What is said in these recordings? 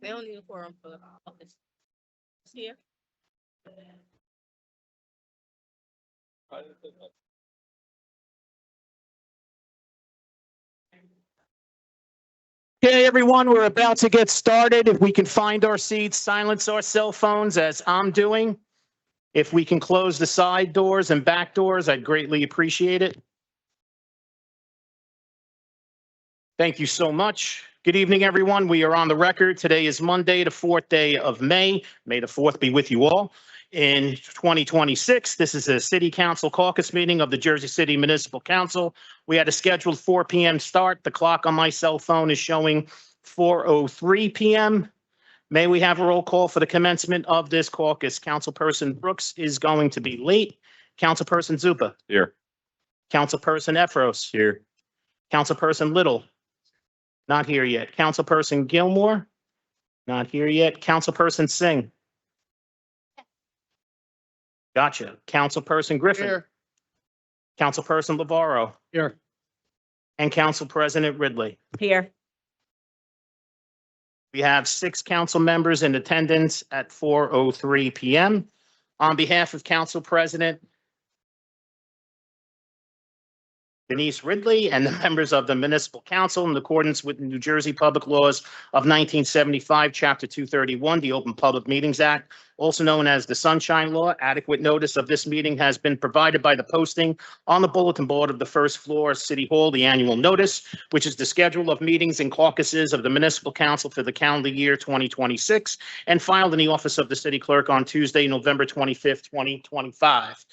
They don't need a quorum for the office. It's here. Okay, everyone, we're about to get started. If we can find our seats, silence our cell phones as I'm doing. If we can close the side doors and back doors, I'd greatly appreciate it. Thank you so much. Good evening, everyone. We are on the record. Today is Monday, the 4th day of May. May the 4th be with you all. In 2026, this is a City Council Caucus meeting of the Jersey City Municipal Council. We had a scheduled 4 p.m. start. The clock on my cell phone is showing 4:03 p.m. May we have a roll call for the commencement of this caucus? Councilperson Brooks is going to be late. Councilperson Zupa. Here. Councilperson Efros. Here. Councilperson Little. Not here yet. Councilperson Gilmore. Not here yet. Councilperson Singh. Gotcha. Councilperson Griffin. Here. Councilperson Lavaro. Here. And Council President Ridley. Here. We have 6 council members in attendance at 4:03 p.m. On behalf of Council President Denise Ridley and the members of the Municipal Council, in accordance with the New Jersey Public Laws of 1975, Chapter 231, the Open Public Meetings Act, also known as the Sunshine Law, adequate notice of this meeting has been provided by the posting on the bulletin board of the first floor City Hall, the annual notice, which is the schedule of meetings and caucuses of the Municipal Council for the calendar year 2026, and filed in the office of the City Clerk on Tuesday, November 25th, 2025.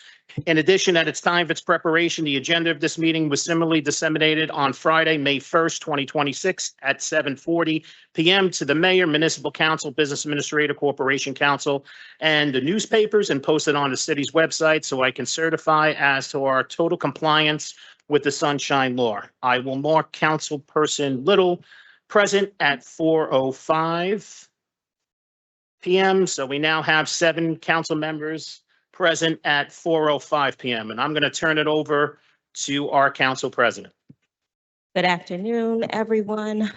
In addition, at its time of its preparation, the agenda of this meeting was similarly disseminated on Friday, May 1st, 2026 at 7:40 p.m. to the Mayor, Municipal Council, Business Administrator, Corporation Council, and the newspapers, and posted on the city's website, so I can certify as to our total compliance with the Sunshine Law. I will mark Councilperson Little present at 4:05 p.m. So we now have 7 council members present at 4:05 p.m. And I'm going to turn it over to our council president. Good afternoon, everyone.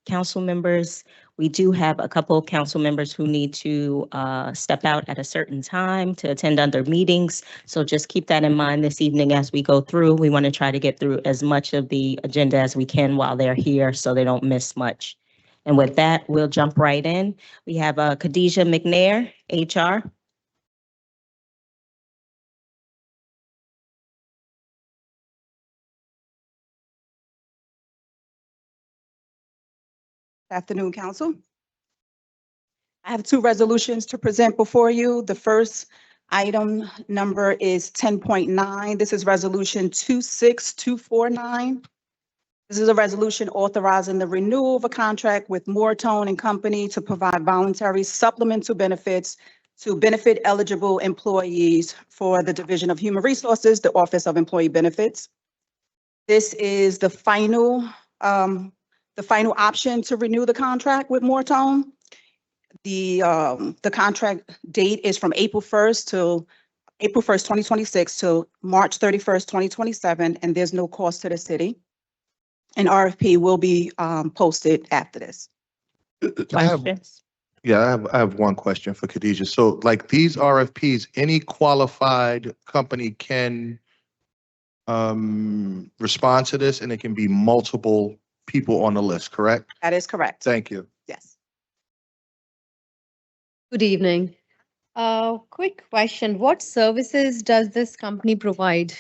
Council members, we do have a couple of council members who need to step out at a certain time to attend other meetings. So just keep that in mind this evening as we go through. We want to try to get through as much of the agenda as we can while they're here so they don't miss much. And with that, we'll jump right in. We have Khadijah McNair, HR. Afternoon, Council. I have 2 resolutions to present before you. The first item number is 10.9. This is Resolution 26249. This is a resolution authorizing the renewal of a contract with Moortone and Company to provide voluntary supplemental benefits to benefit eligible employees for the Division of Human Resources, the Office of Employee Benefits. This is the final option to renew the contract with Moortone. The contract date is from April 1st, 2026 to March 31st, 2027, and there's no cost to the city. An RFP will be posted after this. Questions? I have one question for Khadijah. So like these RFPs, any qualified company can respond to this, and it can be multiple people on the list, correct? That is correct. Thank you. Yes. Good evening. Quick question. What services does this company provide?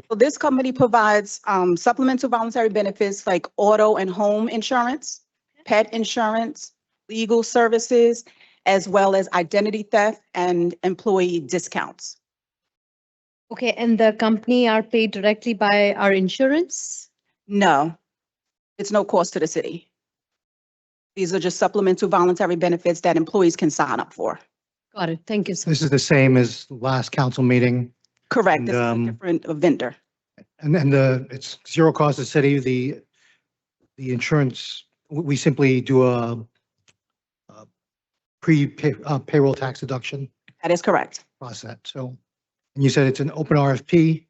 So this company provides supplemental voluntary benefits like auto and home insurance, pet insurance, legal services, as well as identity theft and employee discounts. Okay, and the company are paid directly by our insurance? No, it's no cost to the city. These are just supplemental voluntary benefits that employees can sign up for. Got it. Thank you so This much. is the same as last council meeting, Correct. And, This is a different vendor. and it's zero cost to the city. The insurance, we simply do a payroll tax deduction That is correct. process. So, and you said it's an open RFP.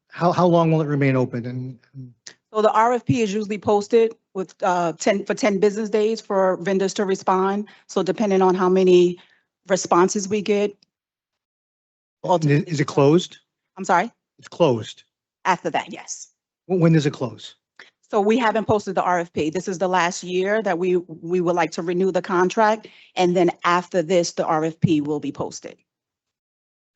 How long will it remain open? And So the RFP is usually posted with 10 business days for vendors to respond. So depending on how many responses we get. Is it closed? I'm sorry, It's closed. after that, yes. When does it close? So we haven't posted the RFP. This is the last year that we would like to renew the contract. And then after this, the RFP will be posted.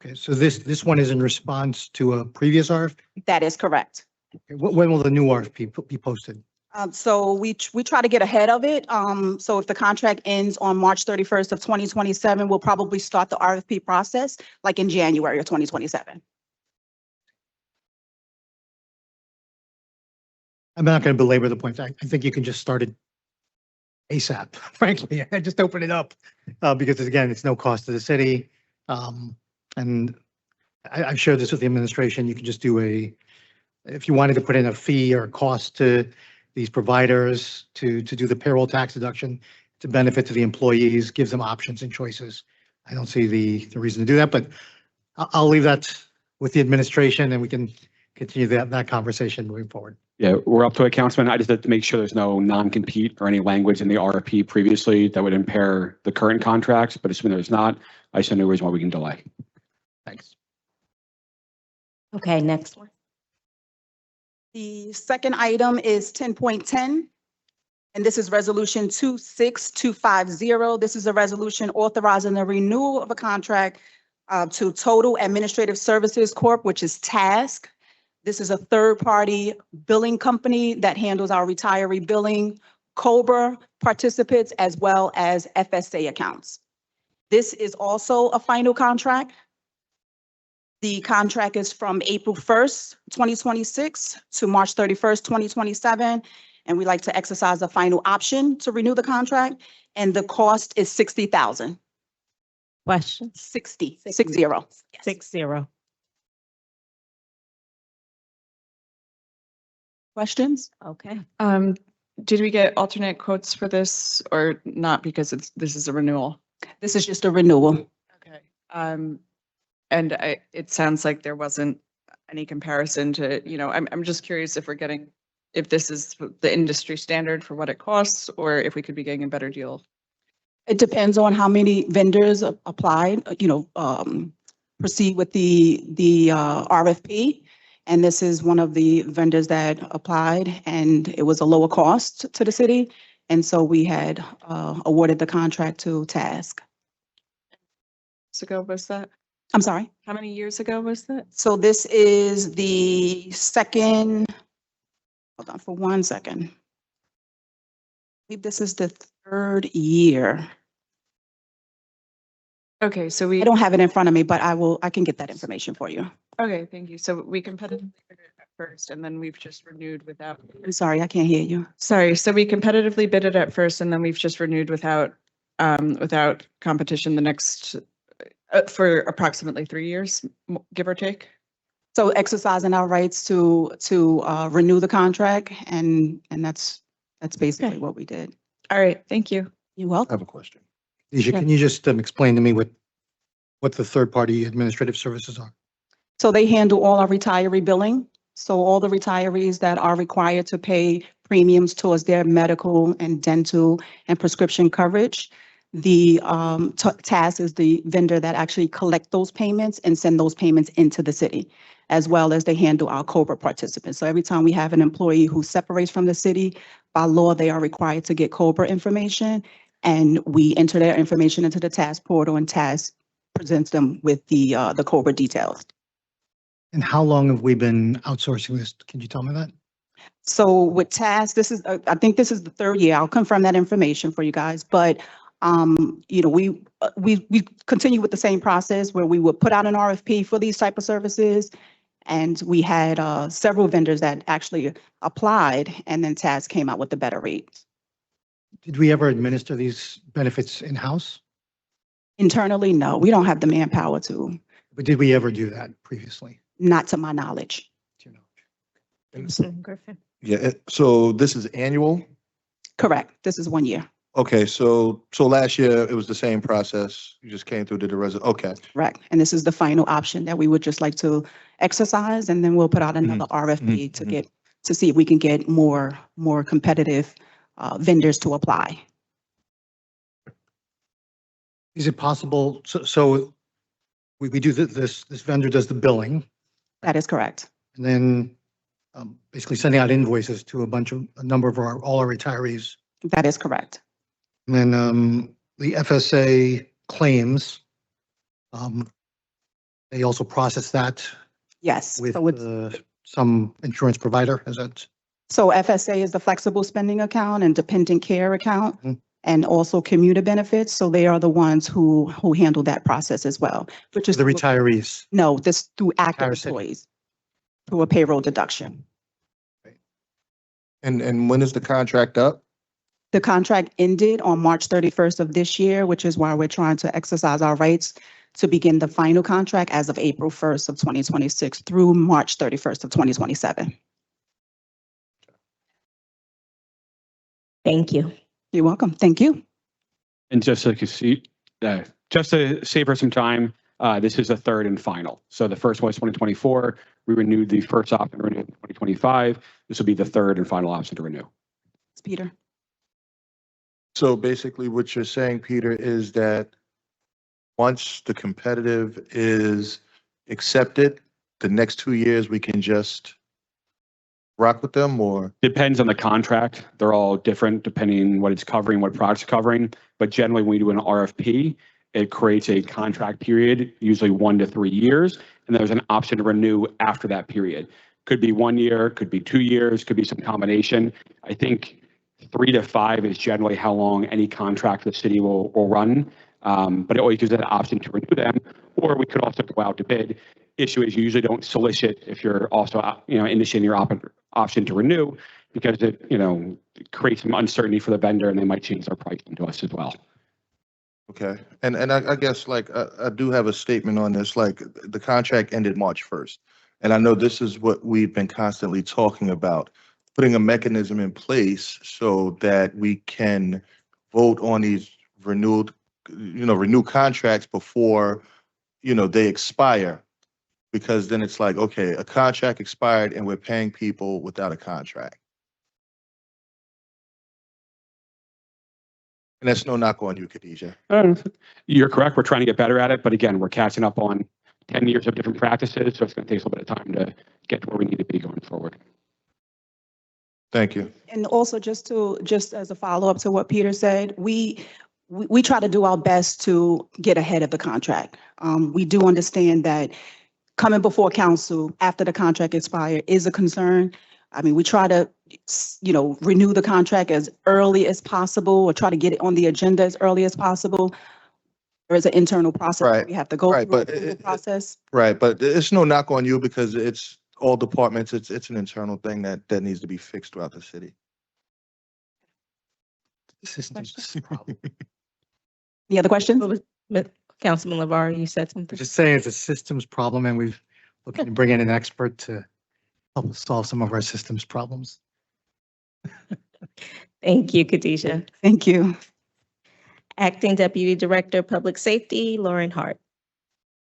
Okay, so this one is in response to a previous RFP? That is correct. Okay, when will the new RFP be posted? So we try to get ahead of it. So if the contract ends on March 31st of 2027, we'll probably start the RFP process like in January of 2027. I'm not going to belabor the point. I think you can just start it ASAP, frankly, and just open it up. Because again, it's no cost to the city. And I've shared this with the administration. You can just do if you wanted to put in a fee or a cost to these providers to do the payroll tax deduction, to benefit to the employees, gives them options and choices. I don't see the reason to do that, but I'll leave that with the administration and we can continue that conversation moving forward. Yeah, we're up to it, Councilman. I just have to make sure there's no non-compete or any language in the RFP previously that would impair the current contracts, but assuming there's not, I see no reason why we can delay. Thanks. Okay, next one. The second item is 10.10. And this is resolution 26250. This is a resolution authorizing the renewal of a contract to Total Administrative Services Corp., which is Task. This is a third-party billing company that handles our retiree billing, COBRA participants, as well as FSA accounts. This is also a final contract. The contract is from April 1st, 2026 to March 31st, 2027. And we'd like to exercise a final option to renew the contract. And the cost is $60,000. Question? 60. Six. 60. 6-0. Questions? Okay. Did we get alternate quotes for this or not because this is a renewal? This is just a renewal. Okay. And it sounds like there wasn't any comparison to, I'm just curious if this is the industry standard for what it costs or if we could be getting a better deal. It depends on how many vendors applied, proceed with the RFP. And this is one of the vendors that applied and it was a lower cost to the city. And so we had awarded the contract to Task. Ago was that? I'm sorry. How many years ago was that? So this is the second, hold on for 1 second. I believe this is the third year. Okay, so I don't have it in front of me, but I can get that information for you. okay, thank you. So we competitively bid it at first and then we've just renewed without. I'm sorry, I can't hear you. Sorry, so we competitively bid it at first and then we've just renewed without competition the next, for approximately 3 years, give or take. So exercising our rights to renew the contract and that's basically Okay. what we did. All right, thank you. You're I welcome. have a question. Deja, Yeah. can you just explain to me what the third-party administrative services are? So they handle all our retiree billing. So all the retirees that are required to pay premiums towards their medical and dental and prescription coverage. The Task is the vendor that actually collect those payments and send those payments into the city, as well as they handle our COBRA participants. So every time we have an employee who separates from the city, by law, they are required to get COBRA information. And we enter their information into the Task portal and Task presents them with the COBRA details. And how long have we been outsourcing this? Can you tell me that? So with Task, I think this is the third year. I'll confirm that information for you guys, but we continue with the same process where we would put out an RFP for these type of services. And we had several vendors that actually applied and then Task came out with the better rate. Did we ever administer these benefits in-house? Internally, no, we don't have the manpower to, But did we ever do that previously? not to my knowledge. Do you know? Councilman Griffin. Yeah, so this is annual? Correct. This is 1 year. Okay, so last year it was the same process. You just came through, did the okay. Correct. And this is the final option that we would just like to exercise, and then we'll put out another RFP to mhm. get, to see if we can get more competitive vendors to apply. Is it possible, so we do this vendor does the billing That is correct. and then basically sending out invoices to a number of all our retirees. That is correct. And then the FSA claims, they also process that Yes. with So it's, some insurance provider, is that? so FSA is the flexible spending account and dependent care account. Mhm. And also commuter benefits. So they are the ones who handle that process as well, which is The retirees. no, this through active Entire city. employees through a payroll deduction. And when is the contract up? The contract ended on March 31st of this year, which is why we're trying to exercise our rights to begin the final contract as of April 1st of 2026 through March 31st of 2027. Thank you. You're welcome. Thank you. And just so you can see, just to save her some time, this is the third and final. So the first one was 2024. We renewed the first option to renew in 2025. This will be the third and final option to renew. It's Peter. So basically what you're saying, Peter, is that once the competitive is accepted, the next 2 years we can just rock with them, or? Depends on the contract. They're all different depending what it's covering, what products covering. But generally, when we do an RFP, it creates a contract period, usually 1 to 3 years, and there's an option to renew after that period. Could be 1 year, could be 2 years, could be some combination. I think 3 to 5 is generally how long any contract the city will run. But it always gives an option to renew them, or we could also go out to bid. Issue is you usually don't solicit if you're also, initiating your option to renew, because it, creates some uncertainty for the vendor and they might change their pricing to us as well. Okay, and I guess like I do have a statement on this, like the contract ended March 1st. And I know this is what we've been constantly talking about, putting a mechanism in place so that we can vote on these renew contracts before, they expire. Because then it's like, okay, a contract expired and we're paying people without a contract. And that's no knock on you, Khadijah. You're correct. We're trying to get better at it. But again, we're catching up on 10 years of different practices. So it's going to take a little bit of time to get to where we need to be going forward. Thank you. And also just as a follow-up to what Peter said, we try to do our best to get ahead of the contract. We do understand that coming before council after the contract expired is a concern. I mean, we try to, renew the contract as early as possible or try to get it on the agenda as early as possible. There is an internal process Right, we have to go right, through, but approval process. Right, but it's no knock on you because it's all departments. It's an internal thing that needs to be fixed throughout the city. Systems problem. Any other questions? Councilman LeVar, you said something? Just saying it's a systems problem and we've looking to bring in an expert to help us solve some of our systems problems. Thank you, Khadijah. Thank you. Acting Deputy Director, Public Safety, Lauren Hart.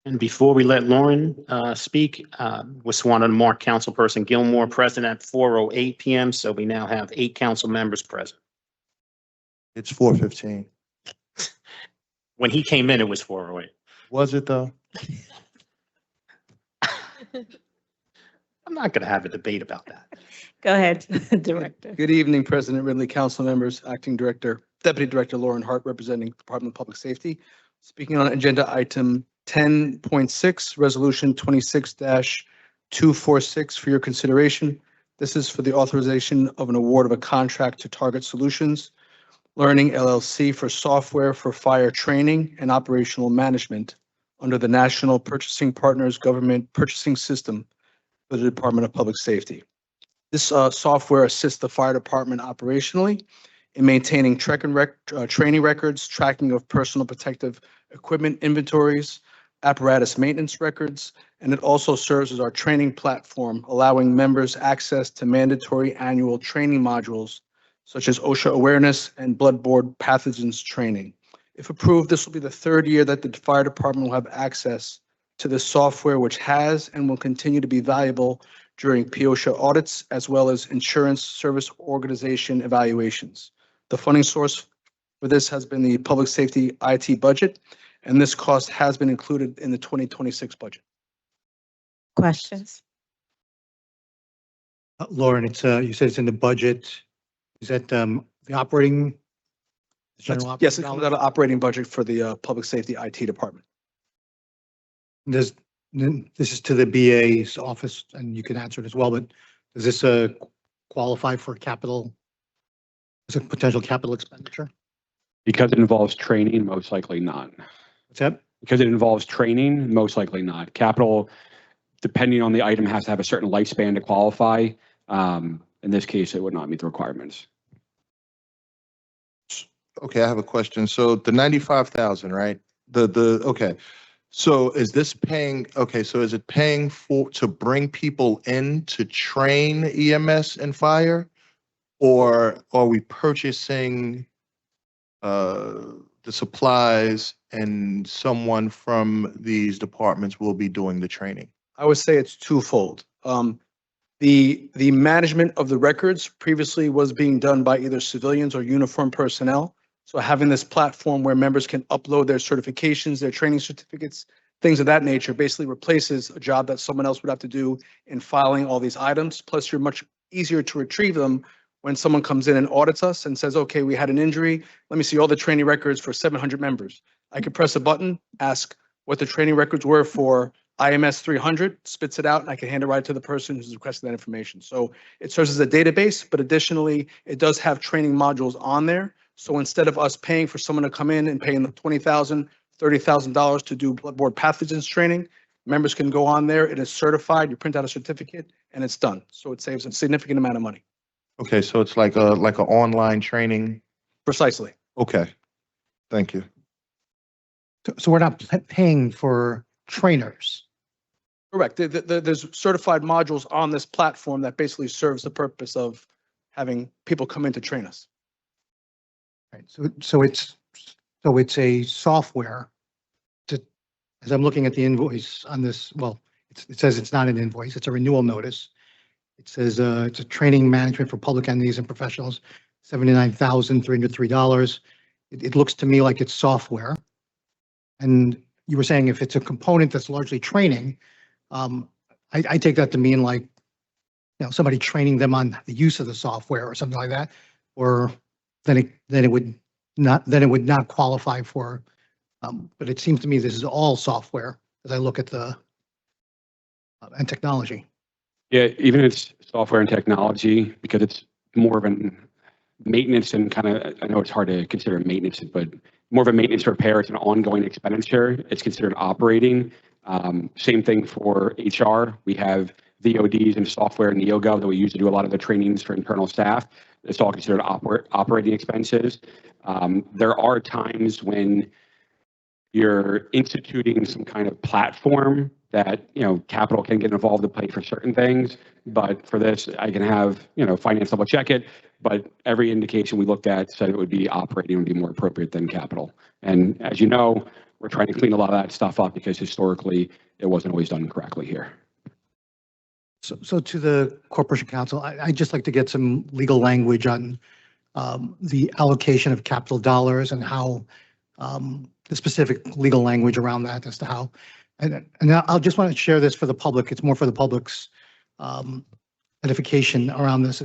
And before we let Lauren speak, we just wanted to mark Councilperson Gilmore present at 4:08 PM. So we now have 8 council members present. It's 4:15. When he came in, it was 4:08. Was it though? I'm not going to have a debate about that. Go ahead, Director. Good evening, President Ridley, council members, Acting Director, Deputy Director Lauren Hart, representing Department of Public Safety. Speaking on agenda item 10.6, resolution 26-246 for your consideration. This is for the authorization of an award of a contract to Target Solutions Learning LLC for software for fire training and operational management under the National Purchasing Partners Government Purchasing System for the Department of Public Safety. This software assists the fire department operationally in maintaining training records, tracking of personal protective equipment inventories, apparatus maintenance records, and it also serves as our training platform, allowing members access to mandatory annual training modules such as OSHA awareness and bloodborne pathogens training. If approved, this will be the 3rd year that the fire department will have access to this software, which has and will continue to be valuable during POSHA audits, as well as insurance service organization evaluations. The funding source for this has been the public safety IT budget, and this cost has been included in the 2026 budget. Questions? Lauren, it's, you said it's in the budget. Is that, the operating? general Yes, operating it comes dollars? out of operating budget for the public safety IT department. Does, this is to the BA's office, and you can answer it as well, but does this qualify for capital? Is it potential capital expenditure? Because it involves training, most likely not. What's that? Because it involves training, most likely not. Capital, depending on the item, has to have a certain lifespan to qualify. In this case, it would not meet the requirements. Okay, I have a question. So the 95,000, right? Okay. So is this paying, okay, so is it paying to bring people in to train EMS and fire? Or are we purchasing the supplies and someone from these departments will be doing the training? I would say it's twofold. The management of the records previously was being done by either civilians or uniformed personnel. So having this platform where members can upload their certifications, their training certificates, things of that nature, basically replaces a job that someone else would have to do in filing all these items. Plus, you're much easier to retrieve them when someone comes in and audits us and says, okay, we had an injury. Let me see all the training records for 700 members. I could press a button, ask what the training records were for IMS 300, spits it out, and I can hand it right to the person who's requested that information. So it serves as a database, but additionally, it does have training modules on there. So instead of us paying for someone to come in and paying them $20,000, $30,000 to do bloodborne pathogens training, members can go on there, it is certified, you print out a certificate, and it's done. So it saves a significant amount of money. Okay, so it's like a online training. Precisely. Okay, thank you. So we're not paying for trainers. Correct. There's certified modules on this platform that basically serves the purpose of having people come in to train us. Right, so it's a software to, as I'm looking at the invoice on this, well, it says it's not an invoice, it's a renewal notice. It says, it's a training management for public entities and professionals, $79,303. It looks to me like it's software. And you were saying if it's a component that's largely training, I take that to mean like, somebody training them on the use of the software or something like that, or then it would not qualify for, but it seems to me this is all software as I look at the, and technology. Yeah, even it's software and technology, because it's more of a maintenance and kind of, I know it's hard to consider maintenance, but more of a maintenance repair. It's an ongoing expenditure. It's considered operating. Same thing for HR. We have VODs and software in NeoGov that we use to do a lot of the trainings for internal staff. It's all considered operating expenses. There are times when you're instituting some kind of platform that, capital can get involved to pay for certain things. But for this, I can have, finance double check it. But every indication we looked at said it would be operating would be more appropriate than capital. And as you know, we're trying to clean a lot of that stuff up because historically it wasn't always done correctly here. So to the Corporation Council, I'd just like to get some legal language on the allocation of capital dollars and how the specific legal language around that as to how, and I'll just want to share this for the public. It's more for the public's edification around this.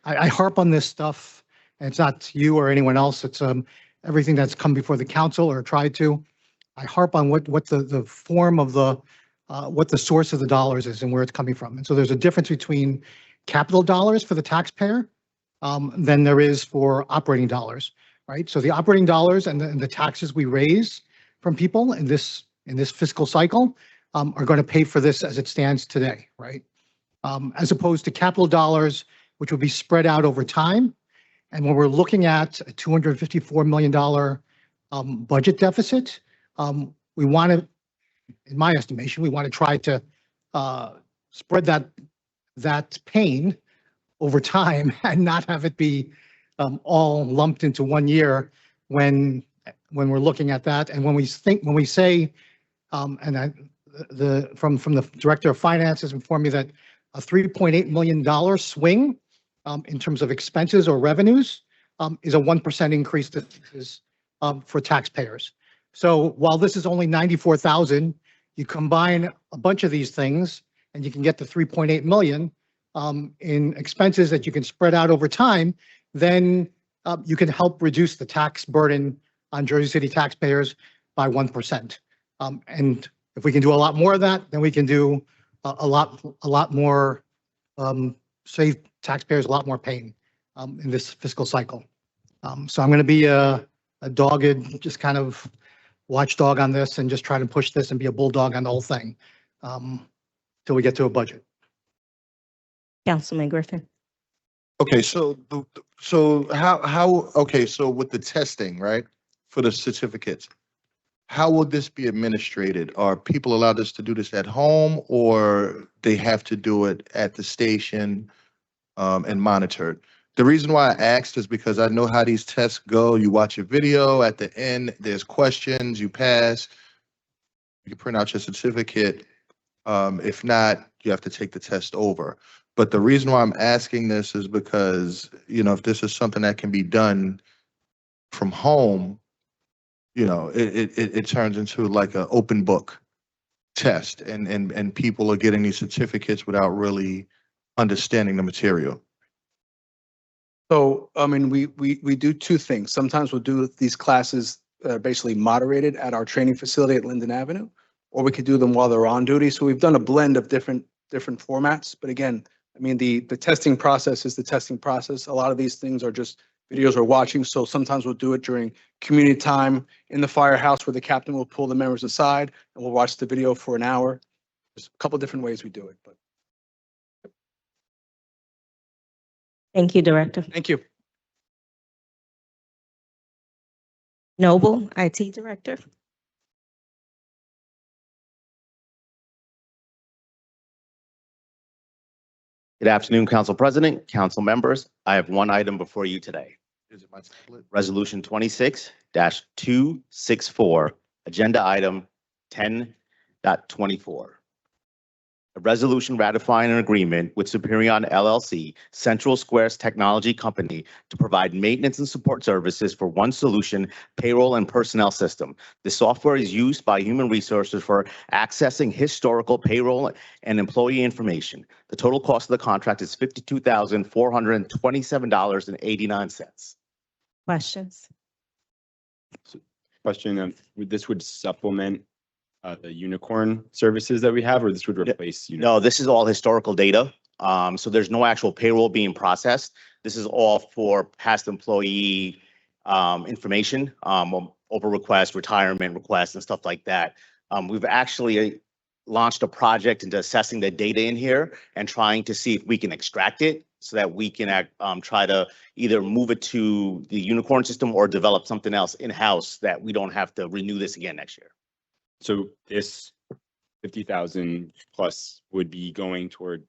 I harp on this stuff, and it's not you or anyone else. It's everything that's come before the council or tried to. I harp on what the form of the what the source of the dollars is and where it's coming from. And so there's a difference between capital dollars for the taxpayer than there is for operating dollars, right? So the operating dollars and the taxes we raise from people in this fiscal cycle are going to pay for this as it stands today, right? As opposed to capital dollars, which would be spread out over time. And when we're looking at a $254 million budget deficit, we want to, in my estimation, we want to try to spread that pain over time and not have it be all lumped into one year when we're looking at that. And when we say, from the Director of Finance has informed me that a $3.8 million swing in terms of expenses or revenues is a 1% increase that is for taxpayers. So while this is only 94,000, you combine a bunch of these things and you can get to 3.8 million in expenses that you can spread out over time, then you can help reduce the tax burden on Jersey City taxpayers by 1%. And if we can do a lot more of that, then we can do a lot more, save taxpayers a lot more pain in this fiscal cycle. So I'm going to be a dogged, just kind of watchdog on this and just try to push this and be a bulldog on the whole thing till we get to a budget. Councilman Griffin. Okay, so okay, so with the testing, right, for the certificates, how will this be administrated? Are people allowed us to do this at home, or they have to do it at the station and monitored? The reason why I asked is because I know how these tests go. You watch a video, at the end, there's questions, you pass, you can print out your certificate. If not, you have to take the test over. But the reason why I'm asking this is because, you know, if this is something that can be done from home, you know, it turns into like an open book test, and people are getting these certificates without really understanding the material. So, I mean, we do two things. Sometimes we'll do these classes basically moderated at our training facility at Linden Avenue, or we could do them while they're on duty. So we've done a blend of different formats. But again, I mean, the testing process is the testing process. A lot of these things are just videos we're watching. So sometimes we'll do it during community time in the firehouse where the captain will pull the members aside and we'll watch the video for an hour. There's a couple of different ways we do it, but Thank you, Director. thank you. Noble, IT Director. Good afternoon, Council President, council members. I have one item before you today. Is it my tablet? Resolution 26-264, Agenda Item 10.24. A resolution ratifying an agreement with Superion LLC, Central Squares Technology Company, to provide maintenance and support services for One Solution payroll and personnel system. The software is used by human resources for accessing historical payroll and employee information. The total cost of the contract is $52,427.89. Questions? Question, this would supplement the unicorn services that we have, or this would replace? No, this is all historical data. So there's no actual payroll being processed. This is all for past employee information, open requests, retirement requests, and stuff like that. We've actually launched a project into assessing the data in here and trying to see if we can extract it so that we can try to either move it to the unicorn system or develop something else in-house that we don't have to renew this again next year. So this 50,000 plus would be going toward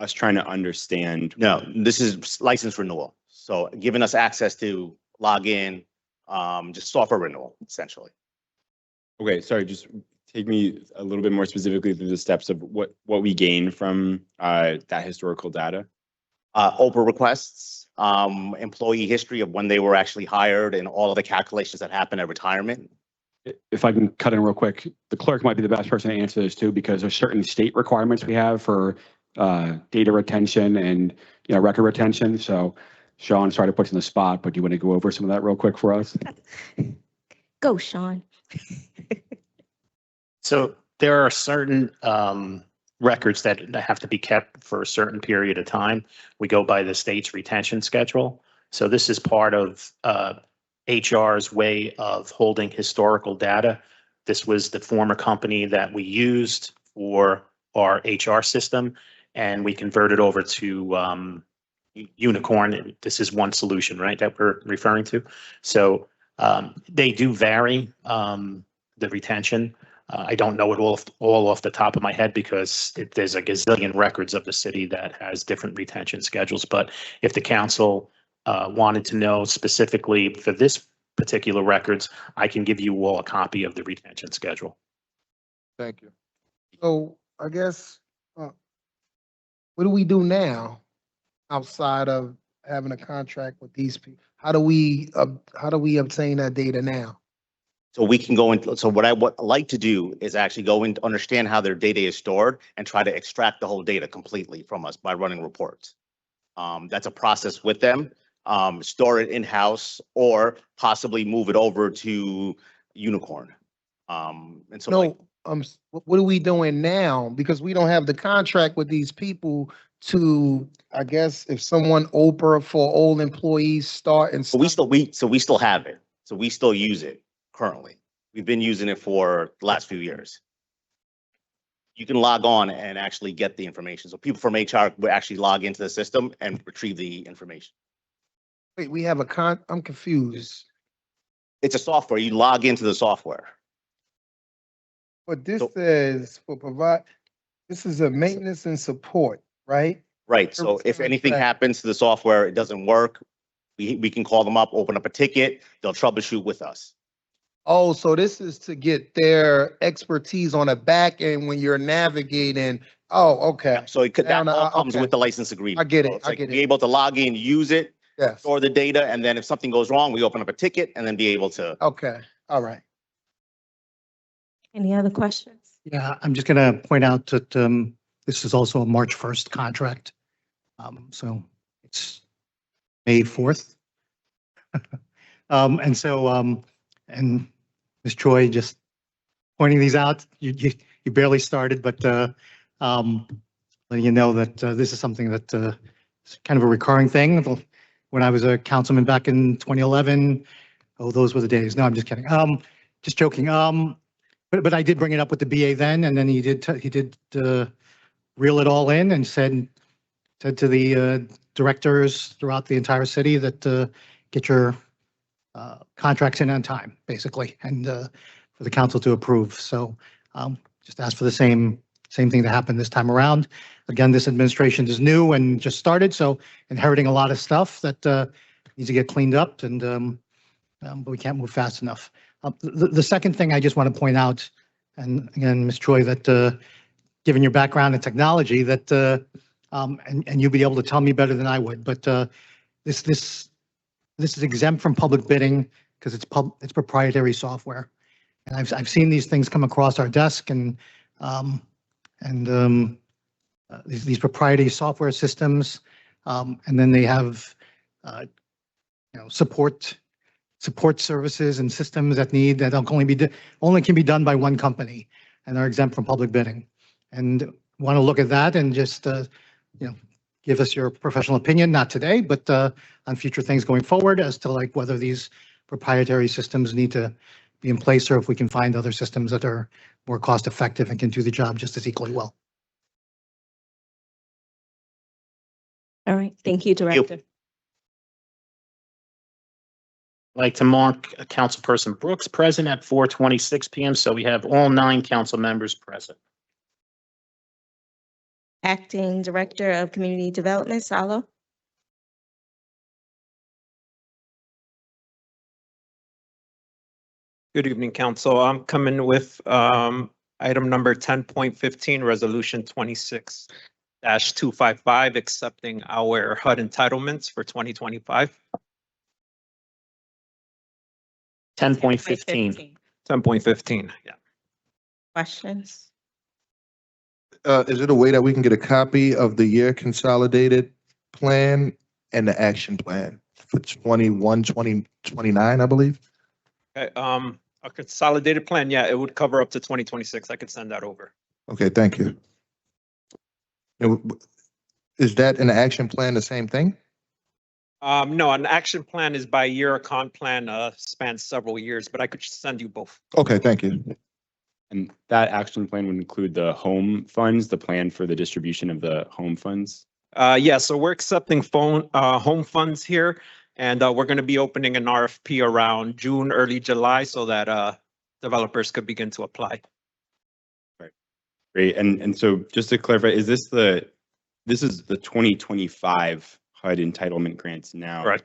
us trying to understand. No, this is license renewal. So giving us access to log in, just software renewal, essentially. Okay, sorry, just take me a little bit more specifically through the steps of what we gain from that historical data. Open requests, employee history of when they were actually hired, and all of the calculations that happen at retirement. If I can cut in real quick, the clerk might be the best person to answer this too, because there's certain state requirements we have for data retention and, you know, record retention. So Sean, sorry to put you in the spot, but do you want to go over some of that real quick for us? Go, Sean. So there are certain records that have to be kept for a certain period of time. We go by the state's retention schedule. So this is part of HR's way of holding historical data. This was the former company that we used for our HR system, and we converted over to Unicorn. This is One Solution, right, that we're referring to. So they do vary, the retention. I don't know it all off the top of my head because there's a gazillion records of the city that has different retention schedules. But if the council wanted to know specifically for this particular records, I can give you all a copy of the retention schedule. Thank you. So I guess, what do we do now outside of having a contract with these people? How do we obtain that data now? So we can go into, so what I would like to do is actually go and understand how their data is stored and try to extract the whole data completely from us by running reports. That's a process with them. Store it in-house or possibly move it over to Unicorn. And so like, No, what are we doing now? Because we don't have the contract with these people to, I guess, if someone Oprah for old employees start and. so we still have it. So we still use it currently. We've been using it for the last few years. You can log on and actually get the information. So people from HR will actually log into the system and retrieve the information. Wait, we have I'm confused. It's a software. You log into the software. But this So- says this is a maintenance and support, right? Right. So Service if anything contract. happens to the software, it doesn't work, we can call them up, open up a ticket, they'll troubleshoot with us. Oh, so this is to get their expertise on the back end when you're navigating. Oh, okay. So it could, that Now, all comes okay. with the license agreement. I get it, So it's I like get Be it. able to log in, use it, Yes. store the data, and then if something goes wrong, we open up a ticket and then be able to. Okay, all right. Any other questions? Yeah, I'm just going to point out that this is also a March 1st contract. So it's May 4th. And so, and Ms. Choi just pointing these out, you barely started, but letting you know that this is something that is kind of a recurring thing. When I was a councilman back in 2011, oh, those were the days. No, I'm just kidding. Just joking. But I did bring it up with the BA then, and then he did reel it all in and said to the directors throughout the entire city that get your contracts in on time, basically, and for the council to approve. So just ask for the same thing to happen this time around. Again, this administration is new and just started, so inheriting a lot of stuff that needs to get cleaned up, and but we can't move fast enough. The second thing I just want to point out, and again, Ms. Choi, that given your background in technology, that and you'll be able to tell me better than I would, but this is exempt from public bidding because it's proprietary software. And I've seen these things come across our desk, and these proprietary software systems, and then they have support services and systems that only can be done by one company and are exempt from public bidding. And want to look at that and just give us your professional opinion, not today, but on future things going forward as to like whether these proprietary systems need to be in place, or if we can find other systems that are more cost effective and can do the job just as equally well. All right, thank you, Director. I'd like to mark Councilperson Brooks present at 4:26 PM. So we have all 9 council members present. Acting Director of Community Development, Salo. Good evening, Council. I'm coming with item number 10.15, Resolution 26-255, accepting our HUD entitlements for 2025. 10.15. 10.15, yeah. Questions? Is it a way that we can get a copy of the year consolidated plan and the action plan for 2029, I believe? Okay, a consolidated plan, yeah, it would cover up to 2026. I could send that over. Okay, thank you. Is that an action plan the same thing? No, an action plan is by year, a comp plan spans several years, but I could send you both. Okay, thank you. And that action plan would include the home funds, the plan for the distribution of the home funds. Yeah, so we're accepting home funds here, and we're going to be opening an RFP around June, early July, so that developers could begin to apply. Great. And so just to clarify, is this is the 2025 HUD entitlement grants now? Right.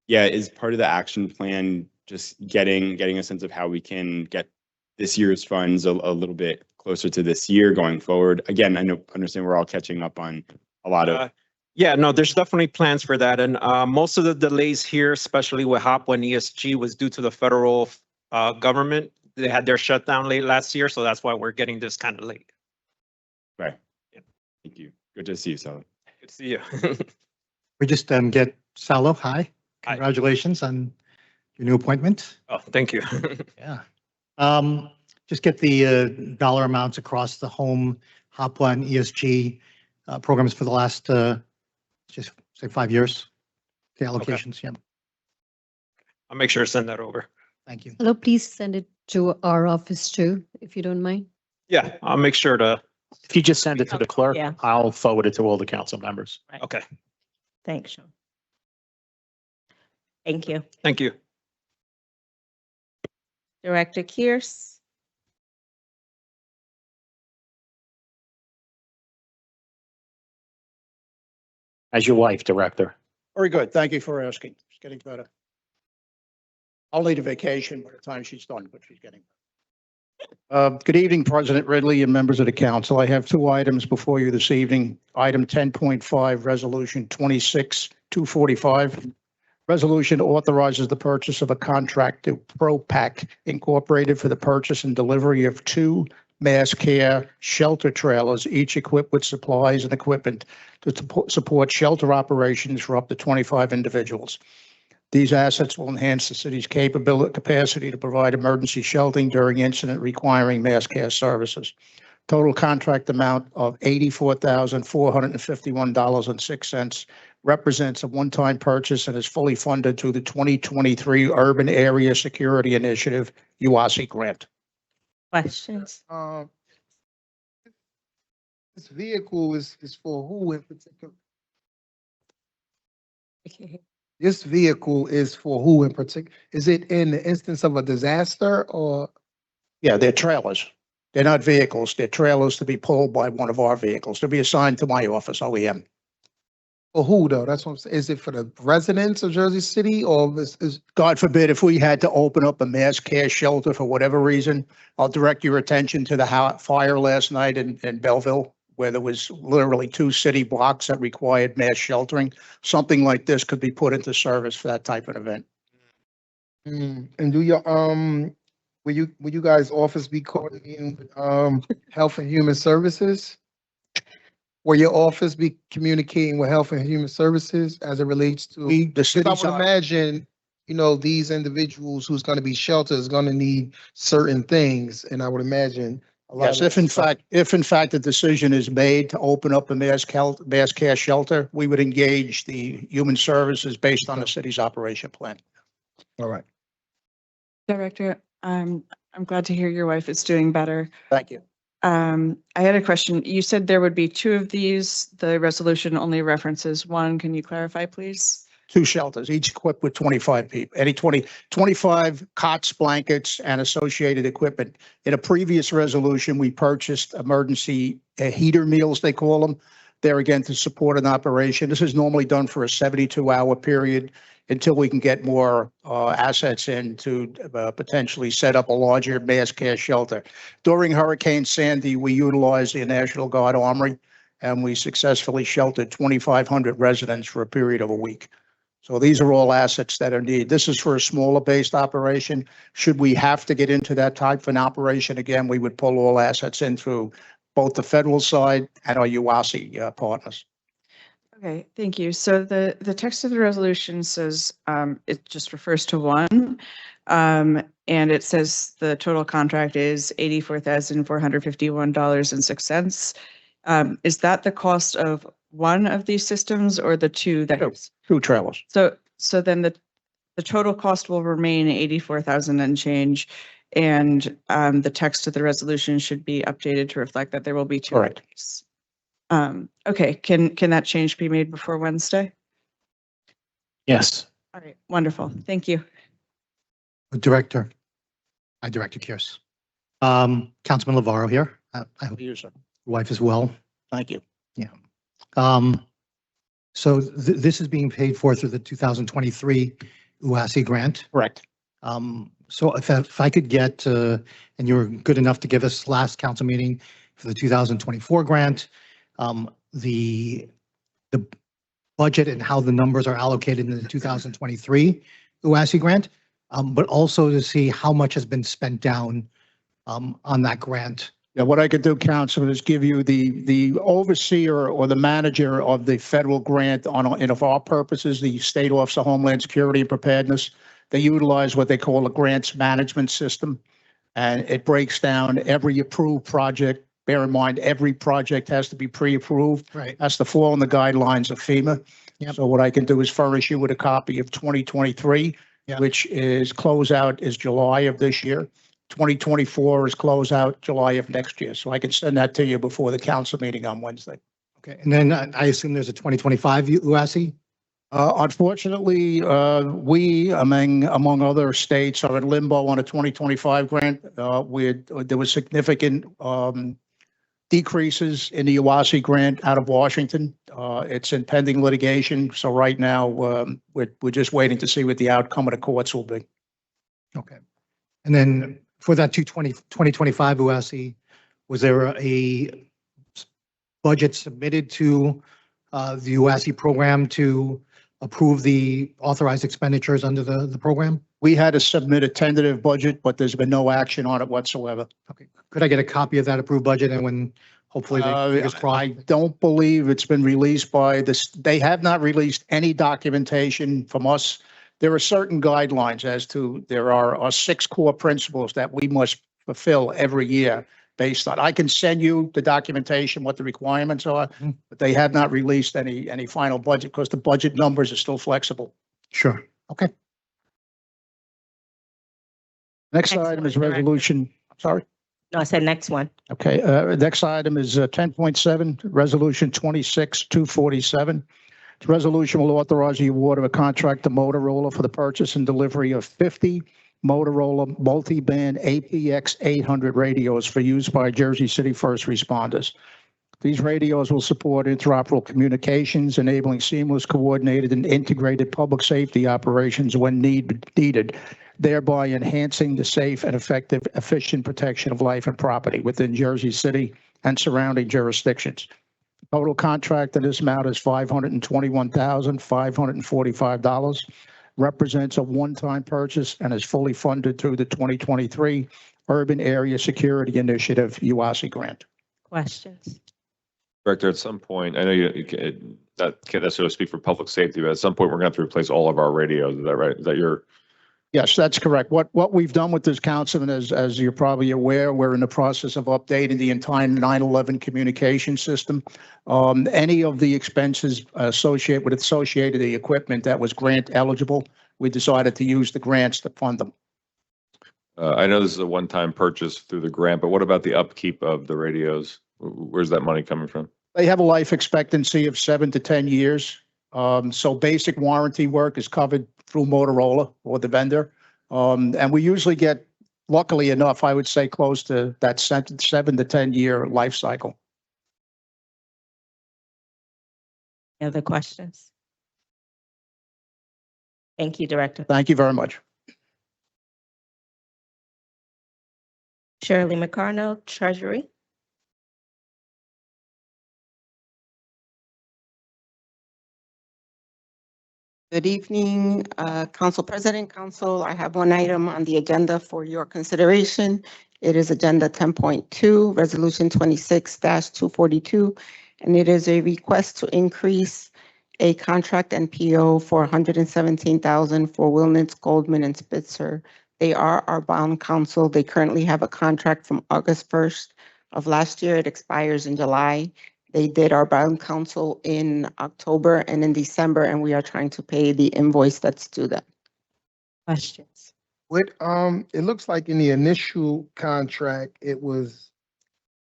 Yeah, is part of the action plan just getting a sense of how we can get this year's funds a little bit closer to this year going forward? Again, understand we're all catching up on a lot of Yeah, no, there's definitely plans for that. And most of the delays here, especially with HOPWA and ESG, was due to the federal government. They had their shutdown late last year, so that's why we're getting this kind of late. Right. Thank you. Good to see you, Sally. Good to see you. We just get Salo, hi. Hi. Congratulations on your new appointment. Oh, thank you. Yeah. Just get the dollar amounts across the home, HOPWA and ESG programs for the last, just say 5 years. The allocations, yeah. I'll make sure to send that over. Thank you. Hello, please send it to our office too, if you don't mind. Yeah, I'll make sure to. If you just send it to the clerk, Yeah. I'll forward it to all the council members. Okay, Thanks, Sean. Thank you. thank you. Director Kears. As your wife, Director. Very good. Thank you for asking. It's getting better. I'll need a vacation by the time she's done, but she's getting better. Good evening, President Ridley and members of the council. I have two items before you this evening. Item 10.5, Resolution 26-245. Resolution authorizes the purchase of a contract to ProPac Incorporated for the purchase and delivery of 2 mass care shelter trailers, each equipped with supplies and equipment to support shelter operations for up to 25 individuals. These assets will enhance the city's capacity to provide emergency sheltering during incident requiring mass care services. Total contract amount of $84,451.06 represents a one-time purchase and is fully funded through the 2023 Urban Area Security Initiative UASI grant. Questions? This vehicle is for who in particular? This vehicle is for who in particular? Is it in the instance of a disaster or? Yeah, they're trailers. They're not vehicles. They're trailers to be pulled by one of our vehicles, to be assigned to my office, OEM. For who though? That's what I'm saying. Is it for the residents of Jersey City or is? God forbid, if we had to open up a mass care shelter for whatever reason, I'll direct your attention to the fire last night in Belleville, where there was literally 2 city blocks that required mass sheltering. Something like this could be put into service for that type of event. And do your, will you guys office be coordinating with, Health and Human Services? Will your office be communicating with Health and Human Services as it relates to? The Because I city's would imagine, you know, these individuals who's going to be sheltered is going to need certain things, and I would imagine. Yes, if in fact the decision is made to open up a mass care shelter, we would engage the human services based on the city's operation plan. All right. Director, I'm glad to hear your wife is doing better. Thank you. I had a question. You said there would be 2 of these. The resolution only references 1. Can you clarify, please? 2 shelters, each equipped with 25 people, 25 cots, blankets, and associated equipment. In a previous resolution, we purchased emergency heater meals, they call them. There again, to support an operation. This is normally done for a 72-hour period until we can get more assets in to potentially set up a larger mass care shelter. During Hurricane Sandy, we utilized the National Guard Armory, and we successfully sheltered 2,500 residents for a period of a week. So these are all assets that are needed. This is for a smaller based operation. Should we have to get into that type of an operation again, we would pull all assets in through both the federal side and our UASI partners. Okay, thank you. So the text of the resolution says it just refers to 1. And it says the total contract is $84,451.06. Is that the cost of one of these systems or the 2 that? 2 trailers. So then the total cost will remain 84,000 and change. And the text of the resolution should be updated to reflect that there will be 2. Correct. Of these. Okay, can that change be made before Wednesday? Yes. All right, wonderful. Thank you. Director Kears. Councilman Lavarro here. I hope your wife is well. Thank you. Yeah. So this is being paid for through the 2023 UASI grant. Correct. So if I could get, and you were good enough to give us last council meeting for the 2024 grant, the budget and how the numbers are allocated in the 2023 UASI grant, but also to see how much has been spent down on that grant. Yeah, what I could do, Councilman, is give you the overseer or the manager of the federal grant and of our purposes, the State Office of Homeland Security and Preparedness. They utilize what they call a grants management system. And it breaks down every approved project. Bear in mind, every project has to be pre-approved. Right. Has to fall in the guidelines of FEMA. Yep. So what I can do is furnish you with a copy of 2023, Yep. which is closeout is July of this year. 2024 is closeout July of next year. So I can send that to you before the council meeting on Wednesday. Okay, and then I assume there's a 2025 UASI? Unfortunately, we, among other states, are in limbo on a 2025 grant. There was significant decreases in the UASI grant out of Washington. It's in pending litigation. So right now, we're just waiting to see what the outcome of the courts will be. Okay. And then for that 2025 UASI, was there a budget submitted to the UASI program to approve the authorized expenditures under the program? We had to submit a tentative budget, but there's been no action on it whatsoever. Okay. Could I get a copy of that approved budget and when hopefully they fingers I crossed? don't believe it's been released by this. They have not released any documentation from us. There are certain guidelines as to, there are 6 core principles that we must fulfill every year based on. I can send you the documentation, what the requirements are, but they have not released any final budget because the budget numbers are still flexible. Sure. Okay. Next Excellent, item is Director. resolution, sorry. No, I said next one. Okay, next item is 10.7, Resolution 26-247. This resolution will authorize the award of a contract to Motorola for the purchase and delivery of 50 Motorola multi-band APX 800 radios for use by Jersey City first responders. These radios will support interoperable communications, enabling seamless, coordinated, and integrated public safety operations when needed, thereby enhancing the safe and effective, efficient protection of life and property within Jersey City and surrounding jurisdictions. Total contract in this amount is $521,545. Represents a one-time purchase and is fully funded through the 2023 Urban Area Security Initiative UASI grant. Questions? Director, at some point, I know you that can't necessarily speak for public safety, but at some point, we're going to have to replace all of our radios. Is that right? Is that your? Yes, that's correct. What we've done with this, Councilman, as you're probably aware, we're in the process of updating the entire 911 communication system. Any of the expenses associated with the equipment that was grant eligible, we decided to use the grants to fund them. I know this is a one-time purchase through the grant, but what about the upkeep of the radios? Where's that money coming from? They have a life expectancy of 7 to 10 years. So basic warranty work is covered through Motorola or the vendor. And we usually get, luckily enough, I would say close to that 7 to 10 year life cycle. Any other questions? Thank you, Director. Thank you very much. Shirley McCarno, Treasury. Good evening, Council President, Council. I have one item on the agenda for your consideration. It is Agenda 10.2, Resolution 26-242, and it is a request to increase a contract and PO for $117,000 for Wilnitz, Goldman, and Spitzer. They are our bond counsel. They currently have a contract from August 1st of last year. It expires in July. They did our bond counsel in October and in December, and we are trying to pay the invoice that's due them. Questions? It looks like in the initial contract, it was,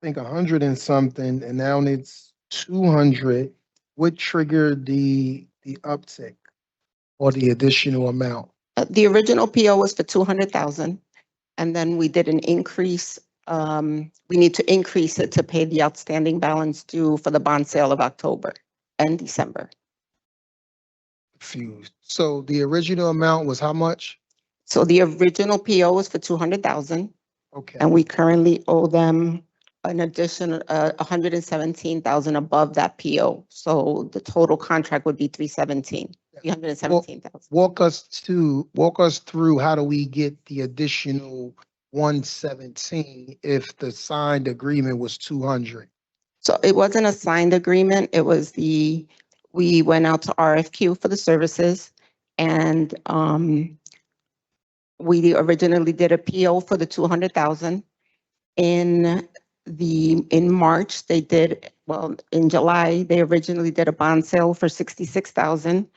I think, 100 and something, and now it's 200. What triggered the uptick or the additional amount? The original PO was for 200,000, and then we did an increase. We need to increase it to pay the outstanding balance due for the bond sale of October and December. Confused. So the original amount was how much? So the original PO was for 200,000, Okay. and we currently owe them an additional, 117,000 above that PO. So the total contract would be 317,000. Walk us through how do we get the additional 117 if the signed agreement was 200? So it wasn't a signed agreement. It was we went out to RFQ for the services, and we originally did a PO for the 200,000. In March, they did, well, in July, they originally did a bond sale for 66,000.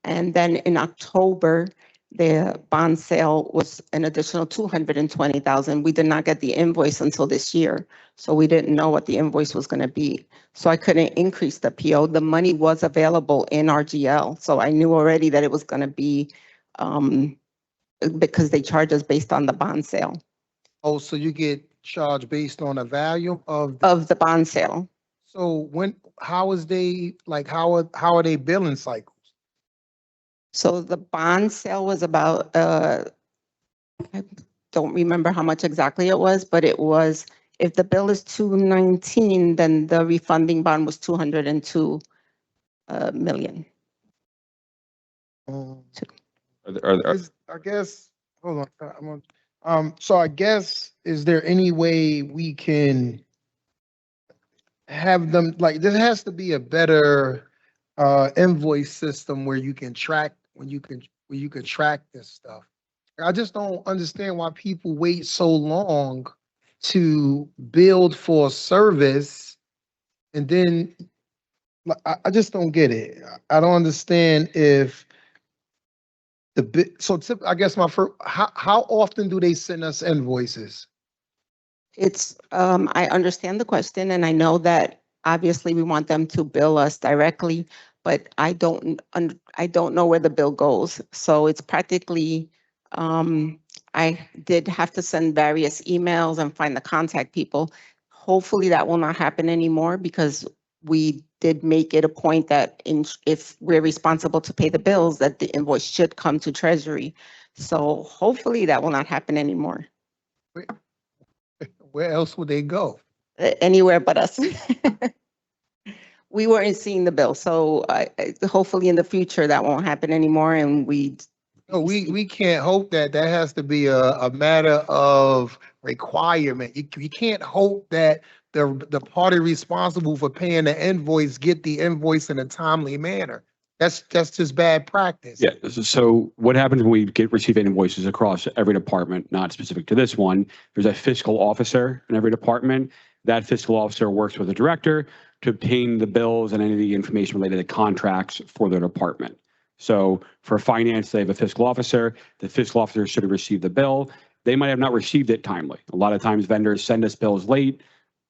And then in October, the bond sale was an additional 220,000. We did not get the invoice until this year. So we didn't know what the invoice was going to be. So I couldn't increase the PO. The money was available in RGL. So I knew already that it was going to be, because they charge us based on the bond sale. Oh, so you get charged based on the value of the bond sale. So how are they billing cycles? So the bond sale was about, I don't remember how much exactly it was, but it was, if the bill is 219, then the refunding bond was 202 million. I guess, hold on, so I guess, is there any way we can have them, like, there has to be a better invoice system where you can track, where you can track this stuff. I just don't understand why people wait so long to build for a service, and then I just don't get it. I don't understand if I guess my first, how often do they send us invoices? It's, I understand the question, and I know that obviously we want them to bill us directly, but I don't know where the bill goes. So it's practically, I did have to send various emails and find the contact people. Hopefully that will not happen anymore, because we did make it a point that if we're responsible to pay the bills, that the invoice should come to Treasury. So hopefully that will not happen anymore. Where else would they go? Anywhere but us. We weren't seeing the bill, so hopefully in the future that won't happen anymore, and we can't hope that. That has to be a matter of requirement. You can't hope that the party responsible for paying the invoice get the invoice in a timely manner. That's just bad practice. Yeah, so what happens when we receive invoices across every department, not specific to this one, there's a fiscal officer in every department. That fiscal officer works with the director to obtain the bills and any of the information related to contracts for their department. So for finance, they have a fiscal officer. The fiscal officer should have received the bill. They might have not received it timely. A lot of times vendors send us bills late.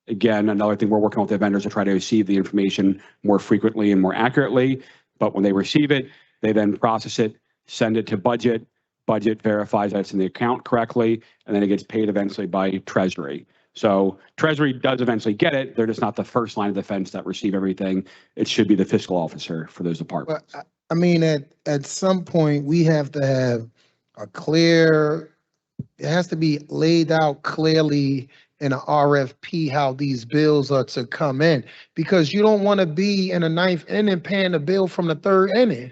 Again, another thing we're working with the vendors to try to receive the information more frequently and more accurately. But when they receive it, they then process it, send it to budget. Budget verifies that it's in the account correctly, and then it gets paid eventually by Treasury. So Treasury does eventually get it. They're just not the first line of defense that receive everything. It should be the fiscal officer for those departments. But I mean, at some point, we have to have a clear, it has to be laid out clearly in an RFP how these bills are to come in, because you don't want to be in the ninth inning paying the bill from the third inning,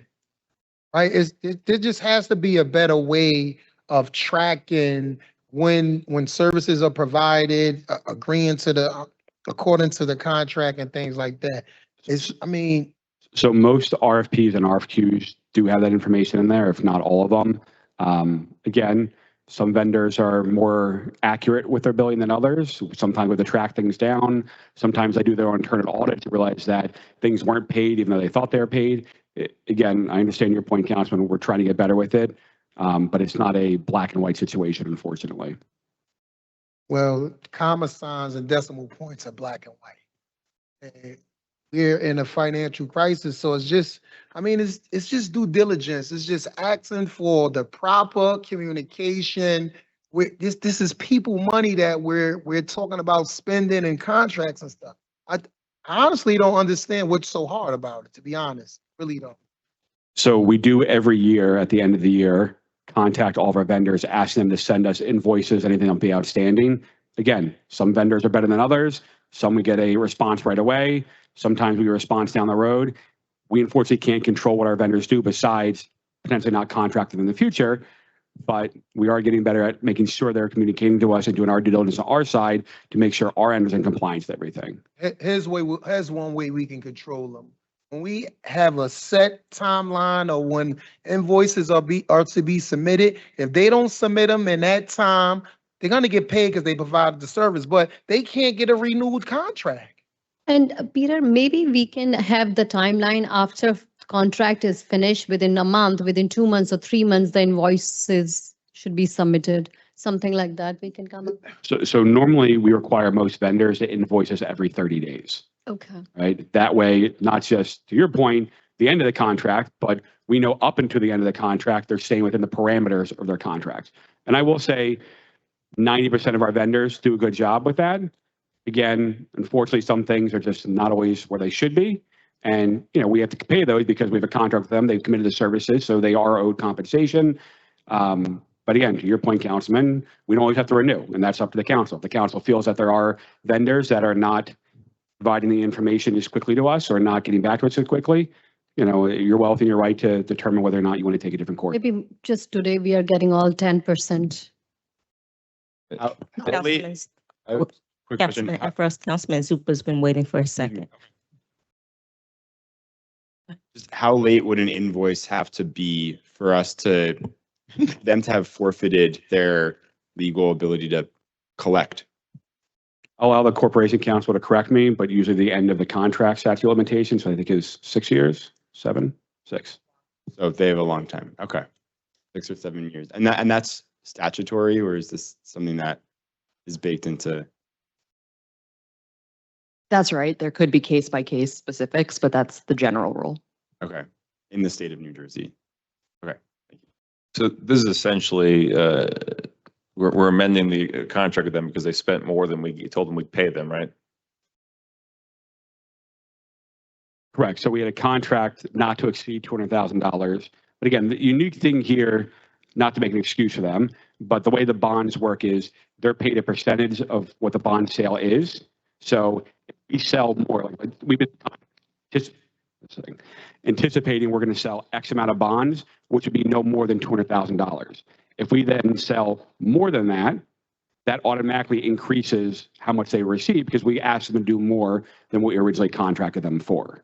right? There just has to be a better way of tracking when services are provided, agreeing to according to the contract and things like that. So most RFPs and RFQs do have that information in there, if not all of them. Again, some vendors are more accurate with their billing than others. Sometimes they track things down. Sometimes they do their own internal audit to realize that things weren't paid even though they thought they were paid. Again, I understand your point, Councilman. We're trying to get better with it, but it's not a black and white situation, unfortunately. Well, comma signs and decimal points are black and white. And we're in a financial crisis, so it's just, it's just due diligence. It's just asking for the proper communication. This is people money that we're talking about spending in contracts and stuff. I honestly don't understand what's so hard about it, to be honest. Really don't. So we do every year at the end of the year contact all of our vendors, asking them to send us invoices, anything that'll be outstanding. again, some vendors are better than others. Some we get a response right away. Sometimes we get a response down the road. We unfortunately can't control what our vendors do besides potentially not contracting in the future. But we are getting better at making sure they're communicating to us and doing our due diligence on our side to make sure our end is in compliance with everything. Here's one way we can control them. When we have a set timeline or when invoices are to be submitted, if they don't submit them in that time, they're gonna get paid because they provided the service, but they can't get a renewed contract. And Peter, maybe we can have the timeline after contract is finished within a month, within 2 months or 3 months, the invoices should be submitted, something like that we can come up. So normally we require most vendors to invoice us every 30 days, Okay. right? That way, not just to your point, the end of the contract, but we know up until the end of the contract, they're staying within the parameters of their contracts. And I will say 90% of our vendors do a good job with that. Again, unfortunately, some things are just not always where they should be. And, we have to pay those because we have a contract with them. They've committed the services, so they are owed compensation. But again, to your point, Councilman, we don't always have to renew, and that's up to the council. If the council feels that there are vendors that are not providing the information as quickly to us or not getting back to us as quickly, you're well within your right to determine whether or not you want to take a different course. Maybe just today we are getting all 10%. Councilman, Quick question. Councilman Efros, Councilman Zupa's been waiting for a second. Just how late would an invoice have to be for us to, them to have forfeited their legal ability to collect? I'll allow the corporation counsel to correct me, but usually the end of the contract statute of limitations, I think is 6 years, 7, 6. So they have a long time. Okay. 6 or 7 years. And that's statutory, or is this something that is baked into? That's right. There could be case by case specifics, but that's the general rule. Okay. In the state of New Jersey. Okay. So this is essentially, we're amending the contract with them because they spent more than we told them we'd pay them, right? Correct. So we had a contract not to exceed $200,000. But again, the unique thing here, not to make an excuse for them, but the way the bonds work is they're paid a percentage of what the bond sale is. So if we sell more, like we've been just anticipating we're going to sell X amount of bonds, which would be no more than $200,000. If we then sell more than that, that automatically increases how much they receive because we asked them to do more than what we originally contracted them for.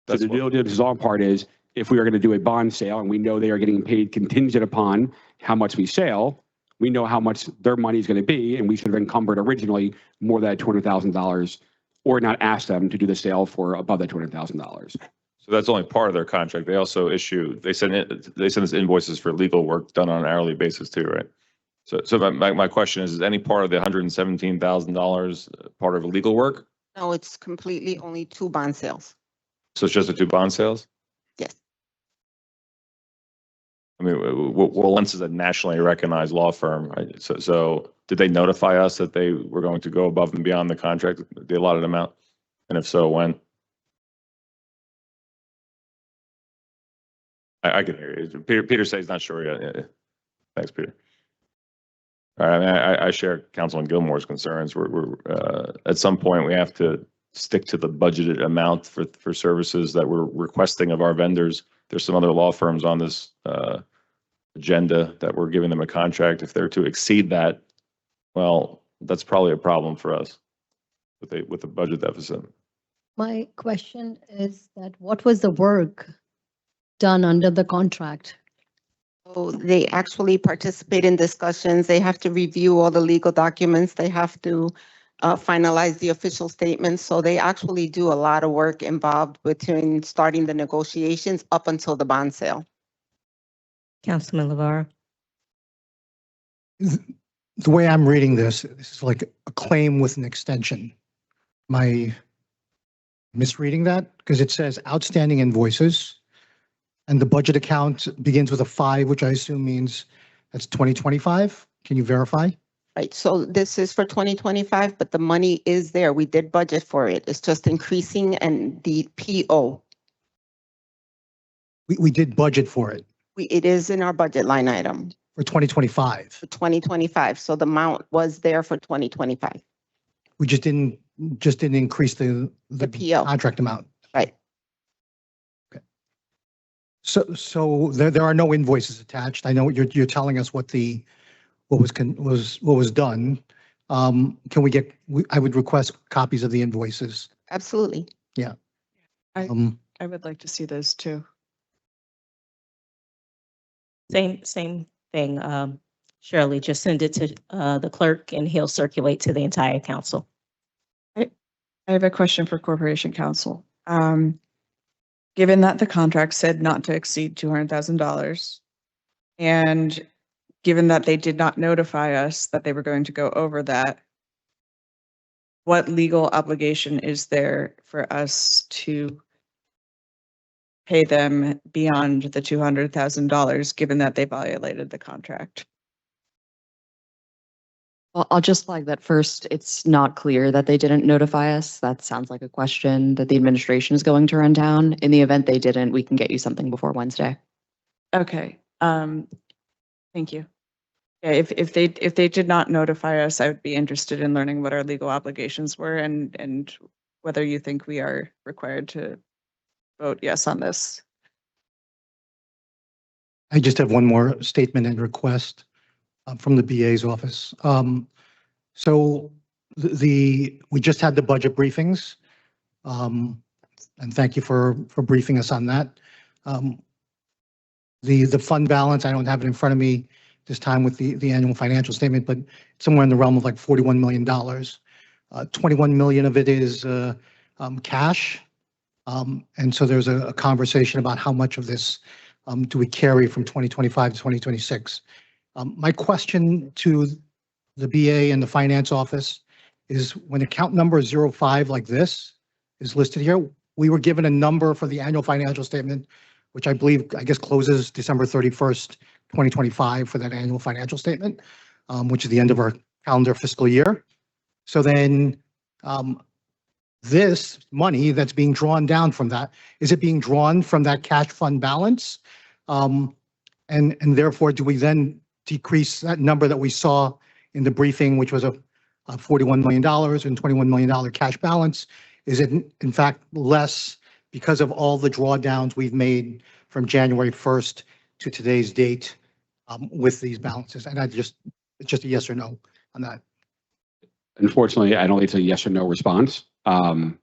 So the due diligence on part is if we are going to do a bond sale and we know they are getting paid contingent upon how much we sell, we know how much their money is going to be, and we should have encumbered originally more than $200,000 or not ask them to do the sale for above that $200,000. So that's only part of their contract. They also they send us invoices for legal work done on an hourly basis too, right? So my question is any part of the $117,000 part of legal work? No, it's completely only 2 bond sales. So it's just the 2 bond sales? Yes. I mean, Lentz is a nationally recognized law firm. Right? So did they notify us that they were going to go above and beyond the contract, the allotted amount? And if so, when? I can hear you. Peter says he's not sure yet. Thanks, Peter. All right, I mean, I share Councilman Gilmore's concerns. We're at some point we have to stick to the budgeted amount for services that we're requesting of our vendors. There's some other law firms on this agenda that we're giving them a contract. If they're to exceed that, well, that's probably a problem for us with the budget deficit. My question is that what was the work done under the contract? So they actually participate in discussions. They have to review all the legal documents. They have to finalize the official statements. So they actually do a lot of work involved between starting the negotiations up until the bond sale. Councilman LeVar. The way I'm reading this is like a claim with an extension. Am I misreading that? Because it says outstanding invoices and the budget account begins with a 5, which I assume means that's 2025. Can you verify? Right, so this is for 2025, but the money is there. We did budget for it. It's just increasing and the PO. We did budget for it. It is in our budget line item. for 2025. for 2025. So the amount was there for 2025. We just didn't increase the PO. contract amount. Right. So there are no invoices attached. I know you're telling us what was done. Can we get, I would request copies of the invoices. Absolutely. Yeah. I would like to see those too. Same thing. Shirley, just send it to the clerk and he'll circulate to the entire council. I have a question for Corporation Counsel. Given that the contract said not to exceed $200,000, and given that they did not notify us that they were going to go over that, what legal obligation is there for us to pay them beyond the $200,000, given that they violated the contract? Well, I'll just flag that first. It's not clear that they didn't notify us. That sounds like a question that the administration is going to run down. In the event they didn't, we can get you something before Wednesday. Okay, thank you. Yeah, if they did not notify us, I would be interested in learning what our legal obligations were and whether you think we are required to vote yes on this. I just have one more statement and request from the BA's office. So we just had the budget briefings, and thank you for briefing us on that. The fund balance, I don't have it in front of me this time with the annual financial statement, but somewhere in the realm of like $41 million. 21 million of it is cash. And so there's a conversation about how much of this do we carry from 2025 to 2026. My question to the BA and the finance office is when account number 05 like this is listed here, we were given a number for the annual financial statement, which I guess closes December 31st, 2025 for that annual financial statement, which is the end of our calendar fiscal year. So then this money that's being drawn down from that, is it being drawn from that cash fund balance? And therefore, do we then decrease that number that we saw in the briefing, which was a $41 million and $21 million cash balance? Is it in fact less because of all the drawdowns we've made from January 1st to today's date with these balances? And it's just a yes or no on that. Unfortunately, I don't think it's a yes or no response. I'd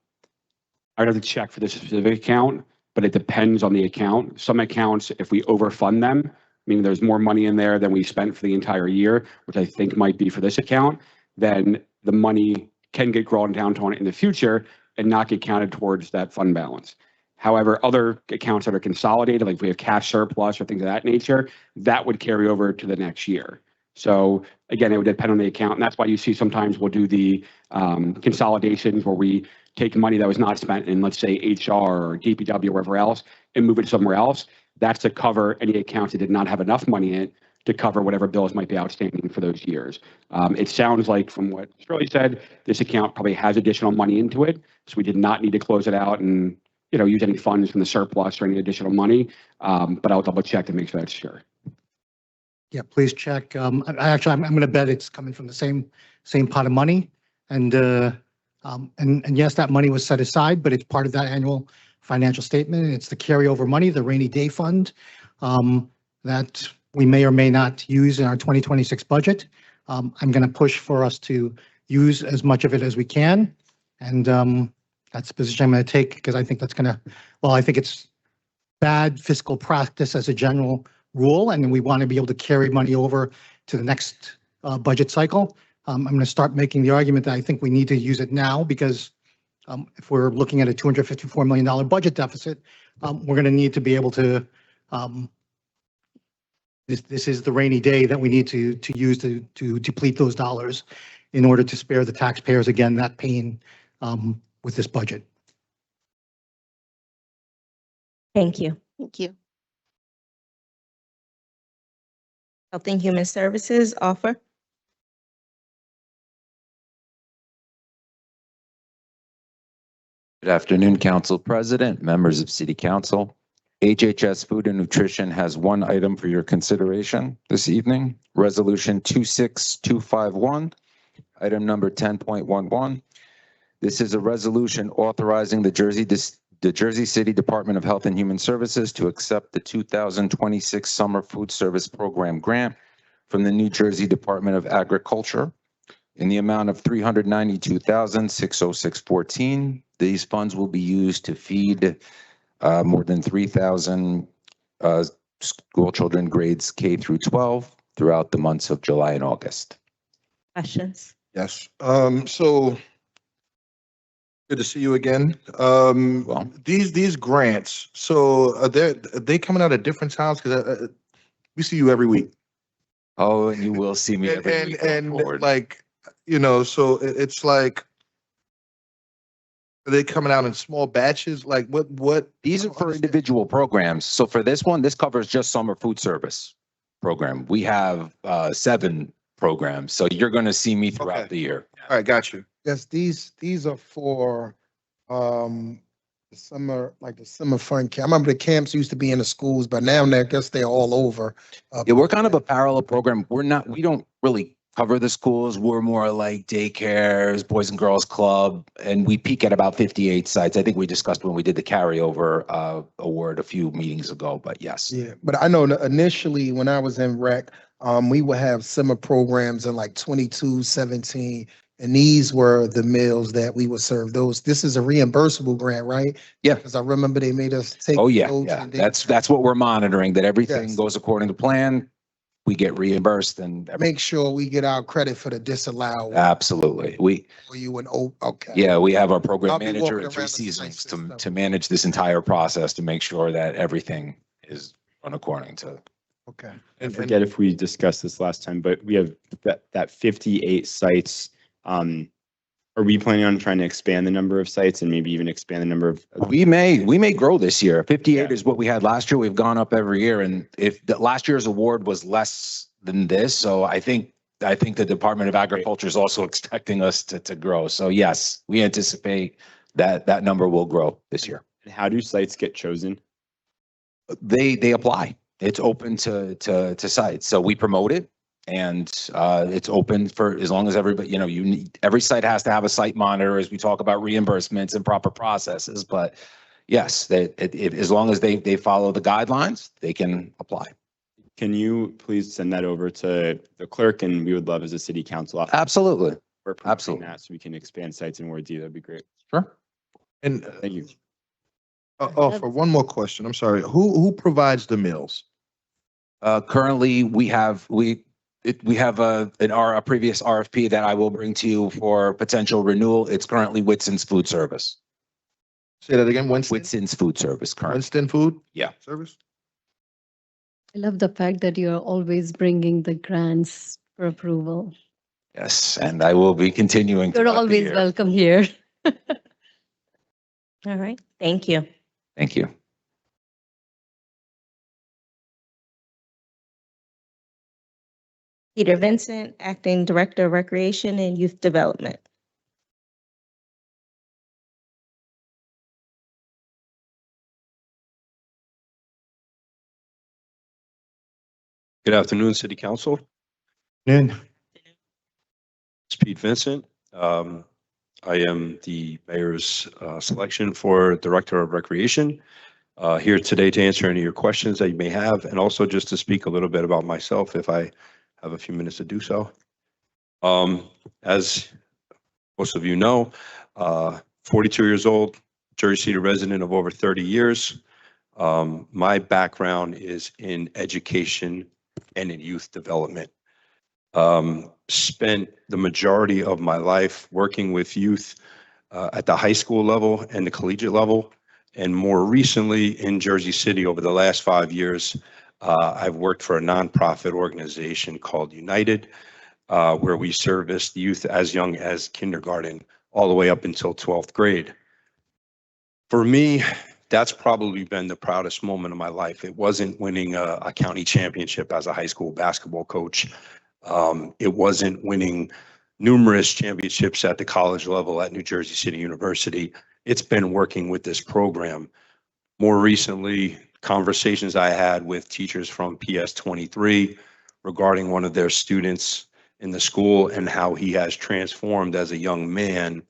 have to check for this specific account, but it depends on the account. Some accounts, if we overfund them, meaning there's more money in there than we spent for the entire year, which I think might be for this account, then the money can get drawn down to it in the future and not get counted towards that fund balance. However, other accounts that are consolidated, like if we have cash surplus or things of that nature, that would carry over to the next year. So again, it would depend on the account. And that's why you see sometimes we'll do the consolidations where we take money that was not spent in, let's say, HR or DPW or wherever else and move it somewhere else. That's to cover any accounts that did not have enough money in it to cover whatever bills might be outstanding for those years. It sounds like from what Shirley said, this account probably has additional money into it. So we did not need to close it out and use any funds from the surplus or any additional money. But I'll double check to make sure that's sure. Yeah, please check. I'm going to bet it's coming from the same pot of money. And yes, that money was set aside, but it's part of that annual financial statement. It's the carryover money, the rainy day fund, that we may or may not use in our 2026 budget. I'm going to push for us to use as much of it as we can. And that's the position I'm going to take because I think that's going to, I think it's bad fiscal practice as a general rule, and we want to be able to carry money over to the next budget cycle. I'm going to start making the argument that I think we need to use it now because if we're looking at a $254 million budget deficit, we're going to need to be able to, this is the rainy day that we need to use to deplete those dollars in order to spare the taxpayers, again, that pain with this budget. Thank you. Thank you. Health and Human Services, offer. Good afternoon, Council President, members of City Council. HHS Food and Nutrition has one item for your consideration this evening. Resolution 26251, item number 10.11. This is a resolution authorizing the Jersey City Department of Health and Human Services to accept the 2026 Summer Food Service Program grant from the New Jersey Department of Agriculture in the amount of $392,606.14. These funds will be used to feed more than 3,000 school children grades K through 12 throughout the months of July and August. Questions? Yes, so good to see you again. These grants, so are they coming out at different times? Because we see you every week. Oh, and you will see me every week going forward. Like, so it's like, are they coming out in small batches? Like what? These are for individual programs. So for this one, this covers just summer food service program. We have 7 programs. So you're going to see me throughout the year. All right, got you. Yes, these are for the summer, like the summer fun camp. I remember the camps used to be in the schools, but now I guess they're all over. Yeah, we're kind of a parallel program. We don't really cover the schools. We're more like daycares, Boys and Girls Club, and we peak at about 58 sites. I think we discussed when we did the carryover award a few meetings ago, but yes. Yeah, but I know initially when I was in rec, we would have summer programs in like 22, 17, and these were the meals that we would serve those. This is a reimbursable grant, right? Yeah. Because I remember they made us take. Oh, yeah, notes yeah. and then That's what we're monitoring, that everything Yes. goes according to plan. We get reimbursed and Make sure we get our credit for the disallowed. absolutely. For you and, okay. Yeah, we have our program I'll be manager walking in 3 around the site seasons system. to manage this entire process to make sure that everything is run according to. Okay. I forget if we discussed this last time, but we have that 58 sites. Are we planning on trying to expand the number of sites and maybe even expand the number of? We may grow this year. 58 is what we had last year. We've gone up every year. And if last year's award was less than this, so I think the Department of Agriculture is also expecting us to grow. So yes, we anticipate that number will grow this year. And how do sites get chosen? They apply. It's open to sites. So we promote it. And it's open for as long as everybody, every site has to have a site monitor as we talk about reimbursements and proper processes. But yes, as long as they follow the guidelines, they can apply. Can you please send that over to the clerk, and we would love as a city council. Absolutely. For Absolutely. that, so we can expand sites in Ward D. That'd be great. Sure. And Thank you. for one more question, I'm sorry. Who provides the meals? Currently, we have a previous RFP that I will bring to you for potential renewal. It's currently Whitson's Food Service. Say that again. Winston? Whitson's Food Service currently. Winston Food Yeah. Service? I love the fact that you're always bringing the grants for approval. Yes, and I will be continuing. You're throughout the always year. welcome here. All right, thank you. Thank you. Peter Vincent, Acting Director of Recreation and Youth Development. Good afternoon, City Council. Noon. It's Pete Vincent. I am the mayor's selection for Director of Recreation. Here today to answer any of your questions that you may have, and also just to speak a little bit about myself if I have a few minutes to do so. As most of you know, 42 years old, Jersey City resident of over 30 years. My background is in education and in youth development. Spent the majority of my life working with youth at the high school level and the collegiate level, and more recently in Jersey City over the last 5 years, I've worked for a nonprofit organization called United, where we service youth as young as kindergarten all the way up until 12th grade. For me, that's probably been the proudest moment of my life. It wasn't winning a county championship as a high school basketball coach. It wasn't winning numerous championships at the college level at New Jersey City University. It's been working with this program. More recently, conversations I had with teachers from PS 23 regarding one of their students in the school and how he has transformed as a young man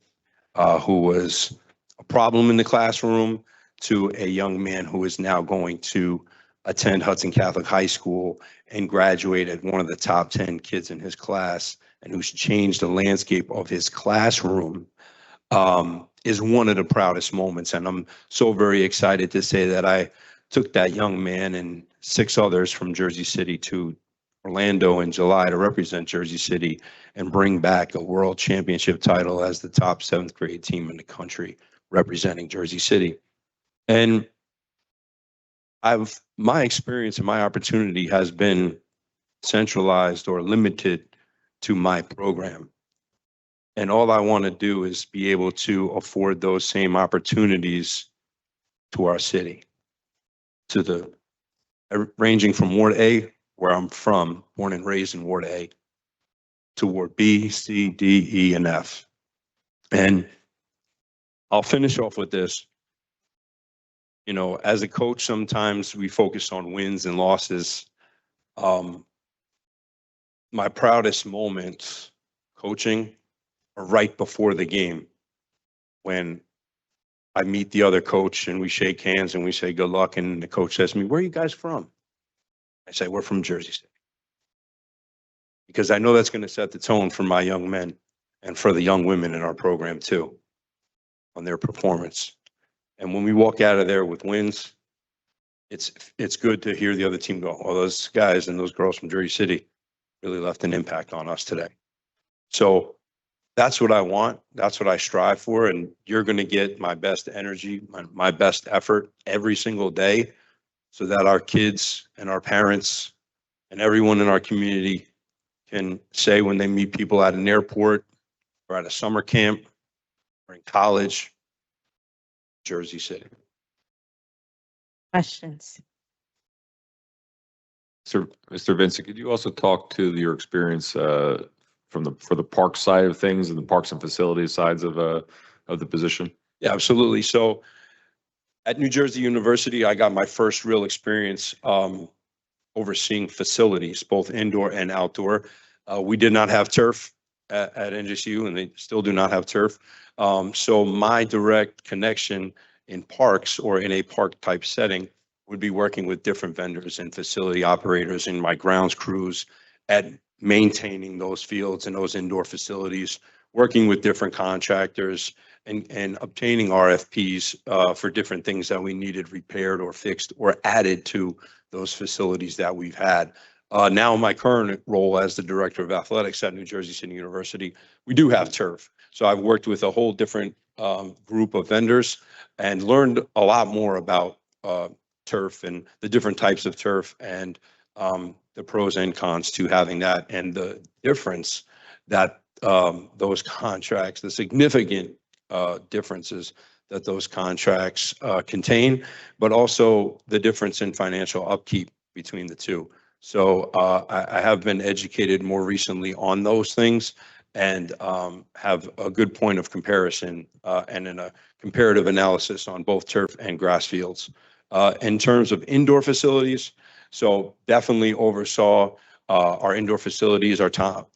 who was a problem in the classroom to a young man who is now going to attend Hudson Catholic High School and graduate as one of the top 10 kids in his class, and who's changed the landscape of his classroom, is one of the proudest moments. And I'm so very excited to say that I took that young man and 6 others from Jersey City to Orlando in July to represent Jersey City and bring back a world championship title as the top 7th grade team in the country representing Jersey City. And my experience and my opportunity has been centralized or limited to my program. And all I want to do is be able to afford those same opportunities to our city, ranging from Ward A, where I'm from, born and raised in Ward A, to Ward B, C, D, E, and F. And I'll finish off with this. You know, as a coach, sometimes we focus on wins and losses. My proudest moments coaching are right before the game, when I meet the other coach and we shake hands and we say good luck, and the coach says to me, "Where are you guys from?" I say, "We're from Jersey City." Because I know that's going to set the tone for my young men and for the young women in our program too, on their performance. And when we walk out of there with wins, it's good to hear the other team go, "Oh, those guys and those girls from Jersey City really left an impact on us today." So that's what I want. That's what I strive for. And you're going to get my best energy, my best effort every single day, so that our kids and our parents and everyone in our community can say when they meet people at an airport or at a summer camp or in college, Jersey City. Questions? Mr. Vincent, could you also talk to your experience for the park side of things and the parks and facilities sides of the position? Yeah, absolutely. So at New Jersey University, I got my first real experience overseeing facilities, both indoor and outdoor. We did not have turf at NJCU, and they still do not have turf. So my direct connection in parks or in a park type setting would be working with different vendors and facility operators and my grounds crews at maintaining those fields and those indoor facilities, working with different contractors and obtaining RFPs for different things that we needed repaired or fixed or added to those facilities that we've had. Now, in my current role as the Director of Athletics at New Jersey City University, we do have turf. So I've worked with a whole different group of vendors and learned a lot more about turf and the different types of turf and the pros and cons to having that, and the difference that those contracts, the significant differences that those contracts contain, but also the difference in financial upkeep between the two. So I have been educated more recently on those things and have a good point of comparison and in a comparative analysis on both turf and grass fields. In terms of indoor facilities, so definitely oversaw our indoor facilities, our top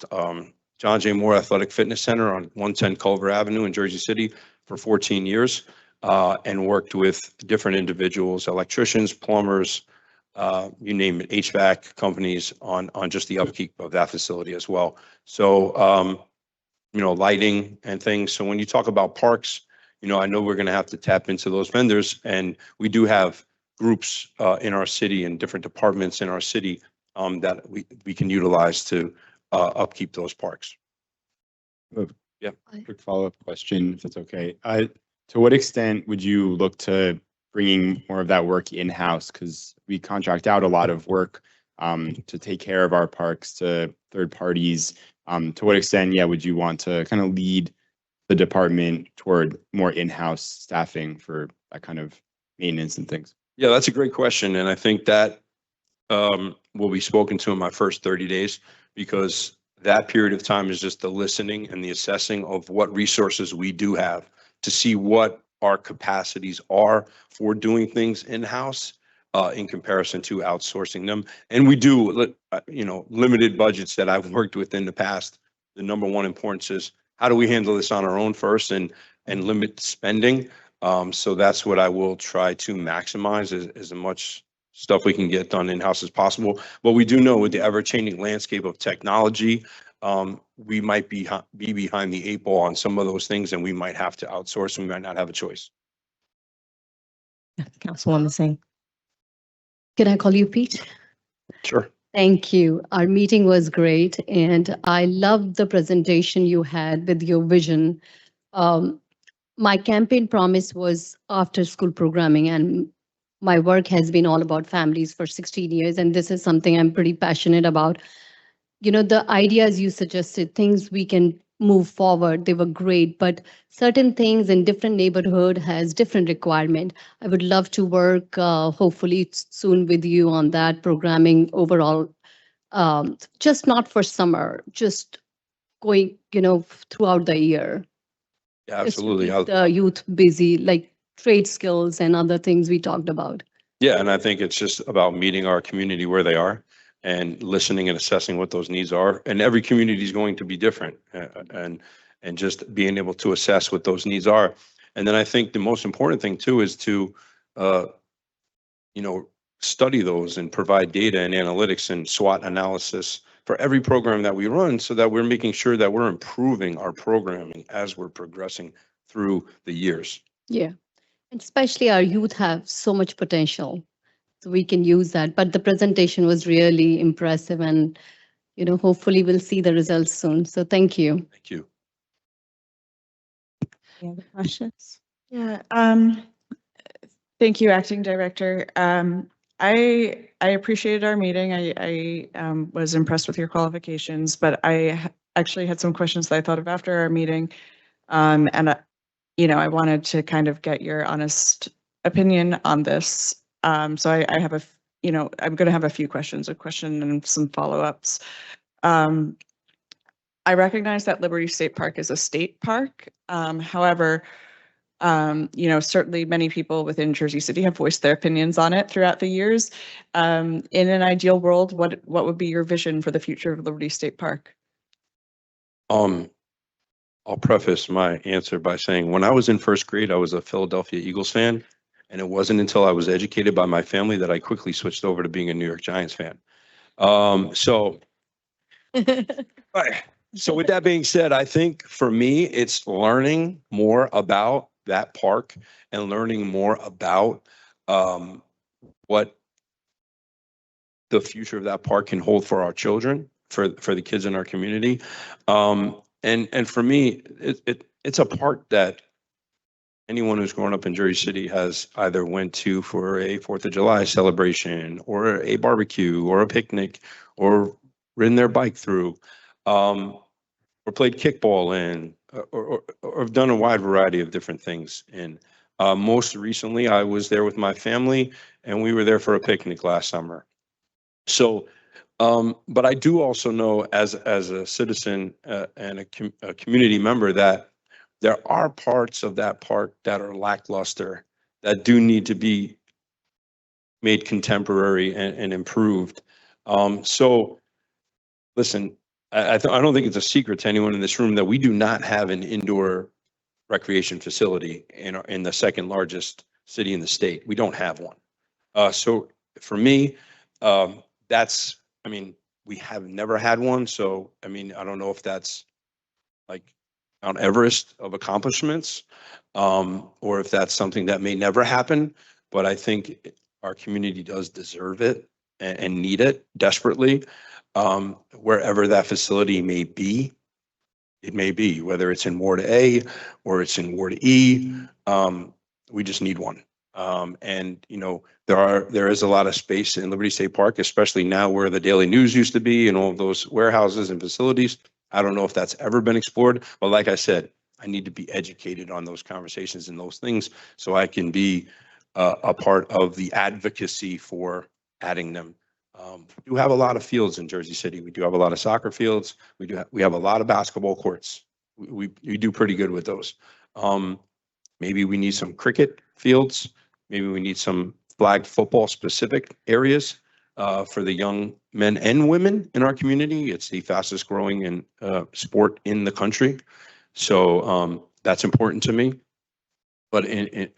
John J. Moore Athletic Fitness Center on 110 Culver Avenue in Jersey City for 14 years and worked with different individuals, electricians, plumbers, you name it, HVAC companies on just the upkeep of that facility as well. So, you know, lighting and things. So when you talk about parks, you know, I know we're going to have to tap into those vendors, and we do have groups in our city and different departments in our city that we can utilize to upkeep those parks. Yeah. Quick follow-up question, if it's okay. To what extent would you look to bringing more of that work in-house? Because we contract out a lot of work to take care of our parks to third parties. To what extent, yeah, would you want to kind of lead the department toward more in-house staffing for that kind of maintenance and things? Yeah, that's a great question. And I think that will be spoken to in my first 30 days, because that period of time is just the listening and the assessing of what resources we do have to see what our capacities are for doing things in-house in comparison to outsourcing them. And we do, limited budgets that I've worked with in the past. The number one importance is how do we handle this on our own first and limit spending? So that's what I will try to maximize as much stuff we can get done in-house as possible. But we do know with the ever-changing landscape of technology, we might be behind the eight ball on some of those things, and we might have to outsource, and we might not have a choice. Councilwoman Singh. Can I call you Pete? Sure. Thank you. Our meeting was great, and I loved the presentation you had with your vision. My campaign promise was after-school programming, and my work has been all about families for 16 years, and this is something I'm pretty passionate about. The ideas you suggested, things we can move forward, they were great, but certain things in different neighborhood has different requirement. I would love to work hopefully soon with you on that programming overall, just not for summer, just going, throughout the year. Yeah, Just to absolutely. keep the youth busy, like trade skills and other things we talked about. Yeah, and I think it's just about meeting our community where they are and listening and assessing what those needs are. And every community is going to be different, and just being able to assess what those needs are. And then I think the most important thing too is to, study those and provide data and analytics and SWOT analysis for every program that we run, so that we're making sure that we're improving our programming as we're progressing through the years. Yeah. And especially our youth have so much potential, so we can use that. But the presentation was really impressive, and, hopefully we'll see the results soon. So thank you. Thank you. Any other questions? Yeah, thank you, Acting Director. I appreciated our meeting. I was impressed with your qualifications, but I actually had some questions that I thought of after our meeting. And I wanted to kind of get your honest opinion on this. So I have I'm going to have a few questions, a question and some follow-ups. I recognize that Liberty State Park is a state park. However, certainly many people within Jersey City have voiced their opinions on it throughout the years. In an ideal world, what would be your vision for the future of Liberty State Park? I'll preface my answer by saying when I was in first grade, I was a Philadelphia Eagles fan, and it wasn't until I was educated by my family that I quickly switched over to being a New York Giants fan. So with that being said, I think for me, it's learning more about that park and learning more about what the future of that park can hold for our children, for the kids in our community. And for me, it's a park that anyone who's grown up in Jersey City has either went to for a 4th of July celebration or a barbecue or a picnic or ridden their bike through, or played kickball in, or have done a wide variety of different things. And most recently, I was there with my family, and we were there for a picnic last summer. So, but I do also know as a citizen and a community member that there are parts of that park that are lackluster, that do need to be made contemporary and improved. So listen, I don't think it's a secret to anyone in this room that we do not have an indoor recreation facility in the second largest city in the state. We don't have one. So for me, we have never had one. So, I don't know if that's like Mount Everest of accomplishments, or if that's something that may never happen. But I think our community does deserve it and need it desperately. Wherever that facility may be, it may be, whether it's in Ward A or it's in Ward E, we just need one. And there is a lot of space in Liberty State Park, especially now where the Daily News used to be and all of those warehouses and facilities. I don't know if that's ever been explored, but like I said, I need to be educated on those conversations and those things so I can be a part of the advocacy for adding them. We do have a lot of fields in Jersey City. We do have a lot of soccer fields. We have a lot of basketball courts. We do pretty good with those. Maybe we need some cricket fields. Maybe we need some flag football specific areas for the young men and women in our community. It's the fastest growing sport in the country. So that's important to me. But in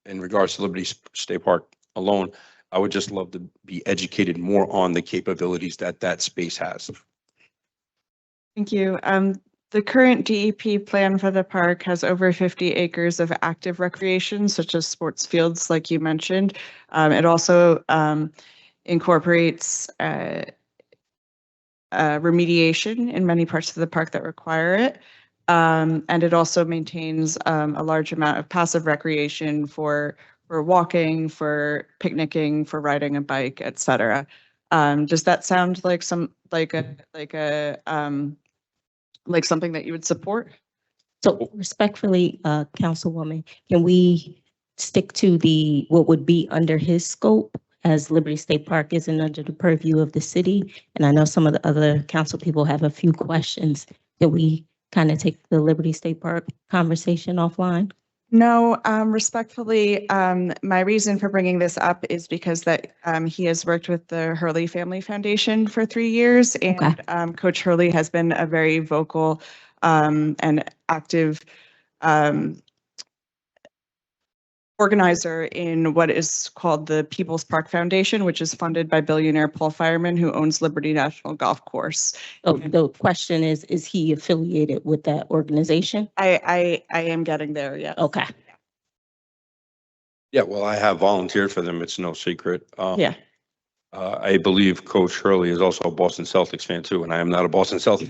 regards to Liberty State Park alone, I would just love to be educated more on the capabilities that that space has. Thank you. The current DEP plan for the park has over 50 acres of active recreation, such as sports fields, like you mentioned. It also incorporates remediation in many parts of the park that require it. And it also maintains a large amount of passive recreation for walking, for picnicking, for riding a bike, etc. Does that sound like like something that you would support? So respectfully, Councilwoman, can we stick to what would be under his scope, as Liberty State Park isn't under the purview of the city? And I know some of the other council people have a few questions. Can we kind of take the Liberty State Park conversation offline? No, respectfully, my reason for bringing this up is because that he has worked with the Hurley Family Foundation for 3 years, and Coach Hurley has been a very vocal and active organizer in what is called the People's Park Foundation, which is funded by billionaire Paul Fireman, who owns Liberty National Golf Course. So the question is he affiliated with that organization? I am getting there, yes. Okay. Yeah, well, I have volunteered for them. It's no secret. Yeah. I believe Coach Hurley is also a Boston Celtics fan too, and I am not a Boston Celtic.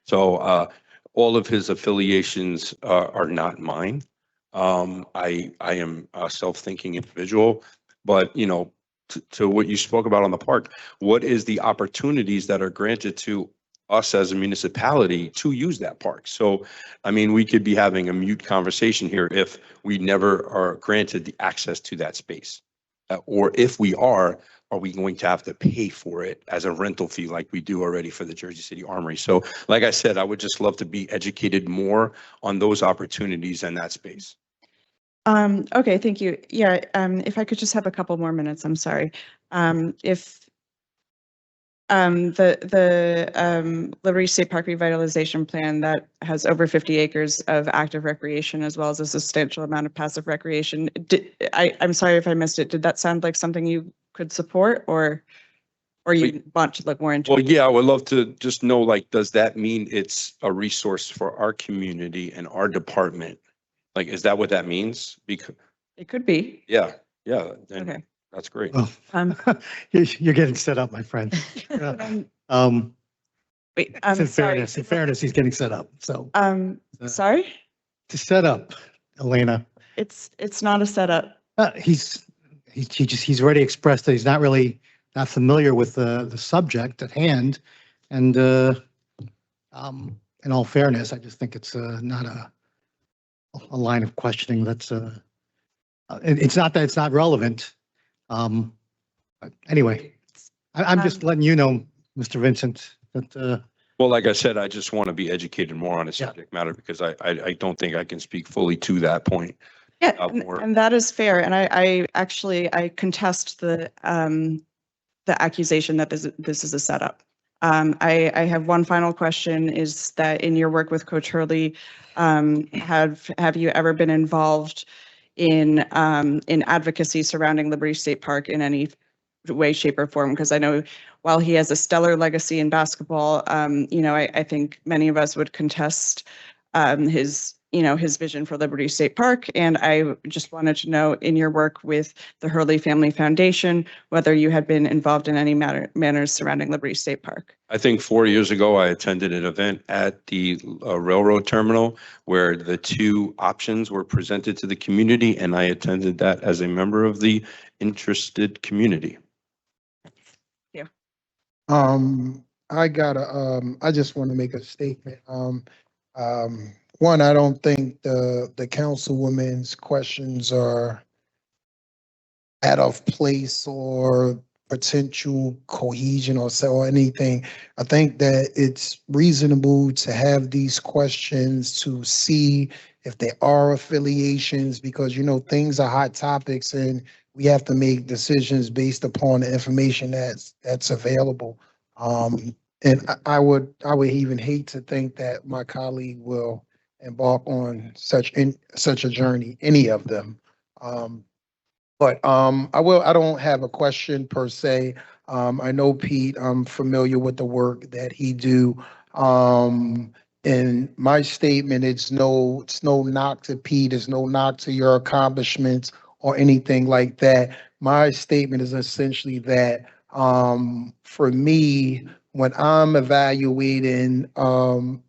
So all of his affiliations are not mine. I am a self-thinking individual, but you know, to what you spoke about on the park, what is the opportunities that are granted to us as a municipality to use that park? So, I mean, we could be having a mute conversation here if we never are granted the access to that space. Or if we are we going to have to pay for it as a rental fee like we do already for the Jersey City Armory? So like I said, I would just love to be educated more on those opportunities and that space. Okay, thank you. Yeah, if I could just have a couple more minutes, I'm sorry. If the Liberty State Park Revitalization Plan that has over 50 acres of active recreation as well as a substantial amount of passive recreation, I'm sorry if I missed it. Did that sound like something you could support, or you want to look more into? Well, yeah, I would love to just know, like, does that mean it's a resource for our community and our department? Like, is that what that means? Because it could be. Yeah, then Okay. that's great. Well, you're getting set up, my friend. Wait, In sorry. fairness, he's getting set up. So Sorry? to set up, Elena, It's not a setup. he's already expressed that he's not familiar with the subject at hand. And in all fairness, I just think it's not a line of questioning that's it's not that it's not relevant. But anyway, I'm just letting you know, Mr. Vincent, that Well, like I said, I just want to be educated more on the subject matter because I don't think I can speak fully to that point. Yeah, and that is fair. And I actually contest the accusation that this is a setup. I have one final question, is that in your work with Coach Hurley, have you ever been involved in advocacy surrounding Liberty State Park in any way, shape, or form? Because I know while he has a stellar legacy in basketball, I think many of us would contest his vision for Liberty State Park. And I just wanted to know, in your work with the Hurley Family Foundation, whether you had been involved in any manners surrounding Liberty State Park. I think 4 years ago, I attended an event at the railroad terminal where the two options were presented to the community, and I attended that as a member of the interested community. Yeah. I just want to make a statement. One, I don't think the councilwoman's questions are out of place or potential cohesion or anything. I think that it's reasonable to have these questions to see if there are affiliations, because, things are hot topics and we have to make decisions based upon the information that's available. And I would even hate to think that my colleague will embark on such a journey, any of them. I don't have a question per se. I know Pete, I'm familiar with the work that he do. And my statement, it's no knock to Pete, it's no knock to your accomplishments or anything like that. My statement is essentially that, for me, when I'm evaluating,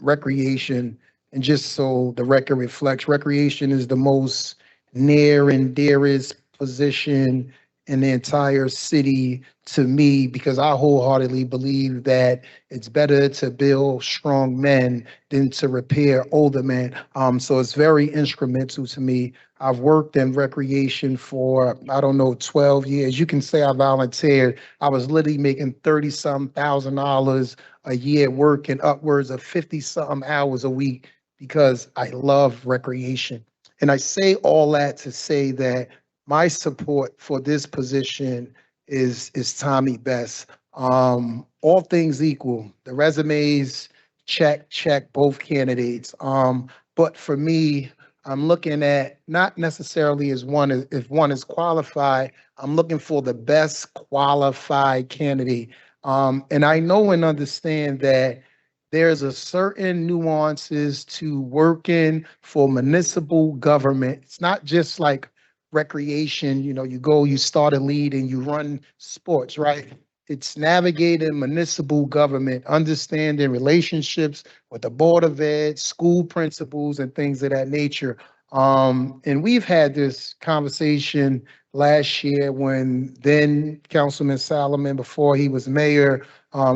recreation, and just so the record reflects, recreation is the most near and dearest position in the entire city to me, because I wholeheartedly believe that it's better to build strong men than to repair older men. So it's very instrumental to me. I've worked in recreation for, I don't know, 12 years. You can say I volunteered. I was literally making $30-some thousand a year, working upwards of 50-something hours a week because I love recreation. And I say all that to say that my support for this position is Tommy Best. All things equal, the resumes check both candidates. But for me, I'm looking at not necessarily if one is qualified, I'm looking for the best qualified candidate. And I know and understand that there's a certain nuances to working for municipal government. It's not just like recreation, you start a lead and you run sports, right? It's navigating municipal government, understanding relationships with the Board of Ed, school principals, and things of that nature. And we've had this conversation last year when then Councilman Solomon, before he was mayor,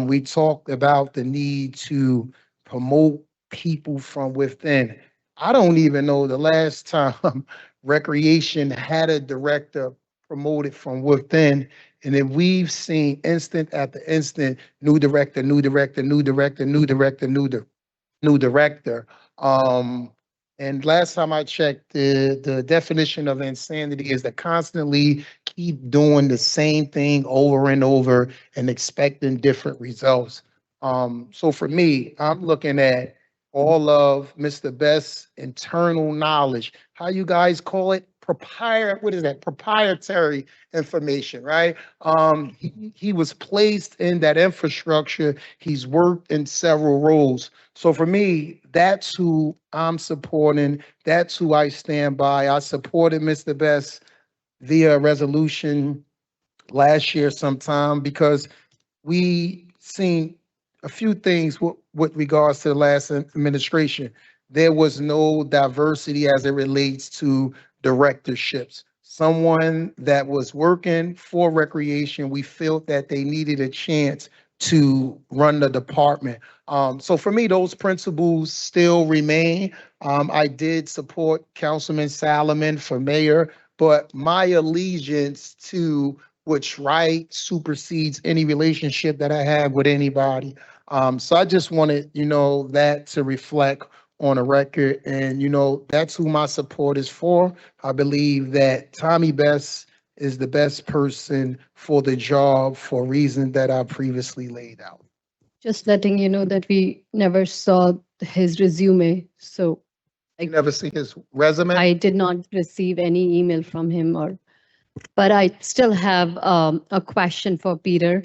we talked about the need to promote people from within. I don't even know the last time recreation had a director promoted from within. And then we've seen instant after instant, new director, new director, new director, new director, new director. And last time I checked, the definition of insanity is to constantly keep doing the same thing over and over and expecting different results. So for me, I'm looking at all of Mr. Best's internal knowledge. How you guys call it? Proprietary information, right? He was placed in that infrastructure. He's worked in several roles. So for me, that's who I'm supporting. That's who I stand by. I supported Mr. Best via resolution last year sometime because we seen a few things with regards to the last administration. There was no diversity as it relates to directorships. Someone that was working for recreation, we felt that they needed a chance to run the department. So for me, those principles still remain. I did support Councilman Solomon for mayor, but my allegiance to which right supersedes any relationship that I have with anybody. So I just wanted, that to reflect on a record, and that's who my support is for. I believe that Tommy Best is the best person for the job for reasons that I previously laid out. Just letting you know that we never saw his resume, so You never see his resume? I did not receive any email from him but I still have a question for Peter.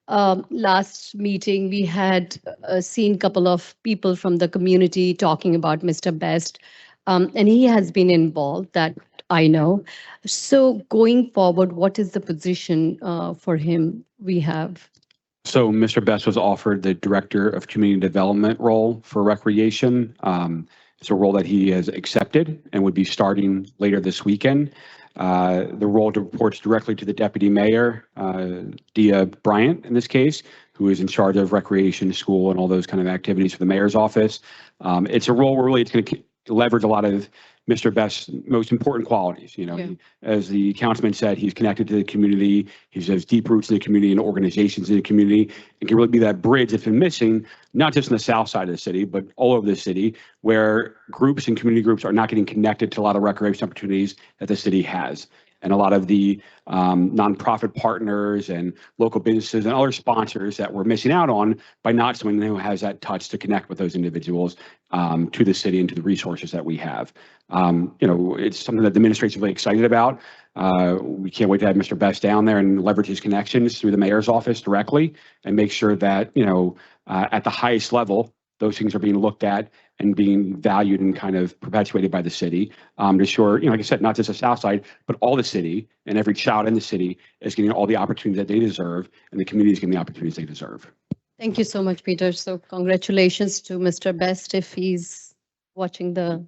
Last meeting, we had seen a couple of people from the community talking about Mr. Best, and he has been involved, that I know. So going forward, what is the position for him we have? So Mr. Best was offered the Director of Community Development role for recreation. It's a role that he has accepted and would be starting later this weekend. The role reports directly to the Deputy Mayor, Dia Bryant in this case, who is in charge of recreation, school, and all those kind of activities for the mayor's office. It's a role where really it's going to leverage a lot of Mr. Best's most important qualities. As the councilman said, he's connected to the community. He has deep roots in the community and organizations in the community, and can really be that bridge that's been missing, not just in the south side of the city, but all over the city, where groups and community groups are not getting connected to a lot of recreation opportunities that the city has. and a lot of the nonprofit partners and local businesses and other sponsors that we're missing out on by not someone who has that touch to connect with those individuals to the city and to the resources that we have. It's something that the administration is really excited about. We can't wait to have Mr. Best down there and leverage his connections through the mayor's office directly and make sure that, at the highest level, those things are being looked at and being valued and kind of perpetuated by the city to ensure, like I said, not just the South Side, but all the city and every child in the city is getting all the opportunities that they deserve and the community is getting the opportunities they deserve. Thank you so much, Peter. So congratulations to Mr. Best if he's watching the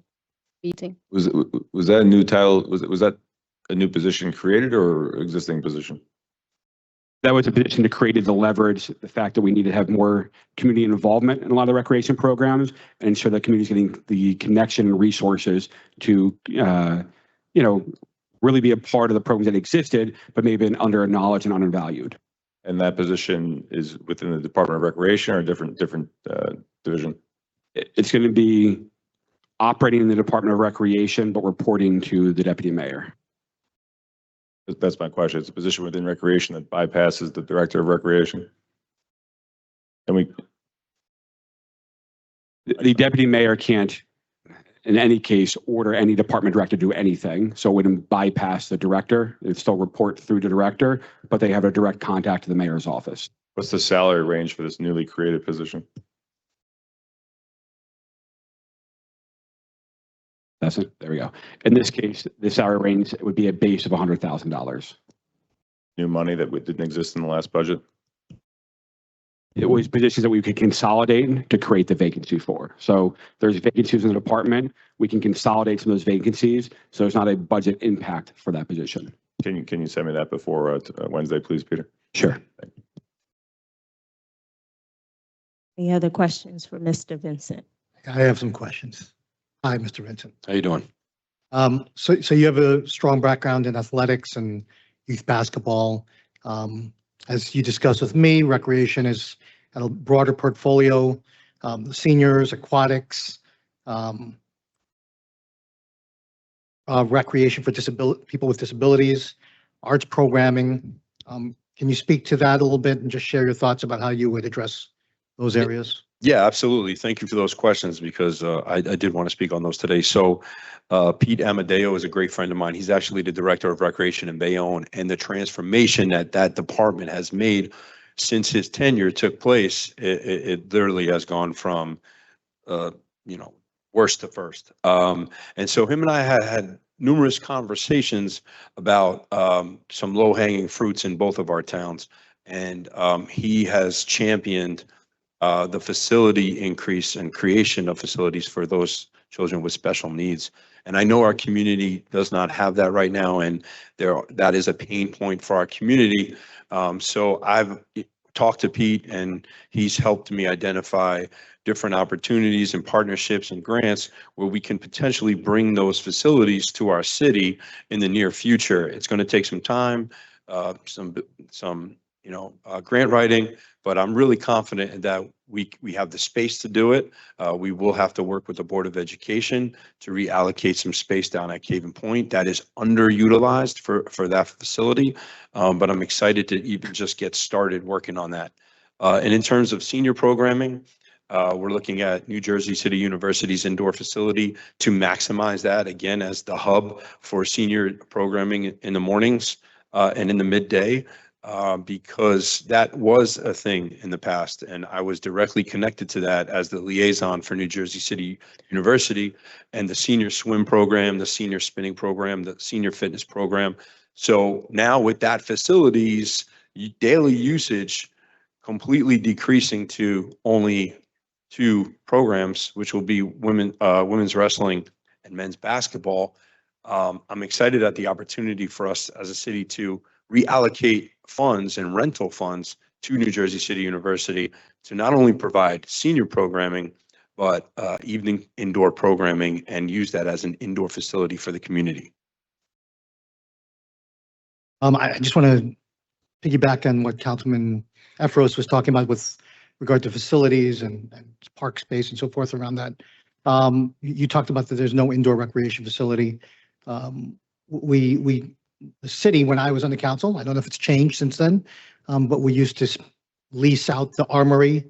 meeting. Was that a new title? Was that a new position created or existing position? That was a position that created the leverage, the fact that we need to have more community involvement in a lot of the recreation programs and ensure that community is getting the connection and resources to, really be a part of the programs that existed, but maybe been under-acknowledged and undervalued. And that position is within the Department of Recreation or a different division? It's going to be operating in the Department of Recreation, but reporting to the deputy mayor. That's my question. It's a position within Recreation that bypasses the Director of Recreation. And the deputy mayor can't, in any case, order any department director to do anything. So it wouldn't bypass the director. It'd still report through the director, but they have a direct contact to the mayor's office. What's the salary range for this newly created position? That's it. There we go. In this case, the salary range would be a base of $100,000. New money that didn't exist in the last budget? It was positions that we could consolidate to create the vacancy for. So there's vacancies in the department. We can consolidate some of those vacancies. So there's not a budget impact for that position. Can you send me that before Wednesday, please, Peter? Sure. Any other questions for Mr. Vincent? I have some questions. Hi, Mr. Vincent. How you doing? So you have a strong background in athletics and youth basketball. As you discussed with me, recreation is a broader portfolio, seniors, aquatics, recreation for people with disabilities, arts programming. Can you speak to that a little bit and just share your thoughts about how you would address those areas? Yeah, absolutely. Thank you for those questions because I did want to speak on those today. So Pete Amadeo is a great friend of mine. He's actually the Director of Recreation in Bayonne, and the transformation that department has made since his tenure took place, it literally has gone from, worst to first. And so him and I had numerous conversations about some low-hanging fruits in both of our towns. And he has championed the facility increase and creation of facilities for those children with special needs. And I know our community does not have that right now, and that is a pain point for our community. So I've talked to Pete, and he's helped me identify different opportunities and partnerships and grants where we can potentially bring those facilities to our city in the near future. It's going to take some time, some grant writing, but I'm really confident that we have the space to do it. We will have to work with the Board of Education to reallocate some space down at Cave and Point that is underutilized for that facility. But I'm excited to even just get started working on that. And in terms of senior programming, we're looking at New Jersey City University's indoor facility to maximize that again as the hub for senior programming in the mornings and in the midday. Because that was a thing in the past, and I was directly connected to that as the liaison for New Jersey City University and the senior swim program, the senior spinning program, the senior fitness program. So now with that facilities, daily usage completely decreasing to only 2 programs, which will be women's wrestling and men's basketball. I'm excited at the opportunity for us as a city to reallocate funds and rental funds to New Jersey City University to not only provide senior programming, but evening indoor programming and use that as an indoor facility for the community. I just want to piggyback on what Councilman Efros was talking about with regard to facilities and park space and so forth around that. You talked about that there's no indoor recreation facility. the city, when I was on the council, I don't know if it's changed since then, but we used to lease out the armory,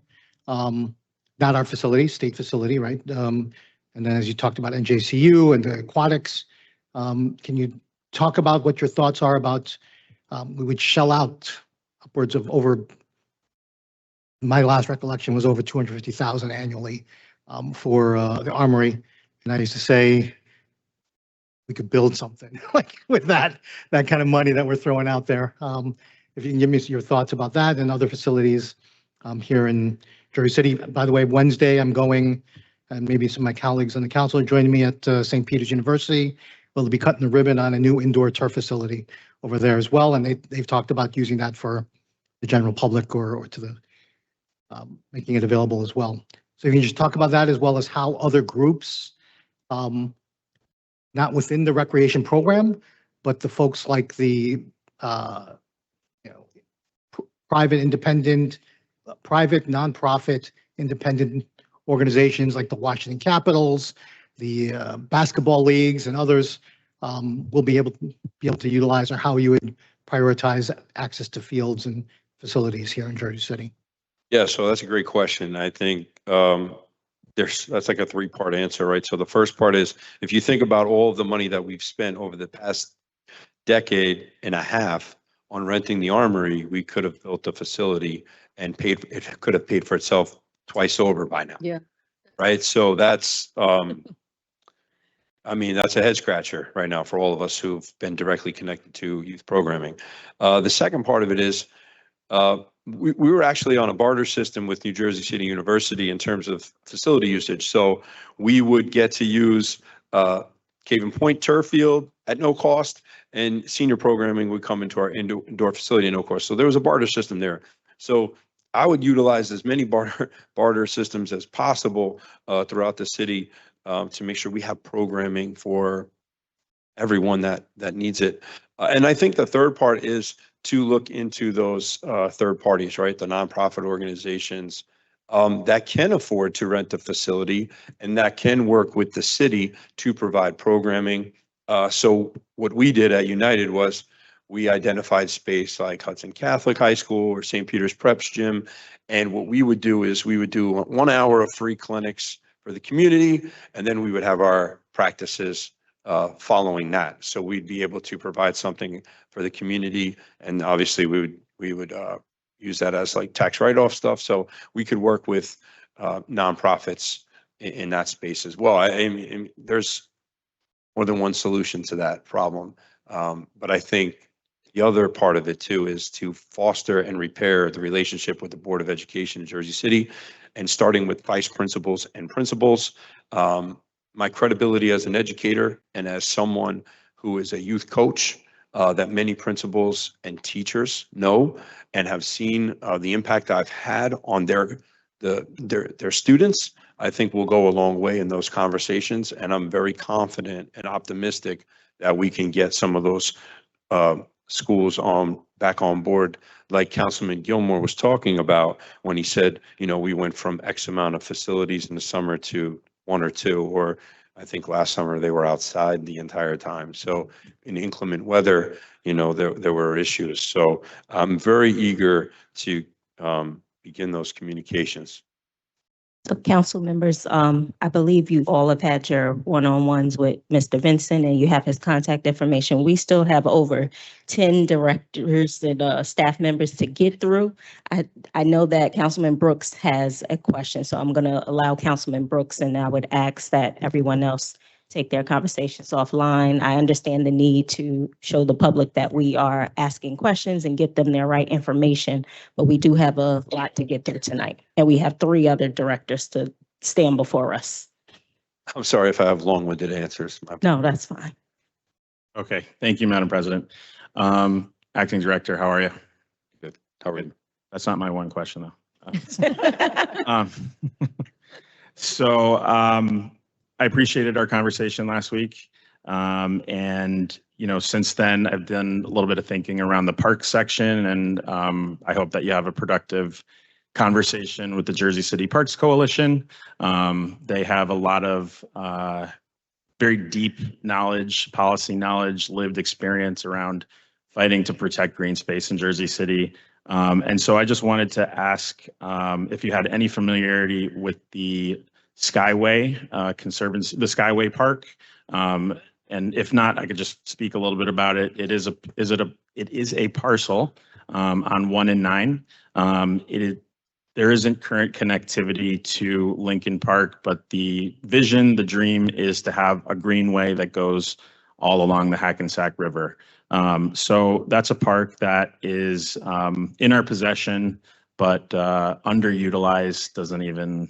not our facility, state facility, right? And then as you talked about NJCU and the aquatics, can you talk about what your thoughts are about, we would shell out upwards of over, my last recollection was over 250,000 annually for the armory. And I used to say, we could build something like with that kind of money that we're throwing out there. If you can give me your thoughts about that and other facilities here in Jersey City. By the way, Wednesday I'm going, and maybe some of my colleagues on the council are joining me at St. Peter's University. We'll be cutting the ribbon on a new indoor turf facility over there as well. And they've talked about using that for the general public or to the making it available as well. So you can just talk about that as well as how other groups, not within the recreation program, but the folks like the private independent, private nonprofit independent organizations like the Washington Capitals, the basketball leagues and others will be able to utilize, or how you would prioritize access to fields and facilities here in Jersey City. Yeah, so that's a great question. I think that's like a three-part answer, right? So the first part is, if you think about all of the money that we've spent over the past decade and a half on renting the armory, we could have built a facility and it could have paid for itself twice over by now. Yeah. Right? So that's, I mean, that's a head scratcher right now for all of us who've been directly connected to youth programming. The second part of it is, we were actually on a barter system with New Jersey City University in terms of facility usage. So we would get to use Cave and Point turf field at no cost, and senior programming would come into our indoor facility at no cost. So there was a barter system there. So I would utilize as many barter systems as possible throughout the city to make sure we have programming for everyone that needs it. And I think the third part is to look into those third parties, right? The nonprofit organizations that can afford to rent a facility and that can work with the city to provide programming. So what we did at United was we identified space like Hudson Catholic High School or St. Peter's Preps Gym. And what we would do is we would do 1 hour of free clinics for the community, and then we would have our practices following that. So we'd be able to provide something for the community, and obviously we would use that as like tax write-off stuff. So we could work with nonprofits in that space as well. I mean, there's more than one solution to that problem, but I think the other part of it too is to foster and repair the relationship with the Board of Education in Jersey City, and starting with vice principals and principals. My credibility as an educator and as someone who is a youth coach that many principals and teachers know and have seen the impact I've had on their students, I think will go a long way in those conversations. And I'm very confident and optimistic that we can get some of those schools back on board, like Councilman Gilmore was talking about when he said, you know, we went from X amount of facilities in the summer to 1 or 2, or I think last summer they were outside the entire time. So in inclement weather, you know, there were issues. So I'm very eager to begin those communications. So council members, I believe you all have had your one-on-ones with Mr. Vincent and you have his contact information. We still have over 10 directors and staff members to get through. I know that Councilman Brooks has a question, so I'm going to allow Councilman Brooks, and I would ask that everyone else take their conversations offline. I understand the need to show the public that we are asking questions and get them their right information, but we do have a lot to get through tonight. And we have 3 other directors to stand before us. I'm sorry if I have long-winded answers. No, that's fine. Okay, thank you, Madam President. Acting Director, how are you? Good. How are you? That's not my one question, though. So I appreciated our conversation last week. And, you know, since then, I've done a little bit of thinking around the park section, and I hope that you have a productive conversation with the Jersey City Parks Coalition. They have a lot of very deep knowledge, policy knowledge, lived experience around fighting to protect green space in Jersey City. And so I just wanted to ask if you had any familiarity with the Skyway Conservancy, the Skyway Park. And if not, I could just speak a little bit about it. It is a parcel on 1 and 9. There isn't current connectivity to Lincoln Park, but the vision, the dream is to have a greenway that goes all along the Hackensack River. So that's a park that is in our possession, but underutilized, doesn't even,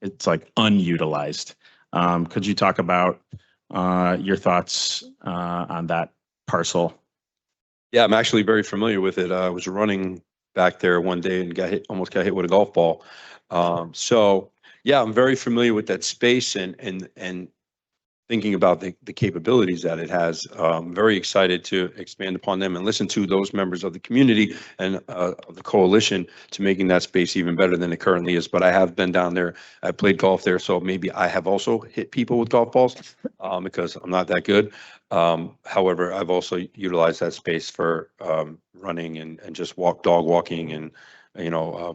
it's like unutilized. Could you talk about your thoughts on that parcel? Yeah, I'm actually very familiar with it. I was running back there one day and almost got hit with a golf ball. So yeah, I'm very familiar with that space and thinking about the capabilities that it has. I'm very excited to expand upon them and listen to those members of the community and of the coalition to making that space even better than it currently is. But I have been down there. I played golf there, so maybe I have also hit people with golf balls because I'm not that good. However, I've also utilized that space for running and just dog walking and,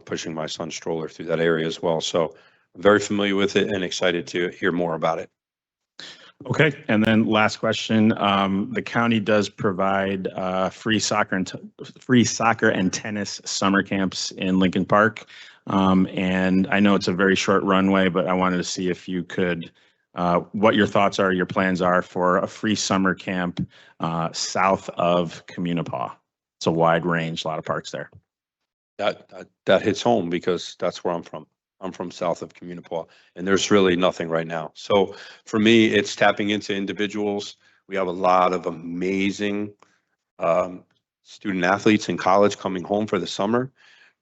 pushing my son's stroller through that area as well. So I'm very familiar with it and excited to hear more about it. Okay, and then last question. The county does provide free soccer and tennis summer camps in Lincoln Park. And I know it's a very short runway, but I wanted to see if you could, what your thoughts are, your plans are for a free summer camp south of Communipaw. It's a wide range, a lot of parks there. That hits home because that's where I'm from. I'm from south of Communipaw, and there's really nothing right now. So for me, it's tapping into individuals. We have a lot of amazing student athletes in college coming home for the summer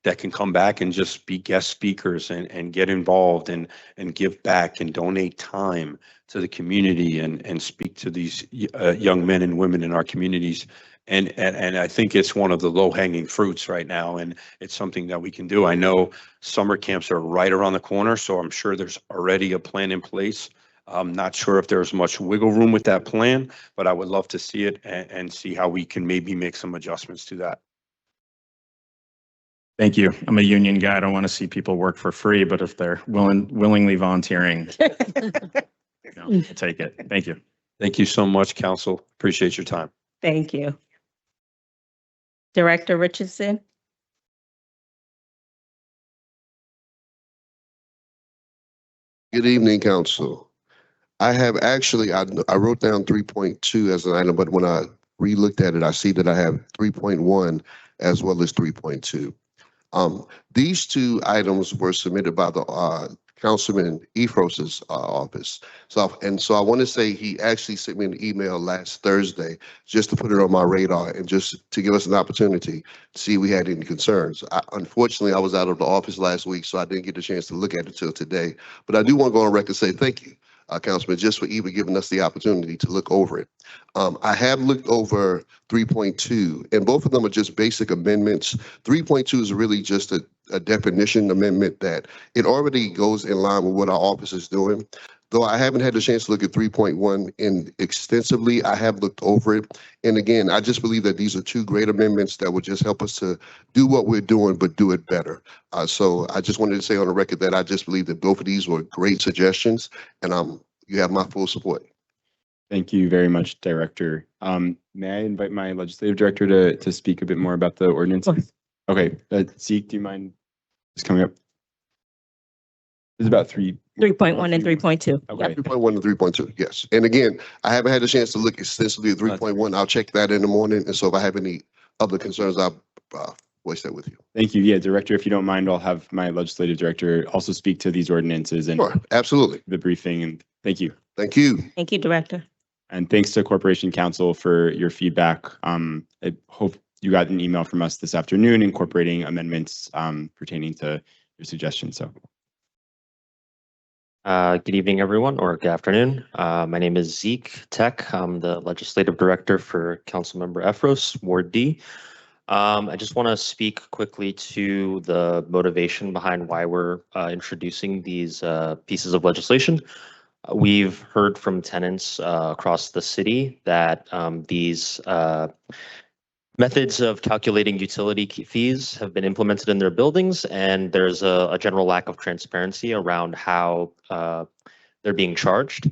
that can come back and just be guest speakers and get involved and give back and donate time to the community and speak to these young men and women in our communities. And I think it's one of the low-hanging fruits right now, and it's something that we can do. I know summer camps are right around the corner, so I'm sure there's already a plan in place. I'm not sure if there's much wiggle room with that plan, but I would love to see it and see how we can maybe make some adjustments to that. Thank you. I'm a union guy. I don't want to see people work for free, but if they're willingly volunteering, I'll take it. Thank you. Thank you so much, Council. Appreciate your time. Thank you. Director Richardson? Good evening, Council. I have actually, I wrote down 3.2 as an item, but when I re-looked at it, I see that I have 3.1 as well as 3.2. These two items were submitted by the Councilman Efros's office. So I want to say he actually sent me an email last Thursday just to put it on my radar and just to give us an opportunity to see if we had any concerns. Unfortunately, I was out of the office last week, so I didn't get a chance to look at it till today. But I do want to go on record and say thank you, Councilman, just for even giving us the opportunity to look over it. I have looked over 3.2, and both of them are just basic amendments. 3.2 is really just a definition amendment that it already goes in line with what our office is doing. Though I haven't had a chance to look at 3.1 extensively, I have looked over it. And again, I just believe that these are two great amendments that would just help us to do what we're doing, but do it better. So I just wanted to say on the record that I just believe that both of these were great suggestions, and you have my full support. Thank you very much, Director. May I invite my legislative director to speak a bit more about the ordinance? Okay, Zeke, do you mind just coming up? It's about 3.1 and 3.2. Okay. 3.1 and 3.2, yes. And again, I haven't had a chance to look extensively at 3.1. I'll check that in the morning. And so if I have any other concerns, I'll voice that with you. Thank you. Yeah, Director, if you don't mind, I'll have my legislative director also speak to these ordinances and sure, absolutely. The briefing. And thank you. Thank you. Thank you, Director. And thanks to Corporation Counsel for your feedback. I hope you got an email from us this afternoon incorporating amendments pertaining to your suggestions. So. Good evening, everyone, or good afternoon. My name is Zeke Tech. I'm the Legislative Director for Councilmember Efros, Ward D. I just want to speak quickly to the motivation behind why we're introducing these pieces of legislation. We've heard from tenants across the city that these methods of calculating utility fees have been implemented in their buildings, and there's a general lack of transparency around how they're being charged.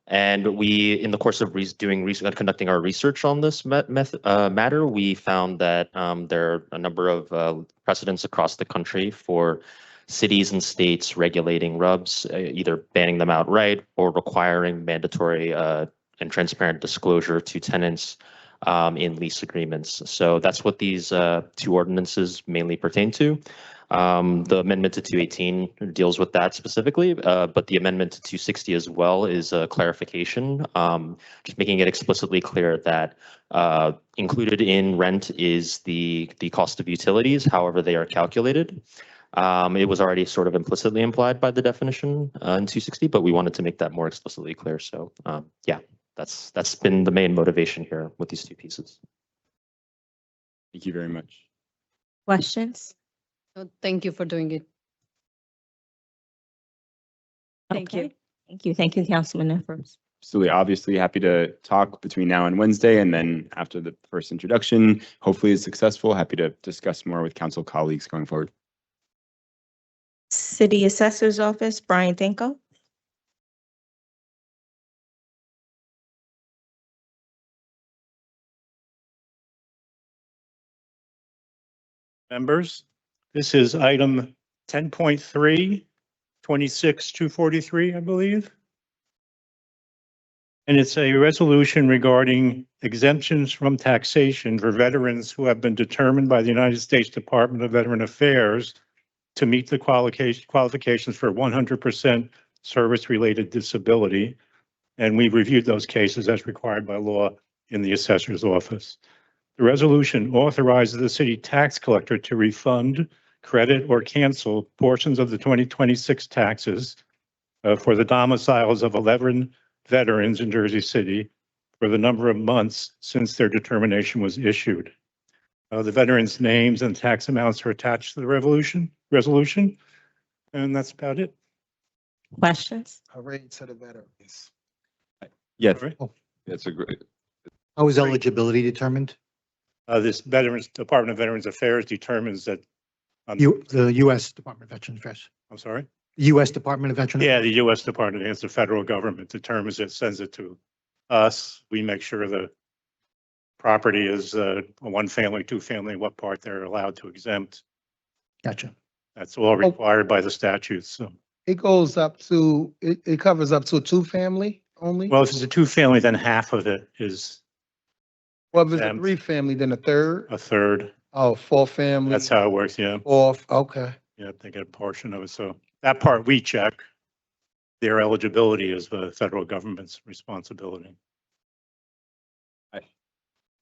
And we, in the course of conducting our research on this matter, we found that there are a number of precedents across the country for cities and states regulating RUBs, either banning them outright or requiring mandatory and transparent disclosure to tenants in lease agreements. So that's what these two ordinances mainly pertain to. The amendment to 218 deals with that specifically, but the amendment to 260 as well is a clarification, just making it explicitly clear that included in rent is the cost of utilities, however they are calculated. It was already sort of implicitly implied by the definition in 260, but we wanted to make that more explicitly clear. So yeah, that's been the main motivation here with these two pieces. Thank you very much. Questions? Thank you for doing it. Thank you. Thank you. Thank you, Councilman Efros. Absolutely. Obviously happy to talk between now and Wednesday, and then after the first introduction, hopefully is successful. Happy to discuss more with council colleagues going forward. City Assessor's Office, Brian Dinko. Members, this is item 10.3, 26-243, I believe. And it's a resolution regarding exemptions from taxation for veterans who have been determined by the United States Department of Veteran Affairs to meet the qualifications for 100% service-related disability. And we've reviewed those cases as required by law in the assessor's office. The resolution authorizes the city tax collector to refund, credit, or cancel portions of the 2026 taxes for the domiciles of 11 veterans in Jersey City for the number of months since their determination was issued. The veterans' names and tax amounts are attached to the resolution, and that's about it. Questions? Parade to the veterans. Yes, All right. that's a great. How is eligibility determined? This Department of Veterans Affairs determines that. The U.S. Department of Veterans Affairs. I'm sorry? U.S. Department of Veterans. Yeah, the U.S. Department, against the federal government determines it, sends it to us. We make sure the property is a one family, two family, what part they're allowed to exempt. Gotcha. That's all required by the statutes. So, It goes up to, it covers up to a two-family only? well, if it's a two family, then half of it is Well, if it's a exempt. three-family, then a third? A third. Oh, four-family? That's how it works. Yeah. Fourth, okay. Yeah, they get a portion of it. So that part we check. Their eligibility is the federal government's responsibility.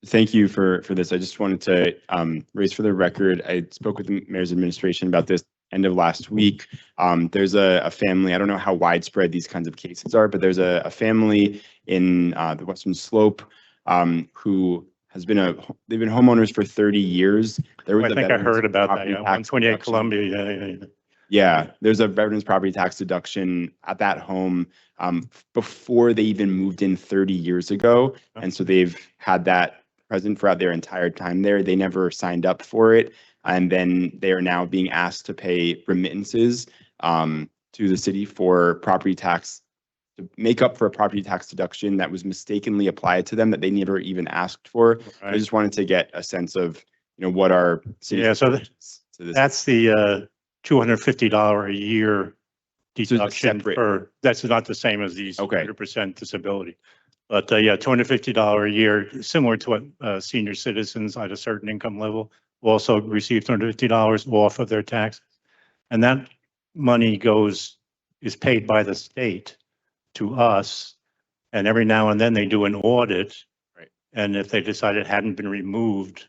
Thank you for this. I just wanted to raise for the record, I spoke with the mayor's administration about this end of last week. There's a family, I don't know how widespread these kinds of cases are, but there's a family in the Western Slope who has been they've been homeowners for 30 years. There was I think I heard about that. Yeah, 128 Columbia. Yeah. Yeah, there's a veterans property tax deduction at that home before they even moved in 30 years ago. And so they've had that present throughout their entire time there. They never signed up for it. And then they are now being asked to pay remittances to the city for property tax, to make up for a property tax deduction that was mistakenly applied to them that they never even asked for. Right. I just wanted to get a sense of, what our city. Yeah, so that's the $250 a year deduction separate. that's not the same as these Okay. 100% disability. But yeah, $250 a year, similar to what senior citizens at a certain income level also receive $250 off of their taxes. And that money is paid by the state to us. And every now and then they do an audit. Right. And if they decide it hadn't been removed,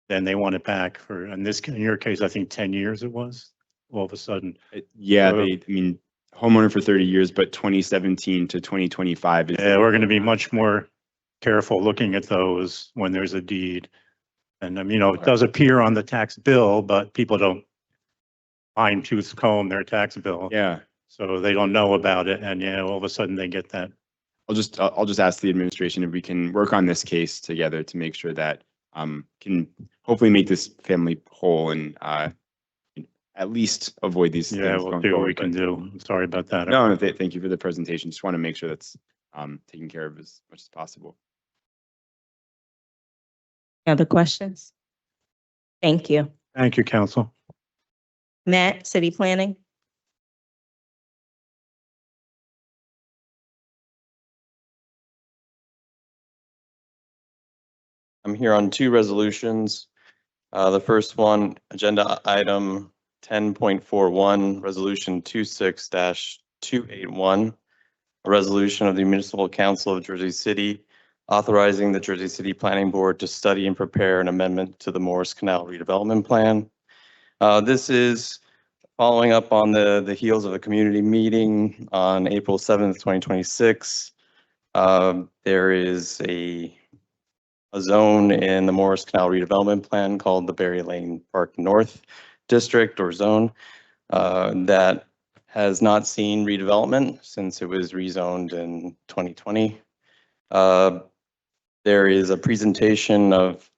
then they want it back for, in your case, I think 10 years it was, all of a sudden. Yeah, homeowner for 30 years, but 2017 to 2025 is. Yeah, we're going to be much more careful looking at those when there's a deed. And it does appear on the tax bill, but people don't fine tooth comb their tax bill. Yeah. So they don't know about it and yeah, all of a sudden they get that. I'll just ask the administration if we can work on this case together to make sure that can hopefully make this family whole and at least avoid these Yeah, things we'll going do what forward. we can But do. I'm sorry about that. no, thank you for the presentation. Just want to make sure that's taken care of as much as possible. Other questions? Thank you. Thank you, council. Matt, city planning? I'm here on two resolutions. The first one, agenda item 10.41, resolution 26-281, a resolution of the Municipal Council of Jersey City authorizing the Jersey City Planning Board to study and prepare an amendment to the Morris Canal redevelopment plan. This is following up on the heels of a community meeting on April 7th, 2026. There is a zone in the Morris Canal redevelopment plan called the Berry Lane Park North District or zone that has not seen redevelopment since it was rezoned in 2020. There is a presentation of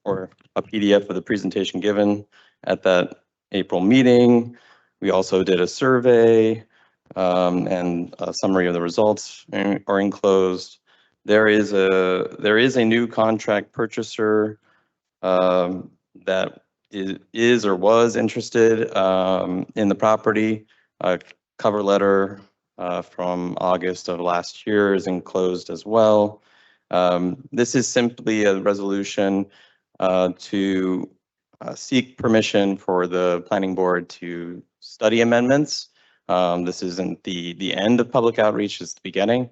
or a PDF of the presentation given at that April meeting. We also did a survey and a summary of the results are enclosed. There is a new contract purchaser that is or was interested in the property. A cover letter from August of last year is enclosed as well. This is simply a resolution to seek permission for the planning board to study amendments. This isn't the end of public outreach, it's the beginning.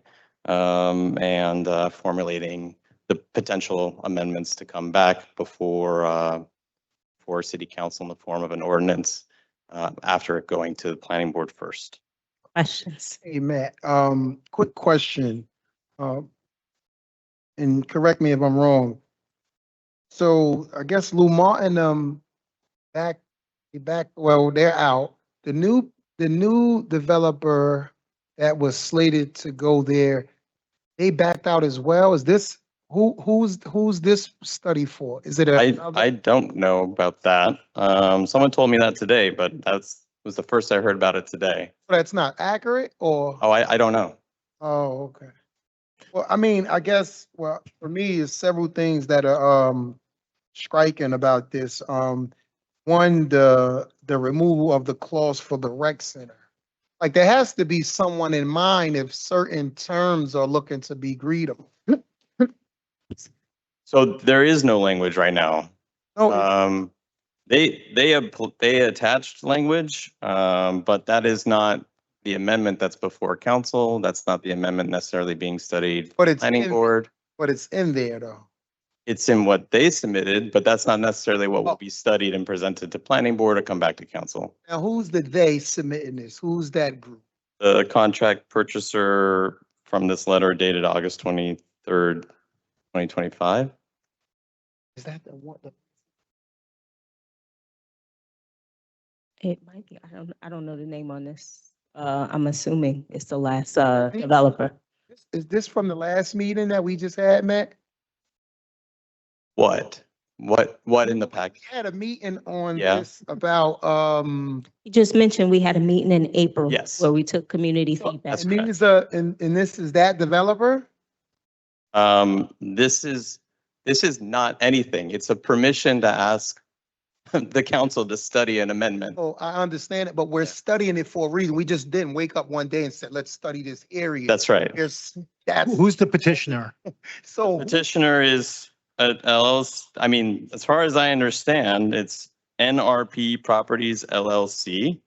And formulating the potential amendments to come back before for city council in the form of an ordinance after going to the planning board first. Questions? Hey, Matt, quick question. And correct me if I'm wrong. So I guess Lou Martin, well, they're out. The new developer that was slated to go there, they backed out as well. Is this, who's this study for? Is it I don't know about that. Someone told me that today, but was the first I heard about it today. That's not accurate or? Oh, I don't know. Oh, okay. Well, I mean, I guess, well, for me, it's several things that are striking about this. One, the removal of the clause for the rec center. Like there has to be someone in mind if certain terms are looking to be agreeable. So there is no language right now. No. They attached language, but that is not the amendment that's before council. That's not the amendment necessarily being studied. But it's planning board. But it's in there though. It's in what they submitted, but that's not necessarily what will be studied and presented to planning board or come back to council. Now, who's the they submitting this? Who's that group? The contract purchaser from this letter dated August 23rd, 2025. Is that the one? It might be. I don't know the name on this. I'm assuming it's the last developer. Is this from the last meeting that we just had, Matt? What in the pack? We had a meeting on Yeah. this about, You just mentioned we had a meeting in April. Yes. Where we took community feedback. and these are, and this is that developer? This is not anything. It's a permission to ask the council to study an amendment. Oh, I understand it, but we're studying it for a reason. We just didn't wake up one day and said, let's study this area. That's right. Who's the petitioner? So Petitioner is I mean, as far as I understand, it's NRP Properties LLC.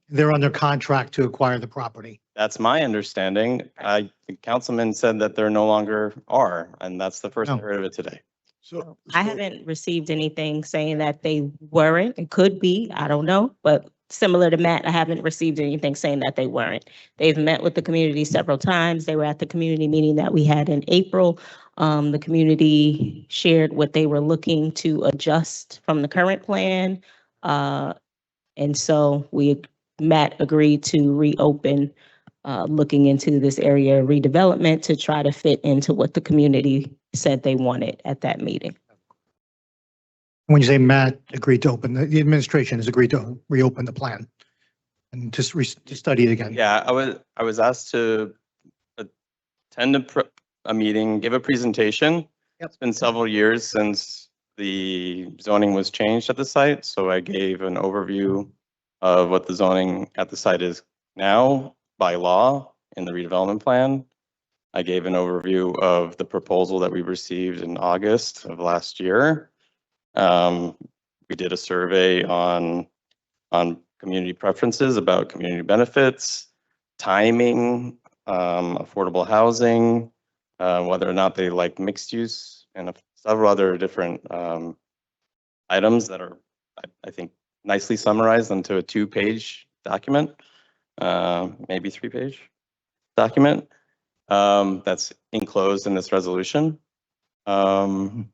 They're under contract to acquire the property. That's my understanding. The councilman said that there no longer are, and that's the first I heard of it today. So I haven't received anything saying that they weren't. It could be, I don't know, but similar to Matt, I haven't received anything saying that they weren't. They've met with the community several times. They were at the community meeting that we had in April. The community shared what they were looking to adjust from the current plan. And so we Matt agreed to reopen, looking into this area redevelopment to try to fit into what the community said they wanted at that meeting. When you say Matt agreed to open, the administration has agreed to reopen the plan and just to study it again. Yeah, I was asked to attend a meeting, give a presentation. It's been several years since the zoning was changed at the site, so I gave an overview of what the zoning at the site is now by law in the redevelopment plan. I gave an overview of the proposal that we received in August of last year. We did a survey on community preferences about community benefits, timing, affordable housing, whether or not they like mixed use, and several other different items that are, I think, nicely summarized into a 2-page document, maybe 3-page document that's enclosed in this resolution. And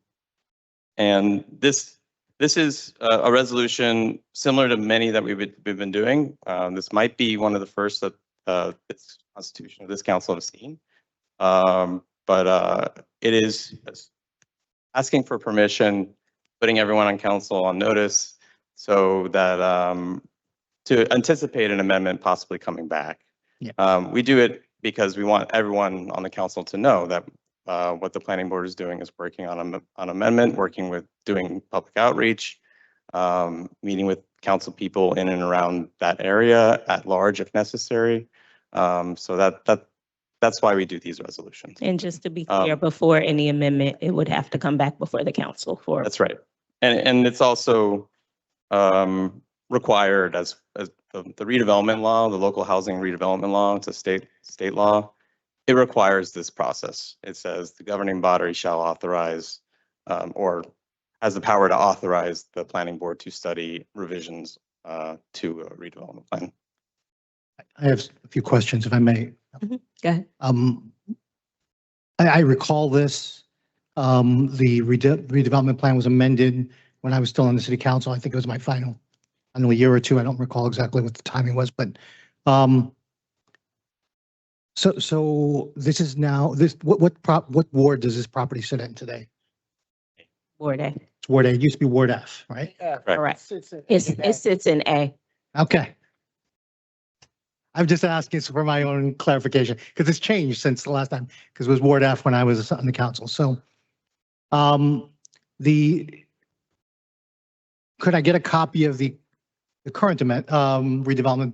this is a resolution similar to many that we've been doing. This might be one of the first that this constitution of this council have seen. But it is asking for permission, putting everyone on council on notice so that to anticipate an amendment possibly coming back. Yeah. We do it because we want everyone on the council to know that what the planning board is doing is working on amendment, working with doing public outreach, meeting with council people in and around that area at large if necessary. So that's why we do these resolutions. And just to be clear, before any amendment, it would have to come back before the council for. That's right. And it's also required as the redevelopment law, the local housing redevelopment law, it's a state law. It requires this process. It says the governing body shall authorize or has the power to authorize the planning board to study revisions to a redevelopment plan. I have a few questions, if I may. Go ahead. I recall this, the redevelopment plan was amended when I was still on the city council. I think it was my final, I don't know, a year or two. I don't recall exactly what the timing was, but so this is now, what ward does this property sit in today? Ward A. It's Ward A. It used to be Ward F, right? Correct. It sits in A. Okay. I'm just asking for my own clarification because it's changed since the last time, because it was Ward F when I was on the council. So could I get a copy of the current redevelopment,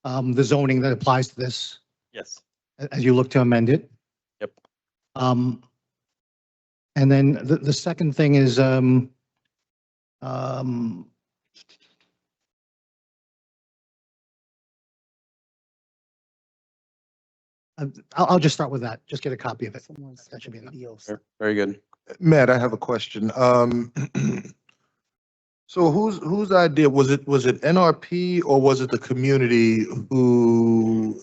the zoning that applies to this? Yes. As you look to amend it? Yep. And then the second thing is I'll just start with that. Just get a copy of it. That should be enough. Very good. Matt, I have a question. So whose idea was it? Was it NRP or was it the community who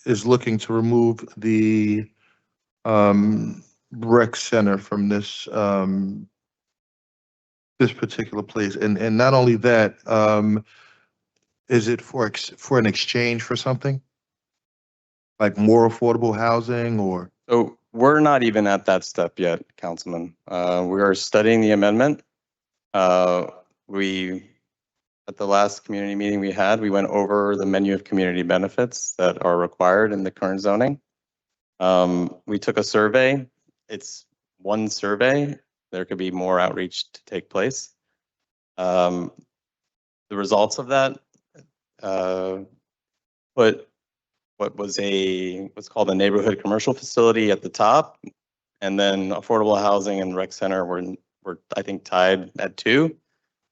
is looking to remove the rec center from this this particular place? And not only that, is it for an exchange for something? Like more affordable housing or? So we're not even at that step yet, Councilman. We are studying the amendment. At the last community meeting we had, we went over the menu of community benefits that are required in the current zoning. We took a survey. It's one survey. There could be more outreach to take place. The results of that put what's called a neighborhood commercial facility at the top, and then affordable housing and rec center were I think tied at 2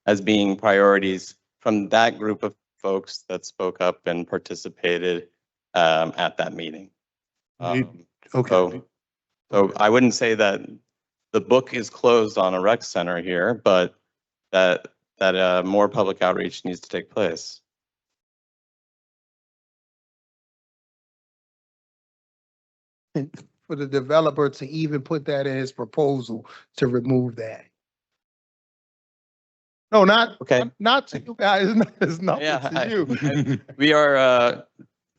as being priorities from that group of folks that spoke up and participated at that meeting. Okay. So I wouldn't say that the book is closed on a rec center here, but that more public outreach needs to take place. For the developer to even put that in his proposal to remove that. No, not, Okay. not to you guys, it's nothing to you. We are,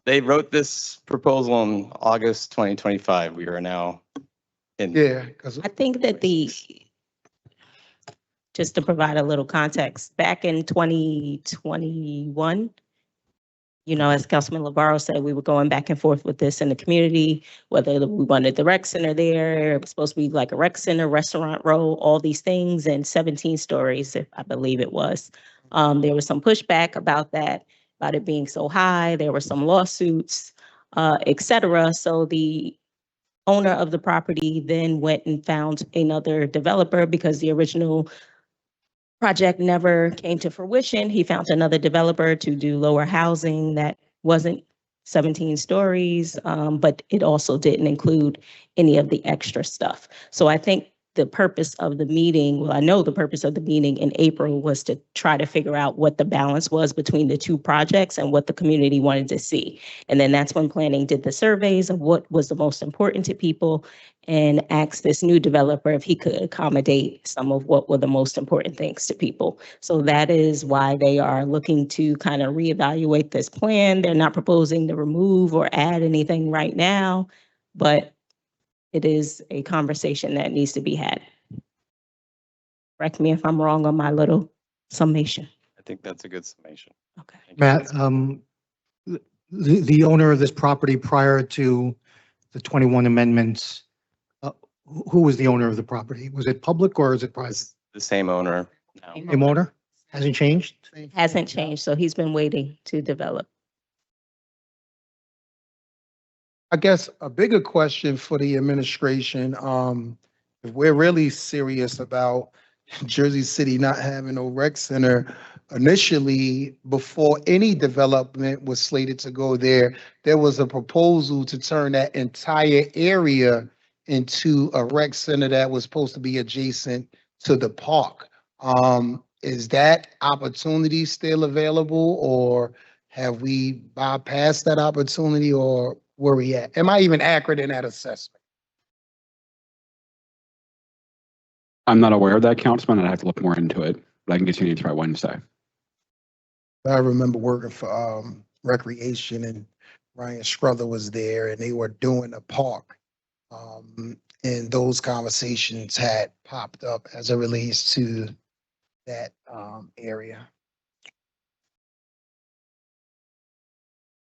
they wrote this proposal in August 2025. We are now in. Yeah, because I think that just to provide a little context, back in 2021, you know, as Councilman Labarro said, we were going back and forth with this in the community, whether we wanted the rec center there, it was supposed to be like a rec center, restaurant row, all these things, and 17 stories, if I believe it was. There was some pushback about that, about it being so high. There were some lawsuits, et cetera. So the owner of the property then went and found another developer because the original project never came to fruition. He found another developer to do lower housing that wasn't 17 stories, but it also didn't include any of the extra stuff. So I think the purpose of the meeting, well, I know the purpose of the meeting in April was to try to figure out what the balance was between the two projects and what the community wanted to see. And then that's when planning did the surveys of what was the most important to people and asked this new developer if he could accommodate some of what were the most important things to people. So that is why they are looking to kind of reevaluate this plan. They're not proposing to remove or add anything right now, but it is a conversation that needs to be had. Correct me if I'm wrong on my little summation. I think that's a good summation. Okay. Matt, the owner of this property prior to the 21 amendments, who was the owner of the property? Was it public or is it private? The same owner now. Same owner? Hasn't changed? Hasn't changed, so he's been waiting to develop. I guess a bigger question for the administration, if we're really serious about Jersey City not having a rec center, initially, before any development was slated to go there, there was a proposal to turn that entire area into a rec center that was supposed to be adjacent to the park. Is that opportunity still available, or have we bypassed that opportunity, or where we at? Am I even accurate in that assessment? I'm not aware of that, Councilman. I'd have to look more into it, but I can get you an answer by Wednesday. I remember working for Recreation, and Ryan Scruther was there, and they were doing a park. And those conversations had popped up as it relates to that area.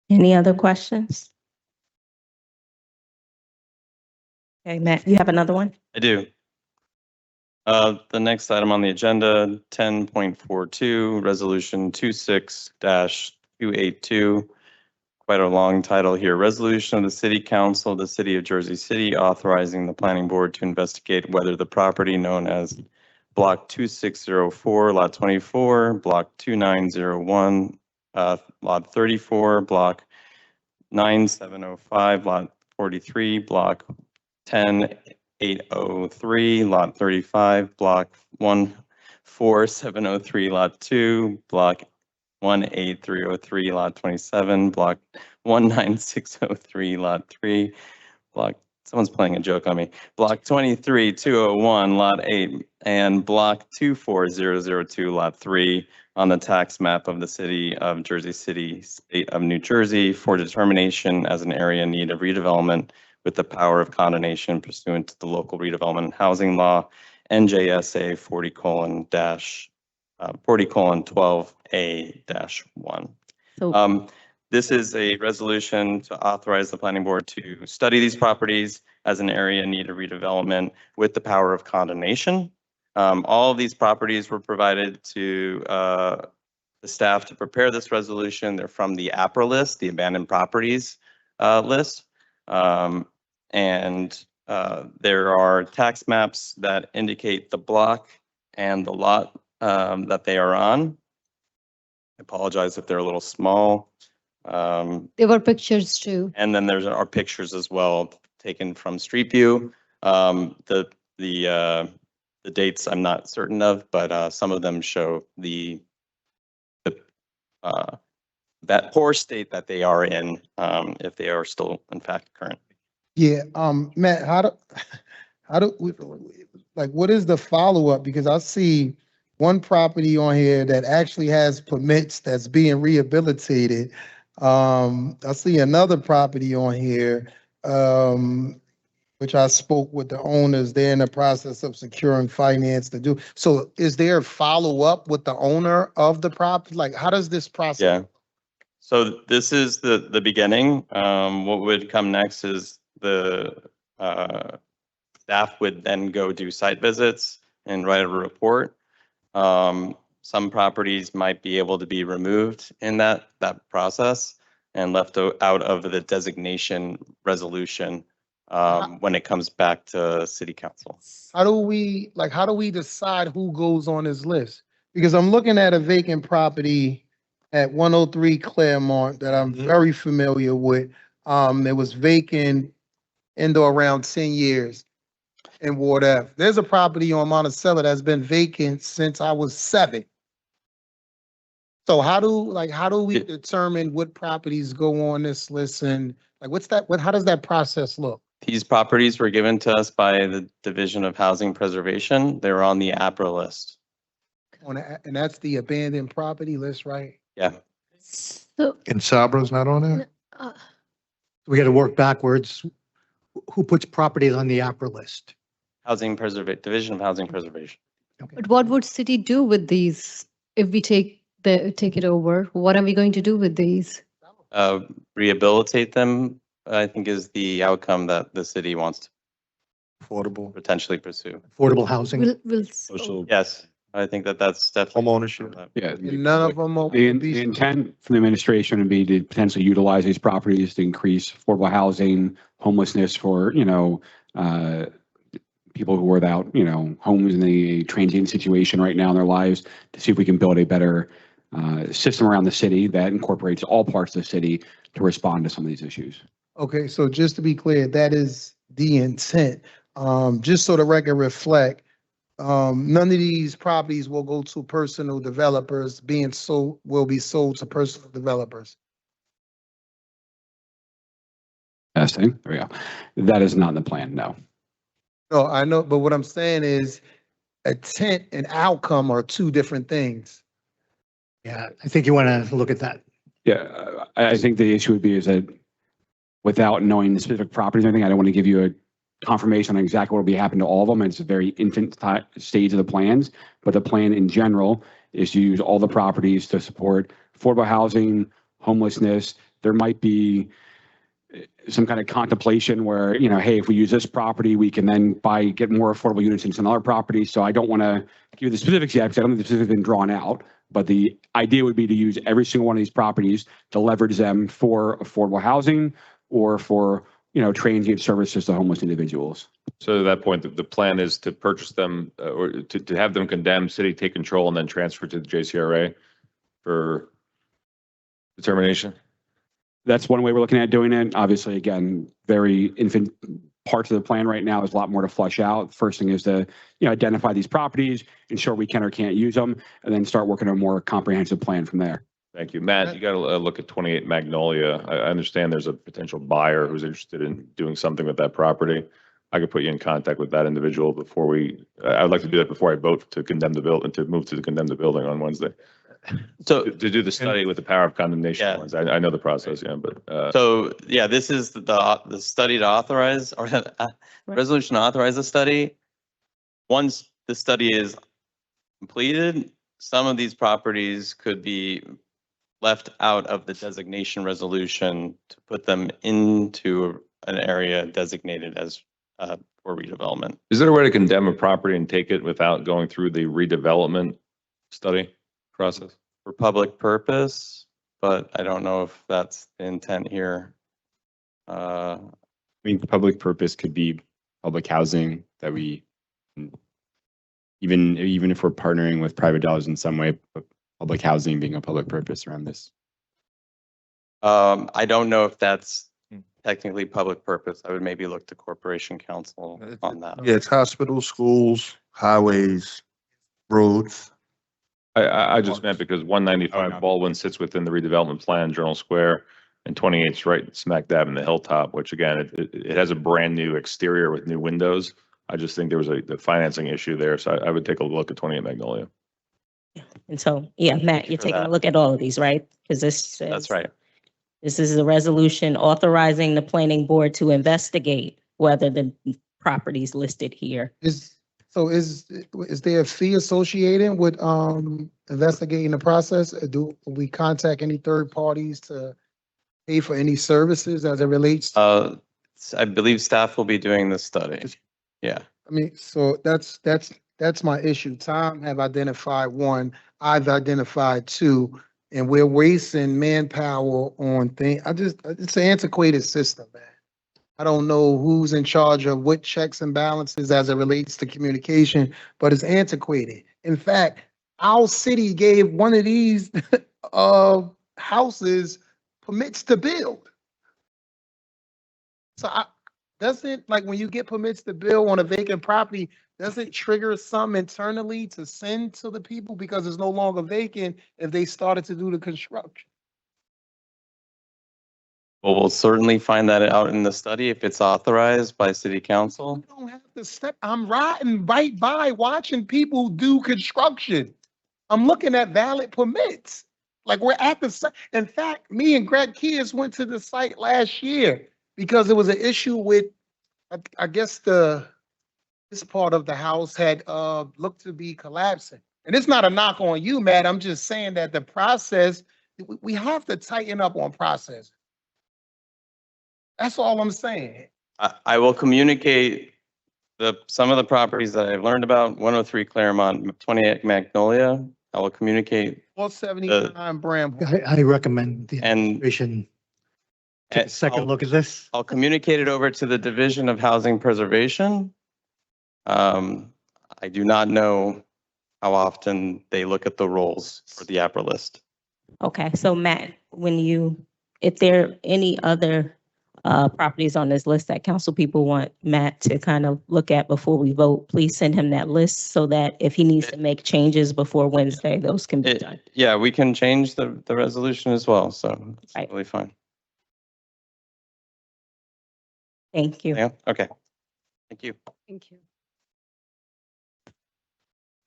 Any other questions? Okay, Matt, you have another one? I do. The next item on the agenda, 10.42, Resolution 26-282. Quite a long title here. Resolution of the City Council of the City of Jersey City authorizing the Planning Board to investigate whether the property known as Block 2604, Lot 24, Block 2901, Lot 34, Block 9705, Lot 43, Block 10803, Lot 35, Block 14703, Lot 2, Block 18303, Lot 27, Block 19603, Lot 3, Block, someone's playing a joke on me, Block 23201, Lot 8, and Block 24002, Lot 3 on the tax map of the City of Jersey City, State of New Jersey for determination as an area in need of redevelopment with the power of condemnation pursuant to the local redevelopment and housing law, NJSA 40:12A-1. So This is a resolution to authorize the planning board to study these properties as an area in need of redevelopment with the power of condemnation. All of these properties were provided to the staff to prepare this resolution. They're from the APRA list, the abandoned properties list. And there are tax maps that indicate the block and the lot that they are on. I apologize if they're a little small. There were pictures too. And then there are pictures as well taken from Street View. The dates I'm not certain of, but some of them show that poor state that they are in, if they are still in fact current. Yeah, Matt, how do we, like, what is the follow-up? Because I see one property on here that actually has permits that's being rehabilitated. I see another property on here, which I spoke with the owners. They're in the process of securing finance to do. So is there a follow-up with the owner of the property? Like, how does this process? Yeah. So this is the beginning. What would come next is the staff would then go do site visits and write a report. Some properties might be able to be removed in that process and left out of the designation resolution when it comes back to city council. How do we decide who goes on this list? Because I'm looking at a vacant property at 103 Claremont that I'm very familiar with. It was vacant around 10 years in Ward F. There's a property on Monticello that's been vacant since I was 7. So how do we determine what properties go on this list, and how does that process look? These properties were given to us by the Division of Housing Preservation. They're on the APRA list. And that's the abandoned property list, right? Yeah. So, And Sabra's not on there? We got to work backwards. Who puts properties on the APRA list? Division of Housing Preservation. but what would city do with these if we take it over? What are we going to do with these? Rehabilitate them, I think, is the outcome that the city wants to Affordable. potentially pursue. Affordable housing? Yes, I think that's definitely. Home ownership. Yeah. And none of them are. The intent from the administration would be to potentially utilize these properties to increase affordable housing, homelessness for, people who are without, homes in a transient situation right now in their lives, to see if we can build a better system around the city that incorporates all parts of the city to respond to some of these issues. Okay, so just to be clear, that is the intent. Just so the record reflect, none of these properties will go to personal developers, will be sold to personal developers. Testing, there we go. That is not in the plan, no. No, I know, but what I'm saying is intent and outcome are two different things. Yeah, I think you want to look at that. Yeah, I think the issue would be is that without knowing the specific properties or anything, I don't want to give you a confirmation on exactly what will be happening to all of them. It's a very infant stage of the plans, but the plan in general is to use all the properties to support affordable housing, homelessness. There might be some kind of contemplation where, hey, if we use this property, we can then get more affordable units in some other properties. So I don't want to give you the specifics yet because I don't think the specifics have been drawn out. But the idea would be to use every single one of these properties to leverage them for affordable housing or for, transient services to homeless individuals. So to that point, the plan is to purchase them or to have them condemned, city take control and then transfer to the JCRA for determination? That's one way we're looking at doing it. Obviously, again, very infant parts of the plan right now. Is a lot more to flesh out. First thing is to, identify these properties, ensure we can or can't use them, and then start working on a more comprehensive plan from there. Thank you. Matt, you got to look at 28 Magnolia. I understand there's a potential buyer who's interested in doing something with that property. I could put you in contact with that individual before I would like to do that before I vote to condemn the building, to move to condemn the building on Wednesday. So to do the study with the power of condemnation ones. I know the process, but. So, yeah, this is the study to authorize, or resolution to authorize the study. Once the study is completed, some of these properties could be left out of the designation resolution to put them into an area designated as for redevelopment. Is there a way to condemn a property and take it without going through the redevelopment study process? For public purpose, but I don't know if that's the intent here. Public purpose could be public housing that we, even if we're partnering with private dollars in some way, public housing being a public purpose around this. I don't know if that's technically public purpose. I would maybe look to Corporation Council on that. Yeah, it's hospitals, schools, highways, roads. I just meant because 195 Baldwin sits within the redevelopment plan, Journal Square, and 28's right smack dab in the hilltop, which again, it has a brand new exterior with new windows. I just think there was the financing issue there, so I would take a look at 28 Magnolia. And so, yeah, Matt, you're for taking a that. look at all of these, right? Because this says. That's right. This is a resolution authorizing the planning board to investigate whether the properties listed here. Is there a fee associated with investigating the process? Do we contact any third parties to pay for any services as it relates? I believe staff will be doing this study. Yeah. I mean, so that's my issue. Tom have identified one, I've identified two, and we're wasting manpower on things. It's an antiquated system, man. I don't know who's in charge of what checks and balances as it relates to communication, but it's antiquated. In fact, our city gave one of these houses permits to build. So doesn't, like, when you get permits to build on a vacant property, doesn't trigger some internally to send to the people because it's no longer vacant if they started to do the construction? Well, we'll certainly find that out in the study if it's authorized by city council. You don't have to step. I'm riding right by watching people do construction. I'm looking at valid permits. Like, we're at the site. In fact, me and Greg Kears went to the site last year because there was an issue with, I guess this part of the house had looked to be collapsing. And it's not a knock on you, Matt. I'm just saying that the process, we have to tighten up on process. That's all I'm saying. I will communicate some of the properties that I've learned about, 103 Claremont, 28 Magnolia. I will communicate. 479 Bramble. I recommend the And administration take a second look at this. I'll communicate it over to the Division of Housing Preservation. I do not know how often they look at the rolls for the APRA list. Okay, so Matt, if there are any other properties on this list that council people want Matt to kind of look at before we vote, please send him that list so that if he needs to make changes before Wednesday, those can be done. Yeah, we can change the resolution as well, so it's Right. really fine. Thank you. Yeah, okay. Thank you. Thank you.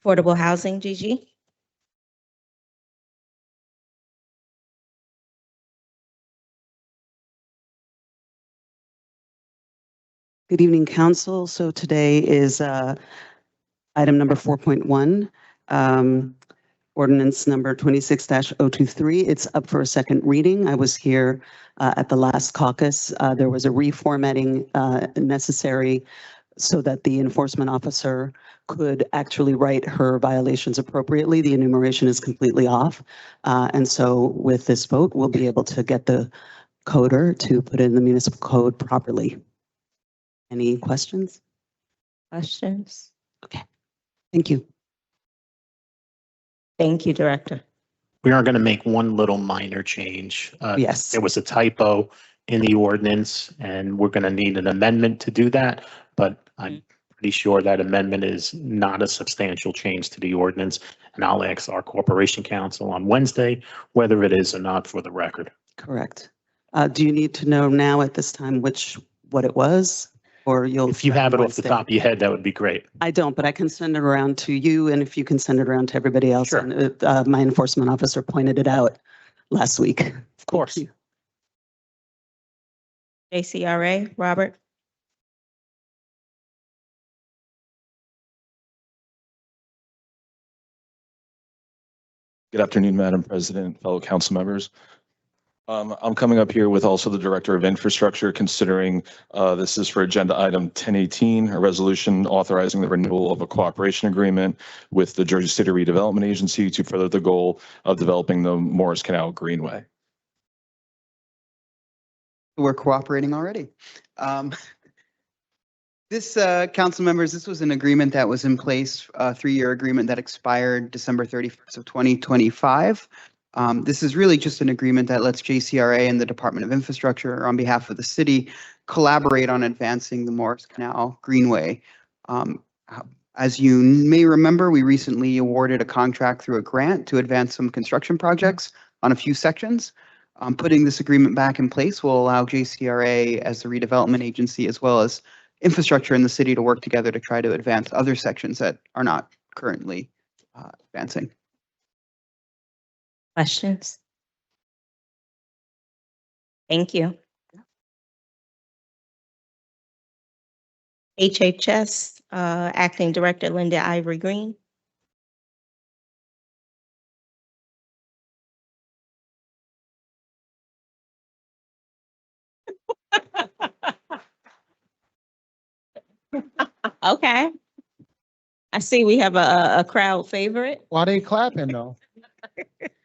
Affordable housing, Gigi? Good evening, council. So today is item number 4.1, ordinance number 26-023. It's up for a second reading. I was here at the last caucus. There was a reformatting necessary so that the enforcement officer could actually write her violations appropriately. The enumeration is completely off. And so with this vote, we'll be able to get the coder to put in the municipal code properly. Any questions? Questions? Okay, thank you. Thank you, Director. We are going to make one little minor change. Yes. There was a typo in the ordinance, and we're going to need an amendment to do that, but I'm pretty sure that amendment is not a substantial change to the ordinance, and I'll ask our corporation counsel on Wednesday whether it is or not for the record. Correct. Do you need to know now at this time what it was? Or If you have it off the top of your head, that would be great. I don't, but I can send it around to you, and if you can send it around to everybody else. Sure. And, my enforcement officer pointed it out last week. Of course. JCRA, Robert? Good afternoon, Madam President, fellow council members. I'm coming up here with also the Director of Infrastructure, considering this is for agenda item 1018, a resolution authorizing the renewal of a cooperation agreement with the Jersey City Redevelopment Agency to further the goal of developing the Morris Canal Greenway. We're cooperating already. This, council members, this was an agreement that was in place, a 3-year agreement that expired December 31st of 2025. This is really just an agreement that lets JCRA and the Department of Infrastructure, on behalf of the city, collaborate on advancing the Morris Canal Greenway. As you may remember, we recently awarded a contract through a grant to advance some construction projects on a few sections. Putting this agreement back in place will allow JCRA as the redevelopment agency, as well as infrastructure in the city, to work together to try to advance other sections that are not currently advancing. Questions? Thank you. HHS, Acting Director Linda Ivory Green. Okay. I see we have a crowd favorite. Why they clapping though?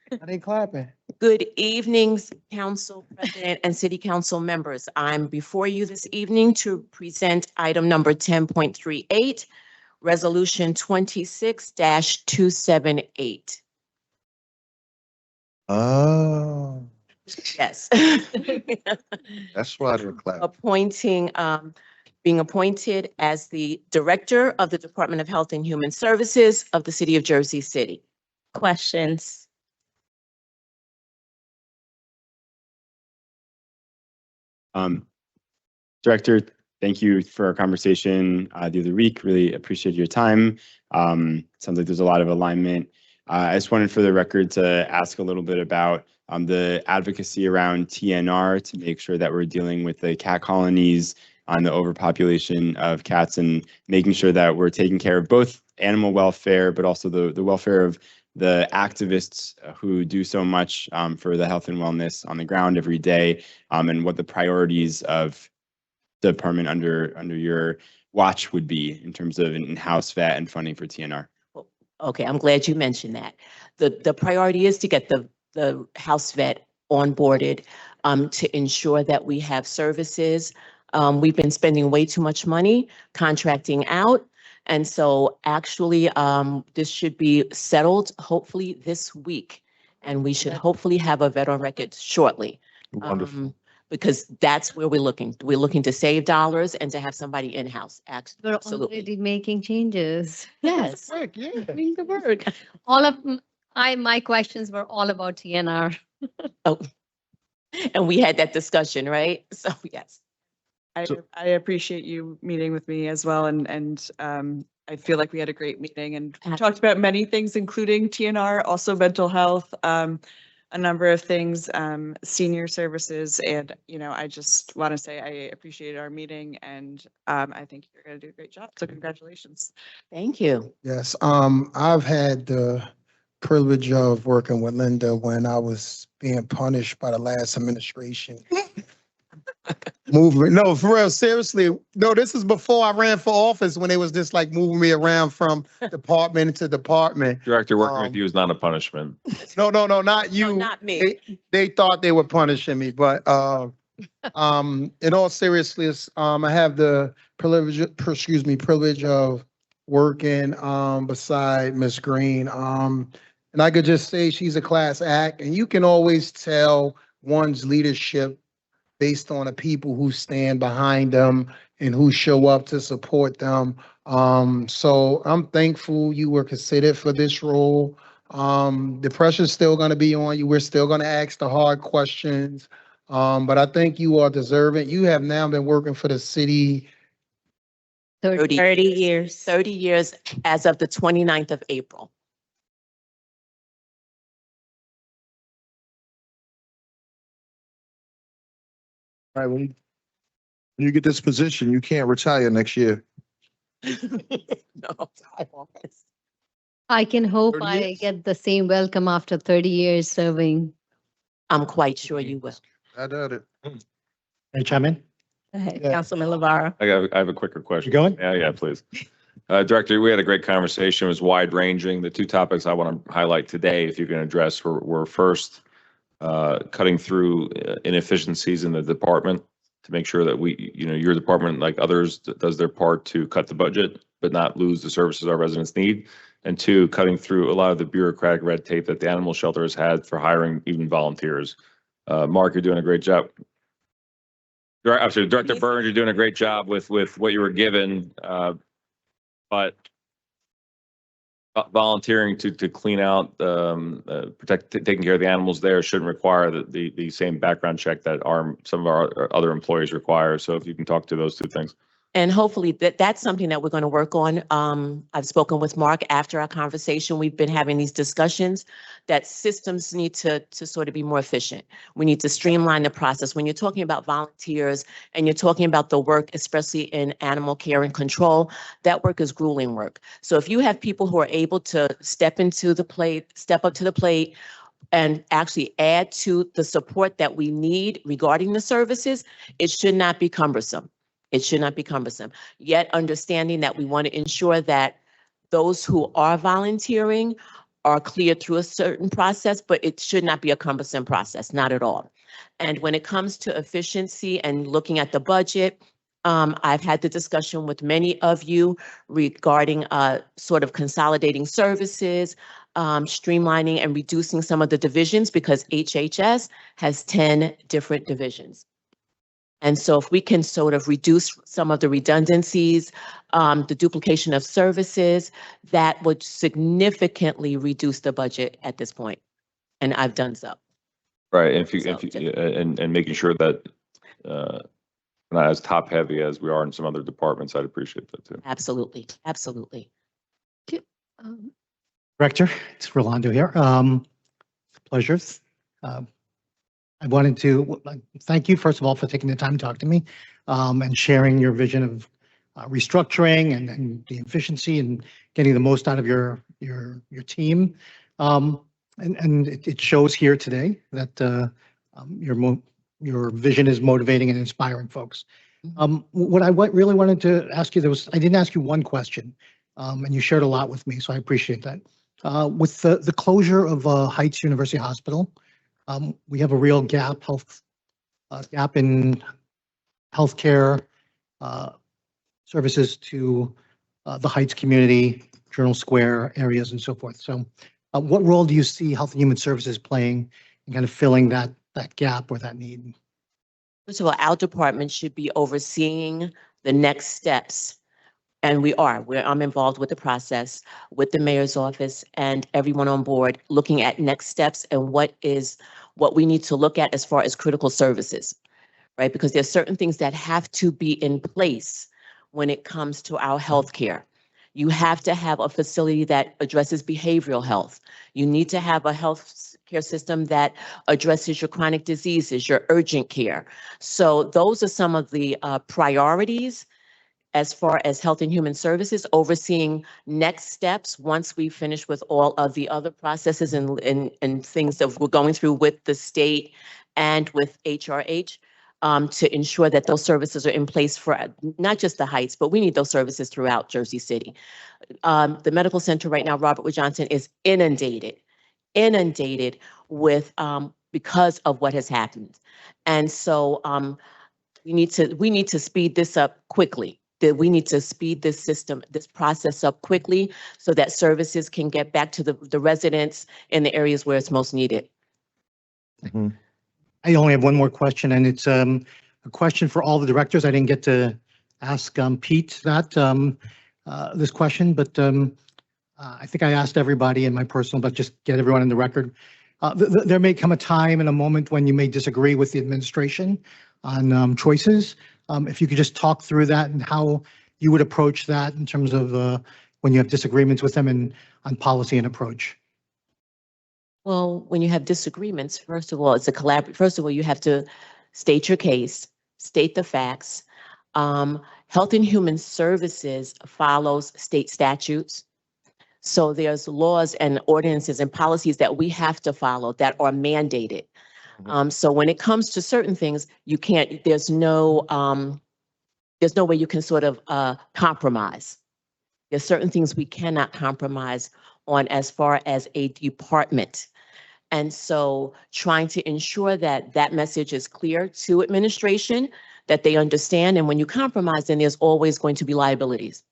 Why they clapping? Good evenings, Council President and City Council members. I'm before you this evening to present item number 10.38, Resolution 26-278. Oh, Yes. that's why they're clapping. Appointing, being appointed as the Director of the Department of Health and Human Services of the City of Jersey City. Questions? Director, thank you for our conversation the other week. Really appreciate your time. Sounds like there's a lot of alignment. I just wanted for the record to ask a little bit about the advocacy around TNR to make sure that we're dealing with the cat colonies on the overpopulation of cats and making sure that we're taking care of both animal welfare, but also the welfare of the activists who do so much for the health and wellness on the ground every day, and what the priorities of the department under your watch would be in terms of in-house vet and funding for TNR. Okay, I'm glad you mentioned that. The priority is to get the house vet onboarded to ensure that we have services. We've been spending way too much money contracting out. And so actually, this should be settled hopefully this week. And we should hopefully have a vet on record shortly. Wonderful. Because that's where we're looking. We're looking to save dollars and to have somebody in-house. We're Absolutely. already making changes. Yes. Yeah. Doing the work. My questions were all about TNR. Oh, and we had that discussion, right? So, yes. I appreciate you meeting with me as well, and I feel like we had a great meeting and we talked about many things, including TNR, also mental health, a number of things, senior services, and I just want to say I appreciate our meeting, and I think you're going to do a great job. So congratulations. Thank you. Yes, I've had the privilege of working with Linda when I was being punished by the last administration. Movement. No, for real, seriously. No, this is before I ran for office when they was just like moving me around from department to department. Director, working with you is not a punishment. No, not you. No, not me. They thought they were punishing me, but in all seriousness, I have the privilege of working beside Miss Green. And I could just say she's a class act, and you can always tell one's leadership based on the people who stand behind them and who show up to support them. So I'm thankful you were considered for this role. The pressure's still going to be on you. We're still going to ask the hard questions. But I think you are deserving. You have now been working for the city 30 years. 30 years as of the 29th of April. All right, when you get this position, you can't retire next year. No. I can hope 30 I years? get the same welcome after 30 years serving. I'm quite sure you will. I doubt it. Hey, chime in? Go ahead, Yeah. Councilman LeVar. I have a quicker question. You going? Yeah, please. Director, we had a great conversation. It was wide ranging. The two topics I want to highlight today, if you can address, were first, cutting through inefficiencies in the department to make sure that your department, like others, does their part to cut the budget, but not lose the services our residents need. And two, cutting through a lot of the bureaucratic red tape that the animal shelter has had for hiring even volunteers. Mark, you're doing a great job. Director Burns, you're doing a great job with what you were given, but volunteering to clean out, taking care of the animals there shouldn't require the same background check that some of our other employees require. So if you can talk to those two things. And hopefully that's something that we're going to work on. I've spoken with Mark after our conversation. We've been having these discussions that systems need to sort of be more efficient. We need to streamline the process. When you're talking about volunteers and you're talking about the work, especially in animal care and control, that work is grueling work. So if you have people who are able to step up to the plate, and actually add to the support that we need regarding the services, it should not be cumbersome. It should not be cumbersome. Yet understanding that we want to ensure that those who are volunteering are cleared through a certain process, but it should not be a cumbersome process, not at all. And when it comes to efficiency and looking at the budget, I've had the discussion with many of you regarding sort of consolidating services, streamlining and reducing some of the divisions because HHS has 10 different divisions. And so if we can sort of reduce some of the redundancies, the duplication of services, that would significantly reduce the budget at this point. And I've done so. Right, and and making sure that not as top heavy as we are in some other departments, I'd appreciate that too. Absolutely, absolutely. Director, it's Rolando here. Pleasure. I wanted to thank you, first of all, for taking the time to talk to me and sharing your vision of restructuring and the efficiency and getting the most out of your team. And it shows here today that your vision is motivating and inspiring folks. What I really wanted to ask you, I didn't ask you one question, and you shared a lot with me, so I appreciate that. With the closure of Heights University Hospital, we have a real gap in healthcare services to the Heights community, Journal Square areas, and so forth. So, what role do you see Health and Human Services playing in kind of filling that gap or that need? First of all, our department should be overseeing the next steps. And I'm involved with the process, with the mayor's office and everyone on board, looking at next steps and what we need to look at as far as critical services, right? Because there's certain things that have to be in place when it comes to our healthcare. You have to have a facility that addresses behavioral health. You need to have a health care system that addresses your chronic diseases, your urgent care. So those are some of the priorities as far as Health and Human Services, overseeing next steps once we finish with all of the other processes and things that we're going through with the state and with HRH to ensure that those services are in place for not just the Heights, but we need those services throughout Jersey City. The medical center right now, Robert Wood Johnson, is inundated with because of what has happened. And so we need to speed this up quickly. That we need to speed this process up quickly so that services can get back to the residents in the areas where it's most needed. I only have one more question, and it's a question for all the directors. I didn't get to ask Pete this question, but I think I asked everybody in my personal, but just get everyone in the record. There may come a time and a moment when you may disagree with the administration on choices. If you could just talk through that and how you would approach that in terms of when you have disagreements with them and on policy and approach. Well, when you have disagreements, first of all, it's a collaborative. First of all, you have to state your case, state the facts. Health and Human Services follows state statutes. So there's laws and ordinances and policies that we have to follow that are mandated. So when it comes to certain things, you can't, there's no way you can sort of compromise. There's certain things we cannot compromise on as far as a department. And so trying to ensure that that message is clear to administration, that they understand. And when you compromise, then there's always going to be liabilities.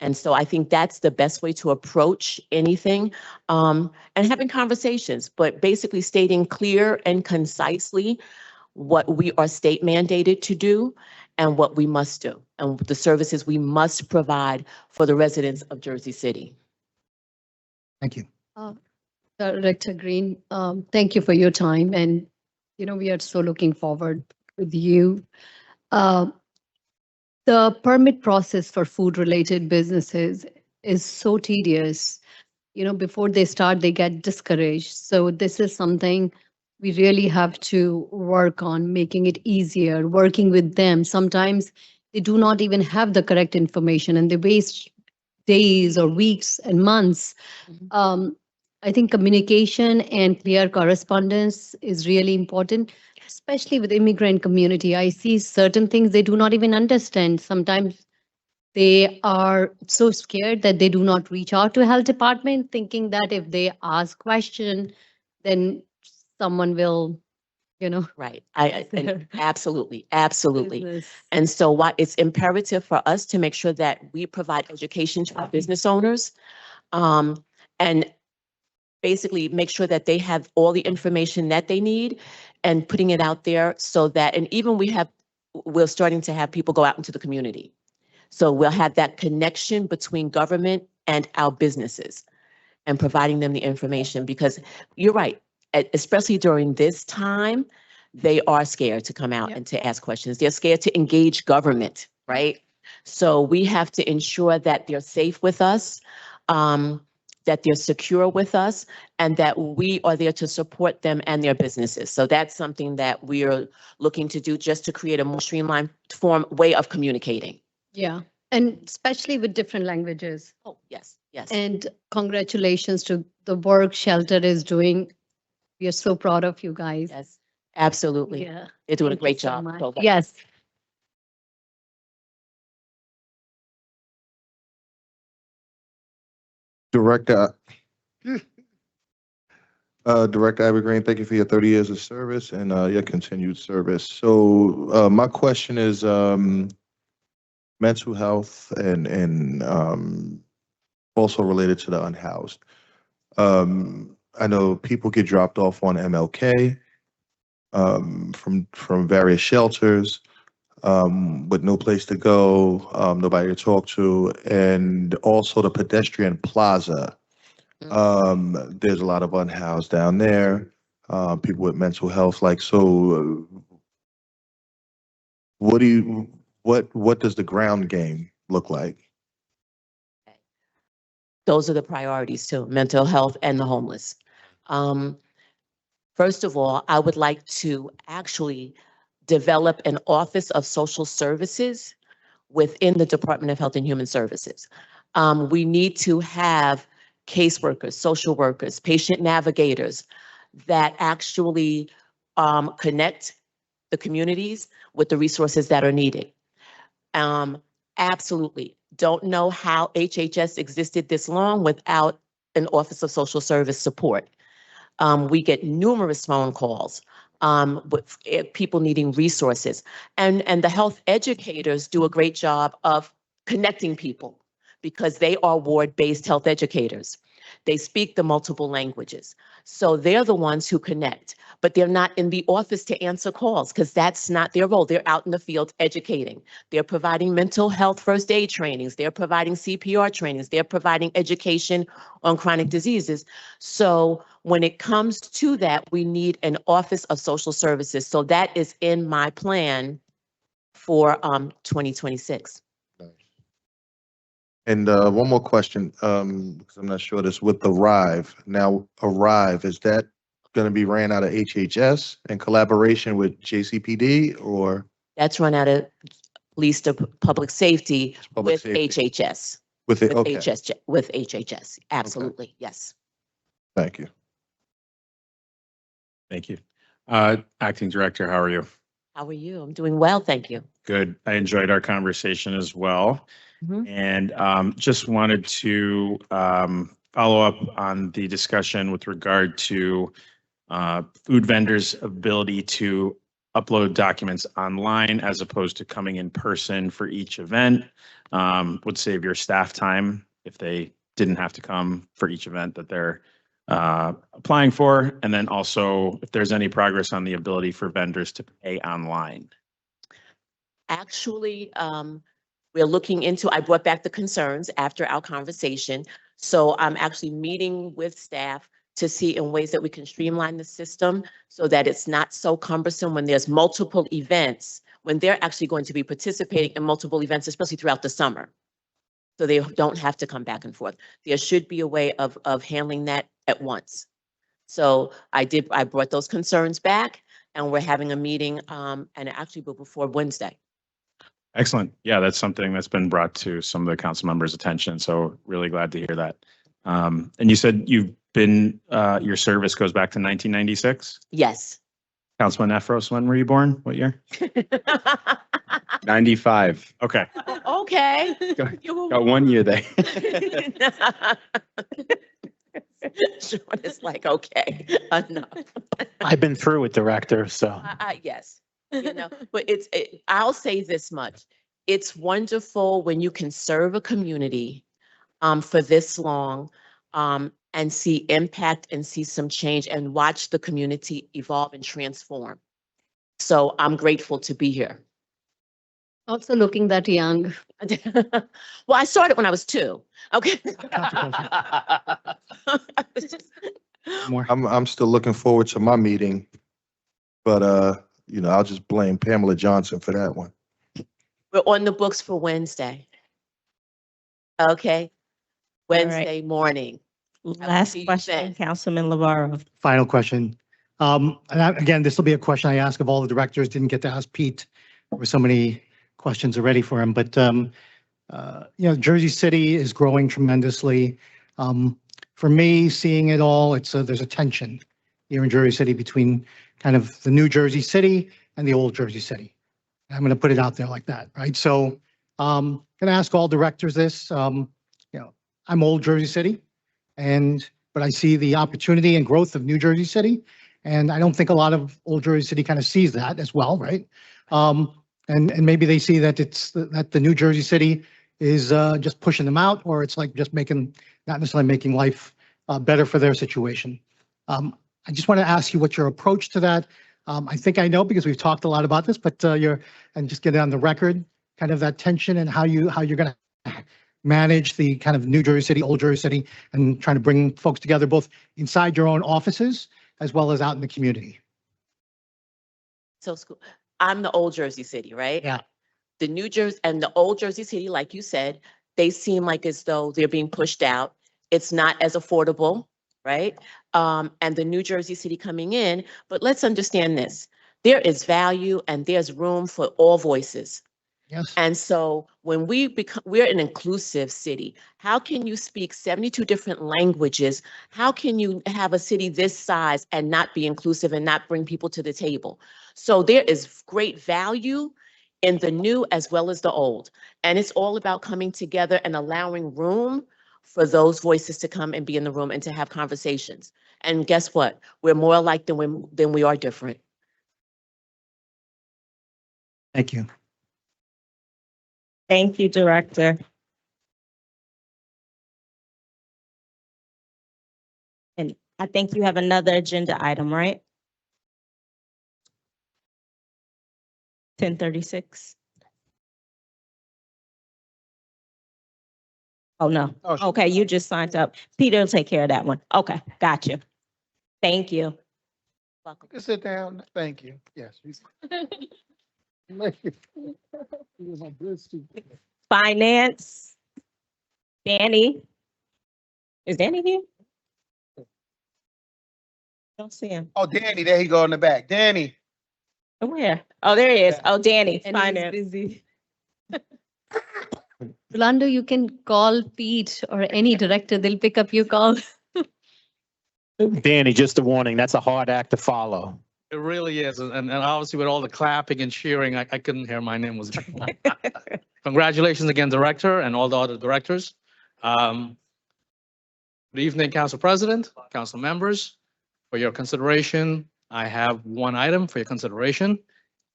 And so I think that's the best way to approach anything, and having conversations, but basically stating clear and concisely what we are state mandated to do and what we must do and the services we must provide for the residents of Jersey City. Thank you. Director Green, thank you for your time. And, we are so looking forward with you. The The permit process for food-related businesses is so tedious. You know, before they start, they get discouraged. So this is something we really have to work on, making it easier, working with them. Sometimes they do not even have the correct information and they waste days or weeks and months. I think communication and clear correspondence is really important, especially with immigrant community. I see certain things they do not even understand. Sometimes they are so scared that they do not reach out to health department, thinking that if they ask question, then someone will, you know. Right. And absolutely, absolutely. Business. And so what it's imperative for us to make sure that we provide education to our business owners, and basically make sure that they have all the information that they need and putting it out there so that, and even we're starting to have people go out into the community. So we'll have that connection between government and our businesses and providing them the information, because you're right, especially during this time, they are scared to come out and to ask questions. They're scared to engage government, right? So we have to ensure that they're safe with us, that they're secure with us, and that we are there to support them and their businesses. So that's something that we are looking to do, just to create a more streamlined way of communicating. Yeah, and especially with different languages. Oh, yes, yes. And congratulations to the work Shelter is doing. We are so proud of you guys. Yes, absolutely. Yeah. They're doing a Thank you great so job. much. So that- Yes. Director, Director Evergreen, thank you for your 30 years of service and your continued service. So my question is mental health and also related to the unhoused. I know people get dropped off on MLK from various shelters with no place to go, nobody to talk to, and also the pedestrian plaza. There's a lot of unhoused down there, people with mental health. Like, so what does the ground game look like? Those are the priorities too, mental health and the homeless. First of all, I would like to actually develop an Office of Social Services within the Department of Health and Human Services. We need to have caseworkers, social workers, patient navigators that actually connect the communities with the resources that are needed. Absolutely. Don't know how HHS existed this long without an Office of Social Service support. We get numerous phone calls with people needing resources, and the health educators do a great job of connecting people because they are ward-based health educators. They speak the multiple languages. So they're the ones who connect, but they're not in the office to answer calls because that's not their role. They're out in the field educating. They're providing mental health first aid trainings. They're providing CPR trainings. They're providing education on chronic diseases. So when it comes to that, we need an Office of Social Services. So that is in my plan for 2026. And one more question, because I'm not sure this, with the Arrive. Now, Arrive, is that going to be ran out of HHS in collaboration with JCPD, or? That's run out of Police to Public Safety Public with safety. HHS. With it, With okay, with HHS, absolutely, yes. thank you. Thank you. Acting Director, how are you? How are you? I'm doing well, thank you. Good. I enjoyed our conversation as well. Mhm. And just wanted to follow up on the discussion with regard to food vendors' ability to upload documents online as opposed to coming in person for each event. Would save your staff time if they didn't have to come for each event that they're applying for. And then also if there's any progress on the ability for vendors to pay online. Actually, we're looking into, I brought back the concerns after our conversation. So I'm actually meeting with staff to see in ways that we can streamline the system so that it's not so cumbersome when there's multiple events. when they're actually going to be participating in multiple events, especially throughout the summer. So they don't have to come back and forth. There should be a way of handling that at once. So I brought those concerns back, and we're having a meeting, and actually before Wednesday. Excellent. Yeah, that's something that's been brought to some of the council members' attention. So really glad to hear that. And you said you've been, your service goes back to 1996? Yes. Councilman Efros, when were you born? What year? 95. Okay. Okay. Got 1 year there. Sean is like, okay, enough. I've been through it, Director, so. Yes, but I'll say this much. It's wonderful when you can serve a community for this long and see impact and see some change and watch the community evolve and transform. So I'm grateful to be here. Also looking that young. Well, I started when I was 2. Okay. I'm still looking forward to my meeting, but I'll just blame Pamela Johnson for that one. We're on the books for Wednesday. Okay. Wednesday morning. Last question, Councilman Lavarro. Final question. Again, this will be a question I ask of all the directors. Didn't get to ask Pete. There were so many questions already for him, but Jersey City is growing tremendously. For me, seeing it all, there's a tension here in Jersey City between kind of the new Jersey City and the old Jersey City. I'm going to put it out there like that, right? So I'm going to ask all directors this. I'm old Jersey City, but I see the opportunity and growth of New Jersey City, and I don't think a lot of old Jersey City kind of sees that as well, right? And maybe they see that that the New Jersey City is just pushing them out, or it's like just not necessarily making life better for their situation. I just want to ask you what your approach to that. I think I know because we've talked a lot about this, but and just get it on the record, kind of that tension and how you're going to manage the kind of New Jersey City, old Jersey City, and trying to bring folks together both inside your own offices as well as out in the community. So I'm the old Jersey City, right? Yeah. The New Jersey and the old Jersey City, like you said, they seem like as though they're being pushed out. It's not as affordable, right? And the New Jersey City coming in, but let's understand this. There is value and there's room for all voices. Yes. And so when we're an inclusive city. How can you speak 72 different languages? How can you have a city this size and not be inclusive and not bring people to the table? So there is great value in the new as well as the old. And it's all about coming together and allowing room for those voices to come and be in the room and to have conversations. And guess what? We're more alike than we are different. Thank you. Thank you, Director. And I think you have another agenda item, right? 10:36. Oh, no. Okay, you just signed up. Peter will take care of that one. Okay, got you. Thank you. You can sit down. Thank you. Yes. Finance. Danny. Is Danny here? Don't see him. Oh, Danny, there he go in the back. Danny. Where? Oh, there he is. Oh, Danny, And he's finance. busy. Rolando, you can call Pete or any director, they'll pick up your call. Danny, just a warning, that's a hard act to follow. It really is. And obviously with all the clapping and cheering, I couldn't hear my name was. Congratulations again, Director, and all the other directors. Good evening, Council President, Council members. For your consideration, I have one item for your consideration.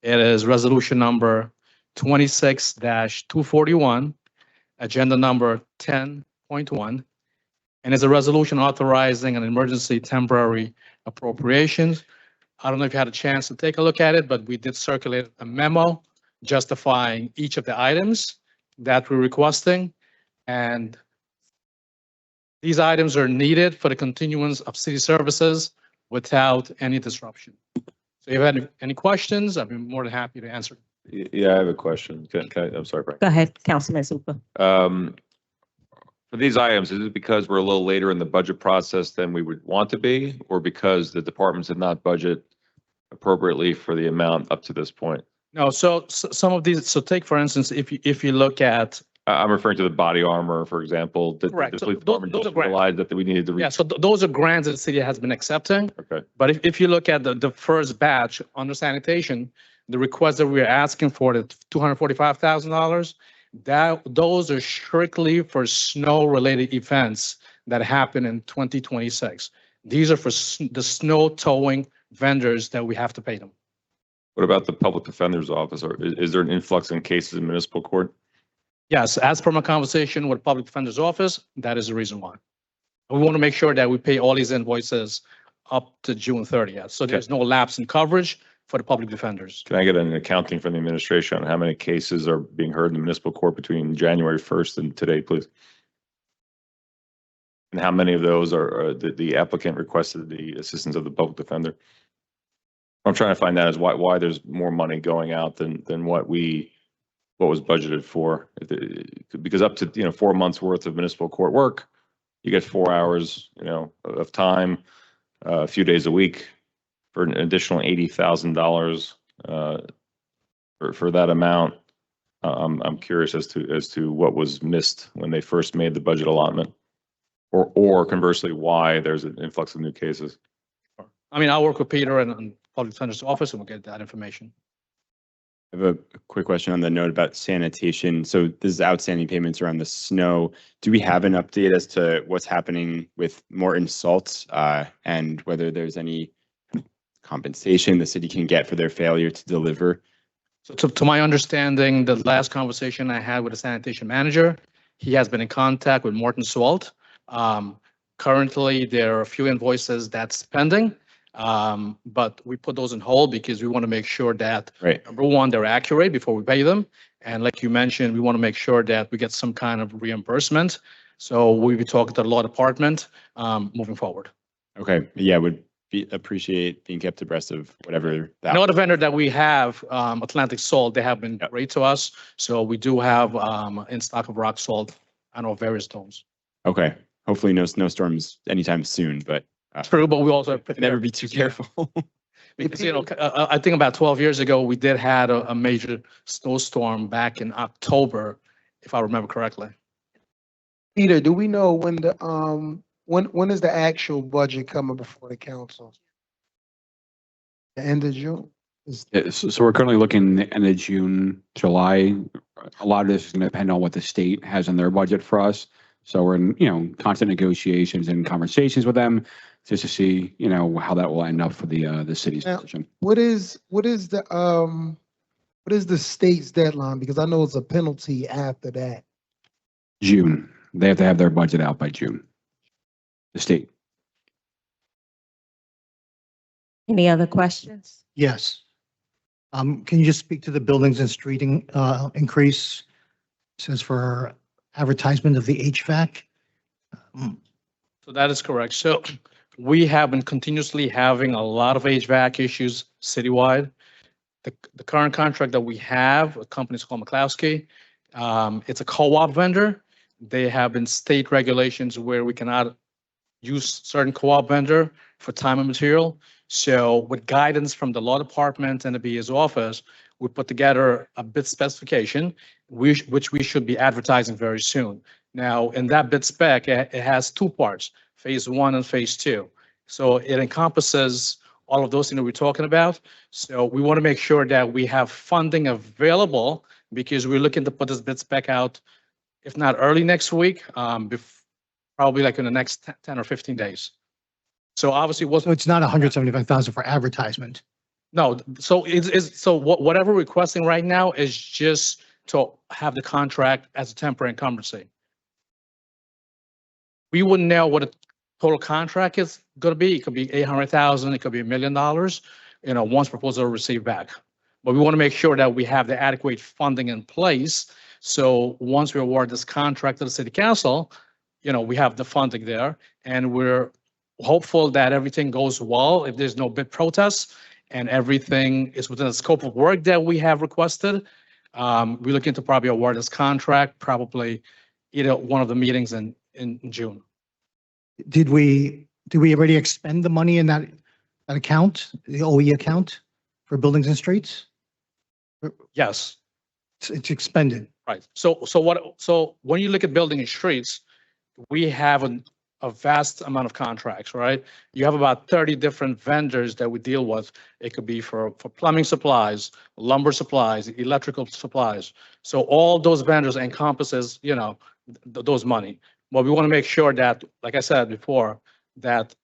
It is resolution number 26-241, agenda number 10.1. And it's a resolution authorizing an emergency temporary appropriations. I don't know if you had a chance to take a look at it, but we did circulate a memo justifying each of the items that we're requesting. And these items are needed for the continuance of city services without any disruption. So if you have any questions, I'd be more than happy to answer. Yeah, I have a question. I'm sorry, Frank. Go ahead, Councilman Zupa. For these items, is it because we're a little later in the budget process than we would want to be, or because the departments did not budget appropriately for the amount up to this point? No, so some of these, so take for instance, if you look at, I'm referring to the body armor, for example, that Correct. the So police department those are just grants. realized that we needed to. yeah, so those are grants that the city has been accepting. Okay. But if you look at the first batch under sanitation, the request that we're asking for, the $245,000, those are strictly for snow-related events that happen in 2026. These are for the snow towing vendors that we have to pay them. What about the public defender's office? Or is there an influx in cases in municipal court? Yes, as per my conversation with public defender's office, that is the reason why. We want to make sure that we pay all these invoices up to June 30th. So there's no lapse in coverage for the public defenders. Can I get an accounting from the administration on how many cases are being heard in the municipal court between January 1st and today, please? And how many of those are the applicant requested the assistance of the public defender? What I'm trying to find out is why there's more money going out than what was budgeted for. Because up to 4 months worth of municipal court work, you get 4 hours of time, a few days a week for an additional $80,000 for that amount. I'm curious as to what was missed when they first made the budget allotment, or conversely, why there's an influx of new cases. I mean, I'll work with Peter and public defender's office and we'll get that information. I have a quick question on the note about sanitation. So this is outstanding payments around the snow. Do we have an update as to what's happening with Morton Salt and whether there's any compensation the city can get for their failure to deliver? So to my understanding, the last conversation I had with the sanitation manager, he has been in contact with Morton Salt. Currently, there are a few invoices that's pending. But we put those on hold because we want to make sure that, number one, they're accurate before we pay them. And like you mentioned, we want to make sure that we get some kind of reimbursement. So we'll be talking to the law department moving forward. Okay, yeah, appreciate being kept abreast of whatever that. Another vendor that we have, Atlantic Salt, they have been great to us. So we do have in stock of rock salt on our various domes. Okay, hopefully no snowstorms anytime soon, but. True, but we also have to never be too careful. Because, I think about 12 years ago, we did had a major snowstorm back in October, if I remember correctly. Peter, do we know when the when is the actual budget coming before the council? The end of June? Yeah, so we're currently looking at the end of June, July. A lot of this is going to depend on what the state has in their budget for us. So we're in, constant negotiations and conversations with them just to see, how that will end up for the city's position. What is the state's deadline? Because I know it's a penalty after that. June. They have to have their budget out by June. The state. Any other questions? Yes. Can you just speak to the buildings and streeting increase? It says for advertisement of the HVAC. So that is correct. So we have been continuously having a lot of HVAC issues citywide. The current contract that we have, a company is called McCloskey. It's a co-op vendor. They have been state regulations where we cannot use certain co-op vendor for time and material. So with guidance from the law department and the BA's office, we put together a bid specification, which we should be advertising very soon. Now, in that bid spec, it has two parts, phase 1 and phase 2. So it encompasses all of those things that we're talking about. So we want to make sure that we have funding available because we're looking to put this bid spec out, if not early next week, probably like in the next 10 or 15 days. So obviously, So it's not 175,000 for advertisement. no, so whatever we're requesting right now is just to have the contract as a temporary incumbency. We wouldn't know what a total contract is going to be. It could be 800,000, it could be $1 million, once proposal are received back. But we want to make sure that we have the adequate funding in place. So once we award this contract to the city council, we have the funding there, and we're hopeful that everything goes well if there's no bid protests. and everything is within the scope of work that we have requested, we're looking to probably award this contract, probably either one of the meetings in June. Did we already expend the money in that account, the OE account for buildings and streets? Yes. It's expended. Right. So when you look at building and streets, we have a vast amount of contracts, right? You have about 30 different vendors that we deal with. It could be for plumbing supplies, lumber supplies, electrical supplies. So all those vendors encompasses, those money. But we want to make sure that, like I said before, that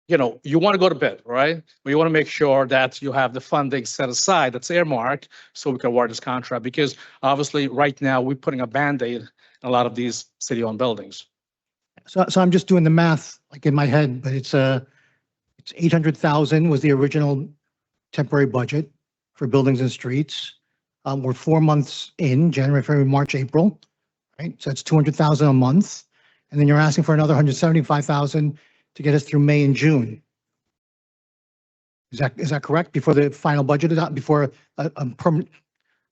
you want to go to bid, right? But you want to make sure that you have the funding set aside that's earmarked so we can award this contract, because obviously right now we're putting a Band-Aid in a lot of these city-owned buildings. So I'm just doing the math like in my head, but it's 800,000 was the original temporary budget for buildings and streets. We're 4 months in, January, February, March, April, right? So it's 200,000 a month. And then you're asking for another 175,000 to get us through May and June. Is that correct? Before the final budget is out, before a permanent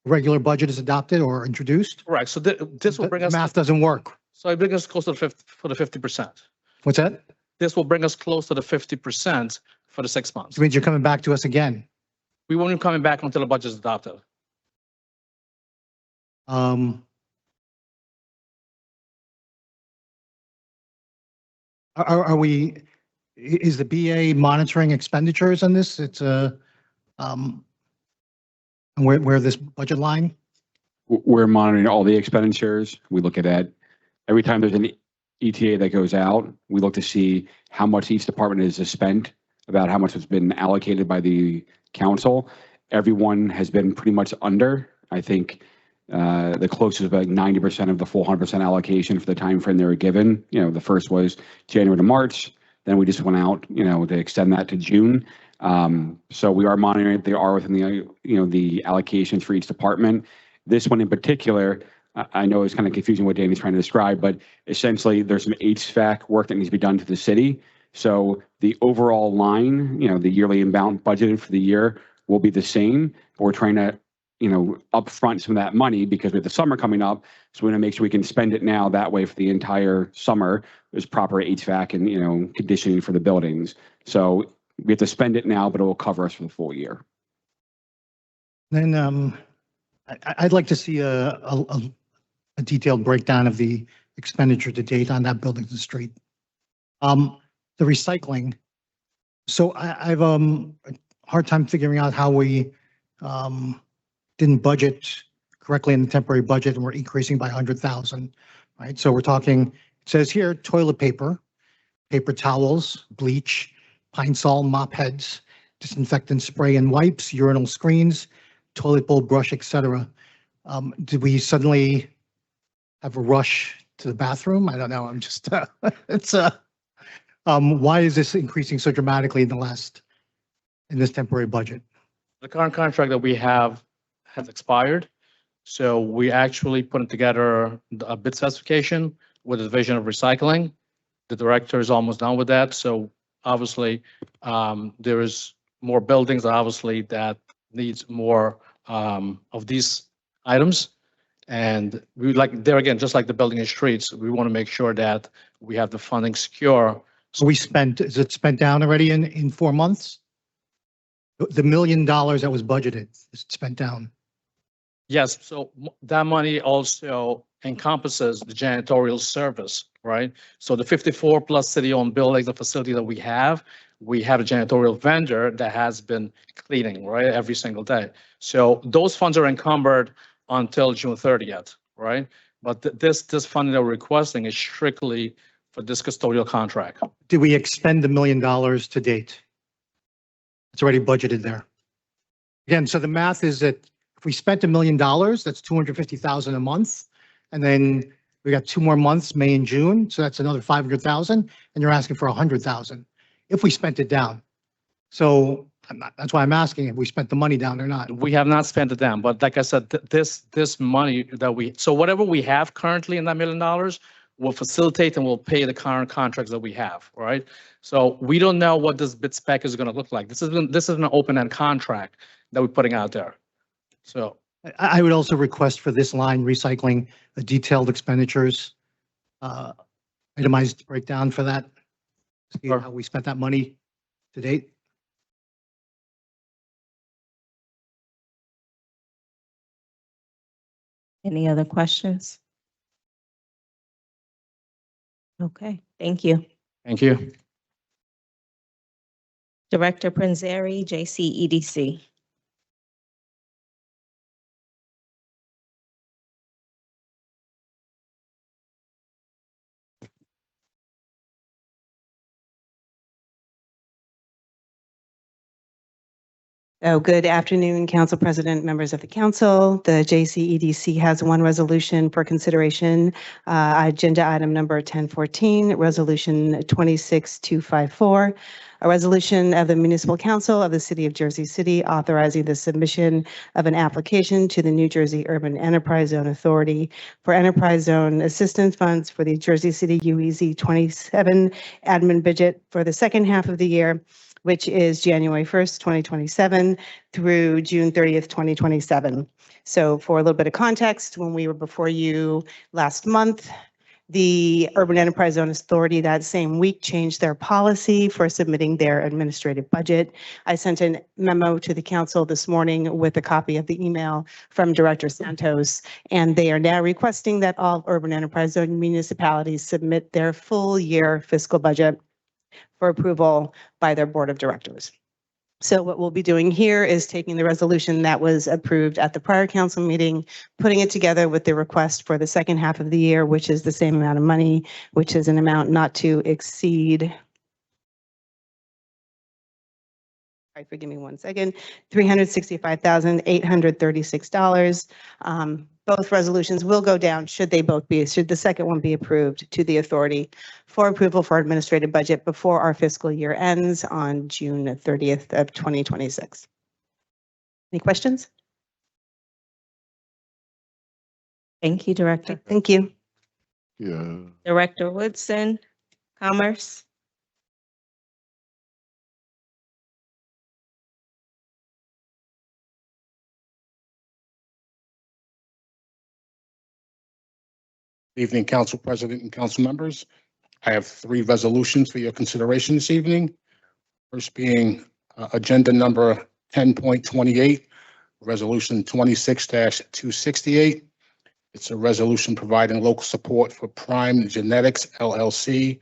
regular budget is adopted or introduced? Right. So this will bring us. Math doesn't work. So it brings us close to the 50%. What's that? This will bring us close to the 50% for the 6 months. It means you're coming back to us again. We won't be coming back until the budget is adopted. Is the BA monitoring expenditures on this? It's where this budget line? We're monitoring all the expenditures. We look at that. Every time there's an ETA that goes out, we look to see how much each department is spent, about how much has been allocated by the council. Everyone has been pretty much under. I think the closest is like 90% of the full 100% allocation for the time frame they were given. The first was January to March. Then we just went out, to extend that to June. So we are monitoring it. They are within the, the allocations for each department. This one in particular, I know it's kind of confusing what Danny's trying to describe, but essentially there's some HVAC work that needs to be done to the city. So the overall line, the yearly inbound budgeted for the year will be the same. But we're trying to, upfront some of that money because we have the summer coming up. So we want to make sure we can spend it now. That way for the entire summer, there's proper HVAC and, conditioning for the buildings. So we have to spend it now, but it will cover us for the full year. Then I'd like to see a detailed breakdown of the expenditure to date on that building and street. The recycling. So I have a hard time figuring out how we didn't budget correctly in the temporary budget and we're increasing by 100,000, right? So we're talking, it says here, toilet paper, paper towels, bleach, pine sol, mop heads, disinfectant spray and wipes, urinal screens, toilet bowl brush, etc. Did we suddenly have a rush to the bathroom? I don't know. I'm just, why is this increasing so dramatically in this temporary budget? The current contract that we have has expired. So we actually put together a bid specification with a division of recycling. The director is almost done with that. So obviously there is more buildings obviously that needs more of these items. And we like there again, just like the building and streets, we want to make sure that we have the funding secure. So is it spent down already in 4 months? The $1 million that was budgeted is spent down. Yes, so that money also encompasses the janitorial service, right? So the 54 plus city-owned buildings, the facility that we have a janitorial vendor that has been cleaning, right, every single day. So those funds are encumbered until June 30th, right? But this funding that we're requesting is strictly for this custodial contract. Did we expend the $1 million to date? It's already budgeted there. Again, so the math is that if we spent $1 million, that's 250,000 a month. And then we got 2 more months, May and June. So that's another 500,000. And you're asking for 100,000 if we spent it down. So that's why I'm asking if we spent the money down or not. We have not spent it down, but like I said, this money that so whatever we have currently in that $1 million, will facilitate and will pay the current contracts that we have, all right? So we don't know what this bid spec is gonna look like. This is an open-end contract that we're putting out there. So I would also request for this line, recycling, a detailed expenditures, itemized breakdown for that. See how we spent that money to date. Any other questions? Okay, thank you. thank you. Director Prinzary, JCEDC. Oh, good afternoon, Council President, members of the council. The JCEDC has one resolution for consideration. Agenda item number 1014, resolution 26254, a resolution of the Municipal Council of the City of Jersey City authorizing the submission of an application to the New Jersey Urban Enterprise Zone Authority for Enterprise Zone Assistance Funds for the Jersey City UEZ 27 admin budget for the second half of the year, which is January 1st, 2027 through June 30th, 2027. So for a little bit of context, when we were before you last month, the Urban Enterprise Zone Authority that same week changed their policy for submitting their administrative budget. I sent a memo to the council this morning with a copy of the email from Director Santos, and they are now requesting that all Urban Enterprise Zone municipalities submit their full year fiscal budget for approval by their board of directors. So what we'll be doing here is taking the resolution that was approved at the prior council meeting, putting it together with the request for the second half of the year, which is the same amount of money, which is an amount not to exceed, all right, forgive me one second, $365,836. Both resolutions will go down should the second one be approved to the authority for approval for administrative budget before our fiscal year ends on June 30th of 2026. Any questions? Thank you, Director. Thank you. Yeah. Director Woodson, Commerce. Evening, Council President and council members. I have three resolutions for your consideration this evening. First being agenda number 10.28, resolution 26-268. It's a resolution providing local support for Prime Genetics LLC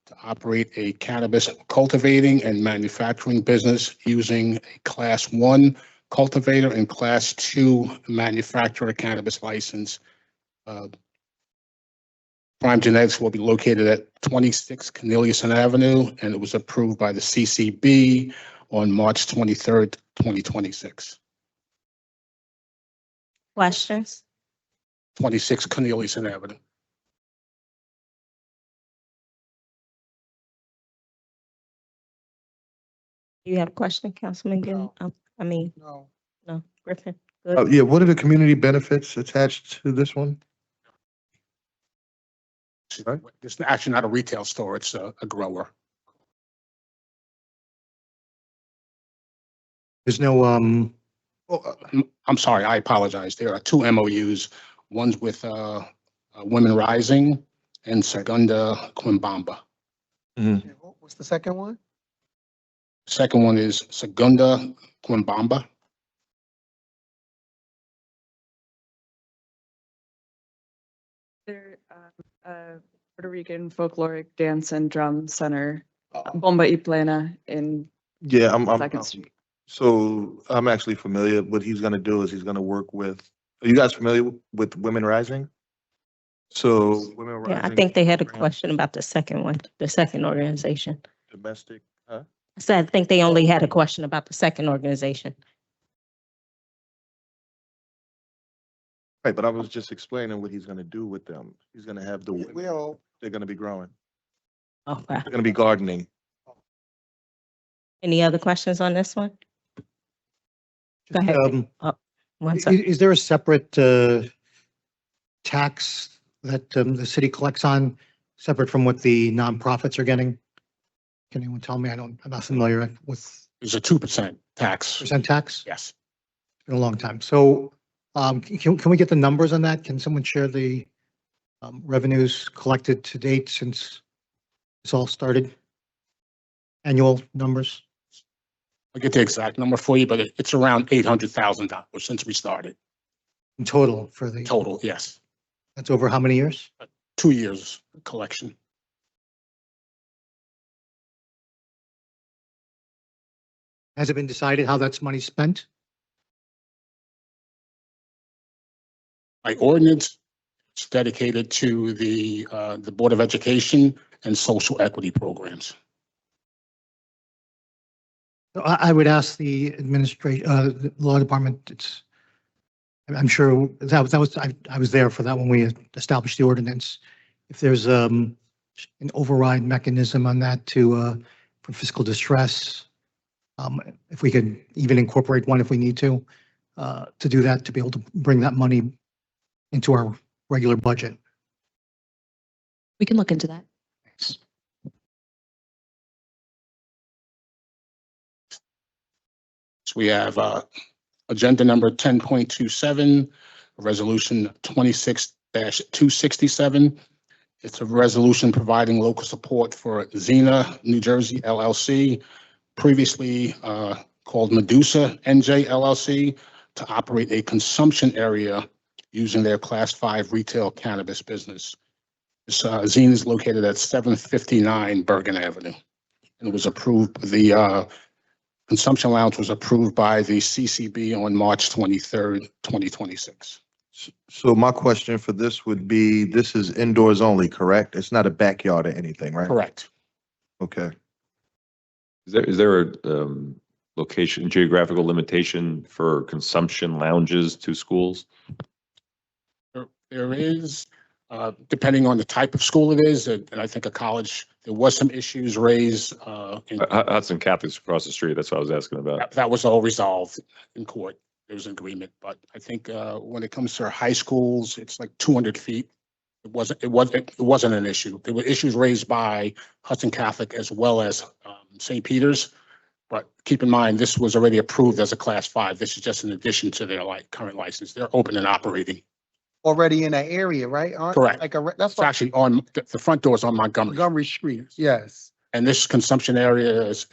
to operate a cannabis cultivating and manufacturing business using a Class 1 cultivator and Class 2 manufacturer cannabis license. Prime Genetics will be located at 26 Corneliuson Avenue, and it was approved by the CCB on March 23rd, 2026. Questions? 26 Corneliuson Avenue. You have a question, Councilman Gill? No. No, Griffin. Good. Yeah, what are the community benefits attached to this one? Right. It's actually not a retail store, it's a grower. There's no, I'm sorry, I apologize. There are two MOUs. One's with Women Rising and Segunda Quimbamba. What's the second one? Second one is Segunda Quimbamba. There, Puerto Rican folkloric dance and drum center, Bomba y Plena in Yeah, Second Street. So I'm actually familiar. What he's gonna do is he's gonna work with, are you guys familiar with Women Rising? So Women Rising. Yeah, I think they had a question about the second one, the second organization. Domestic, huh? So I think they only had a question about the second organization. Right, but I was just explaining what he's gonna do with them. He's gonna have the, they're gonna be growing. Okay. They're gonna be gardening. Any other questions on this one? Go ahead. One second. is there a separate tax that the city collects on, separate from what the nonprofits are getting? Can anyone tell me? I'm not familiar with It's a 2% tax. percent tax. Yes. It's been a long time. So can we get the numbers on that? Can someone share the revenues collected to date since this all started? Annual numbers? I'll get the exact number for you, but it's around $800,000 since we started. In total for the, Total, yes. that's over how many years? 2 years collection. Has it been decided how that's money spent? By ordinance, it's dedicated to the Board of Education and social equity programs. I would ask the the law department, I'm sure I was there for that when we established the ordinance. If there's an override mechanism on that to for fiscal distress, if we could even incorporate one if we need to do that, to be able to bring that money into our regular budget. We can look into that. Thanks. So we have agenda number 10.27, resolution 26-267. It's a resolution providing local support for Xena, New Jersey LLC, previously called Medusa NJ LLC, to operate a consumption area using their Class 5 retail cannabis business. This Xena is located at 759 Bergen Avenue, and it was approved. The consumption lounge was approved by the CCB on March 23rd, 2026. So my question for this would be, this is indoors only, correct? It's not a backyard or anything, right? Correct. Okay. Is there a location, geographical limitation for consumption lounges to schools? There is, depending on the type of school it is, and I think a college, there was some issues raised. Hudson Catholic's across the street. That's what I was asking about. That was all resolved in court. There was an agreement, but I think when it comes to high schools, it's like 200 feet. It wasn't an issue. There were issues raised by Hudson Catholic as well as St. Peter's. But keep in mind, this was already approved as a Class 5. This is just in addition to their current license. They're open and operating. Already in that area, right? Correct. That's It's actually on the front door is on Montgomery. Montgomery Street. Yes. And this consumption area has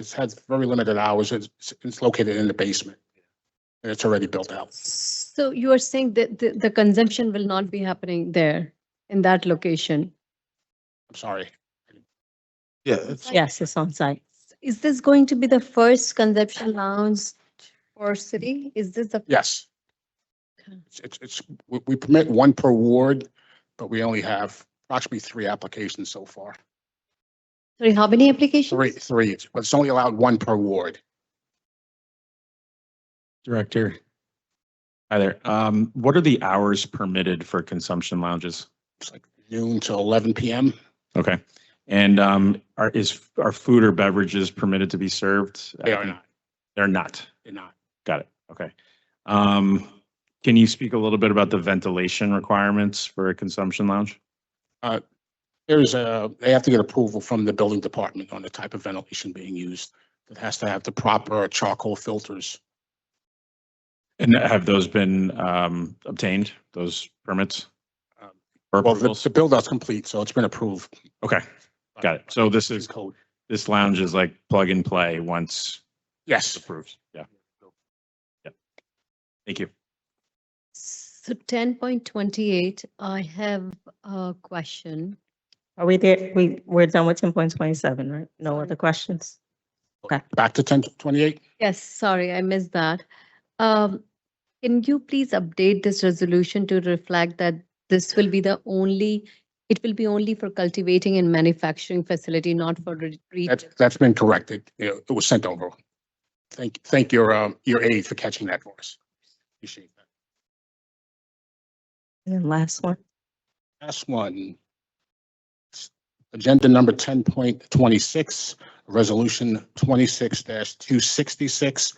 very limited hours. It's located in the basement. And it's already built out. So you are saying that the consumption will not be happening there in that location? I'm sorry. Yeah. Yes, it's on site. Is this going to be the first consumption lounge for city? Is this the? Yes. We permit one per ward, but we only have approximately 3 applications so far. Sorry, how many applications? Three, but it's only allowed one per ward. Director. Hi there. What are the hours permitted for consumption lounges? It's like noon to 11 p.m. Okay. And are food or beverages permitted to be served? They are not. They're not. They're not. Got it. Okay. Can you speak a little bit about the ventilation requirements for a consumption lounge? They have to get approval from the building department on the type of ventilation being used. It has to have the proper charcoal filters. And have those been obtained, those permits? Well, the build out's complete, so it's been approved. Okay, got it. So this lounge is like plug and play once Yes. it's approved. Yeah. Yeah. Thank you. So 10.28, I have a question. Are we there? We're done with 10.27, right? No other questions? Okay. Back to 10.28. Yes, sorry, I missed that. Can you please update this resolution to reflect that this will be it will be only for cultivating and manufacturing facility, not for retail? That's been corrected. It was sent over. Thank your aide for catching that for us. Appreciate that. And last one. Last one. Agenda number 10.26, resolution 26-266.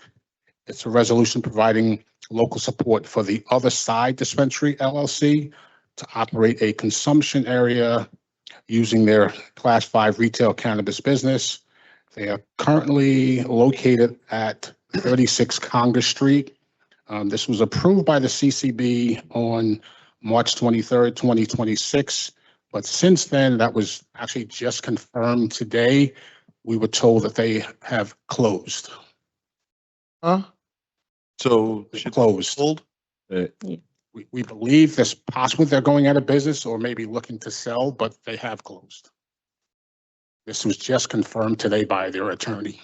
It's a resolution providing local support for the Other Side Dispensary LLC, to operate a consumption area using their Class 5 retail cannabis business. They are currently located at 36 Congress Street. This was approved by the CCB on March 23rd, 2026. But since then, that was actually just confirmed today. We were told that they have closed. Huh? So They closed. We believe there's possibly they're going out of business or maybe looking to sell, but they have closed. This was just confirmed today by their attorney.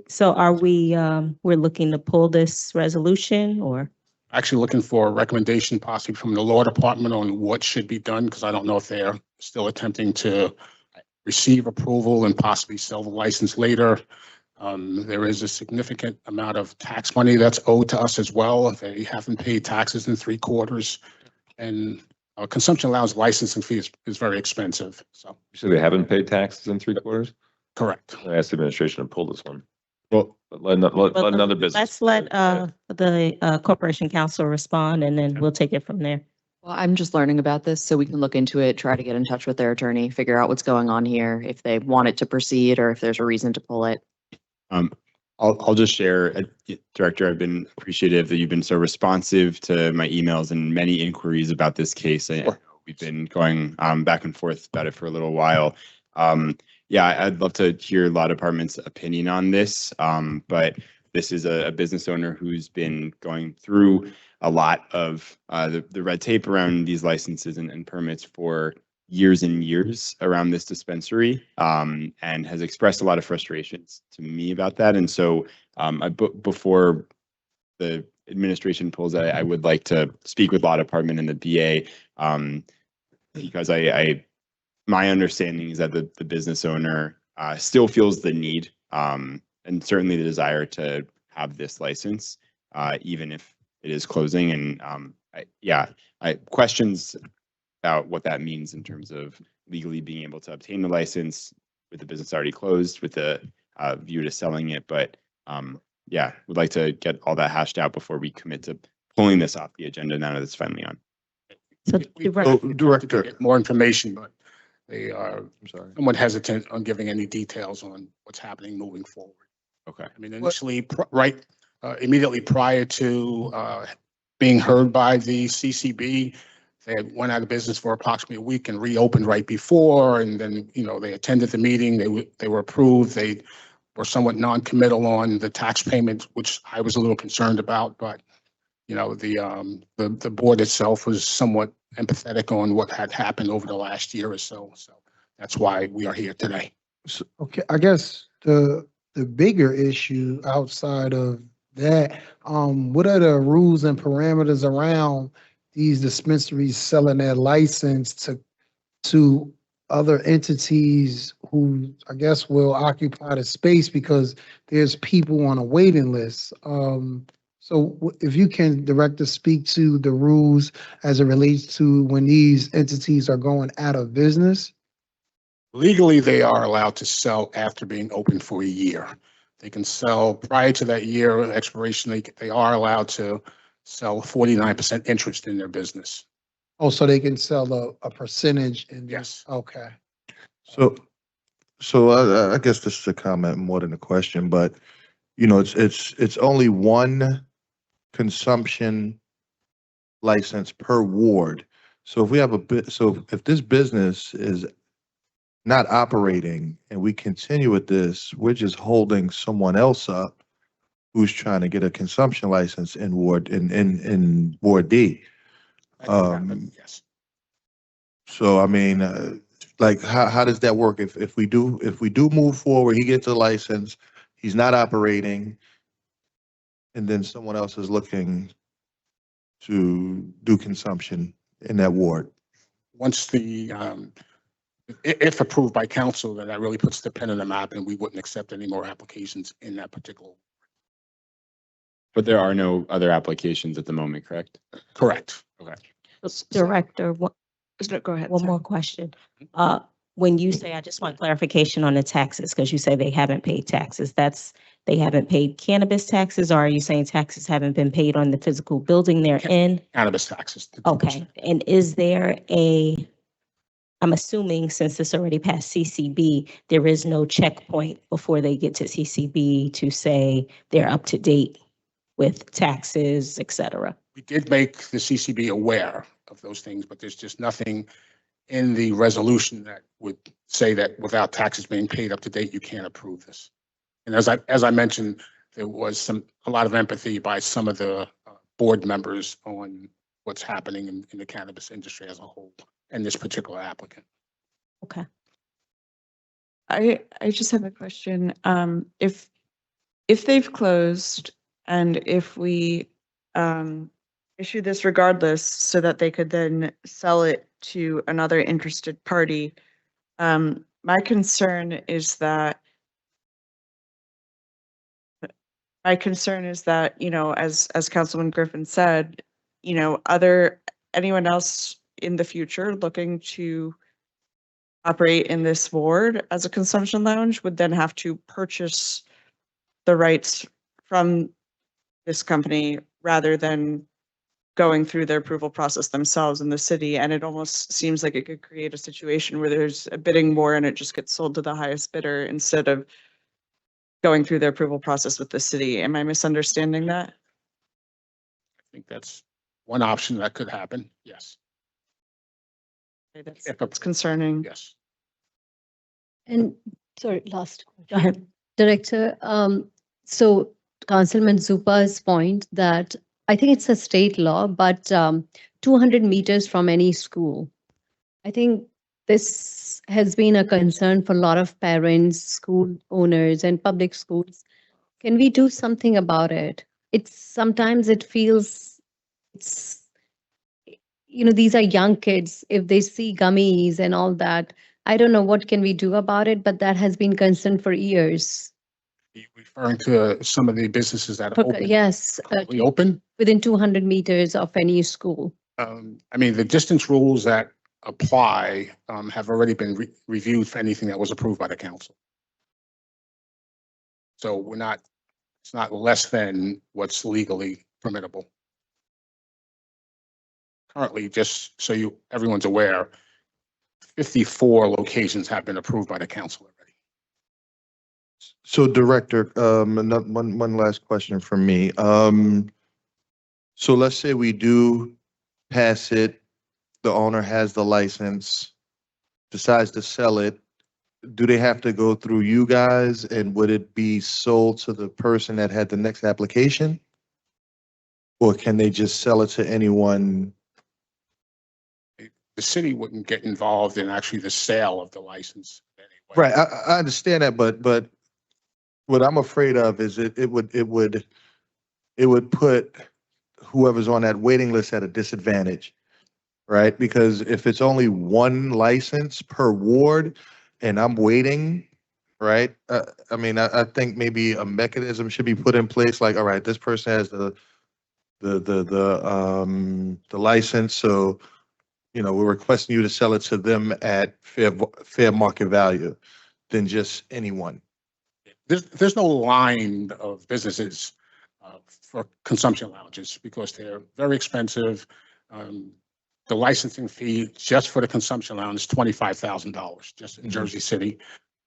So are we, we're looking to pull this resolution or? Actually looking for a recommendation possibly from the law department on what should be done, because I don't know if they're still attempting to receive approval and possibly sell the license later. There is a significant amount of tax money that's owed to us as well. They haven't paid taxes in 3 quarters. And consumption allowance licensing fee is very expensive. So So they haven't paid taxes in 3 quarters? correct. I asked the administration to pull this one. Well, But let another business. Let's let the Corporation Counsel respond and then we'll take it from there. Well, I'm just learning about this, so we can look into it, try to get in touch with their attorney, figure out what's going on here, if they want it to proceed or if there's a reason to pull it. I'll just share, Director, I've been appreciative that you've been so responsive to my emails and many inquiries about this case. I know we've been going back and forth about it for a little while. Yeah, I'd love to hear law department's opinion on this, but this is a business owner who's been going through a lot of the red tape around these licenses and permits for years and years around this dispensary, and has expressed a lot of frustrations to me about that. And so before the administration pulls, I would like to speak with law department and the VA, because my understanding is that the business owner still feels the need and certainly the desire to have this license, even if it is closing. And questions about what that means in terms of legally being able to obtain the license with the business already closed, with the view to selling it. But yeah, would like to get all that hashed out before we commit to pulling this off the agenda now that it's finally on. So Director, get more information, but they are somewhat hesitant on giving any details on what's happening moving forward. Okay. I mean, initially, immediately prior to being heard by the CCB, they had went out of business for approximately a week and reopened right before. And then, they attended the meeting. They were approved. They were somewhat non-committal on the tax payment, which I was a little concerned about. But the board itself was somewhat empathetic on what had happened over the last year or so. So that's why we are here today. Okay, I guess the bigger issue outside of that, what are the rules and parameters around these dispensaries selling their license to other entities who I guess will occupy the space because there's people on a waiting list? So if you can direct us speak to the rules as it relates to when these entities are going out of business. Legally, they are allowed to sell after being open for a year. They can sell prior to that year expiration. They are allowed to sell 49% interest in their business. Oh, so they can sell a percentage in. Yes. Okay. So I guess this is a comment more than a question, but it's only one consumption license per ward. So if we have if this business is not operating and we continue with this, we're just holding someone else up who's trying to get a consumption license in Ward D. Yes. So I mean, like how does that work? If we do move forward, he gets a license, he's not operating, and then someone else is looking to do consumption in that ward. Once if approved by council, then that really puts the pen in the map and we wouldn't accept any more applications in that particular. But there are no other applications at the moment, correct? Correct. Okay. Director, Go ahead. one more question. When you say, I just want clarification on the taxes, because you say they haven't paid taxes, that's they haven't paid cannabis taxes, or are you saying taxes haven't been paid on the physical building they're in? Cannabis taxes. Okay, and is there I'm assuming since this already passed CCB, there is no checkpoint before they get to CCB to say they're up to date with taxes, et cetera? We did make the CCB aware of those things, but there's just nothing in the resolution that would say that without taxes being paid up to date, you can't approve this. And as I mentioned, there was a lot of empathy by some of the board members on what's happening in the cannabis industry as a whole and this particular applicant. Okay. I just have a question. If they've closed and if we issue this regardless so that they could then sell it to another interested party, my concern is that, you know, as Councilman Griffin said, you know, anyone else in the future looking to operate in this ward as a consumption lounge would then have to purchase the rights from this company rather than going through the approval process themselves in the city. And it almost seems like it could create a situation where there's a bidding war and it just gets sold to the highest bidder instead of going through the approval process with the city. Am I misunderstanding that? I think that's one option that could happen. Yes. Okay, that's concerning. Yes. And sorry, last. Go ahead. Director, so Councilman Zupa's point that I think it's a state law, but 200 meters from any school. I think this has been a concern for a lot of parents, school owners, and public schools. Can we do something about it? Sometimes it feels you know, these are young kids. If they see gummies and all that, I don't know what can we do about it, but that has been concerned for years. Referring to some of the businesses that are open. Yes. We open? Within 200 meters of any school. I mean, the distance rules that apply have already been reviewed for anything that was approved by the council. So it's not less than what's legally permittable. Currently, just so everyone's aware, 54 locations have been approved by the council already. So Director, one last question from me. So let's say we do pass it, the owner has the license, decides to sell it. Do they have to go through you guys, and would it be sold to the person that had the next application? Or can they just sell it to anyone? The city wouldn't get involved in actually the sale of the license. Right, I understand that, but what I'm afraid of is it would put whoever's on that waiting list at a disadvantage, right? Because if it's only one license per ward and I'm waiting, right? I mean, I think maybe a mechanism should be put in place, like, all right, this person has the license, so you know, we're requesting you to sell it to them at fair market value than just anyone. There's no line of businesses for consumption lounges because they're very expensive. The licensing fee just for the consumption lounge is $25,000 just in Jersey City,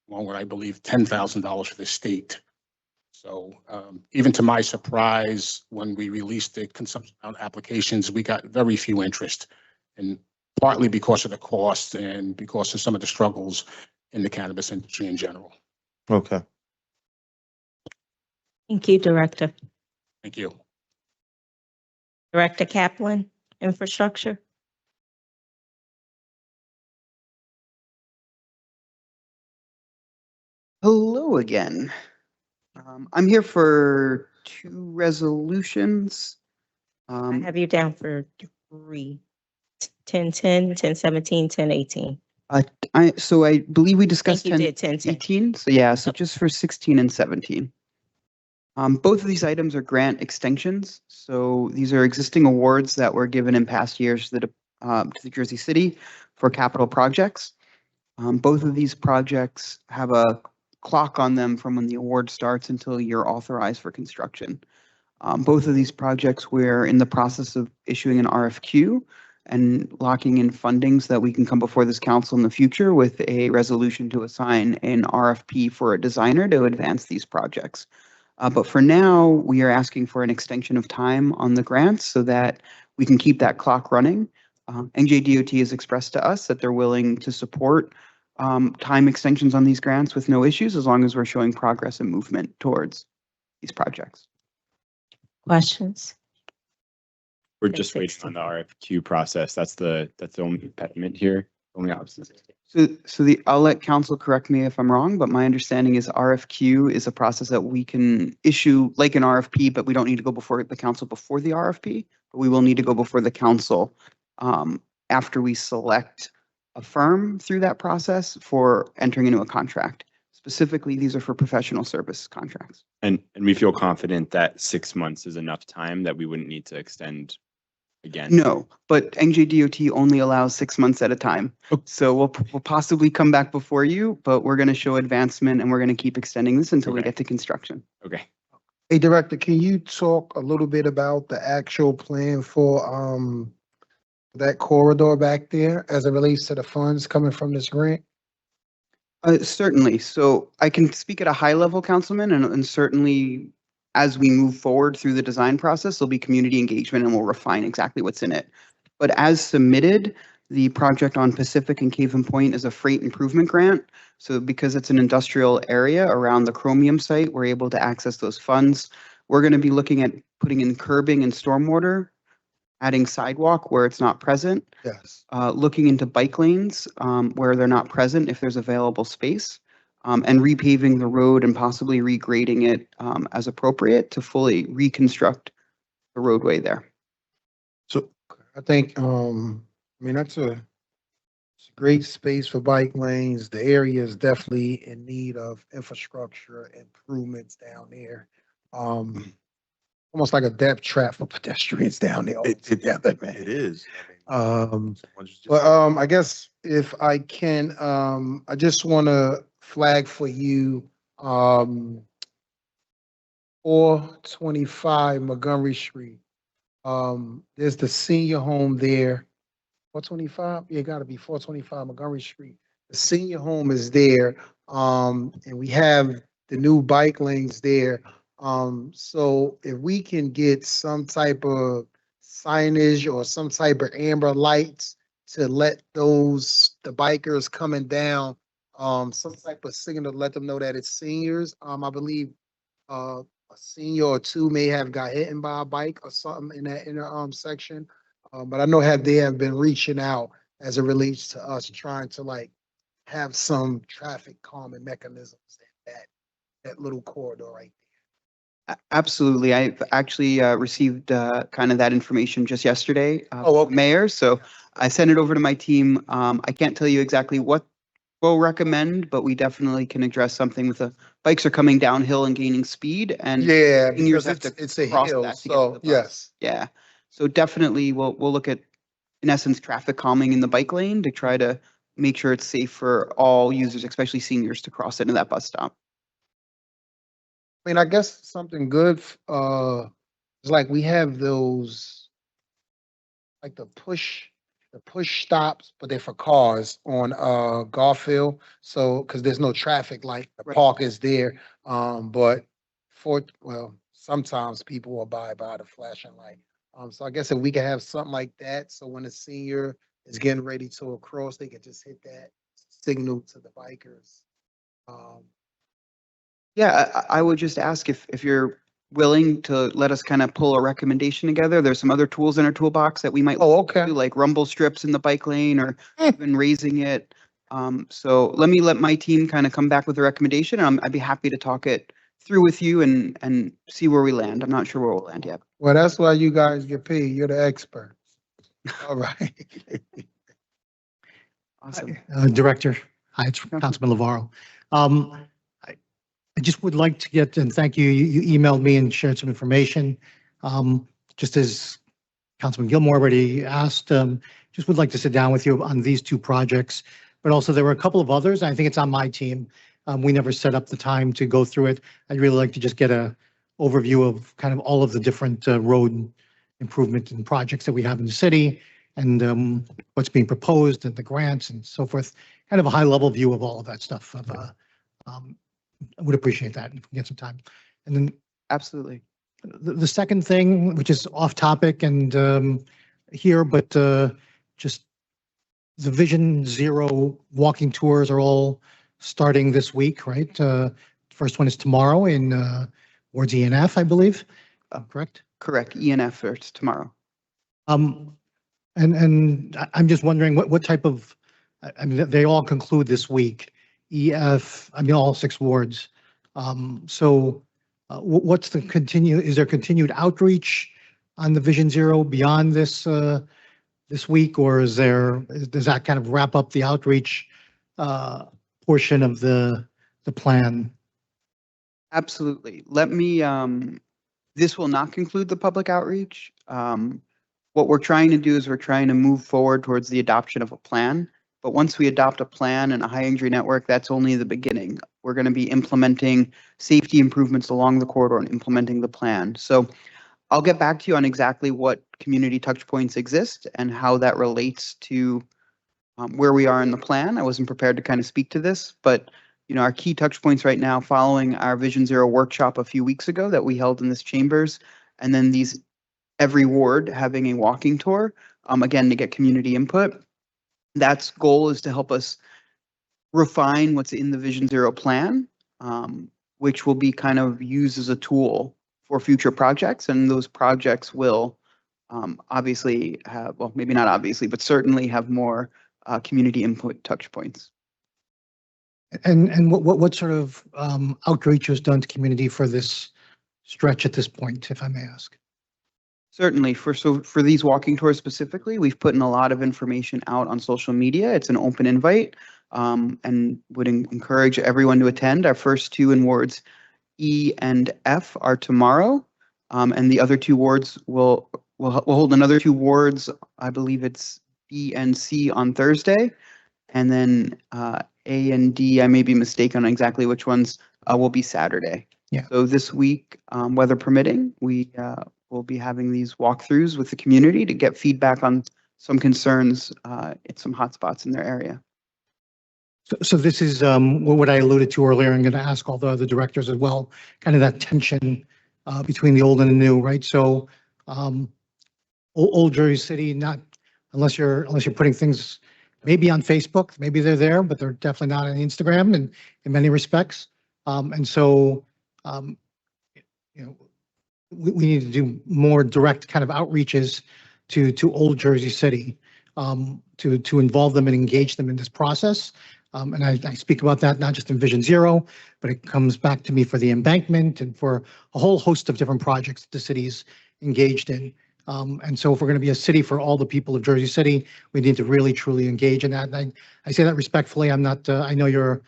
along with, I believe, $10,000 for the state. So even to my surprise, when we released the consumption lounge applications, we got very few interest, and partly because of the cost and because of some of the struggles in the cannabis industry in general. Okay. Thank you, Director. Thank you. Director Kaplan, Infrastructure. Hello again. I'm here for two resolutions. I have you down for 3. 1010, 1017, 1018. So I believe we discussed you did 10, 18. So yeah, so just for 16 and 17. Both of these items are grant extensions. So these are existing awards that were given in past years to the Jersey City for capital projects. Both of these projects have a clock on them from when the award starts until you're authorized for construction. Both of these projects, we're in the process of issuing an RFQ and locking in funding so that we can come before this council in the future with a resolution to assign an RFP for a designer to advance these projects. But for now, we are asking for an extension of time on the grants so that we can keep that clock running. NJDOT has expressed to us that they're willing to support time extensions on these grants with no issues as long as we're showing progress and movement towards these projects. Questions? We're just waiting on the RFQ process. That's the only impediment here, only obstacle. So I'll let council correct me if I'm wrong, but my understanding is RFQ is a process that we can issue like an RFP, but we don't need to go before the council before the RFP, but we will need to go before the council after we select a firm through that process for entering into a contract. Specifically, these are for professional service contracts. And we feel confident that 6 months is enough time that we wouldn't need to extend again. No, but NJDOT only allows 6 months at a time. So we'll possibly come back before you, but we're going to show advancement and we're going to keep extending this until we get to construction. Okay. Hey, Director, can you talk a little bit about the actual plan for that corridor back there as it relates to the funds coming from this grant? Certainly. So I can speak at a high level, Councilman, and certainly as we move forward through the design process, there'll be community engagement and we'll refine exactly what's in it. But as submitted, the project on Pacific and Caven Point is a freight improvement grant. So because it's an industrial area around the Chromium site, we're able to access those funds. We're going to be looking at putting in curbing and stormwater, adding sidewalk where it's not present. Yes. Looking into bike lanes where they're not present if there's available space, and repaving the road and possibly regrading it as appropriate to fully reconstruct the roadway there. So I think, I mean, it's a great space for bike lanes. The area is definitely in need of infrastructure improvements down there. Almost like a depth trap for pedestrians down there altogether, man. It is. But I guess if I can, I just want to flag for you 425 Montgomery Street. There's the senior home there. 425? Yeah, gotta be 425 Montgomery Street. The senior home is there. And we have the new bike lanes there. So if we can get some type of signage or some type of amber lights to let the bikers coming down, some type of signal to let them know that it's seniors. I believe a senior or two may have got hit by a bike or something in that inner section. But I know they have been reaching out as it relates to us trying to like have some traffic calming mechanisms in that little corridor right there. Absolutely. I've actually received kind of that information just yesterday, Okay. Mayor. So I sent it over to my team. I can't tell you exactly what we'll recommend, but we definitely can address something with the bikes are coming downhill and gaining speed, and Yeah, seniors because have to it's a cross hill, that to get to so the bus. yes. Yeah. So definitely we'll look at, in essence, traffic calming in the bike lane to try to make sure it's safe for all users, especially seniors, to cross into that bus stop. I mean, I guess something good is like we have those, like the push stops, but they're for cars on Garfield. So because there's no traffic light, the park is there. But sometimes people will abide by the flashing light. So I guess if we can have something like that, so when a senior is getting ready to cross, they can just hit that signal to the bikers. Yeah, I would just ask if you're willing to let us kind of pull a recommendation together. There's some other tools in our toolbox that we might okay. do, like rumble strips in the bike lane or even raising it. So let my team kind of come back with a recommendation. I'd be happy to talk it through with you and see where we land. I'm not sure where we'll land yet. Well, that's why you guys get paid. You're the experts. All right. Awesome. Director, hi, it's Councilman Lavarro. I just would like to get, and thank you, you emailed me and shared some information. Just as Councilman Gilmore already asked, just would like to sit down with you on these two projects, but also there were a couple of others. I think it's on my team We never set up the time to go through it. I'd really like to just get a overview of kind of all of the different road improvement and projects that we have in the city and what's being proposed and the grants and so forth. Kind of a high level view of all of that stuff. I would appreciate that if we get some time. And then Absolutely. the second thing, which is off topic and here, but just the Vision Zero walking tours are all starting this week, right? First one is tomorrow in Wards ENF, I believe. Correct? Correct. ENF first tomorrow. And I'm just wondering what type of, I mean, they all conclude this week. I mean, all 6 wards. So what's the is there continued outreach on the Vision Zero beyond this this week, or does that kind of wrap up the outreach portion of the plan? Absolutely. Let me, this will not conclude the public outreach. What we're trying to do is we're trying to move forward towards the adoption of a plan. But once we adopt a plan and a high injury network, that's only the beginning. We're going to be implementing safety improvements along the corridor and implementing the plan. So I'll get back to you on exactly what community touch points exist and how that relates to where we are in the plan. I wasn't prepared to kind of speak to this, but our key touch points right now following our Vision Zero workshop a few weeks ago that we held in this chambers, and then every ward having a walking tour, again, to get community input. That's goal is to help us refine what's in the Vision Zero plan, which will be kind of used as a tool for future projects. And those projects will obviously have, well, maybe not obviously, but certainly have more community input touch points. And what sort of outreach was done to community for this stretch at this point, if I may ask? Certainly. For these walking tours specifically, we've put in a lot of information out on social media. It's an open invite and would encourage everyone to attend. Our first 2 in wards E and F are tomorrow, and the other 2 wards we'll hold another 2 wards. I believe it's B and C on Thursday, and then A and D, I may be mistaken on exactly which ones, will be Saturday. Yeah. So this week, weather permitting, we will be having these walkthroughs with the community to get feedback on some concerns at some hotspots in their area. So this is what I alluded to earlier. I'm going to ask all the other directors as well, kind of that tension between the old and the new, right? So old Jersey City, not unless you're putting things maybe on Facebook, maybe they're there, but they're definitely not on Instagram in many respects. And so we need to do more direct kind of outreaches to old Jersey City to involve them and engage them in this process. And I speak about that not just in Vision Zero, but it comes back to me for the embankment and for a whole host of different projects that the city's engaged in. And so if we're going to be a city for all the people of Jersey City, we need to really truly engage in that. And I say that respectfully. I'm not. I know your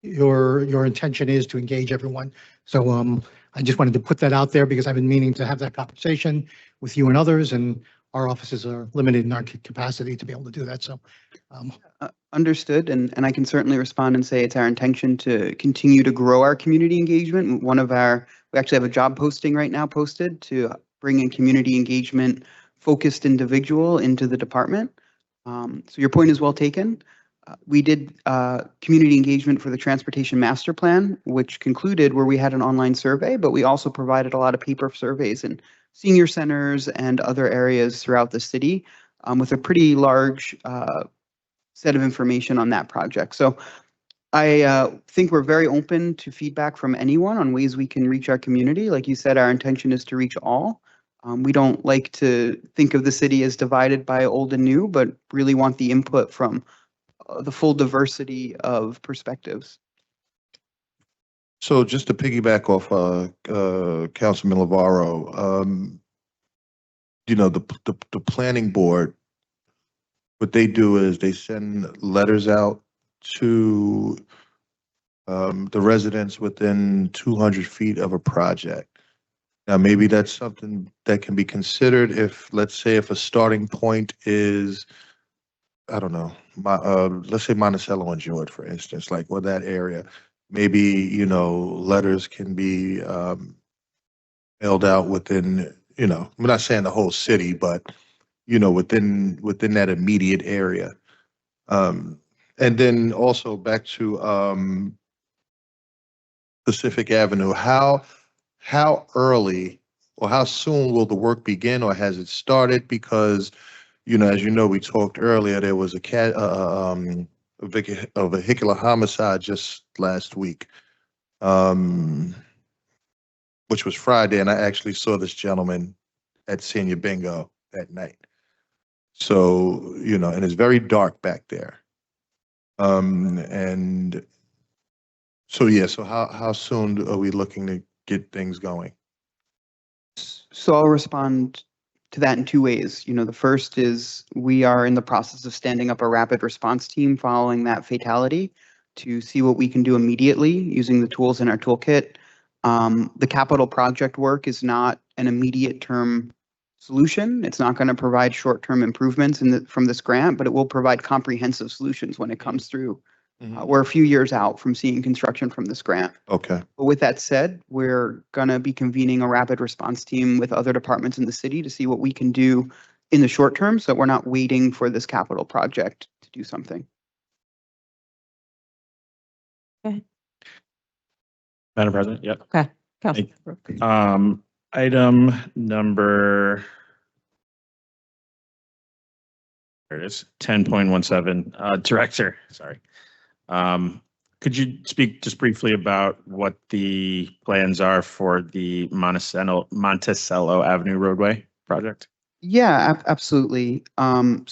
intention is to engage everyone. So I just wanted to put that out there because I've been meaning to have that conversation with you and others, and our offices are limited in our capacity to be able to do that. So understood, and I can certainly respond and say it's our intention to continue to grow our community engagement. We actually have a job posting right now posted to bring in community engagement focused individual into the department. So your point is well taken. We did community engagement for the transportation master plan, which concluded where we had an online survey, but we also provided a lot of paper surveys in senior centers and other areas throughout the city with a pretty large set of information on that project. So I think we're very open to feedback from anyone on ways we can reach our community. Like you said, our intention is to reach all. We don't like to think of the city as divided by old and new, but really want the input from the full diversity of perspectives. So just to piggyback off Councilman Navarro, the planning board, what they do is they send letters out to the residents within 200 feet of a project. Now, maybe that's something that can be considered if, let's say, if a starting point is I don't know, let's say Monticello and George, for instance, like, well, that area, maybe, letters can be, mailed out within, I'm not saying the whole city, but, within that immediate area. And then also back to, Pacific Avenue, how early or how soon will the work begin, or has it started? Because, as you know, we talked earlier, there was a vehicular homicide just last week, which was Friday, and I actually saw this gentleman at Senior Bingo that night. So, and it's very dark back there. And so, yeah, so how soon are we looking to get things going? So I'll respond to that in two ways. The first is we are in the process of standing up a rapid response team following that fatality to see what we can do immediately using the tools in our toolkit. The capital project work is not an immediate term solution. It's not going to provide short-term improvements from this grant, but it will provide comprehensive solutions when it comes through. We're a few years out from seeing construction from this grant. Okay. But with that said, we're going to be convening a rapid response team with other departments in the city to see what we can do in the short term so that we're not waiting for this capital project to do something. Madam President, yep. Okay. Item number, there it is, 10.17, Director, sorry. Could you speak just briefly about what the plans are for the Monticello Avenue roadway project? Yeah, absolutely. And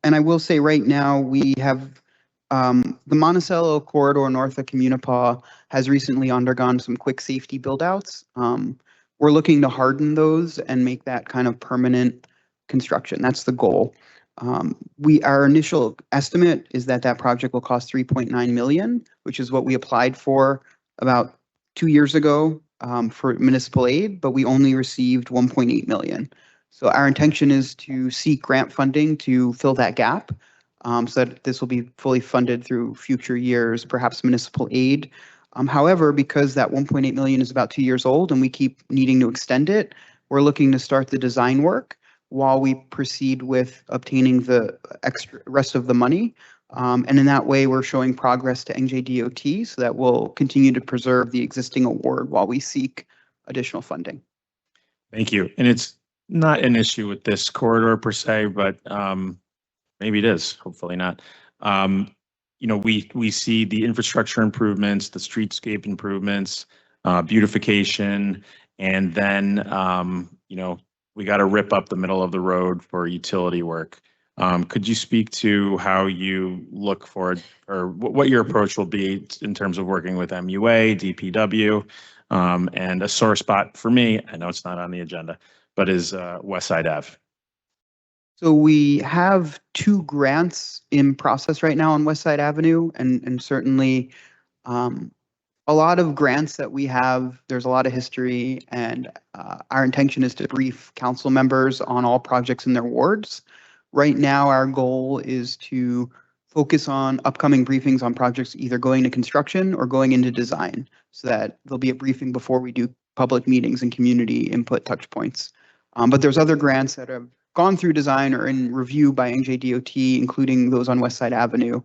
I will say right now we have the Monticello corridor north of Municipal has recently undergone some quick safety build outs. We're looking to harden those and make that kind of permanent construction. That's the goal. Our initial estimate is that project will cost 3.9 million, which is what we applied for about 2 years ago for municipal aid, but we only received 1.8 million. So our intention is to seek grant funding to fill that gap, so that this will be fully funded through future years, perhaps municipal aid. However, because that 1.8 million is about 2 years old and we keep needing to extend it, we're looking to start the design work while we proceed with obtaining the rest of the money. And in that way, we're showing progress to NJDOT so that we'll continue to preserve the existing award while we seek additional funding. Thank you. And it's not an issue with this corridor per se, but maybe it is, hopefully not. We see the infrastructure improvements, the streetscape improvements, beautification, and then, we got to rip up the middle of the road for utility work. Could you speak to how you look for, or what your approach will be in terms of working with MUA, DPW, and a sore spot for me, I know it's not on the agenda, but is West Side Ave? So we have 2 grants in process right now on West Side Avenue, and certainly a lot of grants that we have, there's a lot of history, and our intention is to brief council members on all projects in their wards. Right now, our goal is to focus on upcoming briefings on projects either going to construction or going into design, so that there'll be a briefing before we do public meetings and community input touch points. But there's other grants that have gone through design or in review by NJDOT, including those on West Side Avenue.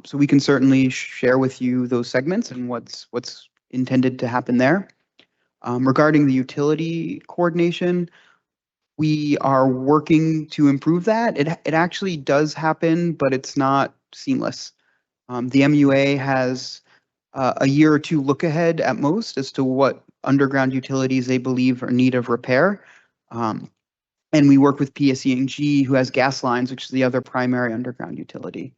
So we can certainly share with you those segments and what's intended to happen there. Regarding the utility coordination, we are working to improve that. It actually does happen, but it's not seamless. The MUA has a year or 2 look ahead at most as to what underground utilities they believe are in need of repair. And we work with PSE&G, who has gas lines, which is the other primary underground utility.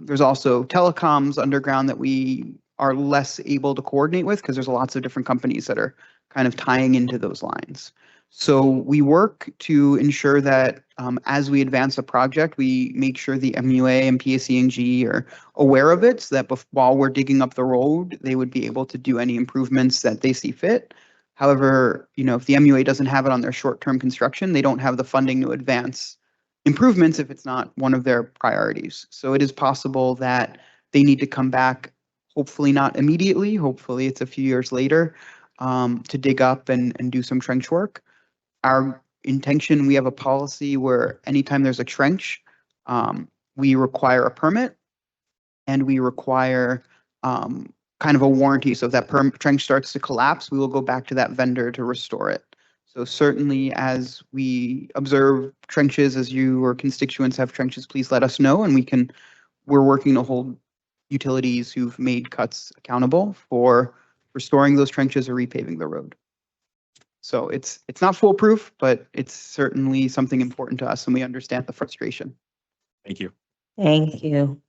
There's also telecoms underground that we are less able to coordinate with because there's lots of different companies that are kind of tying into those lines. So we work to ensure that as we advance a project, we make sure the MUA and PSE&G are aware of it so that while we're digging up the road, they would be able to do any improvements that they see fit. However, if the MUA doesn't have it on their short-term construction, they don't have the funding to advance improvements if it's not one of their priorities. So it is possible that they need to come back, hopefully not immediately, hopefully it's a few years later, to dig up and do some trench work. Our intention, we have a policy where anytime there's a trench, we require a permit and we require kind of a warranty. So if that trench starts to collapse, we will go back to that vendor to restore it. So certainly as we observe trenches, as you or constituents have trenches, please let us know and we're working to hold utilities who've made cuts accountable for restoring those trenches or repaving the road. So it's not foolproof, but it's certainly something important to us and we understand the frustration. Thank you. Thank you.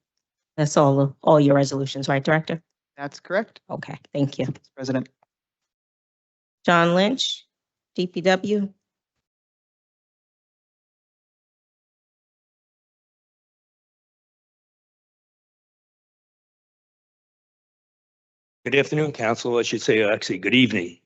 That's all your resolutions, right, Director? That's correct. Okay, thank you. President. John Lynch, DPW. Good afternoon, Council. I should say, actually, good evening.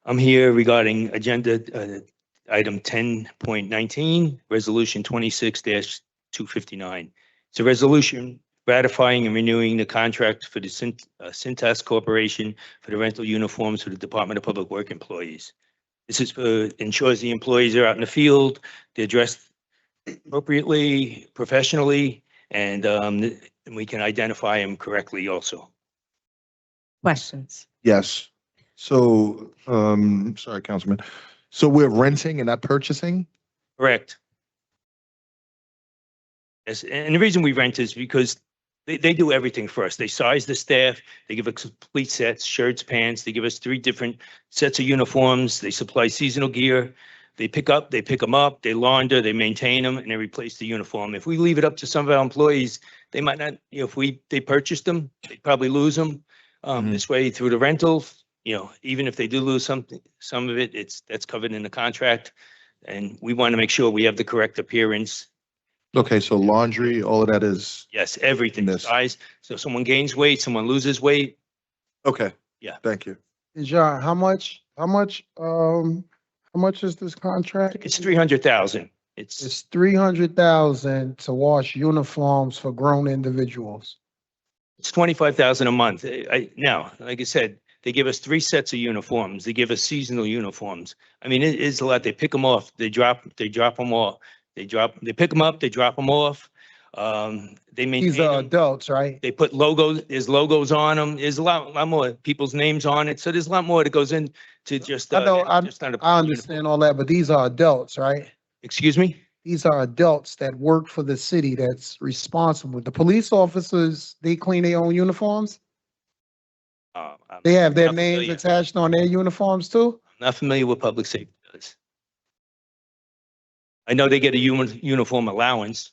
I'm here regarding agenda item 10.19, resolution 26-259. It's a resolution ratifying and renewing the contract for the Cintas Corporation for the rental uniforms for the Department of Public Work employees. This is ensures the employees are out in the field, they're dressed appropriately, professionally, and we can identify them correctly also. Questions? Yes. So, sorry, Councilman. So we're renting and not purchasing? Correct. Yes, and the reason we rent is because they do everything for us. They size the staff, they give us complete sets, shirts, pants, they give us 3 different sets of uniforms, they supply seasonal gear, they pick them up, they launder, they maintain them, and they replace the uniform. If we leave it up to some of our employees, they might not, if they purchased them, they probably lose them. This way through the rental, even if they do lose some of it, that's covered in the contract. And we want to make sure we have the correct appearance. Okay, so laundry, all of that is. Yes, everything, size. So someone gains weight, someone loses weight. Okay. Yeah. Thank you. John, how much is this contract? It's 300,000. It's 300,000 to wash uniforms for grown individuals. It's 25,000 a month. Now, like I said, they give us 3 sets of uniforms. They give us seasonal uniforms. I mean, it is a lot. They pick them off. They drop them off. They pick them up. They drop them off. They maintain These are them. adults, right? They put logos. There's logos on them. There's a lot more people's names on it. So there's a lot more that goes into just. I know, just not a I understand all that, but these are adults, right? Excuse me? These are adults that work for the city that's responsible. The police officers, they clean their own uniforms? They have their names attached on their uniforms too? I'm not familiar with public safety does. I know they get a uniform allowance.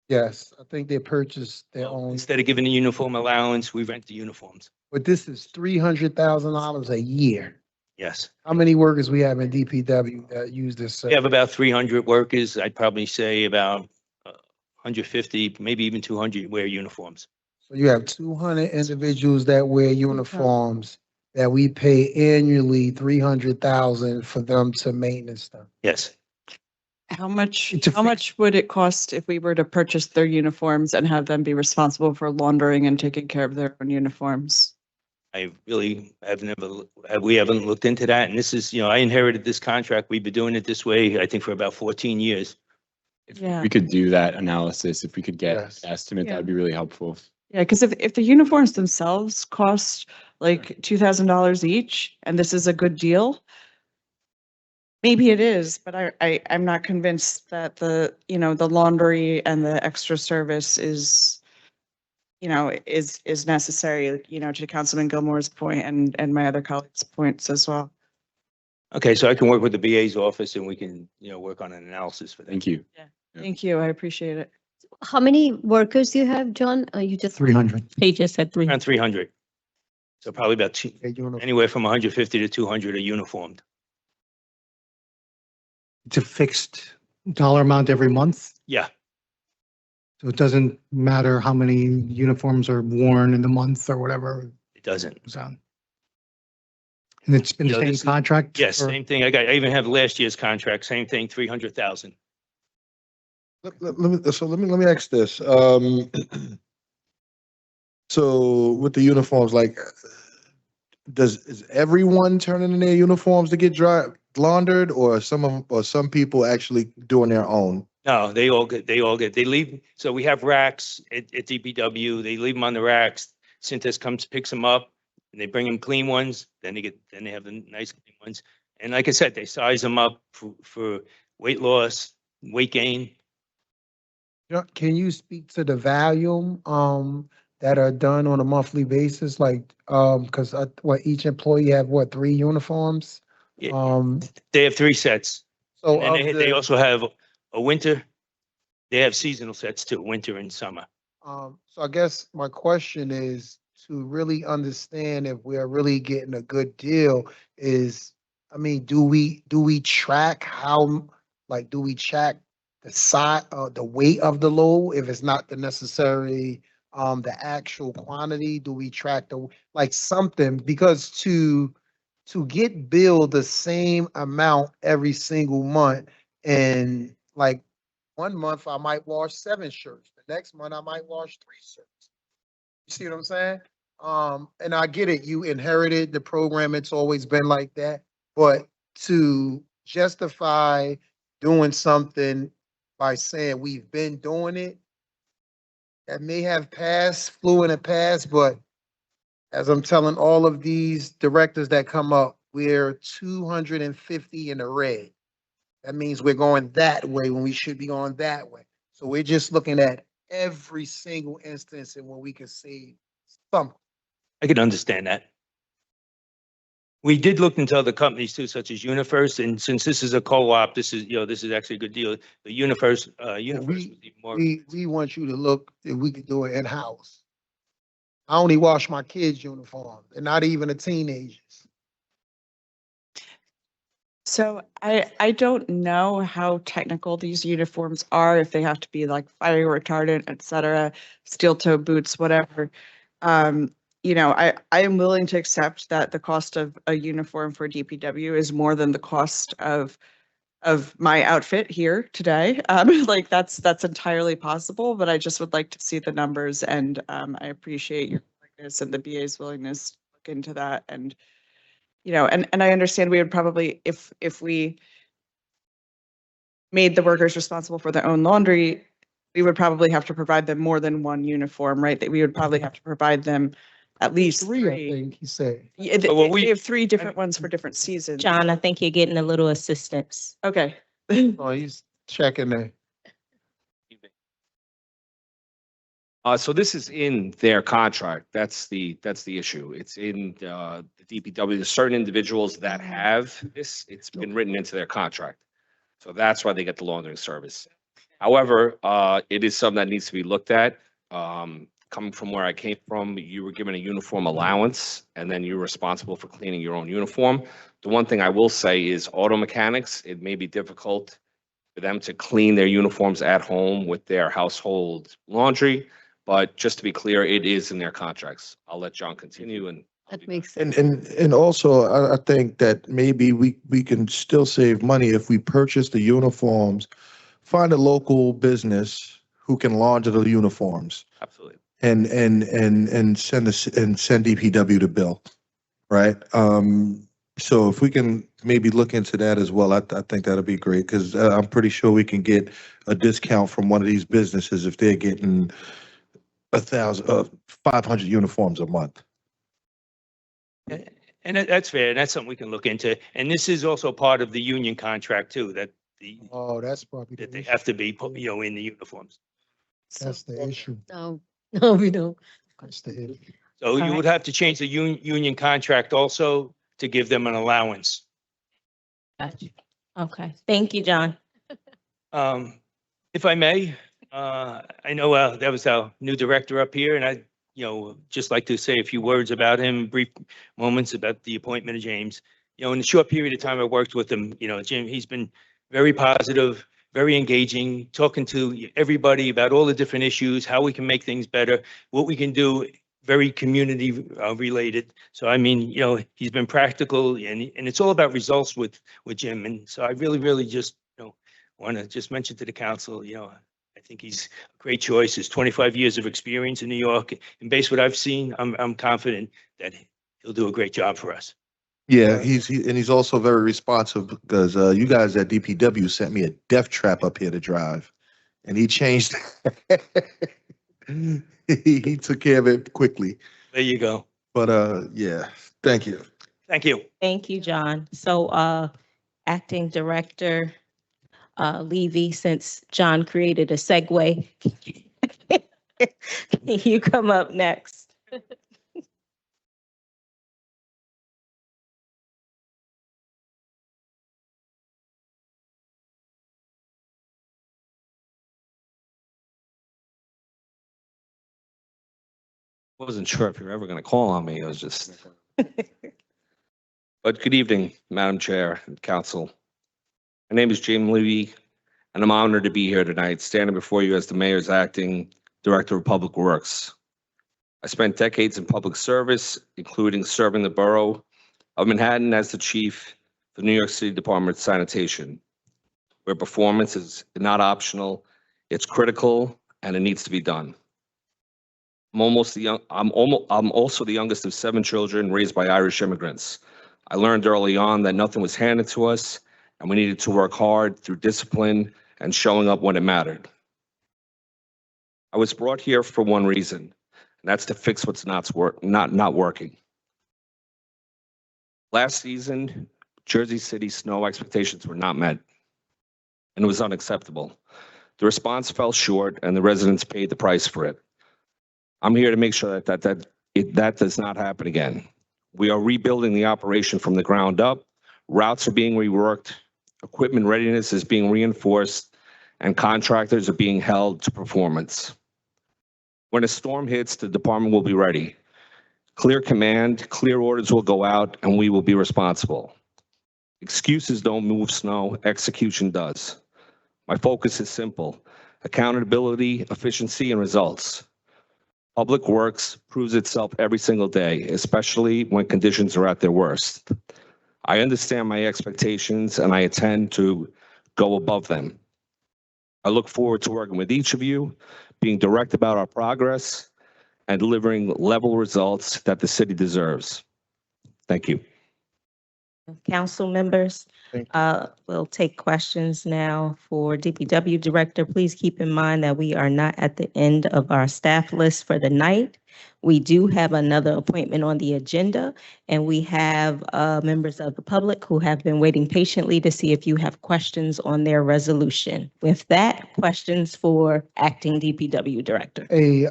Yes, I think they purchase their own, Instead of giving a uniform allowance, we rent the uniforms. but this is $300,000 a year. Yes. How many workers we have in DPW that use this? We have about 300 workers. I'd probably say about 150, maybe even 200 wear uniforms. So you have 200 individuals that wear uniforms that we pay annually 300,000 for them to maintenance them. Yes. How much would it cost if we were to purchase their uniforms and have them be responsible for laundering and taking care of their own uniforms? I really we haven't looked into that. And this is, I inherited this contract. We've been doing it this way, I think, for about 14 years. Yeah. We could do that analysis. If we could get an estimate, Yeah. that'd be really helpful. Yeah, because if the uniforms themselves cost like $2,000 each, and this is a good deal, maybe it is, but I'm not convinced that the laundry and the extra service is necessary, to Councilman Gilmore's point and my other colleagues' points as well. Okay, so I can work with the BA's office and we can, work on an analysis for that. Thank you. Yeah. Thank you. I appreciate it. How many workers do you have, John? You just. 300. He just said 300. Around 300. So probably about anywhere from 150 to 200 are uniformed. It's a fixed dollar amount every month. Yeah. So it doesn't matter how many uniforms are worn in the month or whatever. It doesn't. And it's been the same contract? Yes, same thing. I even have last year's contract, same thing, 300,000. Let me ask this. So with the uniforms, like, is everyone turning in their uniforms to get laundered, or some people actually doing their own? No, they leave. So we have racks at DPW. They leave them on the racks. Cintas comes, picks them up, and they bring them clean ones. Then they have the nice clean ones. And like I said, they size them up for weight loss, weight gain. Can you speak to the volume that are done on a monthly basis? Like, because what each employee have what, 3 uniforms? They have 3 sets. So And of they the- also have a winter. They have seasonal sets too, winter and summer. So I guess my question is to really understand if we're really getting a good deal is, I mean, do we track how, like, do we track the size, the weight of the load if it's not the necessary, the actual quantity? Do we track like something? Because to get billed the same amount every single month and like 1 month I might wash 7 shirts. The next month I might wash 3 shirts. You see what I'm saying? And I get it. You inherited the program. It's always been like that. But to justify doing something by saying we've been doing it, that may have flew in the past, but as I'm telling all of these directors that come up, we're 250 in the red. That means we're going that way when we should be going that way. So we're just looking at every single instance and where we can save something. I can understand that. We did look into other companies too, such as UniFirst, and since this is a co-op, this is actually a good deal. The UniFirst was even more. We want you to look if we could do it in-house. I only wash my kids' uniform and not even the teenagers. So I don't know how technical these uniforms are, if they have to be like fire retardant, et cetera, steel toe boots, whatever. I am willing to accept that the cost of a uniform for DPW is more than the cost of my outfit here today. Like that's entirely possible, but I just would like to see the numbers, and I appreciate your willingness and the BA's willingness to look into that. And and I understand we would probably, if we made the workers responsible for their own laundry, we would probably have to provide them more than 1 uniform, right? That we would probably have to provide them at least 3. I think he said. Yeah, we have 3 different ones for different seasons. John, I think you're getting a little assistance. Okay. Oh, he's checking there. So this is in their contract. That's the issue. It's in the DPW. There's certain individuals that have this. It's been written into their contract. So that's why they get the laundering service. However, it is something that needs to be looked at. Coming from where I came from, you were given a uniform allowance, and then you're responsible for cleaning your own uniform. The one thing I will say is auto mechanics, it may be difficult for them to clean their uniforms at home with their household laundry. But just to be clear, it is in their contracts. I'll let John continue and. That makes sense. And also, I think that maybe we can still save money if we purchase the uniforms, find a local business who can launder the uniforms. Absolutely. And send DPW the bill, right? So if we can maybe look into that as well, I think that'd be great, because I'm pretty sure we can get a discount from one of these businesses if they're getting 500 uniforms a month. And that's fair, and that's something we can look into. And this is also part of the union contract too, that that's probably that they have to be put, in the uniforms. That's the issue. No, no, we don't. That's the issue. So you would have to change the union contract also to give them an allowance. Gotcha. Okay, thank you, John. If I may, I know that was our new director up here, and I, just like to say a few words about him, brief moments about the appointment of James. In the short period of time I worked with him, Jim, he's been very positive, very engaging, talking to everybody about all the different issues, how we can make things better, what we can do, very community related. So, I mean, he's been practical, and it's all about results with Jim. And so I really just, want to just mention to the council, think he's a great choice. His 25 years of experience in New York, and based what I've seen, I'm confident that he'll do a great job for us. Yeah, he's also very responsive because you guys at DPW sent me a death trap up here to drive, and he changed. he took care of it quickly. There you go. But yeah, thank you. Thank you. Thank you, John. So, Acting Director Levy, since John created a segue, can you come up next? Wasn't sure if you were ever going to call on me. I was just. But good evening, Madam Chair and Council. My name is James Levy, and I'm honored to be here tonight, standing before you as the Mayor's Acting Director of Public Works. I spent decades in public service, including serving the borough of Manhattan as the chief for the New York City Department of Sanitation, where performance is not optional, it's critical, and it needs to be done. I'm also the youngest of 7 children raised by Irish immigrants. I learned early on that nothing was handed to us, and we needed to work hard through discipline and showing up when it mattered. I was brought here for one reason, and that's to fix what's not working. Last season, Jersey City snow expectations were not met, and it was unacceptable. The response fell short, and the residents paid the price for it. I'm here to make sure that does not happen again. We are rebuilding the operation from the ground up. Routes are being reworked, equipment readiness is being reinforced, and contractors are being held to performance. When a storm hits, the department will be ready. Clear command, clear orders will go out, and we will be responsible. Excuses don't move snow, execution does. My focus is simple: accountability, efficiency, and results. Public Works proves itself every single day, especially when conditions are at their worst. I understand my expectations, and I intend to go above them. I look forward to working with each of you, being direct about our progress, and delivering level results that the city deserves. Thank you. Council members, we'll take questions now for DPW Director. Please keep in mind that we are not at the end of our staff list for the night. We do have another appointment on the agenda, and we have members of the public who have been waiting patiently to see if you have questions on their resolution. With that, questions for Acting DPW Director. Hey,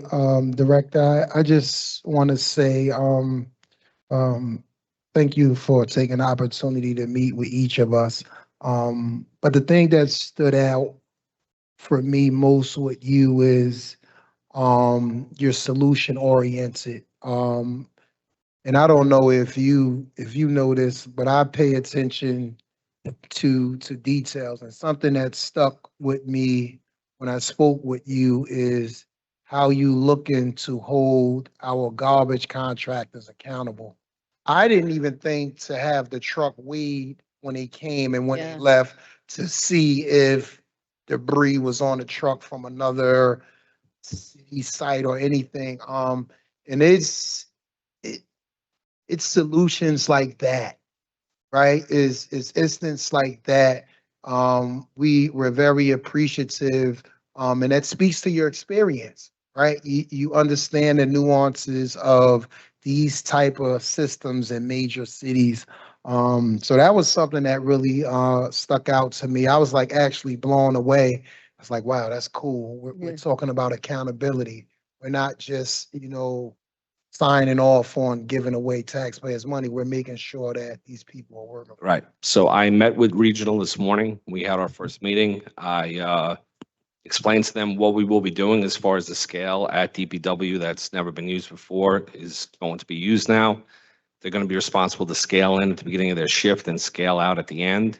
Director, I just want to say, thank you for taking the opportunity to meet with each of us. But the thing that stood out for me most with you is you're solution oriented. And I don't know if you know this, but I pay attention to details. And something that stuck with me when I spoke with you is how you looking to hold our garbage contractors accountable. I didn't even think to have the truck weighed when they came and when they left to see if debris was on the truck from another city site or anything. And it's solutions like that, right? Is instance like that. We're very appreciative, and that speaks to your experience, right? You understand the nuances of these type of systems in major cities. So that was something that really stuck out to me. I was like actually blown away. I was like, wow, that's cool. We're talking about accountability. We're not just, signing off on giving away taxpayers' money. We're making sure that these people are working. Right. So I met with Regional this morning. We had our first meeting. I explained to them what we will be doing as far as the scale at DPW that's never been used before is going to be used now. They're going to be responsible to scale in at the beginning of their shift and scale out at the end.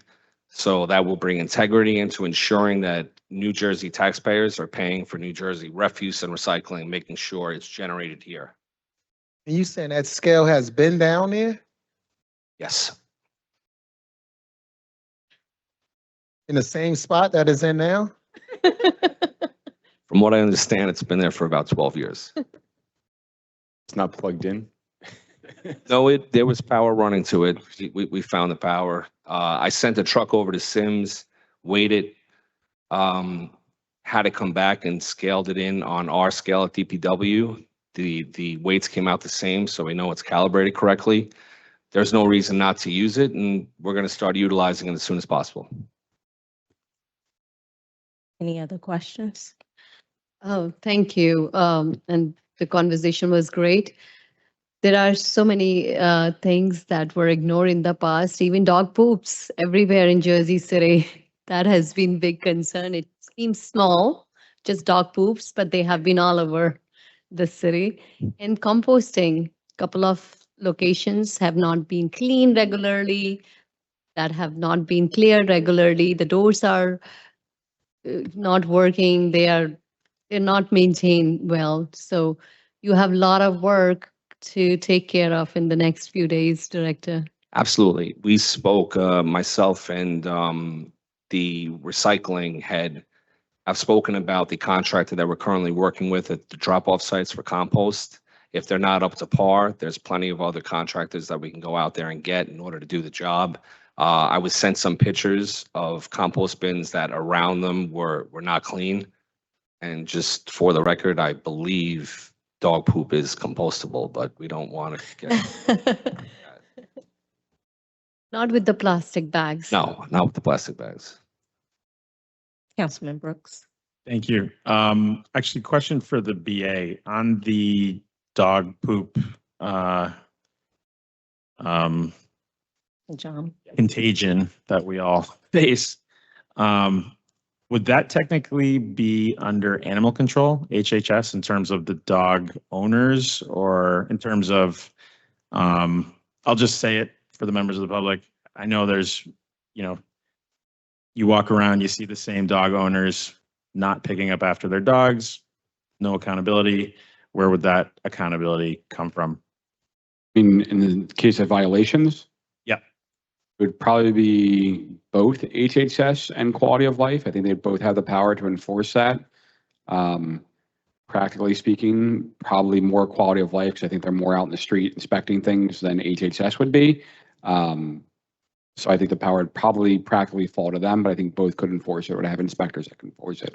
So that will bring integrity into ensuring that New Jersey taxpayers are paying for New Jersey refuse and recycling, making sure it's generated here. And you saying that scale has been down there? Yes. In the same spot that is in now? From what I understand, it's been there for about 12 years. It's not plugged in. No, there was power running to it. We found the power. I sent a truck over to Sims, waited, had it come back and scaled it in on our scale at DPW. The weights came out the same, so we know it's calibrated correctly. There's no reason not to use it, and we're going to start utilizing it as soon as possible. Any other questions? Oh, thank you. And the conversation was great. There are so many things that were ignored in the past, even dog poops everywhere in Jersey City. That has been big concern. It seems small, just dog poops, but they have been all over the city. And composting, couple of locations have not been cleaned regularly, that have not been cleared regularly. The doors are not working. They're not maintained well. So you have a lot of work to take care of in the next few days, Director. Absolutely. We spoke, myself and the recycling head. I've spoken about the contractor that we're currently working with at the drop-off sites for compost. If they're not up to par, there's plenty of other contractors that we can go out there and get in order to do the job. I was sent some pictures of compost bins that around them were not clean. And just for the record, I believe dog poop is compostable, but we don't want to get. Not with the plastic bags. No, not with the plastic bags. Councilman Brooks. Thank you. Actually, question for the BA on the dog poop John. contagion that we all face. Would that technically be under animal control, HHS, in terms of the dog owners, or in terms of, I'll just say it for the members of the public. I know there's, you walk around, you see the same dog owners not picking up after their dogs, no accountability. Where would that accountability come from? In the case of violations? Yeah. It would probably be both HHS and quality of life. I think they both have the power to enforce that. Practically speaking, probably more quality of life, because I think they're more out in the street inspecting things than HHS would be. So I think the power would probably practically fall to them, but I think both could enforce it or to have inspectors that can enforce it.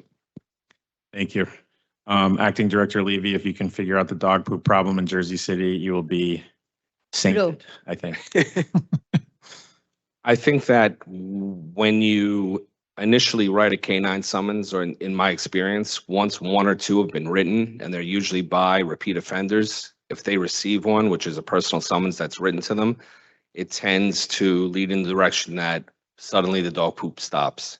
Thank you. Acting Director Levy, if you can figure out the dog poop problem in Jersey City, you will be sainted, I think. I think that when you initially write a K-9 summons, or in my experience, once one or two have been written, and they're usually by repeat offenders, if they receive one, which is a personal summons that's written to them, it tends to lead in the direction that suddenly the dog poop stops.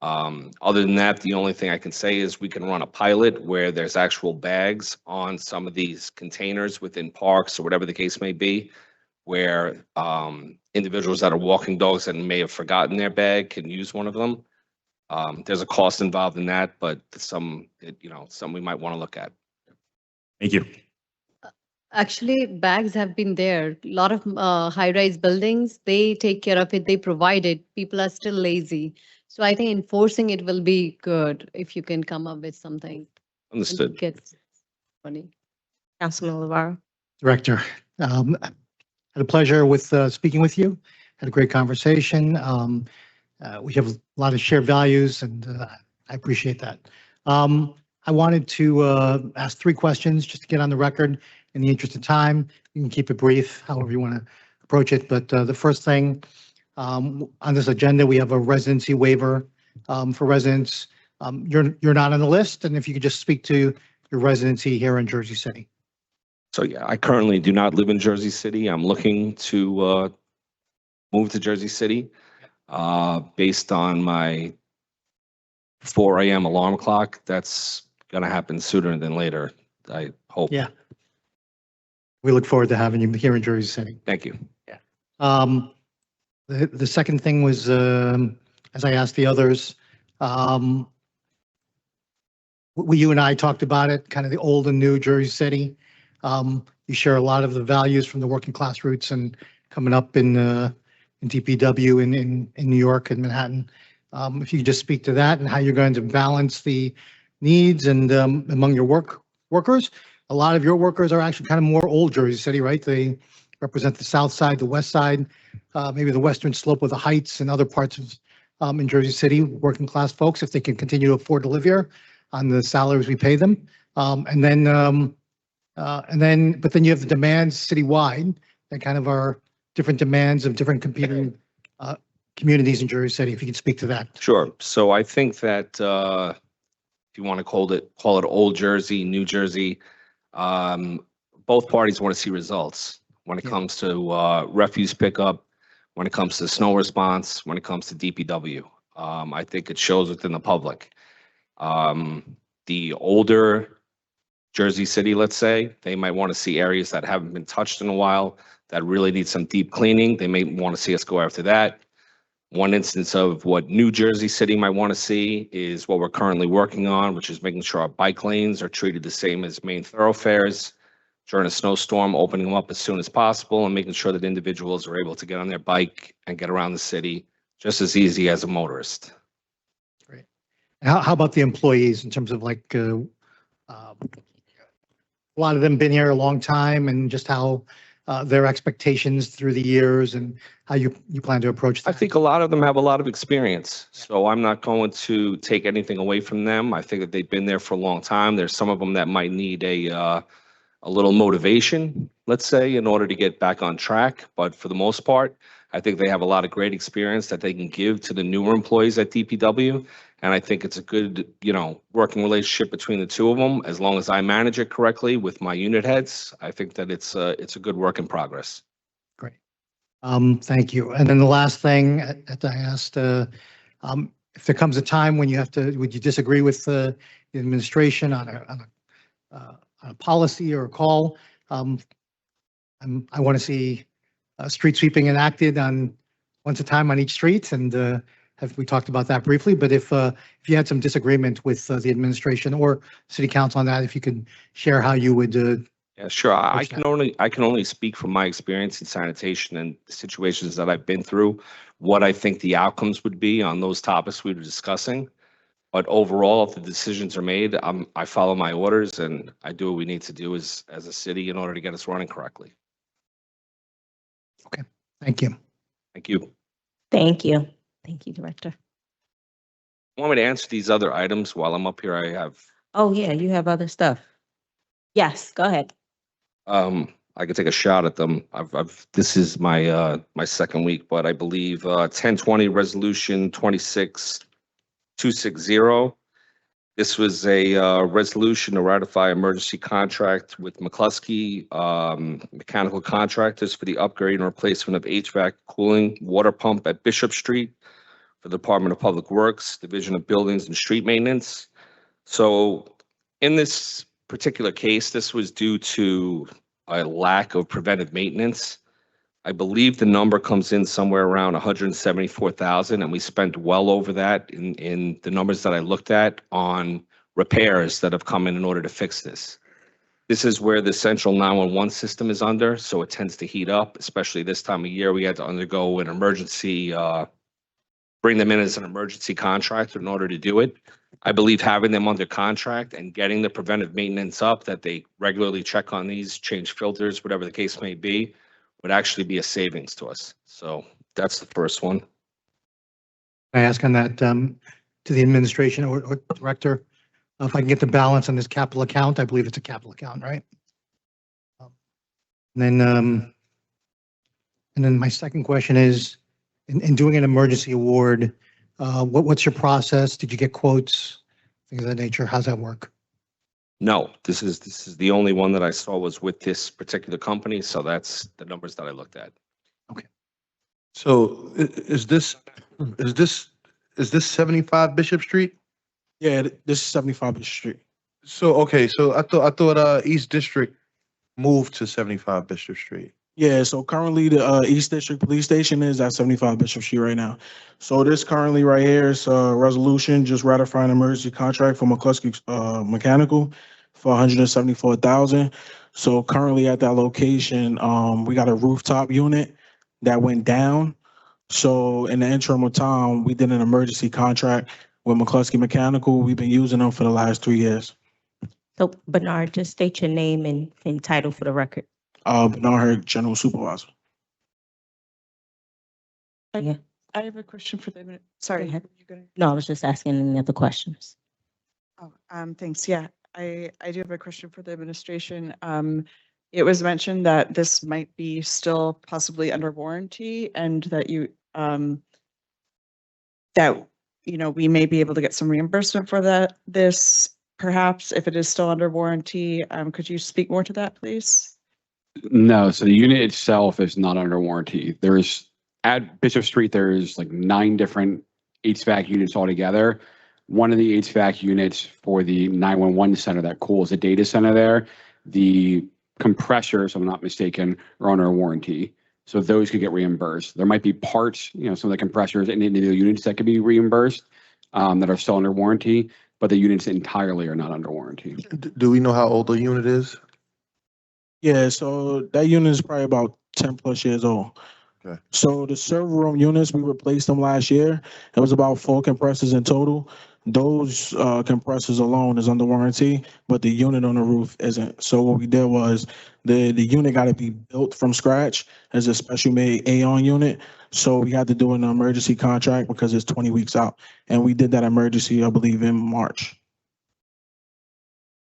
Other than that, the only thing I can say is we can run a pilot where there's actual bags on some of these containers within parks or whatever the case may be, where individuals that are walking dogs and may have forgotten their bag can use one of them. There's a cost involved in that, but something we might want to look at. Thank you. Actually, bags have been there. A lot of high-rise buildings, they take care of it, they provide it. People are still lazy. So I think enforcing it will be good if you can come up with something. Understood. Get money. Councilman LeVar. Director, had a pleasure with speaking with you. Had a great conversation. We have a lot of shared values, and I appreciate that. I wanted to ask 3 questions just to get on the record in the interest of time. You can keep it brief, however you want to approach it. But the first thing on this agenda, we have a residency waiver for residents. You're not on the list, and if you could just speak to your residency here in Jersey City. So yeah, I currently do not live in Jersey City. I'm looking to move to Jersey City based on my 4 a.m. alarm clock. That's going to happen sooner than later, I hope. Yeah. We look forward to having you here in Jersey City. Thank you. Yeah. The second thing was, as I asked the others, you and I talked about it, kind of the old and new Jersey City. You share a lot of the values from the working class roots and coming up in DPW in New York and Manhattan. If you could just speak to that and how you're going to balance the needs and among your workers. A lot of your workers are actually kind of more old Jersey City, right? They represent the south side, the west side, maybe the western slope of the Heights and other parts of in Jersey City, working class folks, if they can continue to afford to live here on the salaries we pay them. But then you have the demands citywide that kind of are different demands of different competing communities in Jersey City. If you could speak to that. Sure. So I think that if you want to call it Old Jersey, New Jersey, both parties want to see results when it comes to refuse pickup, when it comes to snow response, when it comes to DPW. I think it shows within the public. The older Jersey City, let's say, they might want to see areas that haven't been touched in a while that really need some deep cleaning. They may want to see us go after that. One instance of what New Jersey City might want to see is what we're currently working on, which is making sure our bike lanes are treated the same as main thoroughfares during a snowstorm, opening them up as soon as possible and making sure that individuals are able to get on their bike and get around the city just as easy as a motorist. Great. How about the employees in terms of like a lot of them been here a long time and just how their expectations through the years and how you plan to approach that? I think a lot of them have a lot of experience, so I'm not going to take anything away from them. I think that they've been there for a long time. There's some of them that might need a little motivation, let's say, in order to get back on track. But for the most part, I think they have a lot of great experience that they can give to the newer employees at DPW. And I think it's a good, working relationship between the two of them. As long as I manage it correctly with my unit heads, I think that it's a good work in progress. Great. Thank you. And then the last thing that I asked, if there comes a time when would you disagree with the administration on a policy or a call? I want to see street sweeping enacted once a time on each street, and we talked about that briefly. But if you had some disagreement with the administration or city council on that, if you could share how you would. Yeah, sure. I can only speak from my experience in sanitation and the situations that I've been through, what I think the outcomes would be on those topics we were discussing. But overall, if the decisions are made, I follow my orders and I do what we need to do as a city in order to get us running correctly. Okay. Thank you. Thank you. Thank you. Thank you, Director. Want me to answer these other items while I'm up here? I have. Oh, yeah, you have other stuff. Yes, go ahead. I could take a shot at them. This is my my second week, but I believe 1020 resolution 26260. This was a resolution to ratify emergency contract with McCluskey Mechanical Contractors for the upgrade and replacement of HVAC cooling water pump at Bishop Street for the Department of Public Works, Division of Buildings and Street Maintenance. So in this particular case, this was due to a lack of preventive maintenance. I believe the number comes in somewhere around 174,000, and we spent well over that in the numbers that I looked at on repairs that have come in order to fix this. This is where the central 911 system is under, so it tends to heat up, especially this time of year. We had to undergo an emergency, bring them in as an emergency contractor in order to do it. I believe having them under contract and getting the preventive maintenance up, that they regularly check on these, change filters, whatever the case may be, would actually be a savings to us. So that's the first one. I ask on that to the administration or director, if I can get the balance on this capital account. I believe it's a capital account, right? And then my second question is, in doing an emergency award, what's your process? Did you get quotes, things of that nature? How's that work? No, this is the only one that I saw was with this particular company. So that's the numbers that I looked at. Okay. So is this 75 Bishop Street? Yeah, this is 75 Bishop Street. So, okay, so I thought East District moved to 75 Bishop Street. Yeah, so currently the East District Police Station is at 75 Bishop Street right now. So this currently right here is a resolution just ratifying emergency contract for McCluskey Mechanical for 174,000. So currently at that location, we got a rooftop unit that went down. So in the interim of time, we did an emergency contract with McCluskey Mechanical. We've been using them for the last 3 years. So Bernard, just state your name and title for the record. Bernard, General Supervisor. Yeah. I have a question for the, sorry. ahead. you gonna- No, I was just asking any other questions. Oh, thanks. Yeah, I do have a question for the administration. It was mentioned that this might be still possibly under warranty and that that, we may be able to get some reimbursement for this perhaps if it is still under warranty. Could you speak more to that, please? No, so the unit itself is not under warranty. There's at Bishop Street, there's like 9 different HVAC units altogether. One of the HVAC units for the 911 center that cools the data center there, the compressors, if I'm not mistaken, are under warranty. So those could get reimbursed. There might be parts, some of the compressors in individual units that could be reimbursed that are still under warranty, but the units entirely are not under warranty. Do we know how old the unit is? Yeah, so that unit is probably about 10 plus years old. Okay. So the server room units, we replaced them last year. It was about 4 compressors in total. Those compressors alone is under warranty, but the unit on the roof isn't. So what we did was the unit got to be built from scratch as a special made Aeon unit. So we had to do an emergency contract because it's 20 weeks out. And we did that emergency, I believe, in March.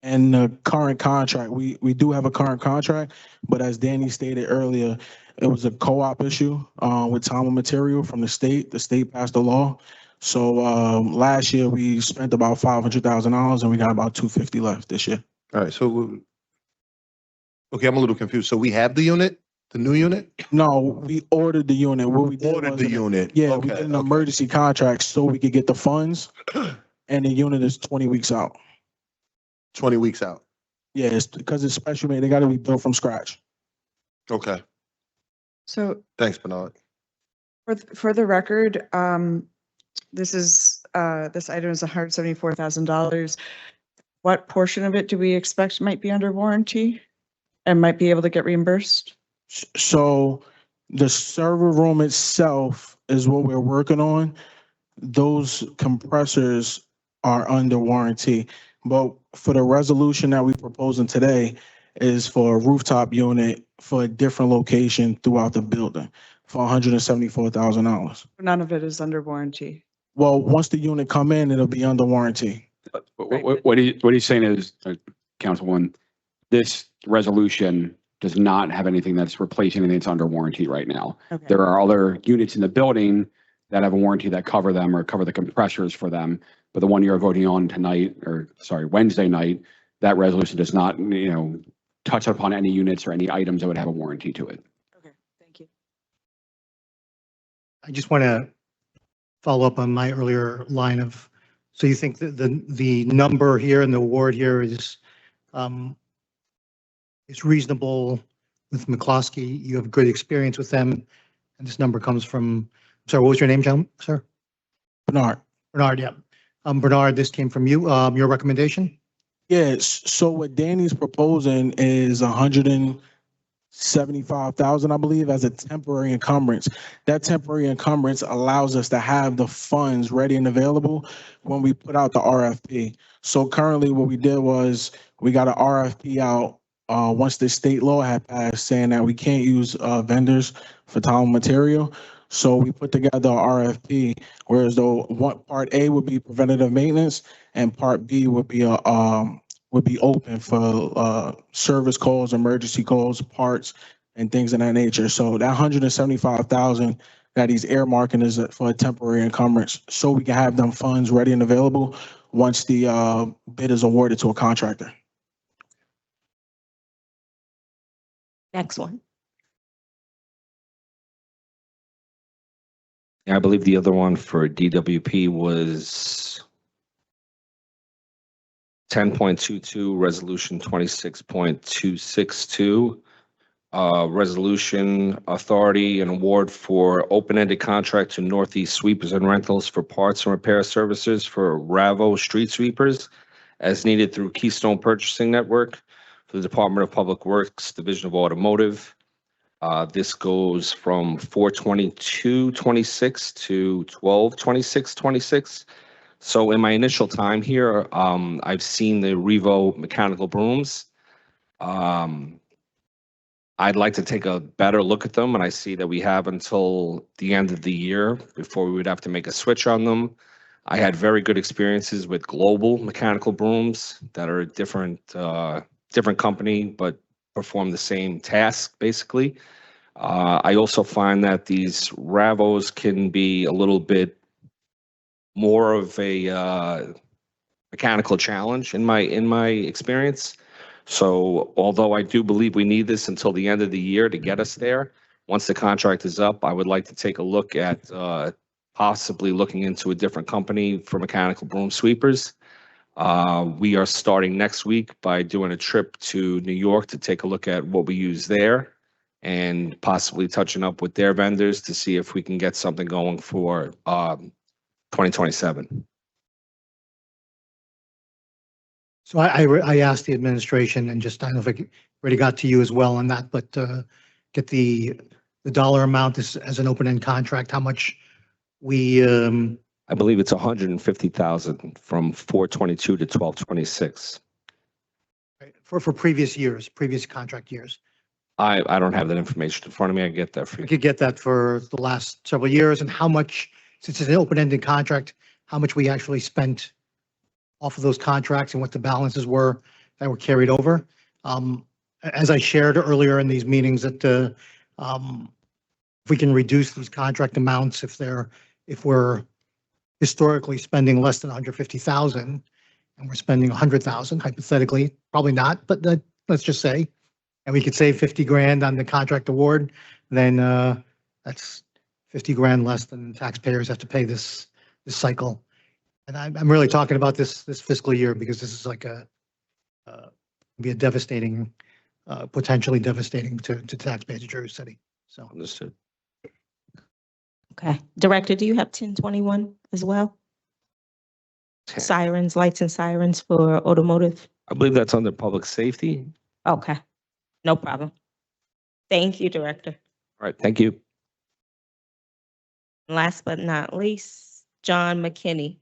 And the current contract, we do have a current contract, but as Danny stated earlier, it was a co-op issue with time and material from the state. The state passed the law. So last year we spent about $500,000 and we got about $250 left this year. All right, so, okay, I'm a little confused. So we have the unit, the new unit? No, we ordered the unit. What we did Ordered was the unit. Yeah, we Okay, did an okay. emergency contract so we could get the funds, and the unit is 20 weeks out. 20 weeks out. Yeah, it's because it's special made. They got to be built from scratch. Okay, So thanks, Bernard. for the record, this item is $174,000. What portion of it do we expect might be under warranty and might be able to get reimbursed? So the server room itself is what we're working on. Those compressors are under warranty. But for the resolution that we're proposing today is for a rooftop unit for a different location throughout the building for $174,000. None of it is under warranty. Well, once the unit come in, it'll be under warranty. What he's saying is, Councilwoman, this resolution does not have anything that's replacing anything that's under warranty right now. Okay. There are other units in the building that have a warranty that cover them or cover the compressors for them. But the one you're voting on tonight, or sorry, Wednesday night, that resolution does not, touch upon any units or any items that would have a warranty to it. Okay, thank you. I just want to follow up on my earlier line of, so you think that the number here and the award here is reasonable with McCloskey? You have good experience with them, and this number comes from, sorry, what was your name, gentlemen, sir? Bernard. Bernard, yeah. Bernard, this came from you, your recommendation? Yes. So what Danny's proposing is $175,000, I believe, as a temporary encumbrance. That temporary encumbrance allows us to have the funds ready and available when we put out the RFP. So currently what we did was we got an RFP out once the state law had passed saying that we can't use vendors for time and material. So we put together an RFP, whereas though part A would be preventative maintenance and part B would be open for service calls, emergency calls, parts, and things of that nature. So that $175,000 that he's earmarking is for a temporary encumbrance, so we can have them funds ready and available once the bid is awarded to a contractor. Next one. I believe the other one for DWP was 10.22, resolution 26.262. Resolution authority and award for open-ended contract to Northeast Sweepers and Rentals for parts and repair services for Ravo street sweepers as needed through Keystone Purchasing Network for the Department of Public Works, Division of Automotive. This goes from 4/22/26 to 12/26/26. So in my initial time here, I've seen the Revo mechanical brooms. I'd like to take a better look at them, and I see that we have until the end of the year before we would have to make a switch on them. I had very good experiences with Global mechanical brooms that are a different company, but perform the same task, basically. I also find that these Ravos can be a little bit more of a mechanical challenge in my experience. So although I do believe we need this until the end of the year to get us there, once the contract is up, I would like to take a look at possibly looking into a different company for mechanical broom sweepers. We are starting next week by doing a trip to New York to take a look at what we use there and possibly touching up with their vendors to see if we can get something going for 2027. So I asked the administration and just, I don't know if I already got to you as well on that, but get the dollar amount as an open-end contract, how much we, I believe it's 150,000 from 422 to 1226. for previous years, previous contract years. I don't have that information in front of me. I can get that for We you. could get that for the last several years and how much, since it's an open-ended contract, how much we actually spent off of those contracts and what the balances were that were carried over. As I shared earlier in these meetings that if we can reduce these contract amounts, if we're historically spending less than 150,000 and we're spending 100,000 hypothetically, probably not, but let's just say, and we could save 50 grand on the contract award, then that's 50 grand less than taxpayers have to pay this cycle. And I'm really talking about this fiscal year because this is like be a devastating, potentially devastating to taxpayers of Jersey City. So Understood. Okay. Director, do you have 1021 as well? Sirens, lights and sirens for automotive? I believe that's under public safety. Okay, no problem. Thank you, Director. All right, thank you. Last but not least, John McKinney.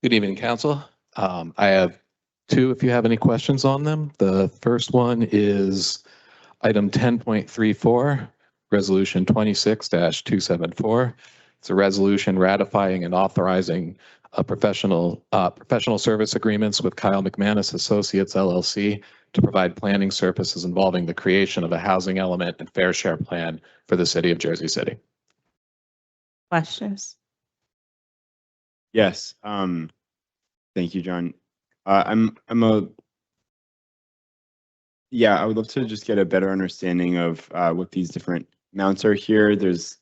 Good evening, Council. I have two, if you have any questions on them. The first one is item 10.34, Resolution 26-274. It's a resolution ratifying and authorizing a professional service agreements with Kyle McManus Associates LLC to provide planning services involving the creation of a housing element and fair share plan for the city of Jersey City. Questions? Yes. Thank you, John. I would love to just get a better understanding of what these different amounts are here. There's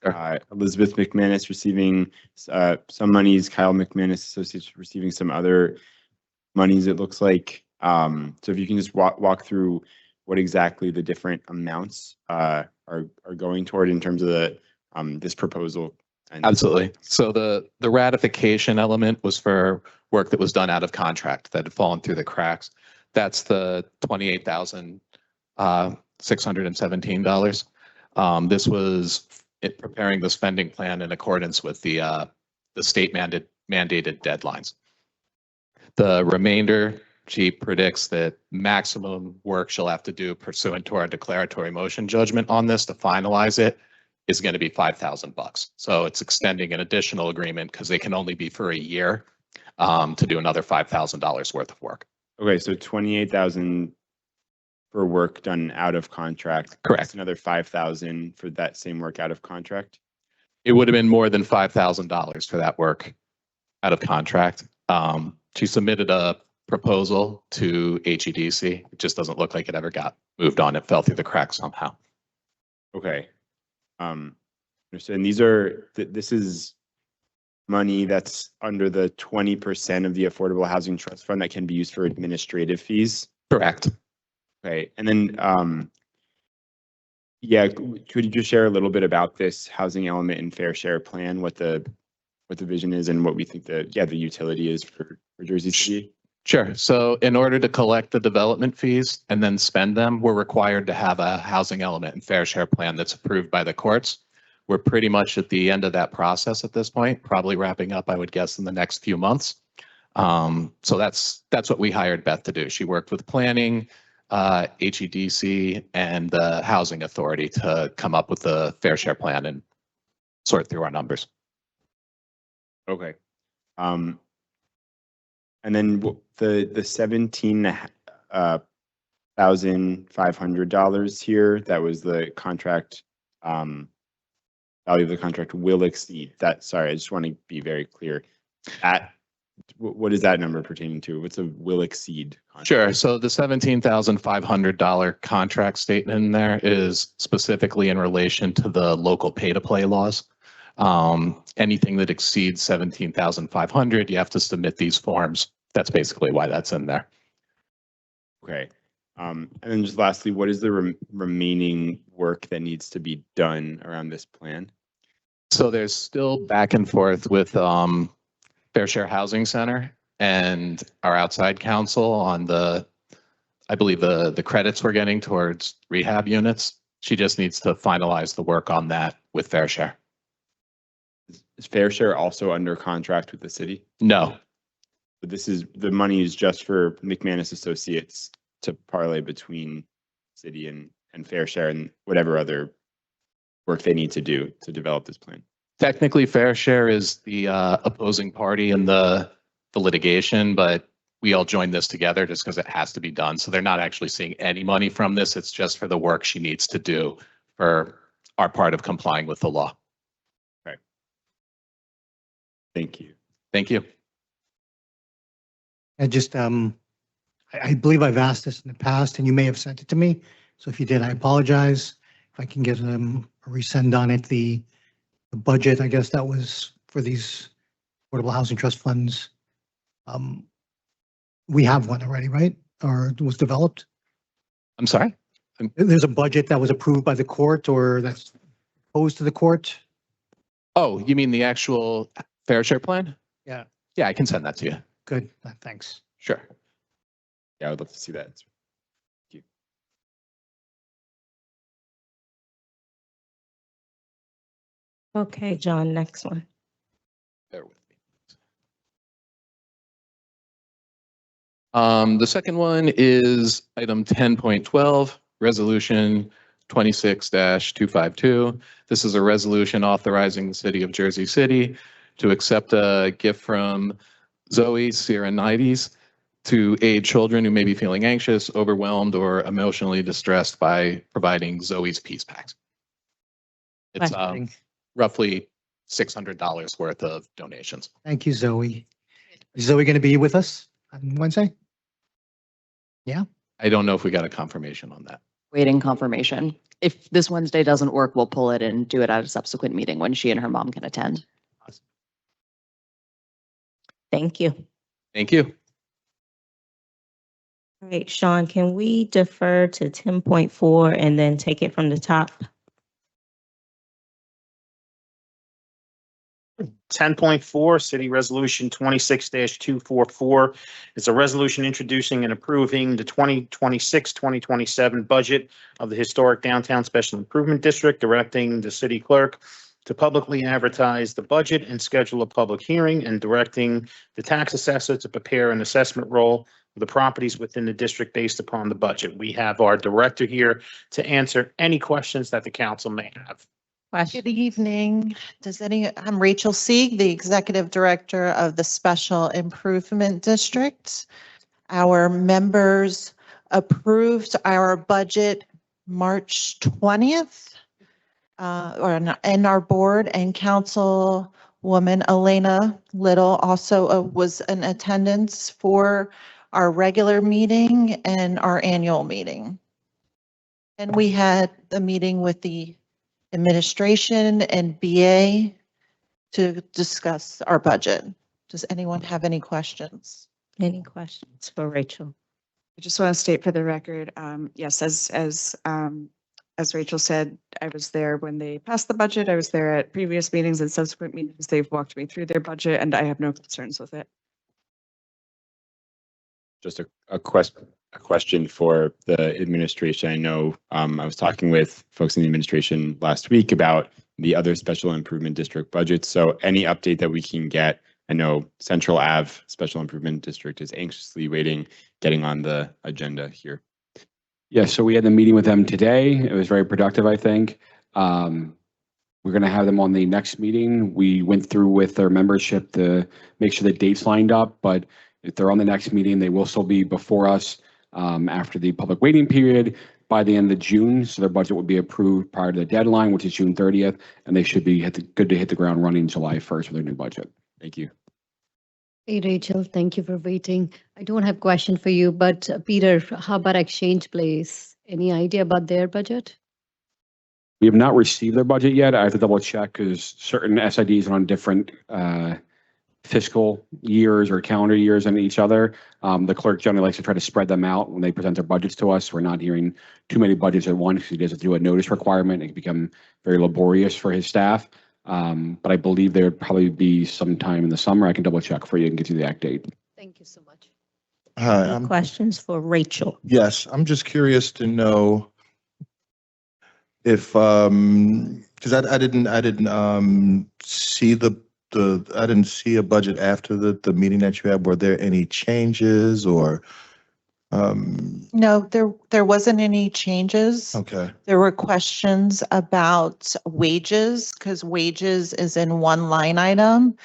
Elizabeth McManus receiving some monies, Kyle McManus Associates receiving some other monies, it looks like. So if you can just walk through what exactly the different amounts are going toward in terms of the this proposal. Absolutely. So the ratification element was for work that was done out of contract that had fallen through the cracks. That's the $28,617. This was preparing the spending plan in accordance with the state mandated deadlines. The remainder, she predicts that maximum work she'll have to do pursuant to our declaratory motion judgment on this to finalize it is going to be $5,000. So it's extending an additional agreement because they can only be for a year to do another $5,000 worth of work. Okay, so 28,000 for work done out of contract. Correct. That's another 5,000 for that same work out of contract. It would have been more than $5,000 for that work out of contract. She submitted a proposal to HEDC. It just doesn't look like it ever got moved on. It fell through the cracks somehow. Okay. Understood. And these are, this is money that's under the 20% of the Affordable Housing Trust Fund that can be used for administrative fees? Correct. Okay. And then, could you just share a little bit about this housing element and fair share plan, what the vision is and what we think the utility is for Jersey City? Sure. So in order to collect the development fees and then spend them, we're required to have a housing element and fair share plan that's approved by the courts. We're pretty much at the end of that process at this point, probably wrapping up, I would guess, in the next few months. So that's what we hired Beth to do. She worked with planning, HEDC, and the housing authority to come up with the fair share plan and sort through our numbers. Okay. And then the $17,500 here, that was the contract, value of the contract will exceed that. Sorry, I just want to be very clear. What is that number pertaining to? What's a will exceed? Sure. So the $17,500 contract statement in there is specifically in relation to the local pay-to-play laws. Anything that exceeds 17,500, you have to submit these forms. That's basically why that's in there. Okay. And then just lastly, what is the remaining work that needs to be done around this plan? So there's still back and forth with Fair Share Housing Center and our outside counsel on I believe the credits we're getting towards rehab units. She just needs to finalize the work on that with Fair Share. Is Fair Share also under contract with the city? No. But the money is just for McManus Associates to parlay between city and Fair Share and whatever other work they need to do to develop this plan. Technically, Fair Share is the opposing party in the litigation, but we all joined this together just because it has to be done. So they're not actually seeing any money from this. It's just for the work she needs to do for our part of complying with the law. Right. Thank you. Thank you. I just, I believe I've asked this in the past and you may have sent it to me. So if you did, I apologize. If I can get a resend on it, the budget, I guess that was for these affordable housing trust funds. We have one already, right? Or it was developed? I'm sorry? There's a budget that was approved by the court or that's opposed to the court? Oh, you mean the actual Fair Share plan? Yeah. Yeah, I can send that to you. Good, thanks. Sure. Yeah, I would love to see that. Thank you. Okay, John, next one. Bear with me. The second one is item 10.12, resolution 26-252. This is a resolution authorizing the city of Jersey City to accept a gift from Zoe Sirenides to aid children who may be feeling anxious, overwhelmed, or emotionally distressed by providing Zoe's Peace Packs. It's roughly $600 worth of donations. Thank you, Zoe. Is Zoe going to be with us on Wednesday? Yeah. I don't know if we got a confirmation on that. Waiting confirmation. If this Wednesday doesn't work, we'll pull it and do it at a subsequent meeting when she and her mom can attend. Thank you. Thank you. All right, Sean, can we defer to 10.4 and then take it from the top? 10.4, City Resolution 26-244. It's a resolution introducing and approving the 2026-2027 budget of the Historic Downtown Special Improvement District, directing the city clerk to publicly advertise the budget and schedule a public hearing, and directing the tax assessor to prepare an assessment roll of the properties within the district based upon the budget. We have our director here to answer any questions that the council may have. Good evening. I'm Rachel Sieg, the Executive Director of the Special Improvement District. Our members approved our budget March 20th, and our board and Councilwoman Elena Little also was in attendance for our regular meeting and our annual meeting. And we had a meeting with the administration and BA to discuss our budget. Does anyone have any questions? Any questions for Rachel? I just want to state for the record, yes, as Rachel said, I was there when they passed the budget. I was there at previous meetings and subsequent meetings. They've walked me through their budget and I have no concerns with it. just a question for the administration. I know I was talking with folks in the administration last week about the other special improvement district budgets. So any update that we can get, I know Central Ave Special Improvement District is anxiously waiting, getting on the agenda here. Yeah, so we had the meeting with them today. It was very productive, I think. We're going to have them on the next meeting. We went through with their membership to make sure the dates lined up, but if they're on the next meeting, they will still be before us after the public waiting period by the end of June. So their budget will be approved prior to the deadline, which is June 30th, and they should be good to hit the ground running July 1st with their new budget. Thank you. Hey, Rachel, thank you for waiting. I don't have a question for you, but Peter, how about Exchange Place? Any idea about their budget? We have not received their budget yet. I have to double check because certain SIDs are on different fiscal years or calendar years than each other. The clerk generally likes to try to spread them out when they present their budgets to us. We're not hearing too many budgets at once. He doesn't do a notice requirement. It can become very laborious for his staff. But I believe there would probably be sometime in the summer. I can double check for you and get you the exact date. Thank you so much. Hi, Any questions for Rachel? yes, I'm just curious to know if, because I didn't see I didn't see a budget after the meeting that you had. Were there any changes or? No, there wasn't any changes. Okay, There were questions about wages because wages is in one line item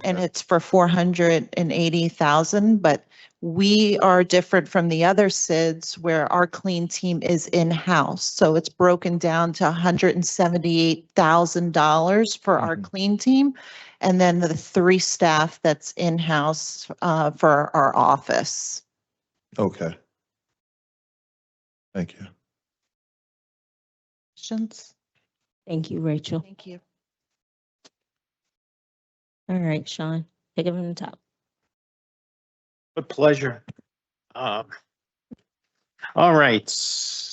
and okay, it's for 480,000, but we are different from the other SIDS where our clean team is in-house. So it's broken down to $178,000 for our clean team. And then the 3 staff that's in-house for our office. okay. Thank you. Questions? Thank you, Rachel. Thank you. All right, Sean, take it from the top. With pleasure. All right,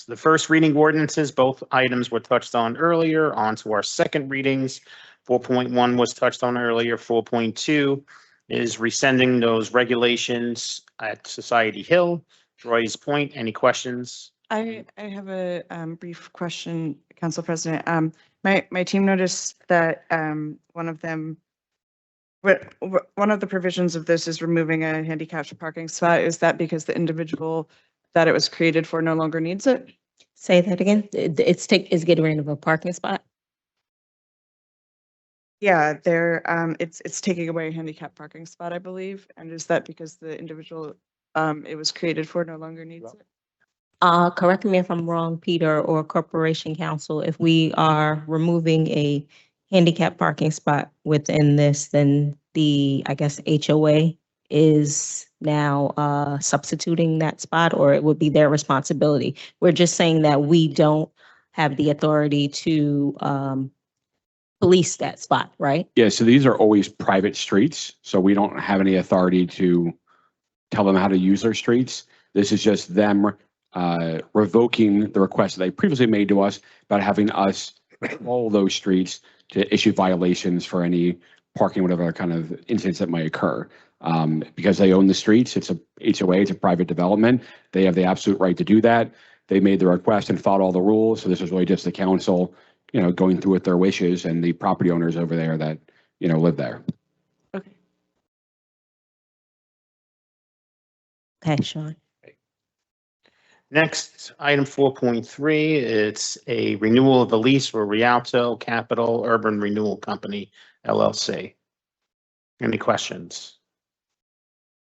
the first reading ordinances, both items were touched on earlier. On to our second readings. 4.1 was touched on earlier. 4.2 is rescinding those regulations at Society Hill. Roy's Point, any questions? I have a brief question, Council President. My team noticed that one of the provisions of this is removing a handicapped parking spot. Is that because the individual that it was created for no longer needs it? Say that again. It's getting rid of a parking spot. Yeah, it's taking away a handicapped parking spot, I believe. And is that because the individual it was created for no longer needs it? Correct me if I'm wrong, Peter, or Corporation Counsel, if we are removing a handicap parking spot within this, then the, I guess, HOA is now substituting that spot, or it would be their responsibility. We're just saying that we don't have the authority to police that spot, right? Yeah, so these are always private streets, so we don't have any authority to tell them how to use their streets. This is just them revoking the request that they previously made to us about having us all those streets to issue violations for any parking, whatever kind of incidents that might occur. Because they own the streets, it's a HOA, it's a private development. They have the absolute right to do that. They made the request and followed all the rules. So this is really just the council, going through with their wishes and the property owners over there that, live there. Okay, Sean. Next, item 4.3, it's a renewal of the lease for Rialto Capital Urban Renewal Company, LLC. Any questions?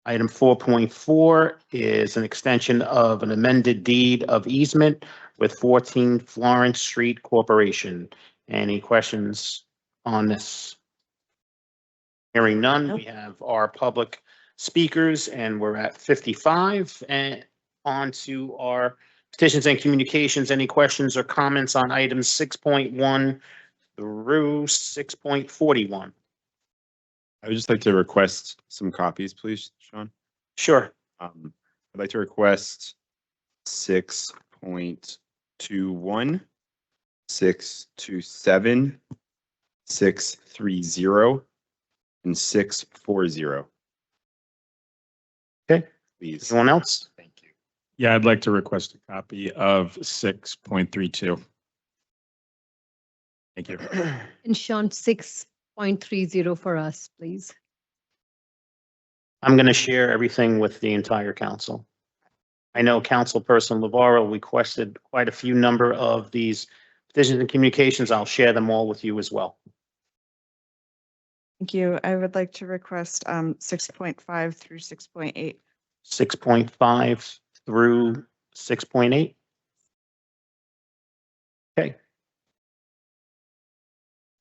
Item 4.4 is an extension of an amended deed of easement with 14 Florence Street Corporation. Any questions on this? Hearing none, we have our public speakers and we're at 55 and on to our petitions and communications. Any questions or comments on items 6.1 through 6.41? I would just like to request some copies, please, Sean. Sure. I'd like to request 6.21, 627, 630, and 640. Okay, please. Anyone else? Thank you. Yeah, I'd like to request a copy of 6.32. Thank you. And Sean, 6.30 for us, please. I'm going to share everything with the entire council. I know Councilperson Lavarro requested quite a few number of these petitions and communications. I'll share them all with you as well. Thank you. I would like to request 6.5 through 6.8. 6.5 through 6.8. Okay.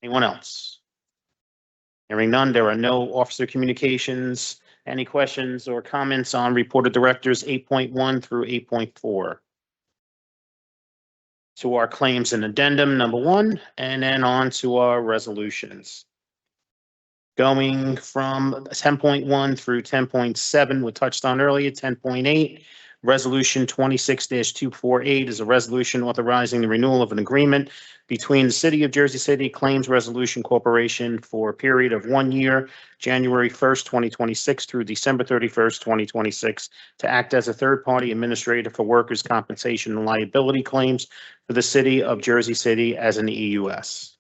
Anyone else? Hearing none, there are no officer communications. Any questions or comments on reported directors 8.1 through 8.4? To our claims and addendum, number 1, and then on to our resolutions. Going from 10.1 through 10.7, we touched on earlier, 10.8. Resolution 26-248 is a resolution authorizing the renewal of an agreement between the City of Jersey City Claims Resolution Corporation for a period of 1 year, January 1st, 2026 through December 31st, 2026, to act as a third-party administrator for workers' compensation and liability claims for the City of Jersey City as an EUS.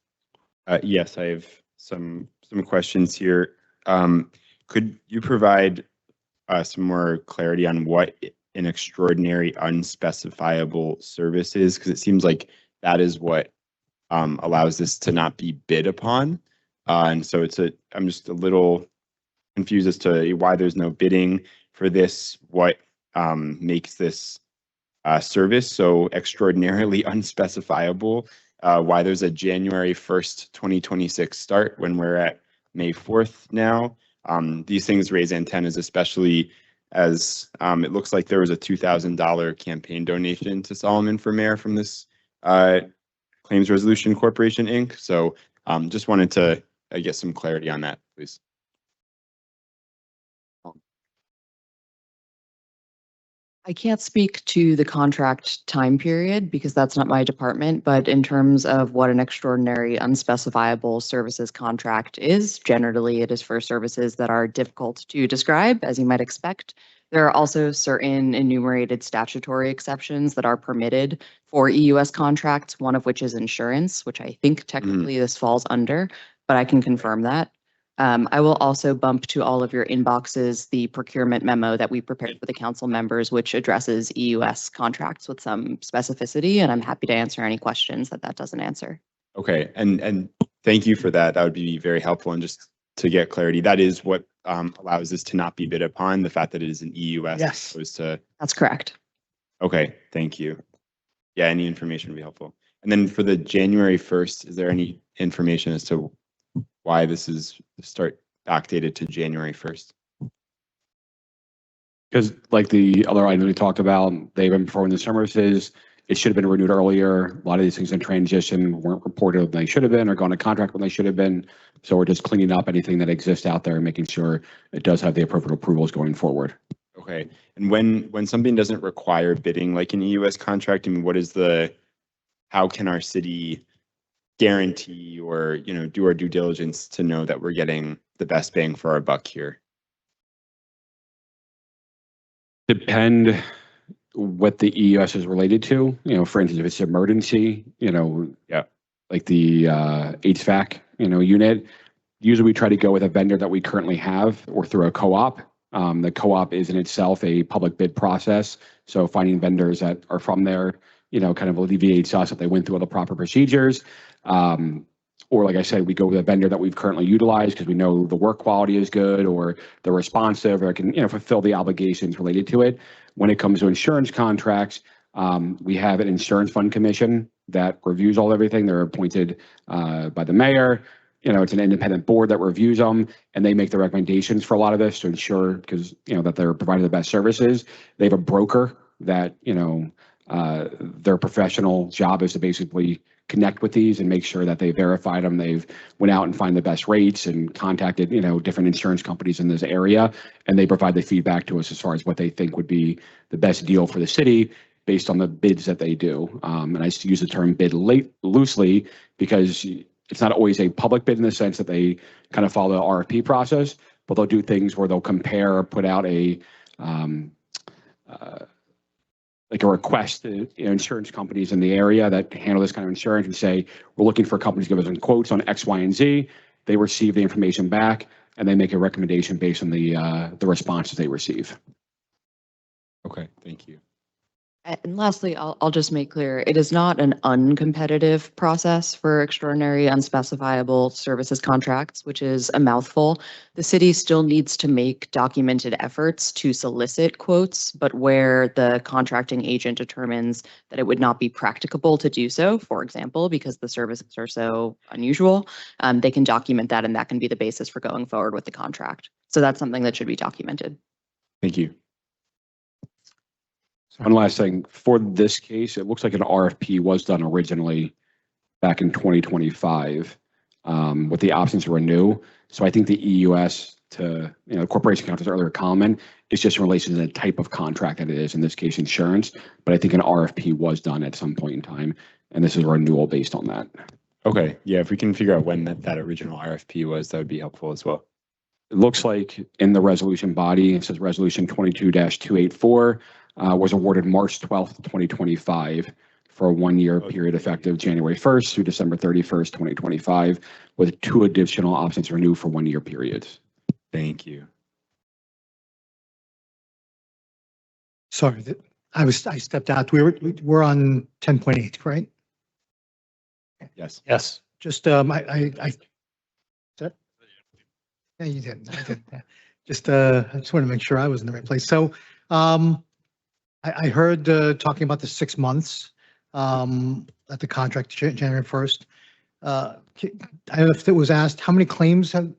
Yes, I have some questions here. Could you provide some more clarity on what an extraordinary unspecifiable service is? Because it seems like that is what allows this to not be bid upon. And so I'm just a little confused as to why there's no bidding for this. What makes this service so extraordinarily unspecifiable? Why there's a January 1st, 2026 start when we're at May 4th now. These things raise antennas, especially as it looks like there was a $2,000 campaign donation to Solomon for mayor from this Claims Resolution Corporation, Inc. So just wanted to get some clarity on that, please. I can't speak to the contract time period because that's not my department, but in terms of what an extraordinary unspecifiable services contract is, generally it is for services that are difficult to describe, as you might expect. There are also certain enumerated statutory exceptions that are permitted for EUS contracts, one of which is insurance, which I think technically this falls under, but I can confirm that. I will also bump to all of your inboxes the procurement memo that we prepared for the council members, which addresses EUS contracts with some specificity, and I'm happy to answer any questions that doesn't answer. Okay, and thank you for that. That would be very helpful. And just to get clarity, that is what allows this to not be bid upon, the fact that it is an EUS Yes. as opposed to. That's correct. Okay, thank you. Yeah, any information would be helpful. And then for the January 1st, is there any information as to why this is start backdated to January 1st? Because like the other items we talked about, they've been performing the services. It should have been renewed earlier. A lot of these things in transition weren't reported when they should have been or gone to contract when they should have been. So we're just cleaning up anything that exists out there and making sure it does have the appropriate approvals going forward. Okay, and when something doesn't require bidding, like an EUS contract, I mean, how can our city guarantee or, do our due diligence to know that we're getting the best bang for our buck here? Depend what the EUS is related to. For instance, if it's emergency, yeah, like the HVAC, unit, usually we try to go with a vendor that we currently have or through a co-op. The co-op is in itself a public bid process. So finding vendors that are from there, kind of alleviates us if they went through all the proper procedures. Or like I said, we go with a vendor that we've currently utilized because we know the work quality is good or they're responsive or can, fulfill the obligations related to it. When it comes to insurance contracts, we have an insurance fund commission that reviews everything. They're appointed by the mayor. It's an independent board that reviews them and they make the recommendations for a lot of this to ensure because, that they're providing the best services. They have a broker that, their professional job is to basically connect with these and make sure that they verified them. They've went out and find the best rates and contacted, different insurance companies in this area. And they provide the feedback to us as far as what they think would be the best deal for the city based on the bids that they do. And I use the term bid loosely because it's not always a public bid in the sense that they kind of follow the RFP process, but they'll do things where they'll compare, put out a like a request to insurance companies in the area that handle this kind of insurance and say, we're looking for companies to give us quotes on X, Y, and Z. They receive the information back and they make a recommendation based on the responses they receive. Okay, thank you. And lastly, I'll just make clear, it is not an uncompetitive process for extraordinary unspecifiable services contracts, which is a mouthful. The city still needs to make documented efforts to solicit quotes, but where the contracting agent determines that it would not be practicable to do so, for example, because the services are so unusual, they can document that and that can be the basis for going forward with the contract. So that's something that should be documented. Thank you. One last thing, for this case, it looks like an RFP was done originally back in 2025 with the options to renew. So I think the EUS to, corporation count as earlier comment is just in relation to the type of contract that it is, in this case, insurance. But I think an RFP was done at some point in time, and this is a renewal based on that. Okay, yeah, if we can figure out when that original RFP was, that would be helpful as well. It looks like in the resolution body, it says resolution 22-284 was awarded March 12th, 2025 for a 1-year period effective January 1st through December 31st, 2025, with 2 additional options to renew for 1-year periods. Thank you. Sorry, I stepped out. We're on 10.8, right? Yes. Yes. Just, yeah, you did. I did. Yeah. I just want to make sure I was in the right place. So, I heard talking about the 6 months at the contract January 1st. I don't know if it was asked, how many claims have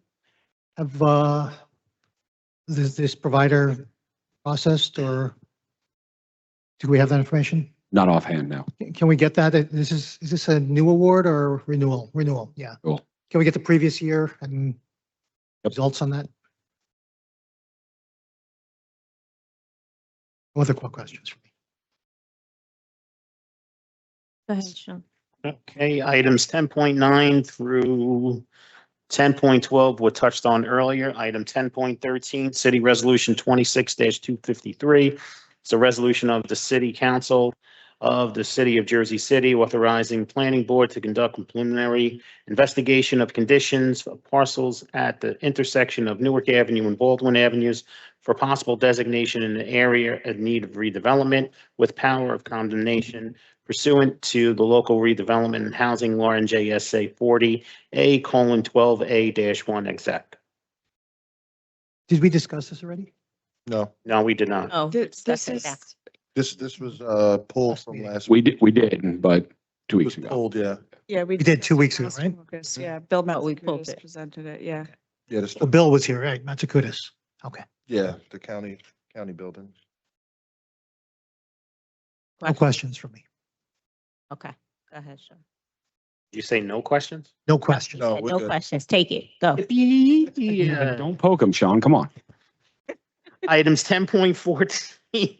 this provider processed, or do we have that information? Not offhand now. Can we get that? Is this a new award or renewal? Renewal, yeah. Cool. Can we get the previous year and results on that? Other quick questions for me. Go ahead, Sean. Okay, items 10.9 through 10.12 were touched on earlier. Item 10.13, City Resolution 26-253. It's a resolution of the City Council of the City of Jersey City authorizing Planning Board to conduct a preliminary investigation of conditions of parcels at the intersection of Newark Avenue and Baldwin Avenues for possible designation in an area in need of redevelopment with power of condemnation pursuant to the local redevelopment and housing law NJSA 40A:12A-1 exec. Did we discuss this already? No, No, we did not. Oh, This that's is, this was pulled from last. We did, but 2 weeks ago. Pulled, yeah. yeah, we We did 2 weeks ago, last right? Caucus, yeah, Bill we pulled Matsakoudas it. presented it, yeah. Yeah, Well, Bill was here, right? Matsakoudas. Okay. yeah, the county building. No questions for me. Okay, go ahead, Sean. Did you say no questions? No questions. No, we're No good. questions. Take it. Go. Yeah. Don't poke him, Sean. Come on. Items 10.14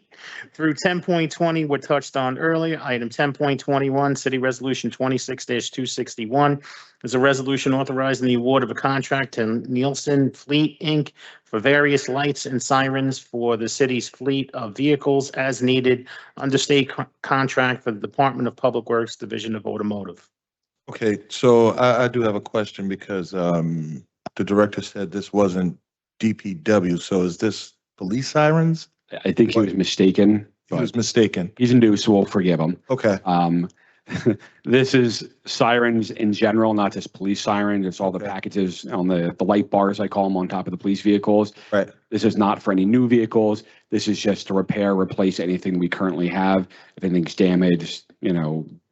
through 10.20 were touched on earlier. Item 10.21, City Resolution 26-261 is a resolution authorizing the award of a contract to Nielsen Fleet, Inc. for various lights and sirens for the city's fleet of vehicles as needed under state contract for the Department of Public Works Division of Automotive. Okay, so I do have a question because the director said this wasn't DPW, so is this police sirens? I think he was mistaken. He was mistaken. He's new, so we'll forgive him. Okay, This is sirens in general, not just police sirens. It's all the Okay. packages on the light bars, I call them, on top of the police vehicles. right. This is not for any new vehicles. This is just to repair, replace anything we currently have. If anything's damaged,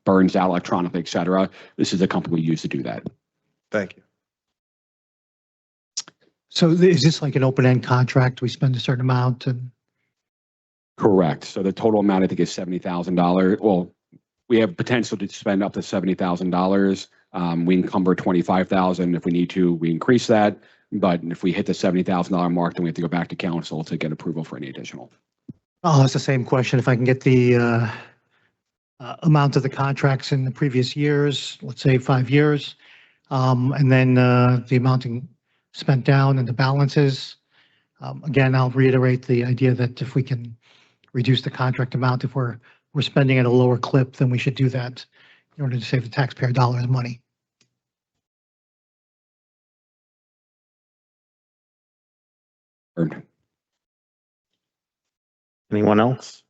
burns out electronically, et cetera, this is the company we use to do that. Thank you. So is this like an open-end contract? We spend a certain amount and Correct. So the total amount, I think, is $70,000. Well, we have potential to spend up to $70,000. We encumber $25,000. If we need to, we increase that. But if we hit the $70,000 mark, then we have to go back to council to get approval for any additional. I'll ask the same question. If I can get the amount of the contracts in the previous years, let's say 5 years, and then the amount spent down and the balances. Again, I'll reiterate the idea that if we can reduce the contract amount. If we're spending at a lower clip, then we should do that in order to save the taxpayer dollars money. Anyone else?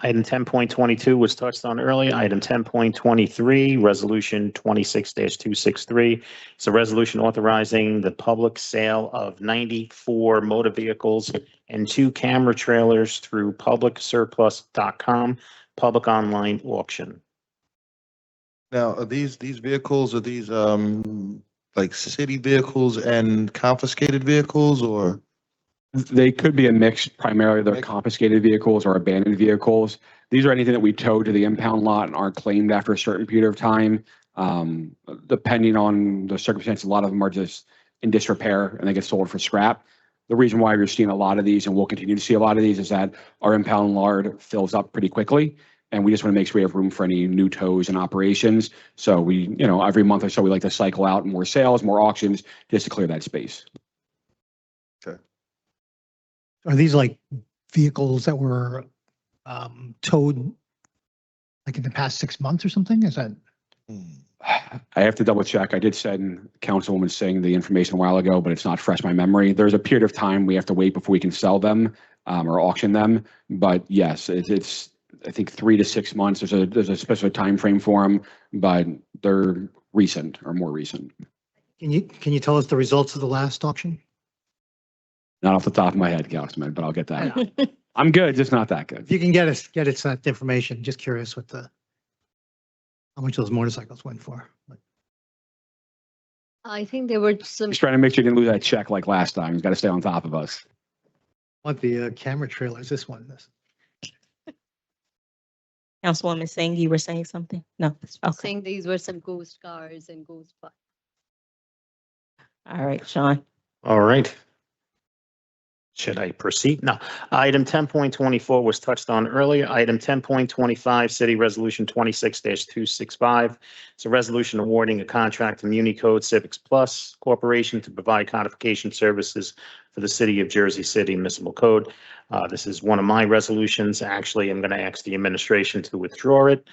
Item 10.22 was touched on earlier. Item 10.23, Resolution 26-263. It's a resolution authorizing the public sale of 94 motor vehicles and 2 camera trailers through publicsurplus.com, public online auction. Now, are these vehicles, are these like city vehicles and confiscated vehicles, or? They could be a mix. Primarily, they're confiscated vehicles or abandoned vehicles. These are anything that we towed to the impound lot and aren't claimed after a certain period of time. Depending on the circumstances, a lot of them are just in disrepair and they get sold for scrap. The reason why we're seeing a lot of these, and we'll continue to see a lot of these, is that our impound lot fills up pretty quickly. And we just want to make sure we have room for any new tows and operations. So we, every month or so, we like to cycle out more sales, more auctions, just to clear that space. Are these like vehicles that were towed like in the past 6 months or something? Is that? I have to double check. I did send Councilwoman Singh the information a while ago, but it's not fresh in my memory. There's a period of time we have to wait before we can sell them or auction them. But yes, it's I think 3 to 6 months. There's a specific time frame for them, but they're recent or more recent. Can you tell us the results of the last auction? Not off the top of my head, Councilman, but I'll get that. I'm good, just not that good. If you can get us that information, just curious what how much those motorcycles went for. I think there were some. Just trying to make sure you didn't lose that check like last time. You got to stay on top of us. Want the camera trailers, this one. Councilwoman Singh, you were saying something? No. Okay. Saying these were some ghost cars and ghost bikes. All right, Sean. All right. Should I proceed? No. Item 10.24 was touched on earlier. Item 10.25, City Resolution 26-265. It's a resolution awarding a contract to MuniCode Civics Plus Corporation to provide codification services for the City of Jersey City Municipal Code. This is one of my resolutions. Actually, I'm going to ask the administration to withdraw it.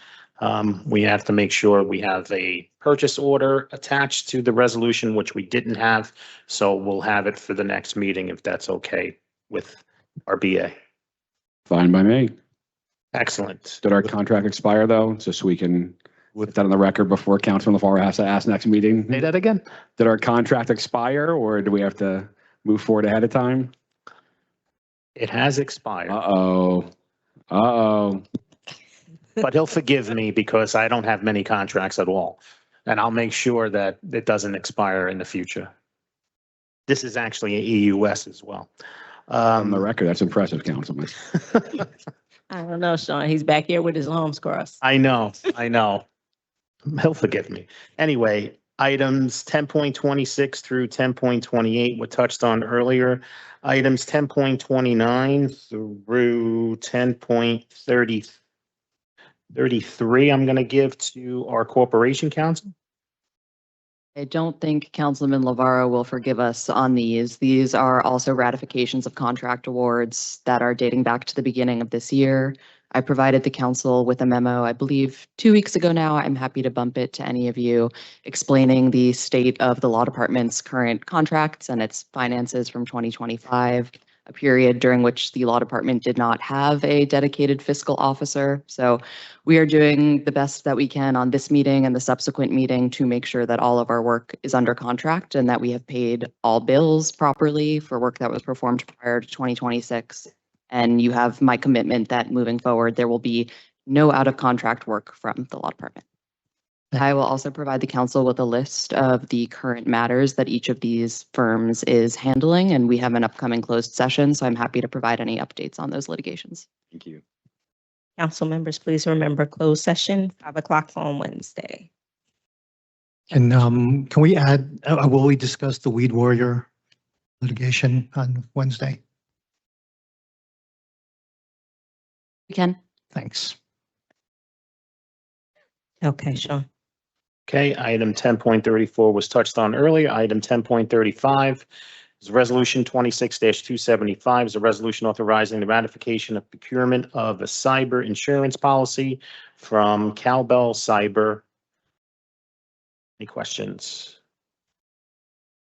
We have to make sure we have a purchase order attached to the resolution, which we didn't have. So we'll have it for the next meeting if that's okay with our BA. Fine by me. Excellent. Did our contract expire though? Just so we can put that on the record before Councilman LaFaro has to ask next meeting. Say that again. Did our contract expire or do we have to move forward ahead of time? It has expired. Uh-oh. But he'll forgive me because I don't have many contracts at all. And I'll make sure that it doesn't expire in the future. This is actually an EUS as well. On the record, that's impressive, Councilman. I don't know, Sean. He's back here with his arms crossed. I know. He'll forgive me. Anyway, items 10.26 through 10.28 were touched on earlier. Items 10.29 through 10.33, I'm going to give to our Corporation Council. I don't think Councilman LaVaro will forgive us on these. These are also ratifications of contract awards that are dating back to the beginning of this year. I provided the council with a memo, I believe 2 weeks ago now. I'm happy to bump it to any of you, explaining the state of the law department's current contracts and its finances from 2025, a period during which the law department did not have a dedicated fiscal officer. So we are doing the best that we can on this meeting and the subsequent meeting to make sure that all of our work is under contract and that we have paid all bills properly for work that was performed prior to 2026. And you have my commitment that moving forward, there will be no out of contract work from the law department. I will also provide the council with a list of the current matters that each of these firms is handling, and we have an upcoming closed session, so I'm happy to provide any updates on those litigations. Thank you. Council members, please remember closed session, 5 o'clock on Wednesday. And can we add, will we discuss the Weed Warrior litigation on Wednesday? We can. Thanks. Okay, Sean. Okay, item 10.34 was touched on earlier. Item 10.35, is Resolution 26-275, is a resolution authorizing the ratification of procurement of a cyber insurance policy from Cowbell Cyber. Any questions?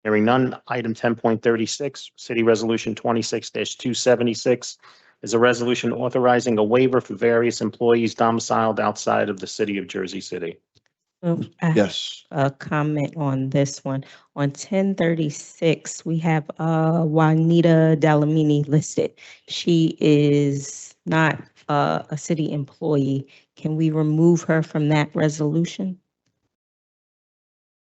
Hearing none. Item 10.36, City Resolution 26-276 is a resolution authorizing a waiver for various employees domiciled outside of the city of Jersey City. I have Yes. a comment on this one. On 1036, we have Juanita Dalamini listed. She is not a city employee. Can we remove her from that resolution?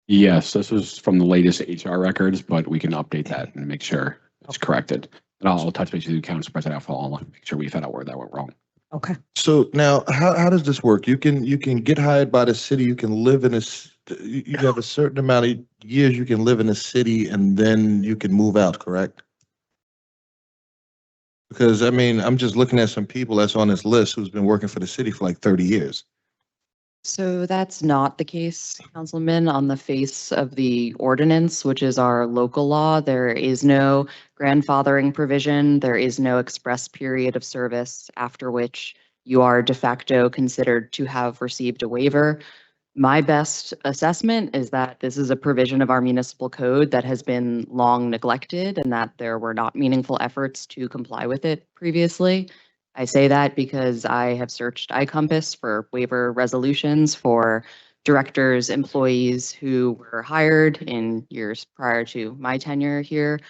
Yes, this was from the latest HR records, but we can update that and make sure it's corrected. And I'll touch base with you, Council President, I'll follow along, make sure we found out where that went wrong. Okay. So now, how does this work? You can get hired by the city, you can live in you have a certain amount of years you can live in a city and then you can move out, correct? Because I mean, I'm just looking at some people that's on this list who's been working for the city for like 30 years. So that's not the case, Councilman. On the face of the ordinance, which is our local law, there is no grandfathering provision. There is no express period of service after which you are de facto considered to have received a waiver. My best assessment is that this is a provision of our municipal code that has been long neglected and that there were not meaningful efforts to comply with it previously. I say that because I have searched iCompass for waiver resolutions for directors, employees who were hired in years prior to my tenure here,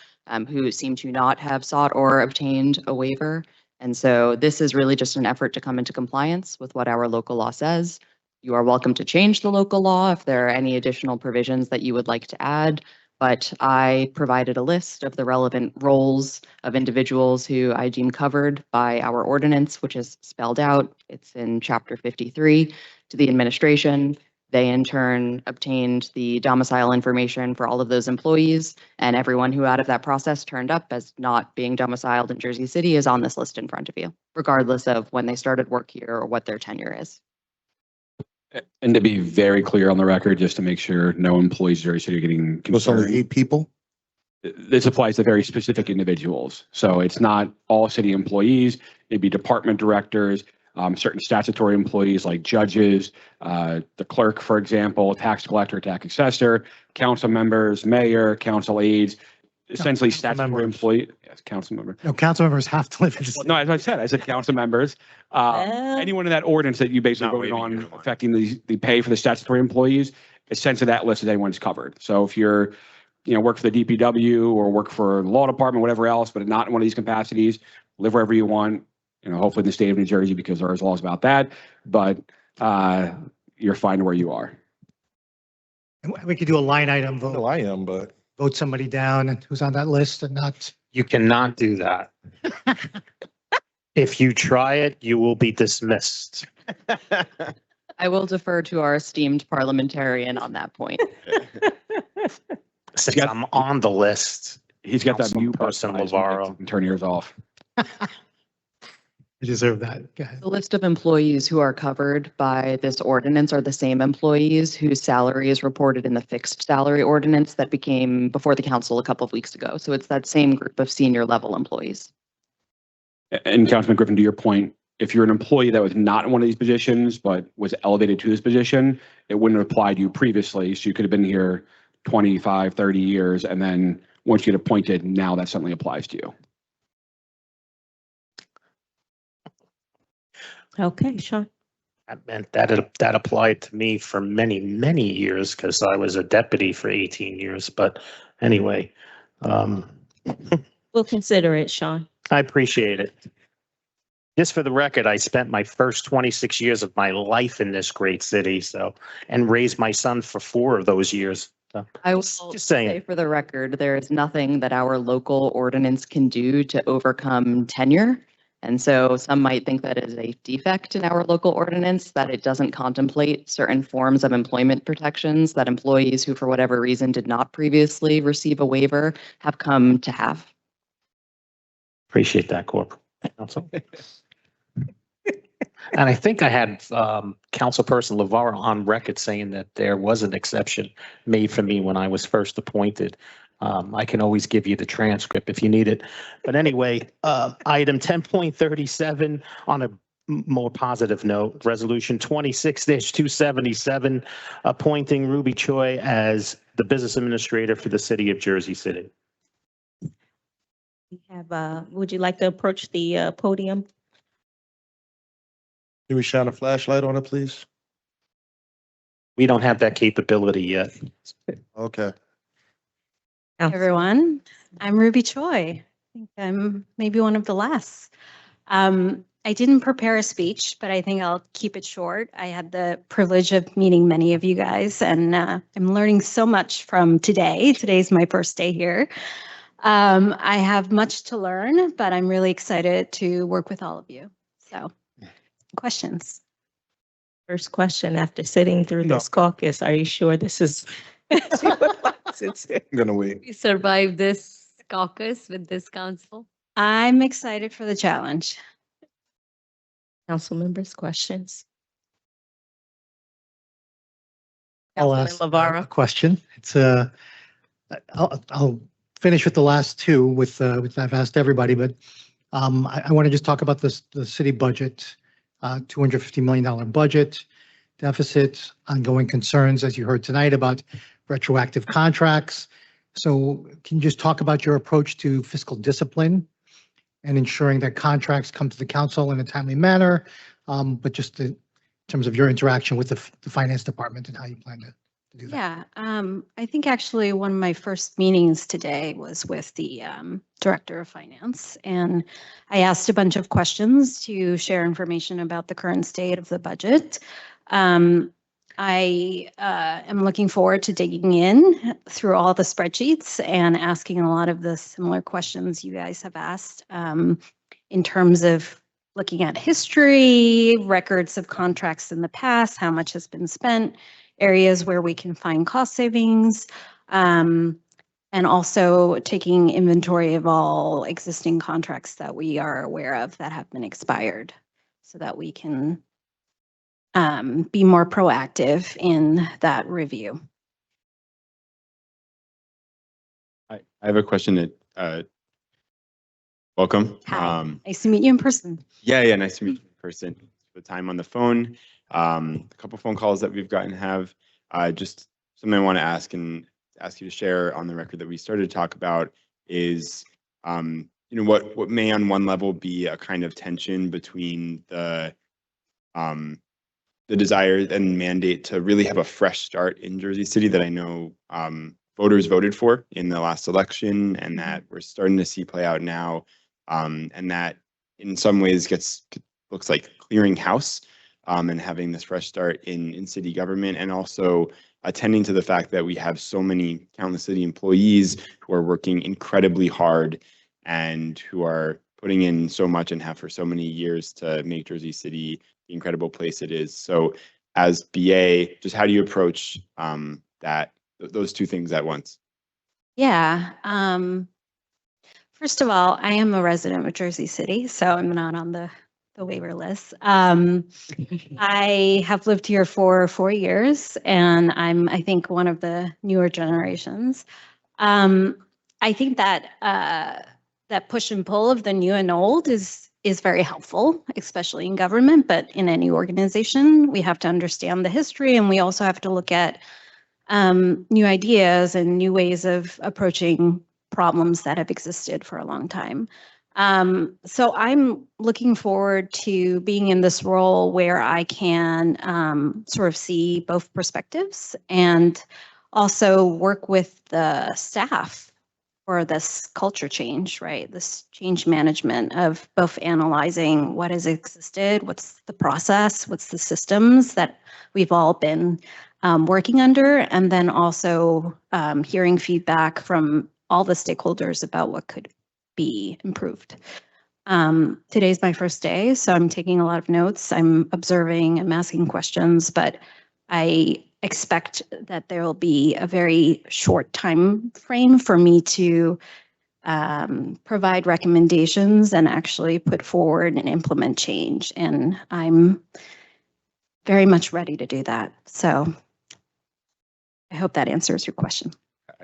who seem to not have sought or obtained a waiver. And so this is really just an effort to come into compliance with what our local law says. You are welcome to change the local law if there are any additional provisions that you would like to add. But I provided a list of the relevant roles of individuals who I deem covered by our ordinance, which is spelled out. It's in Chapter 53 to the administration. They in turn obtained the domicile information for all of those employees, and everyone who out of that process turned up as not being domiciled in Jersey City is on this list in front of you, regardless of when they started work here or what their tenure is. And to be very clear on the record, just to make sure no employees of Jersey City are getting It's only concerned. 8 people? This applies to very specific individuals. So it's not all city employees. It'd be department directors, certain statutory employees like judges, the clerk, for example, tax collector, tax assessor, council members, mayor, council aides, essentially statutory employee. Yes, council member. No, council members have to live in the city. No, as I said council members. Anyone in that ordinance that you basically voted on affecting the pay for the statutory employees, essentially that list is anyone's covered. So if you're, work for the DPW or work for the law department, whatever else, but not in one of these capacities, live wherever you want, hopefully in the state of New Jersey because there is laws about that, but you're fine where you are. And we could do a line item vote. No, I am, but. Vote somebody down and who's on that list and not. You cannot do that. If you try it, you will be dismissed. I will defer to our esteemed parliamentarian on that point. Since I'm on the list. He's got that mute person, button. Lavarro. Turn yours off. You deserve that. Go ahead. The list of employees who are covered by this ordinance are the same employees whose salary is reported in the fixed salary ordinance that became before the council a couple of weeks ago. So it's that same group of senior level employees. And Councilman Griffin, to your point, if you're an employee that was not in one of these positions, but was elevated to this position, it wouldn't have applied to you previously. So you could have been here 25, 30 years. And then once you get appointed, now that suddenly applies to you. Okay, Sean. That meant that applied to me for many, many years because I was a deputy for 18 years. But anyway, We'll consider it, Sean. I appreciate it. Just for the record, I spent my first 26 years of my life in this great city, and raised my son for 4 of those years. So, I will just saying. say for the record, there is nothing that our local ordinance can do to overcome tenure. And so some might think that is a defect in our local ordinance, that it doesn't contemplate certain forms of employment protections that employees who, for whatever reason, did not previously receive a waiver have come to have. Appreciate that, Corporal. And I think I had Councilperson Lavarro on record saying that there was an exception made for me when I was first appointed. I can always give you the transcript if you need it. But anyway, item 10.37 on a more positive note, resolution 26-277, appointing Ruby Choi as the business administrator for the city of Jersey City. We have, would you like to approach the podium? Can we shine a flashlight on it, please? We don't have that capability yet. Okay. Hey, everyone, I'm Ruby Choi. I think I'm maybe one of the last. I didn't prepare a speech, but I think I'll keep it short. I had the privilege of meeting many of you guys, and I'm learning so much from today. Today's my first day here. I have much to learn, but I'm really excited to work with all of you. So, questions? First question, after sitting through this caucus, are you sure this is? I'm gonna wait. We survived this caucus with this council. I'm excited for the challenge. Council members, questions? I'll Councilman ask LaVara. a question. It's I'll finish with the last two with I've asked everybody, but I want to just talk about this, the city budget, $250 million budget deficit, ongoing concerns, as you heard tonight, about retroactive contracts. So can you just talk about your approach to fiscal discipline and ensuring that contracts come to the council in a timely manner, but just in terms of your interaction with the finance department and how you plan to do that? Yeah, I think actually one of my first meetings today was with the director of finance, and I asked a bunch of questions to share information about the current state of the budget. I am looking forward to digging in through all the spreadsheets and asking a lot of the similar questions you guys have asked in terms of looking at history, records of contracts in the past, how much has been spent, areas where we can find cost savings, and also taking inventory of all existing contracts that we are aware of that have been expired so that we can be more proactive in that review. I have a question that, welcome. Hi, nice to meet you in person. Yeah, nice to meet you in person. The time on the phone, a couple phone calls that we've gotten have, just something I want to ask and ask you to share on the record that we started to talk about is, what may on one level be a kind of tension between the desire and mandate to really have a fresh start in Jersey City that I know voters voted for in the last election, and that we're starting to see play out now, and that in some ways looks like clearing house and having this fresh start in city government, and also attending to the fact that we have so many countless city employees who are working incredibly hard and who are putting in so much and have for so many years to make Jersey City the incredible place it is. So as BA, just how do you approach those two things at once? Yeah. First of all, I am a resident of Jersey City, so I'm not on the waiver list. I have lived here for 4 years, and I think, one of the newer generations. I think that that push and pull of the new and old is very helpful, especially in government, but in any organization, we have to understand the history, and we also have to look at new ideas and new ways of approaching problems that have existed for a long time. So I'm looking forward to being in this role where I can sort of see both perspectives and also work with the staff for this culture change, right? This change management of both analyzing what has existed, what's the process, what's the systems that we've all been working under, and then also hearing feedback from all the stakeholders about what could be improved. Today's my first day, so I'm taking a lot of notes. I'm observing, I'm asking questions, but I expect that there will be a very short time frame for me to provide recommendations and actually put forward and implement change. And I'm very much ready to do that. So I hope that answers your question.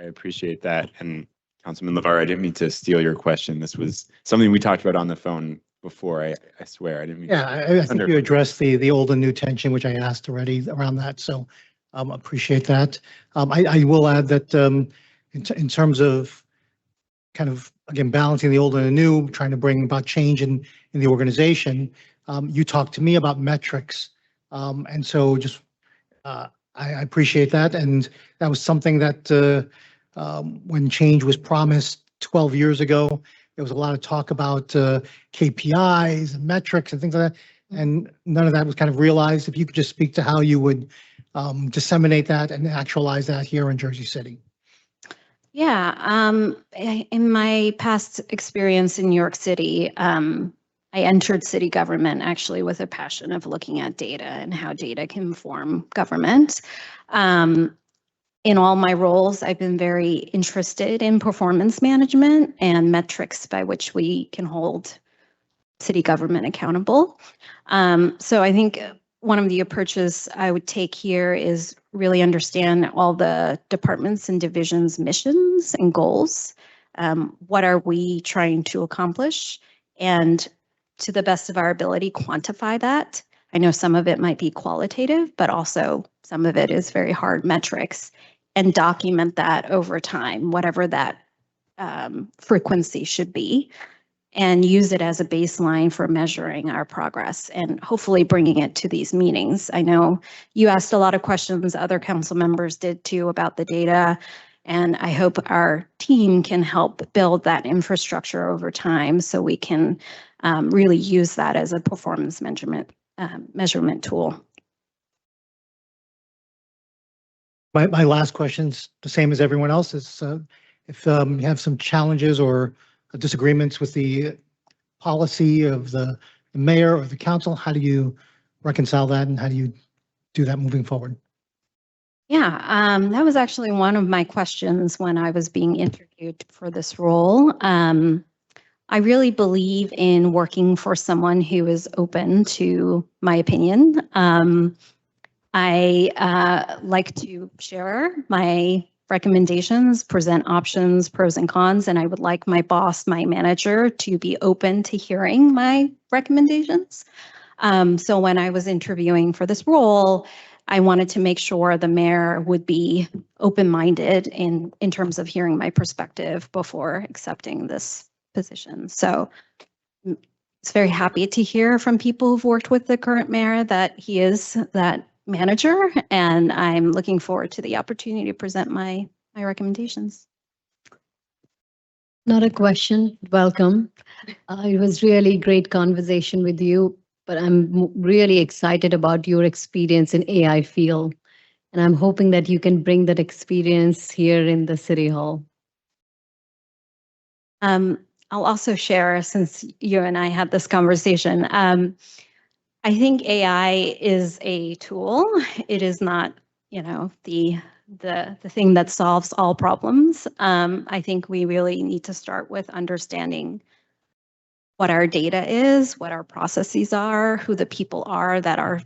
I appreciate that. And Councilman LeVar, I didn't mean to steal your question. This was something we talked about on the phone before. I swear, I didn't mean. Yeah, I think you addressed the old and new tension, which I asked already around that. So appreciate that. I will add that in terms of kind of, again, balancing the old and the new, trying to bring about change in the organization, you talked to me about metrics. And so just I appreciate that. And that was something that when change was promised 12 years ago, there was a lot of talk about KPIs and metrics and things like that. And none of that was kind of realized. If you could just speak to how you would disseminate that and actualize that here in Jersey City. Yeah, in my past experience in New York City, I entered city government actually with a passion of looking at data and how data can inform government. In all my roles, I've been very interested in performance management and metrics by which we can hold city government accountable. So I think one of the approaches I would take here is really understand all the departments and divisions' missions and goals. What are we trying to accomplish? And to the best of our ability, quantify that. I know some of it might be qualitative, but also some of it is very hard metrics, and document that over time, whatever that frequency should be, and use it as a baseline for measuring our progress and hopefully bringing it to these meetings. I know you asked a lot of questions, other council members did too, about the data, and I hope our team can help build that infrastructure over time so we can really use that as a performance measurement tool. My last question's the same as everyone else's. If you have some challenges or disagreements with the policy of the mayor or the council, how do you reconcile that and how do you do that moving forward? Yeah, that was actually one of my questions when I was being interviewed for this role. I really believe in working for someone who is open to my opinion. I like to share my recommendations, present options, pros and cons, and I would like my boss, my manager, to be open to hearing my recommendations. So when I was interviewing for this role, I wanted to make sure the mayor would be open-minded in terms of hearing my perspective before accepting this position. So it's very happy to hear from people who've worked with the current mayor that he is that manager, and I'm looking forward to the opportunity to present my recommendations. Not a question. Welcome. It was really great conversation with you, but I'm really excited about your experience in AI field. And I'm hoping that you can bring that experience here in the City Hall. I'll also share, since you and I had this conversation, I think AI is a tool. It is not, the thing that solves all problems. I think we really need to start with understanding what our data is, what our processes are, who the people are that are,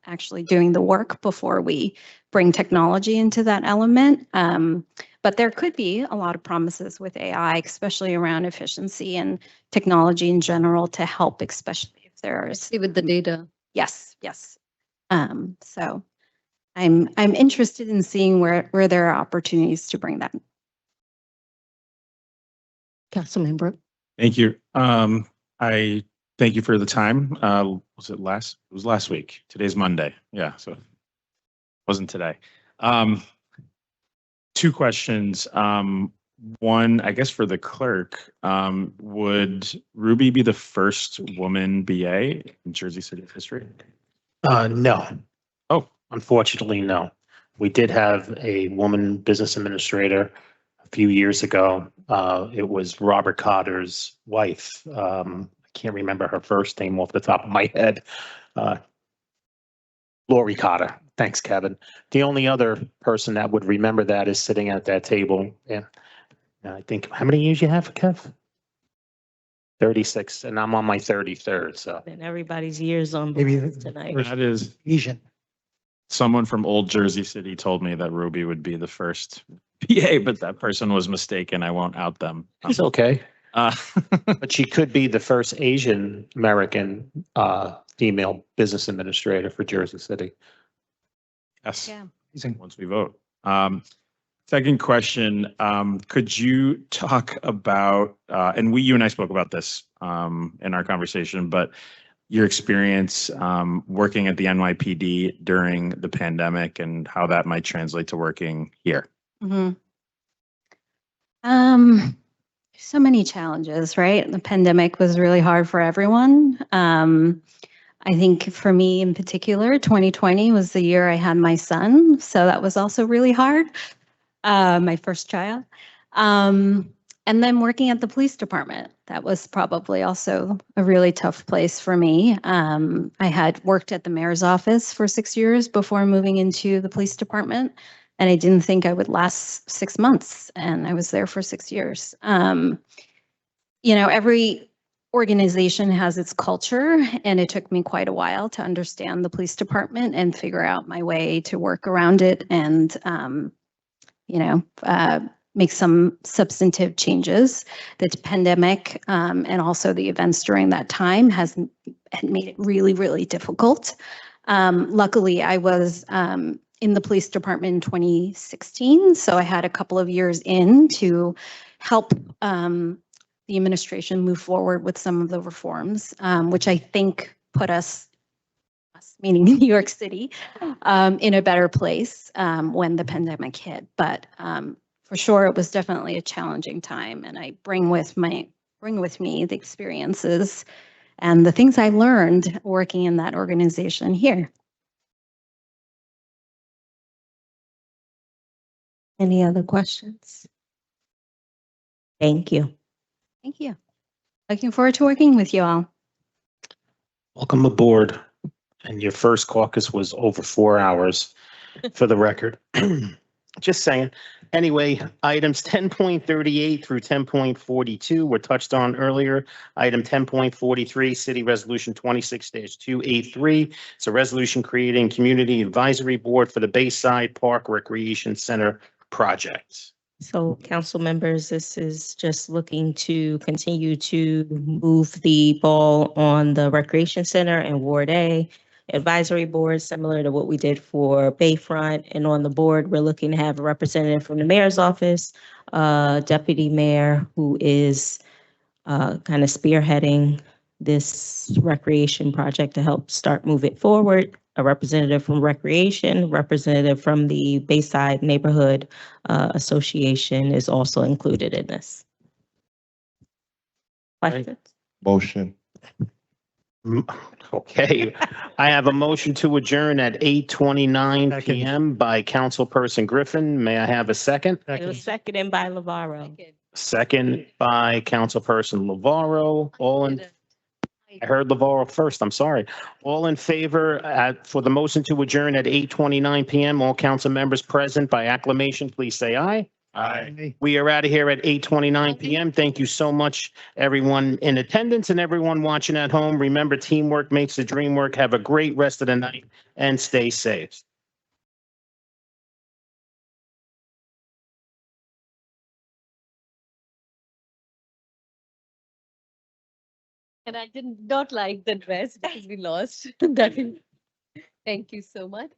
actually doing the work before we bring technology into that element. But there could be a lot of promises with AI, especially around efficiency and technology in general to help, especially if there's with the data. Yes. So I'm interested in seeing where there are opportunities to bring that. Councilmember. Thank you. I thank you for the time. It was last week. Today's Monday. Yeah, so it wasn't today. Two questions. One, I guess for the clerk, would Ruby be the first woman BA in Jersey City history? No. Oh, unfortunately, no. We did have a woman business administrator a few years ago. It was Robert Cotter's wife. I can't remember her first name off the top of my head. Lori Cotter. Thanks, Kevin. The only other person that would remember that is sitting at that table. And I think, how many years you have, Kev? 36, and I'm on my 33rd, so. And everybody's years on Maybe tonight. That is Asian. someone from old Jersey City told me that Ruby would be the first PA, but that person was mistaken. I won't out them. It's okay. Uh, But she could be the first Asian American female business administrator for Jersey City. Yes, Yeah. once we vote. Second question, could you talk about, and you and I spoke about this in our conversation, but your experience working at the NYPD during the pandemic and how that might translate to working here? Mhm. So many challenges, right? The pandemic was really hard for everyone. I think for me in particular, 2020 was the year I had my son. So that was also really hard. My first child. And then working at the police department, that was probably also a really tough place for me. I had worked at the mayor's office for 6 years before moving into the police department, and I didn't think I would last 6 months, and I was there for 6 years. Every organization has its culture, and it took me quite a while to understand the police department and figure out my way to work around it and make some substantive changes. The pandemic and also the events during that time had made it really, really difficult. Luckily, I was in the police department in 2016, so I had a couple of years in to help the administration move forward with some of the reforms, which I think put us, meaning New York City, in a better place when the pandemic hit. But for sure, it was definitely a challenging time, and I bring with me the experiences and the things I learned working in that organization here. Any other questions? Thank you. Thank you. Looking forward to working with you all. Welcome aboard. And your first caucus was over 4 hours, for the record. Just saying. Anyway, items 10.38 through 10.42 were touched on earlier. Item 10.43, City Resolution 26-283. It's a resolution creating Community Advisory Board for the Bayside Park Recreation Center project. So council members, this is just looking to continue to move the ball on the Recreation Center and Ward A advisory board, similar to what we did for Bayfront. And on the board, we're looking to have a representative from the mayor's office, deputy mayor who is kind of spearheading this recreation project to help start move it forward, a representative from recreation, representative from the Bayside Neighborhood Association is also included in this. Questions? Motion. Okay, I have a motion to adjourn at 8:29 PM by Councilperson Griffin. May I have a second? It was seconded by Lavaro. Second by Councilperson Lavaro. I heard Lavaro first, I'm sorry. All in favor for the motion to adjourn at 8:29 PM, all council members present by acclamation, please say aye. Aye. We are out of here at 8:29 PM. Thank you so much, everyone in attendance and everyone watching at home. Remember, teamwork makes the dream work. Have a great rest of the night and stay safe. And I did not like the dress because we lost. Thank you so much.